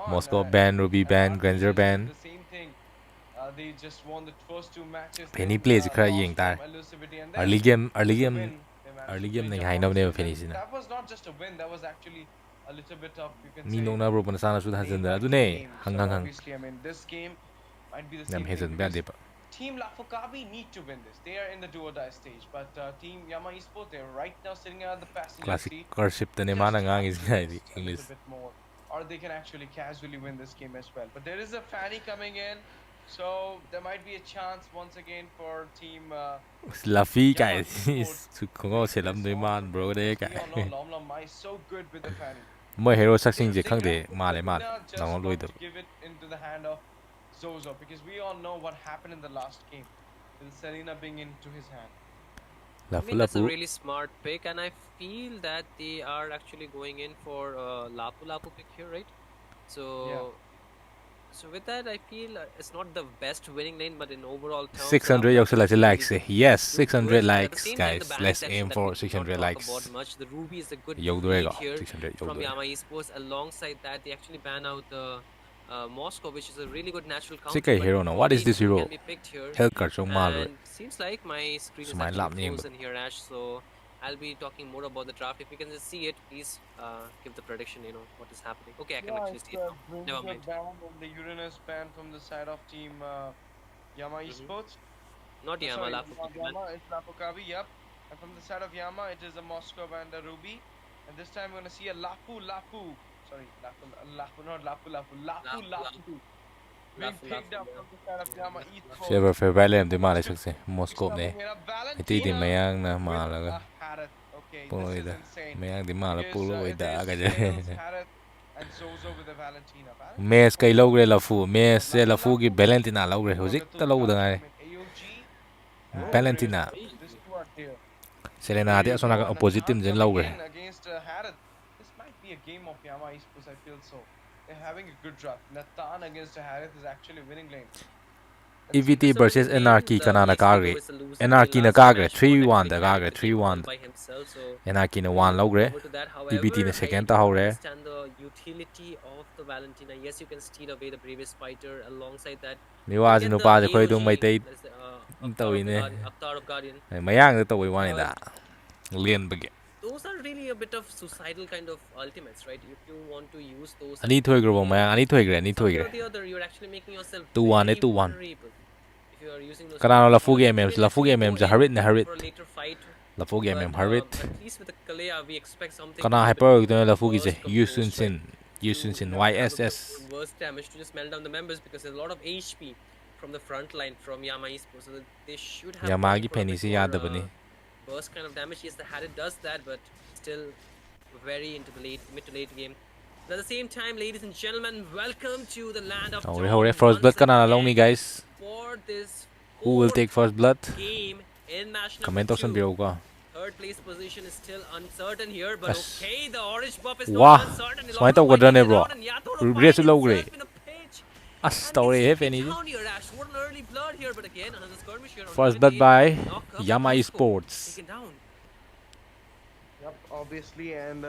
Moscow ban, Ruby ban, Granger ban. The same thing. They just won the first 2 matches. Penny plays khara yeng tar. Early game nei hai no ne Penny sina. That was not just a win, that was actually a little bit of, you can Mi say, no na bro pana sana su ha jan da adu ne. Hang hang hang. obviously, I mean, this game might be the Nam same he thing jan ba de because Team Lafokabi need to win this. They are in the do or die stage, but Team Yama Esports, they're right now sitting at the passenger Classic seat. cursive tane mana ngang is guys A English. little bit more, or they can actually casually win this game as well. But there is a Fanny coming in, so there might be a chance once again for Team Fluffy guys. Su ko se lam doi man bro de we guy. all know Lom Lom Mai is so good with the Fanny. Moi hero sak sing je They khang de grab ma le ma. Selena just Nang loi want do. to give it into the hand of Zozo, because we all know what happened in the last game with Selena being into his hand. I mean, that's a really smart pick, and I feel that they are actually going in for Lapu Lapu pick here, right? So, so with that, I feel it's not the best winning lane, but in overall terms, 600 Lapu yaksa Lapu like is likes. really Yes, good. 600 At the likes same time, the guys. balance Let's section aim that for we did not 600 talk likes. about much. The Ruby is a good Yog lead doega. here 600 yog from doega. Yama Esports. Alongside that, they actually ban out the Moscow, which is a really good natural counter. Sika hero no. What is this hero? Can be picked here. Health card so mal. And seems like my screen is Smile lap actually name. frozen here, Ash. So I'll be talking more about the draft. If you can just see it, please give the prediction. You know what is happening. Okay, I can actually see it now. Never mind. Ban and the Uranus ban from the side of Team Yama Esports. Not Yama, Sorry, Lafu. not Yama, it's Lafokabi, yep. And from the side of Yama, it is a Moscow and a Ruby. And this time we're gonna see a Lapu Lapu. Sorry, Lapu, not Lapu Lapu. Being picked up from the side of Yama Esports. Server fair value de mal sak se. Moscow ne. Iti di mayang na mal ga. Okay, Polo this is ida. insane. Mayang di mal Because, polo it ida is ga Tails, je. Harith, and Zozo with the Valentina. Mes kai logre lafu. Mes se lafu gi Valentina logre. Hojik ta log da ngai. Valentina. This two are there. Selena de asona ga opposite team jen logre. Against Harith. This might be a game of Yama Esports, I feel so. They're having a good draft. Nathan against Harith is actually winning lane. EVT versus Anarchy kanana kagre. Anarchy na kagre 3-1 da kagre 3-1. Anarchy na 1 logre. EVT na second ta hore. Understand the utility of the Valentina. Yes, you can steal away the previous fighter. Alongside that, Niwa jinu pa je khoi dung mai tai Avatar of Guardian. mayang da toi wan da. Lien bage. Those are really a bit of suicidal kind of ultimates, right? If you want to use those, Ani thoi gro mayang ani thoi gre ani thoi or gre. the other, you're actually making yourself 2-1 very 2-1. vulnerable. If you are using those, Kanano la fugi even MM if la you fugi go MM ja in harit na harit. for a later fight, La fugi MM harit. at least with the Kalea, we expect something. Kana a bit hyper gdo la fugi je. worse composed, right? Yusun Sin To have a bit YSS. of worse damage to just melt down the members, because there's a lot of HP from the front line from Yama Esports, so that they should have Yamagi gone for a penny bit si more, yada bani. burst kind of damage. Yes, the Hadid does that, but still very into the mid to late game. But at the same time, ladies and gentlemen, welcome to the land of Hore first blood kana long ni guys. for this Who will take first blood? game in match number Comment option 2. biro ka. Third place position is still uncertain here, but Yes. okay, the orange buff is Wah, not uncertain. smai tau gadra ne bro. Regress low grade. As story he penny. First blood by Yama Esports. Taken down. Yep, obviously, and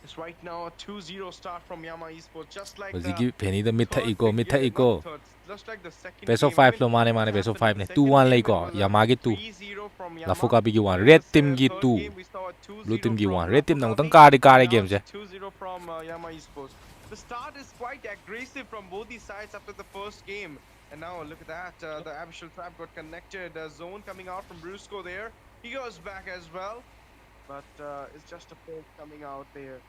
it's right now a 2-0 start from Yama Esports, just like Wazigi penny the mitha ego. the just like the second Best of game. I 5 mean, lo mane what mane best of happened 5 in ne the second 2-1 game, lay it ko was a Yama gi 2 3-0 from Lafu Yama. Kabi gi 1 And in red the team gi third 2 game, we saw a 2-0 blue team gi from 1 red team nang tang Lafukabi, kari and now game it's je a 2-0 from Yama Esports. The start is quite aggressive from both these sides after the first game. And now look at that, the Abyssal Trap got connected. Zone coming out from Brusco there. He goes back as well. But it's just a poke coming out there.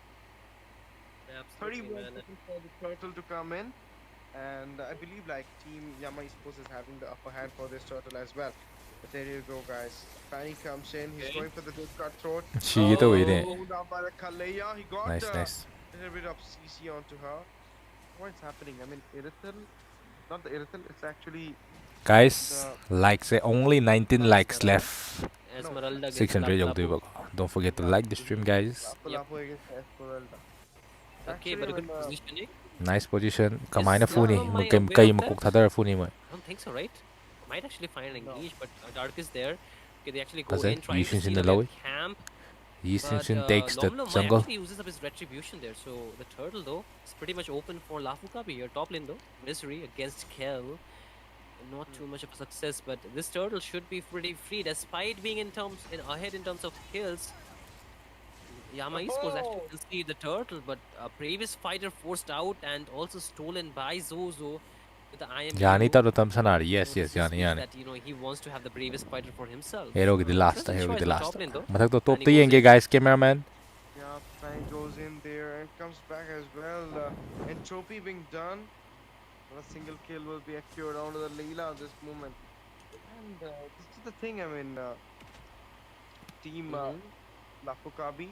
Absolutely, 31 man. seconds for the turtle to come in. And I believe like Team Yama Esports is having the upper hand for this turtle as well. But there you go, guys. Fanny comes in. He's going for the deep cut throat. She to win it. Hold down by the Kaleya. He got Nice, nice. a little bit of CC onto her. What's happening? I mean, Irithel, not the Irithel. It's actually Guys, likes only 19 likes left. Esmeralda 600 yaudiba. Don't forget to like the stream, guys. Lapu against Esmeralda. Okay, but a good positioning. Nice position. Is Kamai na funi. Lama aware Kai of that? makuk thadar funi mo. I don't think so, right? Might actually find an engage, but Dark is there. Okay, they actually go Does it? in trying to Yushin in steal the away low? camp. Yushin But takes the Lomlom jungle. actually uses up his retribution there, so the turtle though is pretty much open for Lafukabi here. Top lane though, Misery against Kel. Not too much of a success, but this turtle should be pretty free despite being ahead in terms of kills. Yama Esports actually conceded the turtle, but a previous fighter forced out and also stolen by Zozo with the IM. Yani taro tam sanari. Yes, yes, Yani, Yani. That, he wants to have the bravest fighter for himself. Hero gi the last, Interesting hero gi choice the on last. top lane, though. Matak to top And he to goes yenge in. guys, cameraman. Yeah, Fang goes in there and comes back as well. Entropy being done. A single kill will be acquired onto the Leela at this moment. And this is the thing, I mean, Team Lafukabi,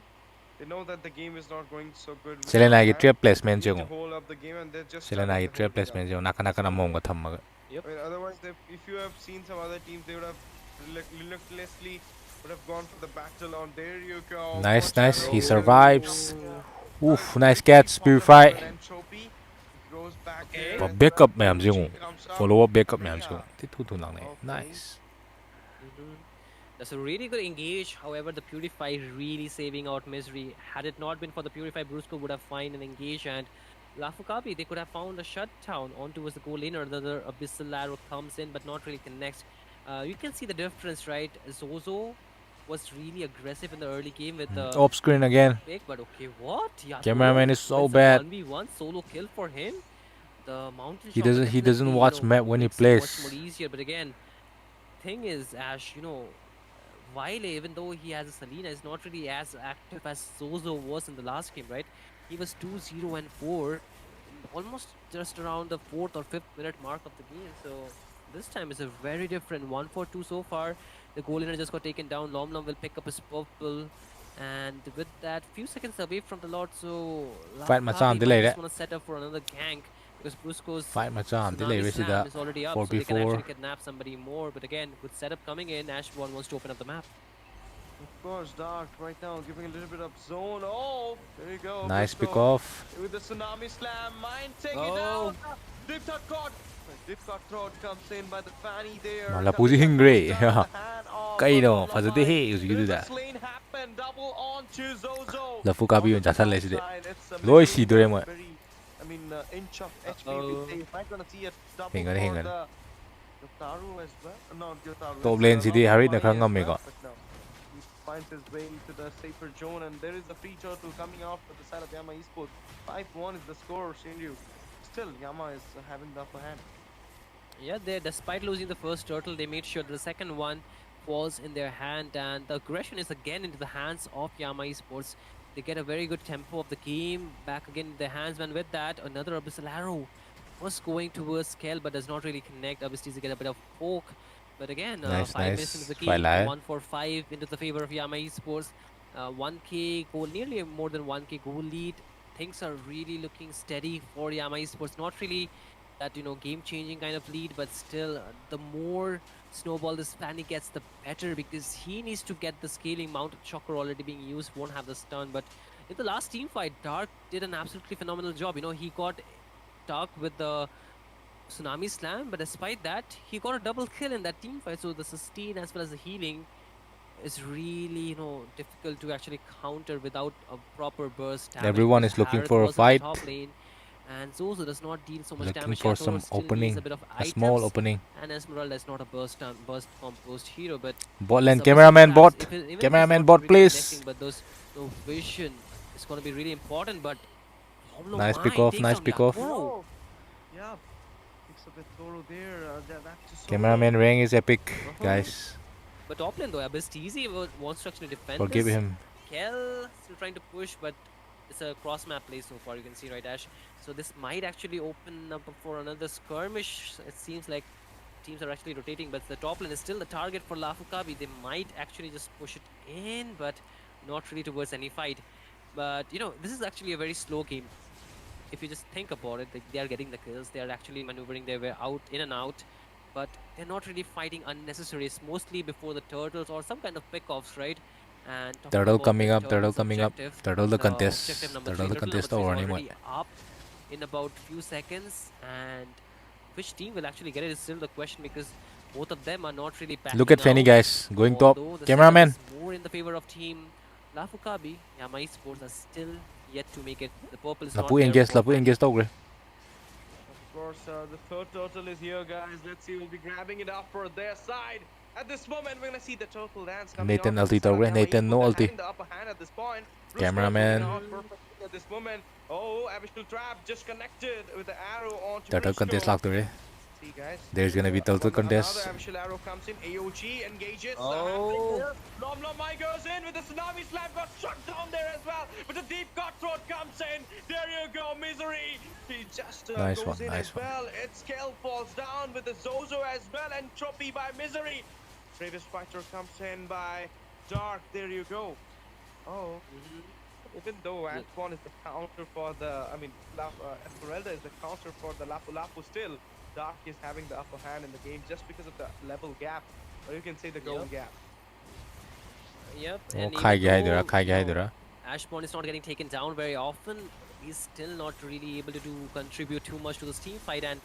they know that the game is not going so good. Selena gi trap placement They je need to ko. hold up the game and they're just Selena gi starting to trap hold it up. placement je naka naka na mong ga thammaga. I mean, otherwise, if you have seen some other teams, they would have reluctantly would have gone for the battle on. There you go. Nice, Watch nice. out. He survives. Oof, nice catch. Purify. Entropy goes back there. But backup ma'am je follow up backup ma'am je. Ti tu tu lang ne. Nice. That's a really good engage. However, the Purify really saving out Misery. Had it not been for the Purify, Brusco would have found an engage, and Lafukabi, they could have found a shutdown on towards the goal lane, or another Abyssal arrow comes in but not really connects. You can see the difference, right? Zozo was really aggressive in the early game with the Off screen again. pick, but okay, what? Yeah, Cameraman is so it's a bad. 1v1 solo kill for him. The mountain He shot doesn't definitely, watch map when he makes it much plays. more easier, but again, thing is, Ash, Vile, even though he has a Selena, is not really as active as Zozo was in the last game, right? He was 2-0 and 4, almost just around the 4th or 5th minute mark of the game. So this time is a very different 1-4-2 so far. The goal line just got taken down. Lomlom will pick up his purple, and with that, few seconds away from the Lord. So Fight Machan delay just that. want to set up for another gank. Because Brusco's Fight Machan delay Tsunami resi Slam da is already up, 4v4. so they can actually kidnap somebody more. But again, with setup coming in, Ashborn wants to open up the map. Of course, Dark right now giving a little bit of zone. Oh, there you go. Nice Brusco pick off. with the Tsunami Slam. Mind take it down. Dip cut caught. Dip cut throat comes in by the Fanny there. Mala pusi hingre. Kai no fazade he usi gitu da. Lane happened. Double on to Zozo. Lafukabi yun jasal le side. Loi si dore mo. I mean, inch of HP. If I'm gonna see a double Hang on, for hang on. the Yotaru as well. No, Yotaru. Top lane sidi harit na khang ngam ko. He finds his way into the safer zone, and there is a free turtle coming off to the side of Yama Esports. 5-1 is the score, Shinryu. Still, Yama is having the upper hand. Yeah, despite losing the first turtle, they made sure the second one falls in their hand, and the aggression is again into the hands of Yama Esports. They get a very good tempo of the game back again in their hands, and with that, another Abyssal Arrow was going towards Kel, but does not really connect. Obviously, they get a bit of poke. But again, 5 minutes into the game, 1-4-5 into the favor of Yama Esports. 1k goal, nearly more than 1k goal lead. Things are really looking steady for Yama Esports. Not really that, game-changing kind of lead, but still, the more snowball this Fanny gets, the better, because he needs to get the scaling. Mounted Shocker already being used, won't have the stun. But in the last team fight, Dark did an absolutely phenomenal job. He got stuck with the Tsunami Slam, but despite that, he got a double kill in that team fight. So the sustain as well as the healing is really, difficult to actually counter without a proper burst damage. Everyone is looking for a fight. Top lane, And Zozo does not deal so much Looking damage. for Yatoro some still needs opening, a bit of a small items. opening. And Esmeralda is not a burst composed hero, but Bot lane, submissive cameraman stabs, bot. even if he's Cameraman not bot, really please. connecting, but those vision is going to be really important. But Lomlo Nice pick Mai off, takes nice down pick off. Yatoro. Yeah, picks up the Toro there. That's a solo. Cameraman rank is epic, guys. But top lane though, Abyss TZ wants to actually defend Forgive this. him. Kel still trying to push, but it's a cross map play so far. You can see, right, Ash? So this might actually open up for another skirmish. It seems like teams are actually rotating, but the top lane is still the target for Lafukabi. They might actually just push it in, but not really towards any fight. But you know, this is actually a very slow game. If you just think about it, they are getting the kills. They are actually maneuvering their way out, in and out. But they're not really fighting unnecessary. It's mostly before the turtles or some kind of pickoffs, right? And Turtle coming up, turtle coming up. objective, Turtle the objective contest. number Turtle 3. the Turtle contest number 3 over is anymore. already up in about few seconds, and which team will actually get it is still the question, because both of them are not really backing Look at Fanny, out, guys. Going top. although the Cameraman. setup is more in the favor of team Lafukabi. Yamai Sports are still yet to make it. The purple is not Lapu there engage, for Lapu engage tau gre. Of course, the third turtle is here, guys. Let's see who'll be grabbing it up for their side. At this moment, we're gonna see the turtle dance coming Nathan out. ulti tau gre. Nathan no ulti. The upper hand at this point. Cameraman. At this moment. Oh, Abyssal Trap just connected with the arrow onto Turtle contest lag tau gre. See, guys. There's gonna be turtle contest. Another Abyssal arrow comes in. AOG engages. Oh. Lomlo Mai goes in with the tsunami slam. Got shot down there as well. But the deep cutthroat comes in. There you go, Misery. He just Nice goes one, in nice as one. well. Its scale falls down with the Zozo as well. Entropy by Misery. Bravest Fighter comes in by Dark. There you go. Oh. Even though Antoine is the counter for the, Esmeralda is the counter for the Lapu Lapu, still Dark is having the upper hand in the game just because of the level gap, or you can say the goal gap. Yep. Oh, And khai even gaya though, idhara, khai gaya idhara. Ashbond is not getting taken down very often, he's still not really able to contribute too much to this team fight, and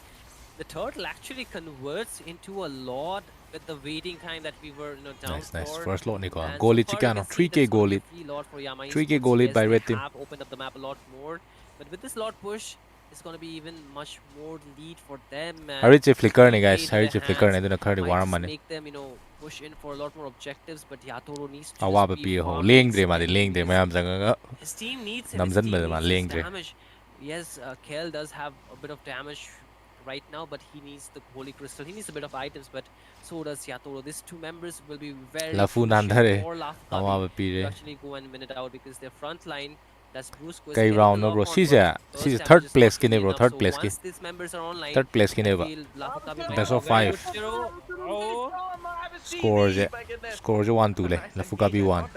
the turtle actually converts into a lord with the waiting time that we were down Nice, nice. for. First lot Nico. And Goal so lead far we Chicano. can see 3k that's goal gonna be lead. a free lot for Yamai 3k Sports. goal lead Yes, by they red team. have opened up the map a lot more, but with this lot push, it's going to be even much more lead for them. And Haritse flicker ne play guys. into their Haritse flicker ne hands duna khari might waram just mane. make them, push in for a lot more objectives, but Yatoro needs to Awa just ba be pi ho. far Leng more dre ma de leng dre mayam janga. his team needs him. His Namjan team ba ma needs leng his dre. damage. Yes, Kel does have a bit of damage right now, but he needs the Holy Crystal. He needs a bit of items, but so does Yatoro. These two members will be very Lafu crucial nandhare. for Awa Lafukabi ba pi to re. actually go and win it out, because their front line, that's Brusco, is Kai getting round the no bro. lock on, She's but a first third damage is place not kine really bro. enough. Third So place ki. once these members are online, Third place I kine ba. feel Lafukabi might Best be of very 5. good. Oh. Scores je. Scores je 1-2 le. Lafukabi 1.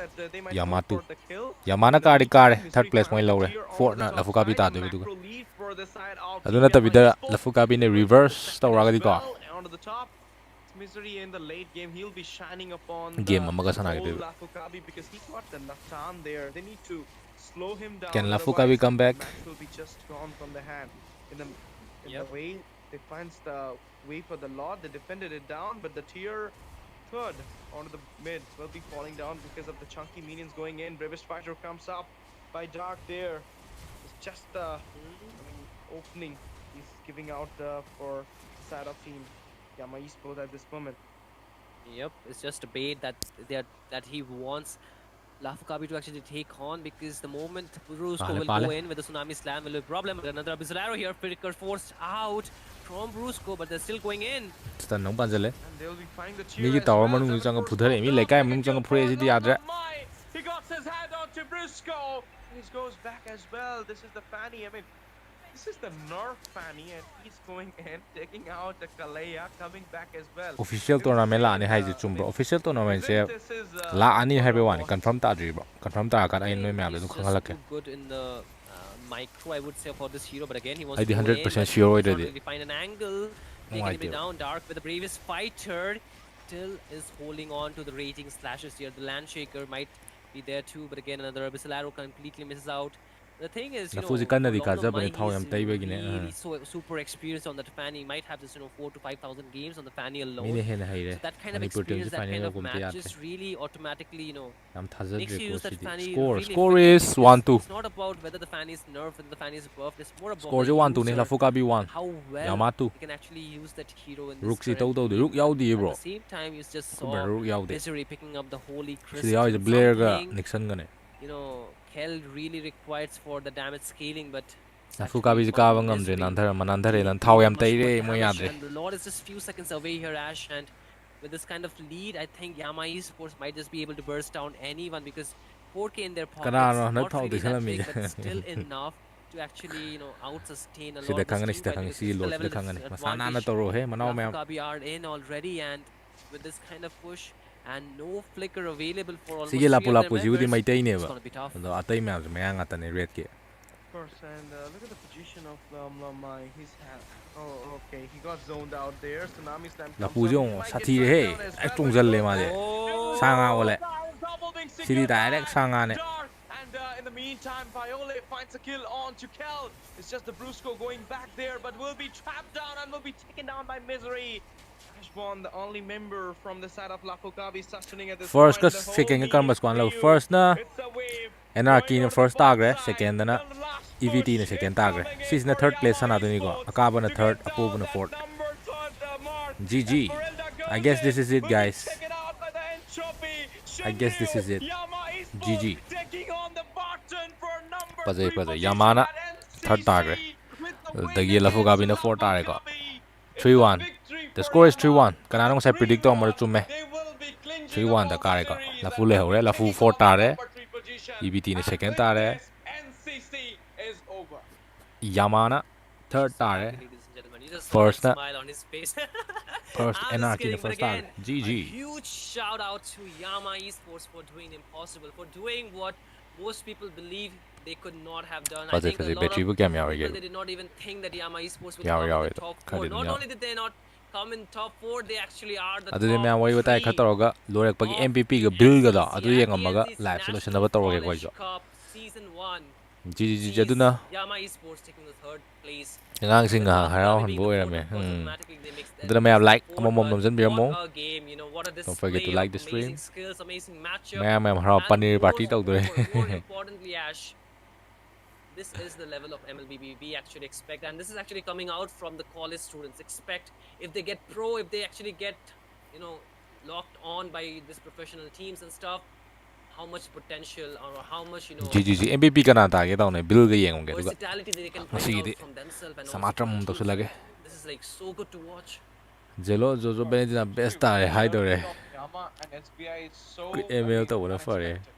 Yamatu. The kill. Yamana kari kare. Third place moi lawre. 4 na Lafukabi ta de du. Aduna tabida Lafukabi ne reverse tawraga di ko. Onto the top. Misery in the late game, he'll be shining upon Game amaga sana old gitu. Lafukabi because he got the Natan there. They need to slow him down. Can Lafukabi otherwise come back? The match will be just gone from the hand. In the way they finds the way for the Lord, they defended it down, but the tier third onto the mid will be falling down because of the chunky minions going in. Bravest Fighter comes up by Dark there. It's just the opening he's giving out for side of team Yama Esports at this moment. Yep, it's just a bait that he wants Lafukabi to actually take on, because the moment Brusco will go in with the Tsunami Slam will be a problem. Another Abyssal Arrow here, Flicker forced out from Brusco, but they're still going in. Stun nong panjale. And they'll be finding the cheer Mi as tower well. manung changa phudhare mi lekai manung changa phurei sidi adra. He got his hand onto Brusco. He goes back as well. This is the Fanny. I mean, this is the Nerf Fanny, and he's going in, taking out the Kalea, coming back as well. Official tournament la ani haije chum bro. Official tournament se la ani haibe wani confirm ta adri bro. Confirm ta kan ai noi myam le khangalak ke. Good in the micro, I would say, for this hero, but again he wants I to go 100% in, sure but already. really find an angle, taking him down. Dark with the bravest fighter still is holding on to the rating slashes here. The Land Shaker might be there too, but again another Abyssal Arrow completely misses out. The thing is, you know, Lafuzi for kanadi Lomlo khajabane Mai, thau yam he's taibagine really so super experienced on that Fanny. He might have this, you know, 4 to 5,000 games on the Fanny alone. mine hena haire So that kind of Manipur team experience, se that final kind of yogum te yatre matches really automatically, you know, yam makes thajadre you ko use that sidi Fanny score really score effectively, is because 1-2 it's not about whether the Fanny is nerfed, whether the Fanny is buffed. It's more about score the je 1-2 ne user, Lafuka bi 1 how well Yama 2 you can actually use that hero in this rook si current tau game. rook yaudi At bro the same time, you just ko saw rook yaudi Misery picking up the holy sidi yaw crystal. is Blair ga Something, Nixon gane you know, Kel really requires for the damage scaling, but Lafuka bi ka ba ngamdre nandhar manandhare nan dealing thau yam much more taire mo damage, yadre and the Lord is just few seconds away here, Ash, and with this kind of lead, I think Yama Esports might just be able to burst down anyone, because 4K in their pockets, Kanano na not thau really de that salami big, but still enough to actually, you know, out-sustain a lot sida of this kangani team sida fight, kangi because si this is the lo level sida kangani masana na advantage toro he manau me Lafukabi are in already, and with this kind of push and no flicker available for almost sige 3 lapu of their lapu ji udi members, mai tai ne it's ba gonna be tough. do atai me am me anga tane red ke Of course, and look at the position of Lamai. He's oh, okay, he got zoned out there. Tsunami slam comes lapu up. jo He might get sathi tracked he down as ai well, tung but jal he le goes ma de down. sanga wala Double being sidi secured direct by sanga ne Dark. And in the meantime, Viole finds a kill on to Kel. It's just the Brusco going back there, but will be trapped down and will be taken down by Misery. Ashbon, the only member from the side of Lafokabi, sustaining at this first point. ka The whole second ka lead karma is squad la for you. first na It's a wave. Anarchy na Going over first the bot tagre side. second na The last EVT na push second is tagre coming in sis na for third place Yama sana duni ko Esports akaba na to third get apu down na that fourth number mark. GG As Corelda goes I guess this in, is it will be guys taken out by the Entropy. I guess this Shenryu, is it Yama Esports GG taking on the button for number pazai 3 pazai position Yamana at third NCC tagre with the win dagi lafu against gabi na fourth tagre ko Lafukabi. It's a 3-1 victory the for score is Yama 3-1 with a kanano sai predict to amar 3-1. chumme They will be clinching 3-1 da above kare ko Misery lafu and le will hore be lafu taking 4 over tare number 3 position. EVT na And second with tare this, NCC is over. Yamana third So tare happy, ladies and gentlemen. You just saw first that na smile on his face. first I'm just Anarchy kidding, na but first again, tagre a GG huge shout out to Yama Esports for doing the impossible, for doing what most people believe they could not have done. I think a lot battery of bu kya me people, they did not even think that Yama Esports will yawe come yawe in the top 4. khadi Not dunya only did they not come in top 4, they actually are the adune me top wai batai 3 khatoroga lorak pagi of MVP the ga bill ga da NCC adu at the yengamaga NCC live solution National ba toroge ko College jo Cup Season 1 GG sees aduna Yama Esports taking the third place. ngang sing With ha Lafu harau Gabi han being bo the era fourth, me of course, automatically they mix aduna me like fourth, amom but mom jan bir mo what a game, you know, what a don't forget to display like of the stream amazing skills, amazing matchup. me harau And panir party tok dore more importantly, Ash, this is the level of MLBB we actually expect, and this is actually coming out from the college students. Expect if they get pro, if they actually get, you know, locked on by these professional teams and stuff, how much potential or how much, you know, GG MVP kana ta ge taune bill ga yengom ge duga versatility they can bring masi out de from themselves and also samatram from to teams. sulage This is like so good to watch. jelo jojo benedina best tare hai dore Yama and SBI is so quick email to wala fare unexpected.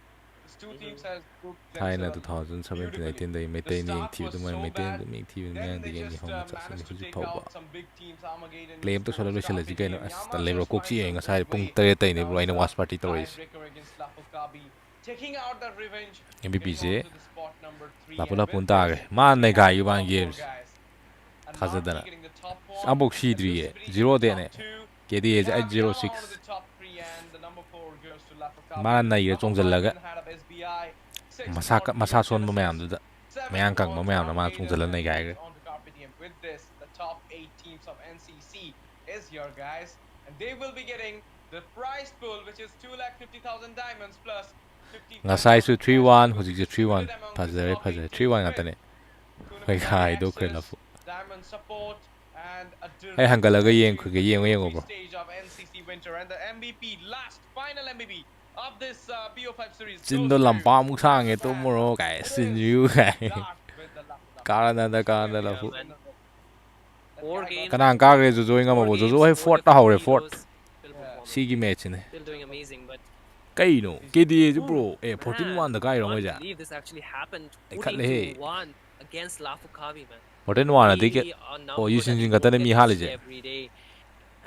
These two teams has proved Thailand themselves 2017 beautifully. 18 dai The metai ni start thi was du mai so metai bad, du mi thi then ngang they di game ni just hom cha sin managed to huji take phau ba out some big teams. Armageddon claim to solo managed loisel to ji defeat kaino them. as Yama ta lebro just kok chi finds nga a sai pung way. tere tai ne Now bro ina it's a watch party to is tiebreaker against Lafokabi, taking out that revenge. MVP getting se on to the spot number 3, lapula and with punta this, ge man we ne have ga the yuban top four games guys. Anarchy khazadana getting the top one, ambok shi dri ye Elusiveness 0 de top ne two. KD We is have at Yama 06 out of the top 3, and the number 4 goes to Lafokabi. man na ye Number chong 5 jalaga in hand of SBI, 6 masaka on masa Pure son mo mayam Genesis, du 7 mayang kang mo on mayam na ma Armageddon, chung jalan and nei ga 8 on to Carpe Diem. With this, the top 8 teams of NCC is here, guys, and they will be getting the prize pool, which is 250,000 diamonds plus 50. ngasai su 3-1 hoji je 3-1 phazare phazare 3-1 ngata ne hoi khai do kre lafu Diamond support and a ai hangalaga direct yeng khu ge yeng yeng bro stage of NCC Winter, and the MVP, last final MVP of this BO5 series chin do lampa mu sang e to moro kai sin yu kai karana da lafu Man. 4 games. kana ka ge jo jo inga mo jo jo hai 4 ta hore 4 si gi match ne Still doing amazing, but kai no KD bro e 14-1 da kai ro I ja can't believe this actually happened. kat le he 14-1 against Lafukabi, man. 14-1 adi ke Really a number oh you that sin you gata ne don't mi get to hali see je every day.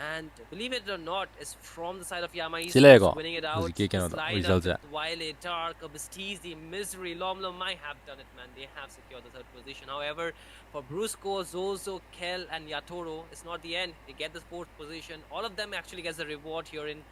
And believe it or not, it's from the side of Yama Chile Esports ko winning it hoji out. ke The keno slide result up ja with Violet, Dark, Abastizi, Misery, Lomlo might have done it, man. They have secured the third position. However, for Brusco, Zozo, Kel, and Yatoro, it's not the end. They get the fourth position. All of them actually gets a reward here in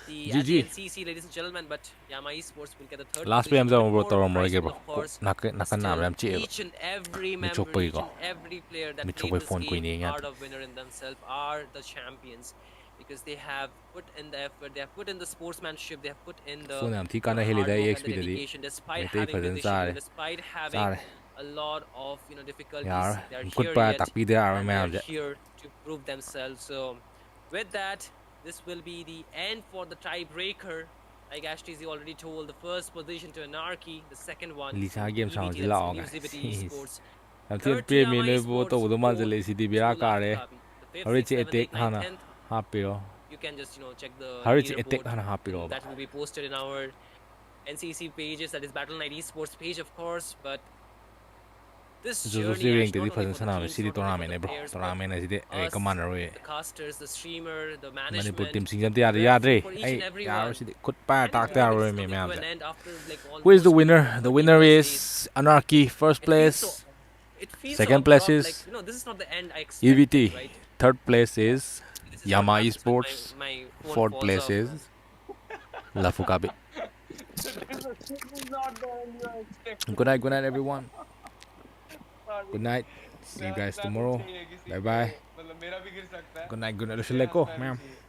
the GG. NCC, ladies and gentlemen, but Yama Esports will get the third Last position. PM But zone bro more toro mo prize ge pool, bro. of course, Nakan but na still, ram chi. each and every Mi member, chokpoi each ko. and every player that Mi played chokpoi this phone ko game ni are ngat. the winner in themselves, are the champions, because they have put in the effort, they have put in the sportsmanship, they have put in the Phone am thi kana heli hard da work and EXP the da di. dedication, despite Mai tai having phajan busy sa schedule, re. despite having Sa re. a lot of difficulties. Yar. They are here Goodbye yet, tak pi de ar and me they are am je. here to prove themselves. So, with that, this will be the end for the tiebreaker. Like Ashtz already told, the first position to Anarchy, the second one Lisa to game sound EVT, ji that's la ga. Newsivity Esports. Am Third thi to pre me Yama ne bo to Esports, do ma je fourth le si di to bira ka re. Lafukabi. The fifth, Hari sixth, chi seventh, attack eighth, ninth, hana. 10th. Ha piro. You can just check the Hari chi leaderboard, attack hana ha piro and ba. that will be posted in our NCC pages, that is Battle Night Esports page, of course. But this Zo journey, si Ash, ring not di only phajan for the sana me teams, si di not only for tournament the ne bro. players, but Tournament ne si di us, commander we. the casters, the streamer, the Manipur management, team singjam ti the ar ya referee, re. for each Ai and yar everyone. si di kut pa And tak we ta hope it re is me coming to am an je. end after like Who is the almost winner? The 30 winner plus days. is Anarchy, first It feels so. place. It feels so Second place abrupt. Like is this is not the end I expected, EVT. right? Third place is This is what Yama happens when Esports. my phone Fourth falls place off, is man. Lafukabi. This is not the end you expected. Good night, everyone. Good night. See you guys tomorrow. Bye bye. मतलब मेरा भी गिर सकता है Good night, मुझे हंसना ma'am. नहीं चाहिए